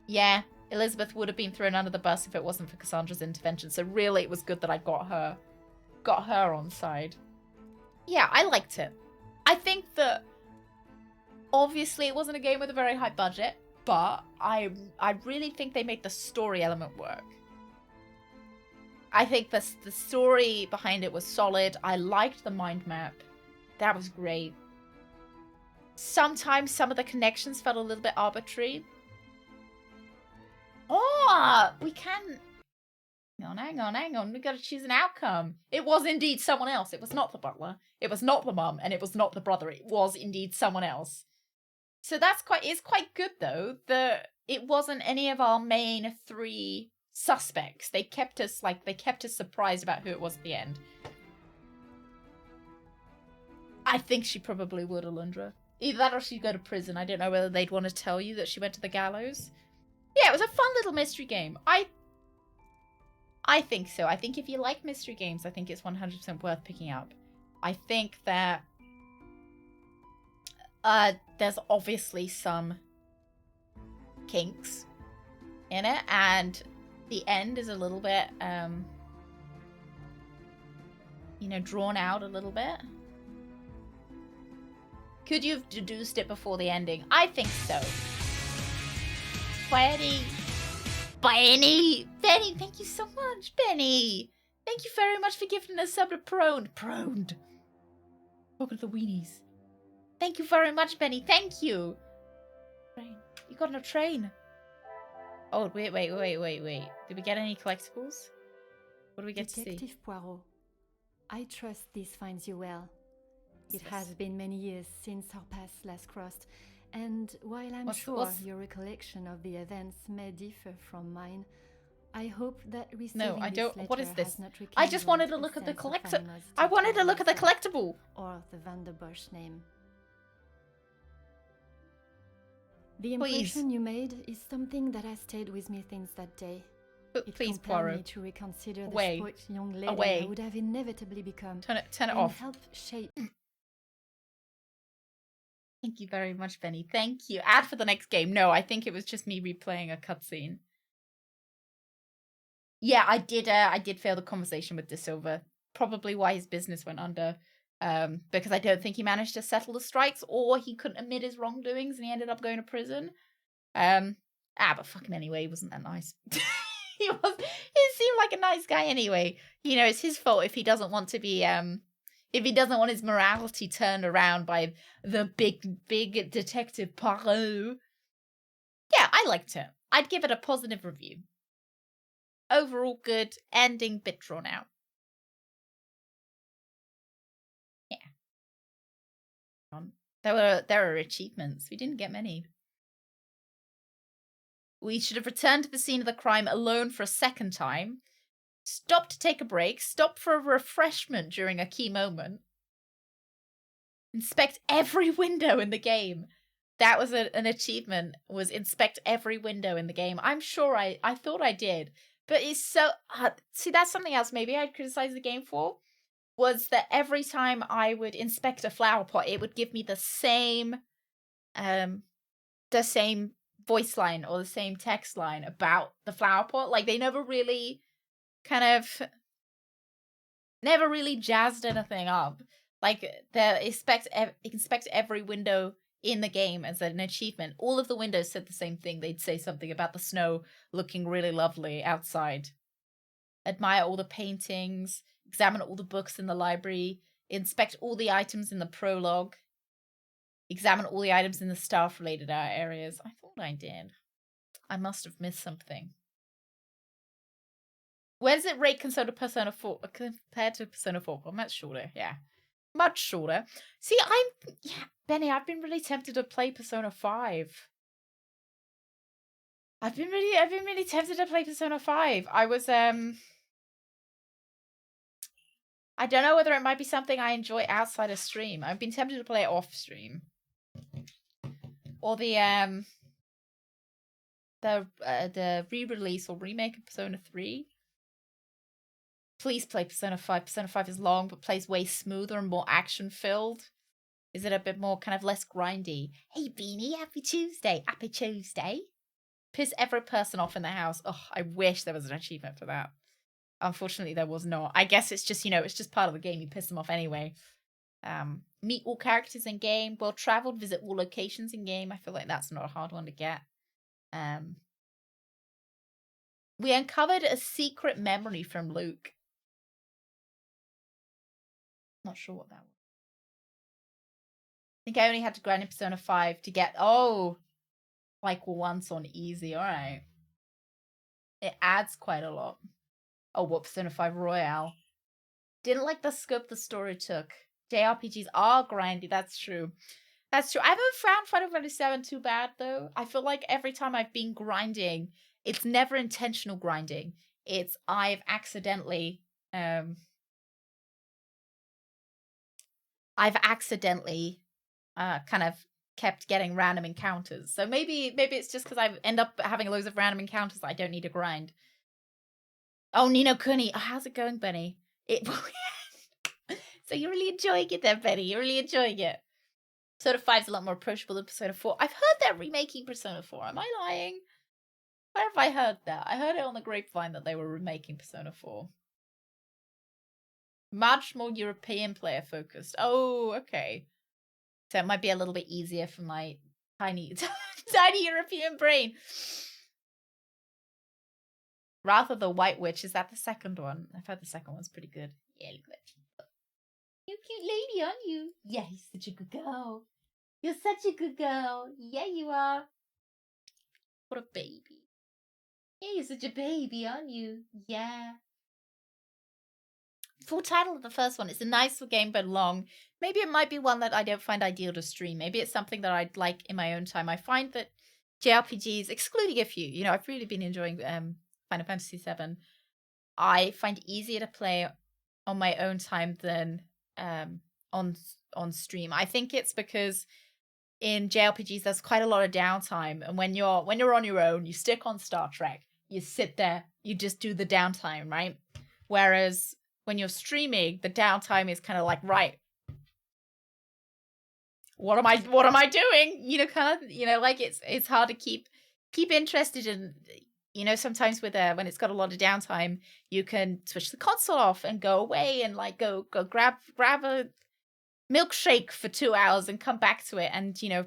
Yeah, Elizabeth would have been thrown under the bus if it wasn't for Cassandra's intervention. So really, it was good that I got her on side. Yeah, I liked it. I think that obviously it wasn't a game with a very high budget, but I really think they made the story element work. I think the story behind it was solid. I liked the mind map. That was great. Sometimes some of the connections felt a little bit arbitrary. Oh, we can... Hang on. We gotta choose an outcome. It was indeed someone else. It was not the butler. It was not the mum, and it was not the brother. It was indeed someone else. So it's quite good, though, that it wasn't any of our main 3 suspects. They kept us surprised about who it was at the end. I think she probably would, Alundra. Either that or she'd go to prison. I don't know whether they'd want to tell you that she went to the gallows. Yeah, it was a fun little mystery game. I think so. I think if you like mystery games, I think it's 100% worth picking up. I think that there's obviously some kinks in it, and the end is a little bit, you know, drawn out a little bit. Could you have deduced it before the ending? I think so. Benny, thank you so much, Benny. Thank you very much for giving us sub to Proned. Look at the weenies. Thank you very much, Benny. Thank you. You got on a train. Oh, wait. Did we get any collectibles? What do we get to see? Detective Poirot, I trust this finds you well. It has been many years since our paths last crossed, and while I'm sure your recollection of the events may differ from mine, I hope that receiving No, I this don't. letter What is this? has not I just wanted to rekindled look a at the sense of collector. animosity I wanted to toward look at the myself collectible. or the Vanderbush name. The Please. impression you made is something that has stayed with me since that day. It Please, compelled Poirot. me to reconsider the Away. spoilt young lady Away. I would have inevitably become. Turn it and off. help shape. Thank you very much, Benny. Thank you. Add for the next game. No, I think it was just me replaying a cutscene. Yeah, I did fail the conversation with De Silva. Probably why his business went under. Because I don't think he managed to settle the strikes, or he couldn't admit his wrongdoings and he ended up going to prison. But fucking anyway, he wasn't that nice. he seemed like a nice guy anyway. You know, it's his fault if he doesn't want to be if he doesn't want his morality turned around by the big detective Poirot. Yeah, I liked it. I'd give it a positive review. Overall good, ending bit drawn out. Yeah. There are achievements. We didn't get many. We should have returned to the scene of the crime alone for a second time. Stop to take a break. Stop for a refreshment during a key moment. Inspect every window in the game. That was an achievement, was inspect every window in the game. I'm sure I thought I did. But it's so... see, that's something else maybe I'd criticize the game for. Was that every time I would inspect a flower pot, it would give me the same voice line or the same text line about the flower pot. Like, they never really jazzed anything up. Like, the inspect every window in the game as an achievement. All of the windows said the same thing. They'd say something about the snow looking really lovely outside. Admire all the paintings. Examine all the books in the library. Inspect all the items in the prologue. Examine all the items in the staff-related areas. I thought I did. I must have missed something. Where does it rate compared to Persona 4? Compared to Persona 4? Well, much shorter, yeah. Much shorter. See, Benny, I've been really tempted to play Persona 5. I've been really tempted to play Persona 5. I was, I don't know whether it might be something I enjoy outside of stream. I've been tempted to play it off stream. Or the re-release or remake of Persona 3. Please play Persona 5. Persona 5 is long, but plays way smoother and more action-filled. Is it a bit more kind of less grindy? Hey, Beanie, happy Tuesday. Happy Tuesday. Piss every person off in the house. Oh, I wish there was an achievement for that. Unfortunately, there was not. I guess it's just, it's just part of the game. You piss them off anyway. Meet all characters in game. Well traveled. Visit all locations in game. I feel like that's not a hard one to get. We uncovered a secret memory from Luke. Not sure what that was. I think I only had to grind in Persona 5 to get... Oh! Like once on easy. Alright. It adds quite a lot. Oh, what Persona 5 Royale. Didn't like the scope the story took. JRPGs are grindy, that's true. That's true. I haven't found Final Fantasy VII too bad, though. I feel like every time I've been grinding, it's never intentional grinding. It's I've accidentally kind of kept getting random encounters. So maybe it's just because I end up having loads of random encounters that I don't need to grind. Oh, Nino Kuni. Oh, how's it going, Benny? So you're really enjoying it there, Benny. You're really enjoying it. Persona 5 is a lot more approachable than Persona 4. I've heard they're remaking Persona 4. Am I lying? Where have I heard that? I heard it on the grapevine that they were remaking Persona 4. Much more European player focused. Oh, okay. So it might be a little bit easier for my tiny, tiny European brain. Rather the White Witch, is that the second one? I've heard the second one's pretty good. Yeah, look at that. You're a cute lady, aren't you? Yeah, you're such a good girl. You're such a good girl. Yeah, you are. What a baby. Yeah, you're such a baby, aren't you? Yeah. Full title of the first one. It's a nice game, but long. Maybe it might be one that I don't find ideal to stream. Maybe it's something that I'd like in my own time. I find that JRPGs, excluding a few, you know, I've really been enjoying Final Fantasy VII. I find it easier to play on my own time than on stream. I think it's because in JRPGs there's quite a lot of downtime, and when you're on your own, you stick on Star Trek, you sit there, you just do the downtime, right? Whereas when you're streaming, the downtime is kind of like, right, what am I doing? You know, kind of, you know, like it's hard to keep interested in, you know, sometimes with when it's got a lot of downtime, you can switch the console off and go away and like go grab a milkshake for 2 hours and come back to it and, you know,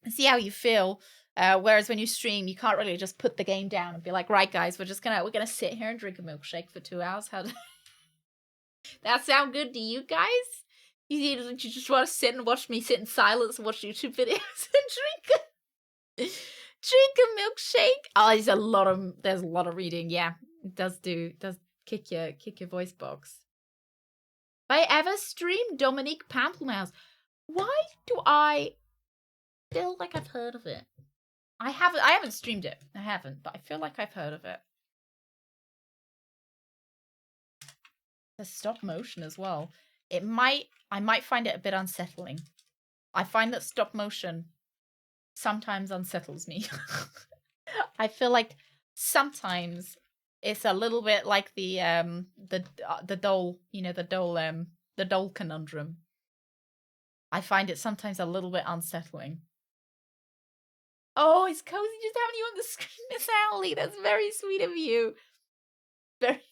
see how you feel. Whereas when you stream, you can't really just put the game down and be like, right, guys, we're gonna sit here and drink a milkshake for 2 hours. How does that sound good to you guys? You just want to sit and watch me sit in silence and watch YouTube videos and drink a milkshake? Oh, there's a lot of reading. Yeah, it does kick your voice box. If I ever stream Dominique Pamplemousse, why do I feel like I've heard of it? I haven't streamed it. I haven't, but I feel like I've heard of it. The stop motion as well. I might find it a bit unsettling. I find that stop motion sometimes unsettles me. I feel like sometimes it's a little bit like the doll, you know, the doll conundrum. I find it sometimes a little bit unsettling. Oh, it's cozy just having you on the screen, Miss Owly. That's very sweet of you.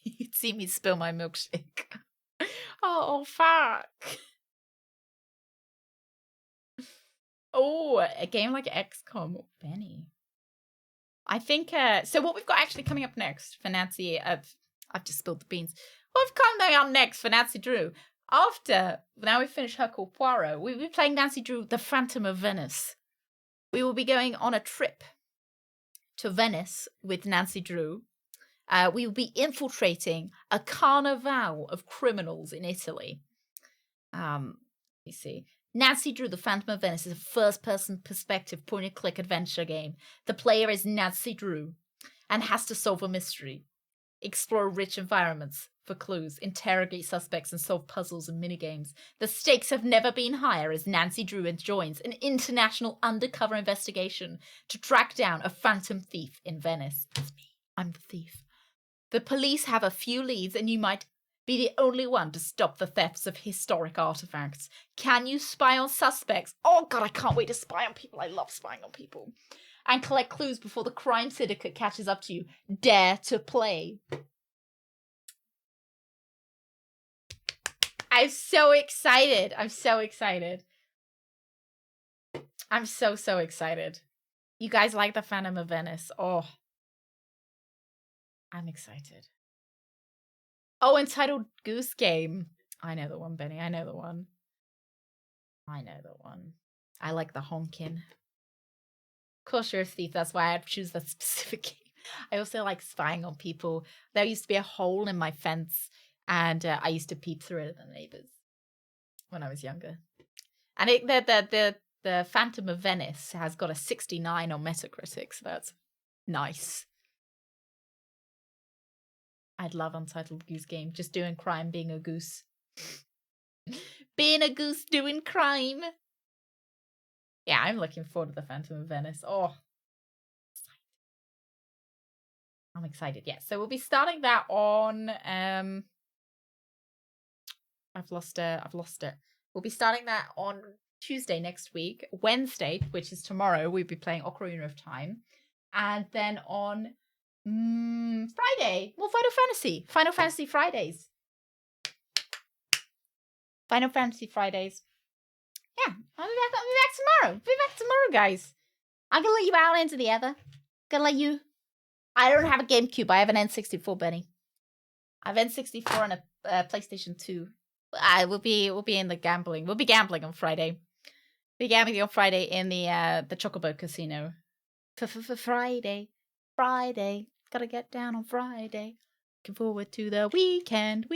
You'd see me spill my milkshake. Oh, fuck. Oh, a game like XCOM. Benny. I think, so what we've got actually coming up next for Nancy, I've just spilled the beans. What we've coming up next for Nancy Drew, now we've finished Hercule Poirot, we'll be playing Nancy Drew, The Phantom of Venice. We will be going on a trip to Venice with Nancy Drew. We will be infiltrating a carnival of criminals in Italy. Let me see. Nancy Drew, The Phantom of Venice is a first-person perspective point-and-click adventure game. The player is Nancy Drew and has to solve a mystery, explore rich environments for clues, interrogate suspects, and solve puzzles and minigames. The stakes have never been higher as Nancy Drew joins an international undercover investigation to track down a phantom thief in Venice. It's me. I'm the thief. The police have a few leads, and you might be the only one to stop the thefts of historic artifacts. Can you spy on suspects? Oh god, I can't wait to spy on people. I love spying on people. And collect clues before the crime syndicate catches up to you. Dare to play. I'm so excited. I'm so excited. I'm so excited. You guys like The Phantom of Venice? Oh. I'm excited. Oh, Entitled Goose Game. I know the one, Benny. I know the one. I like the honkin'. Of course you're a thief. That's why I'd choose that specific game. I also like spying on people. There used to be a hole in my fence, and I used to peep through it at the neighbors when I was younger. And the Phantom of Venice has got a 69 on Metacritic, so that's nice. I'd love Untitled Goose Game. Just doing crime, being a goose. Being a goose doing crime. Yeah, I'm looking forward to the Phantom of Venice. Oh. I'm excited. Yeah, so we'll be starting that on I've lost it. We'll be starting that on Tuesday next week. Wednesday, which is tomorrow, we'll be playing Ocarina of Time. And then on Friday, well, Final Fantasy. Final Fantasy Fridays. Final Fantasy Fridays. Yeah, I'll be back tomorrow. Be back tomorrow, guys. I'm gonna let you out into the other. Gonna let you. I don't have a GameCube. I have an N64, Benny. I have N64 and a PlayStation 2. We'll be in the gambling. We'll be gambling on Friday. We'll be gambling on Friday in the Chocobo Casino. For Friday. Gotta get down on Friday. Looking forward to the weekend.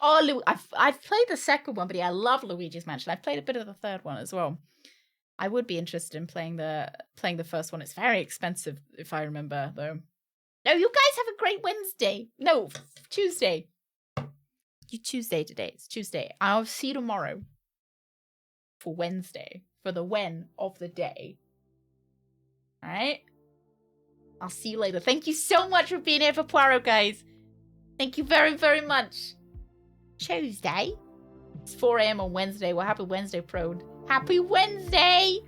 Oh, I've played the second one, but yeah, I love Luigi's Mansion. I've played a bit of the third one as well. I would be interested in playing the first one. It's very expensive, if I remember, though. No, you guys have a great Wednesday. No, Tuesday. Tuesday today. It's Tuesday. I'll see you tomorrow for Wednesday, for the when of the day. All right? I'll see you later. Thank you so much for being here for Poirot, guys. Thank you very, very much. Tuesday. It's 4 a.m. on Wednesday. Well, happy Wednesday, Prode. Happy Wednesday!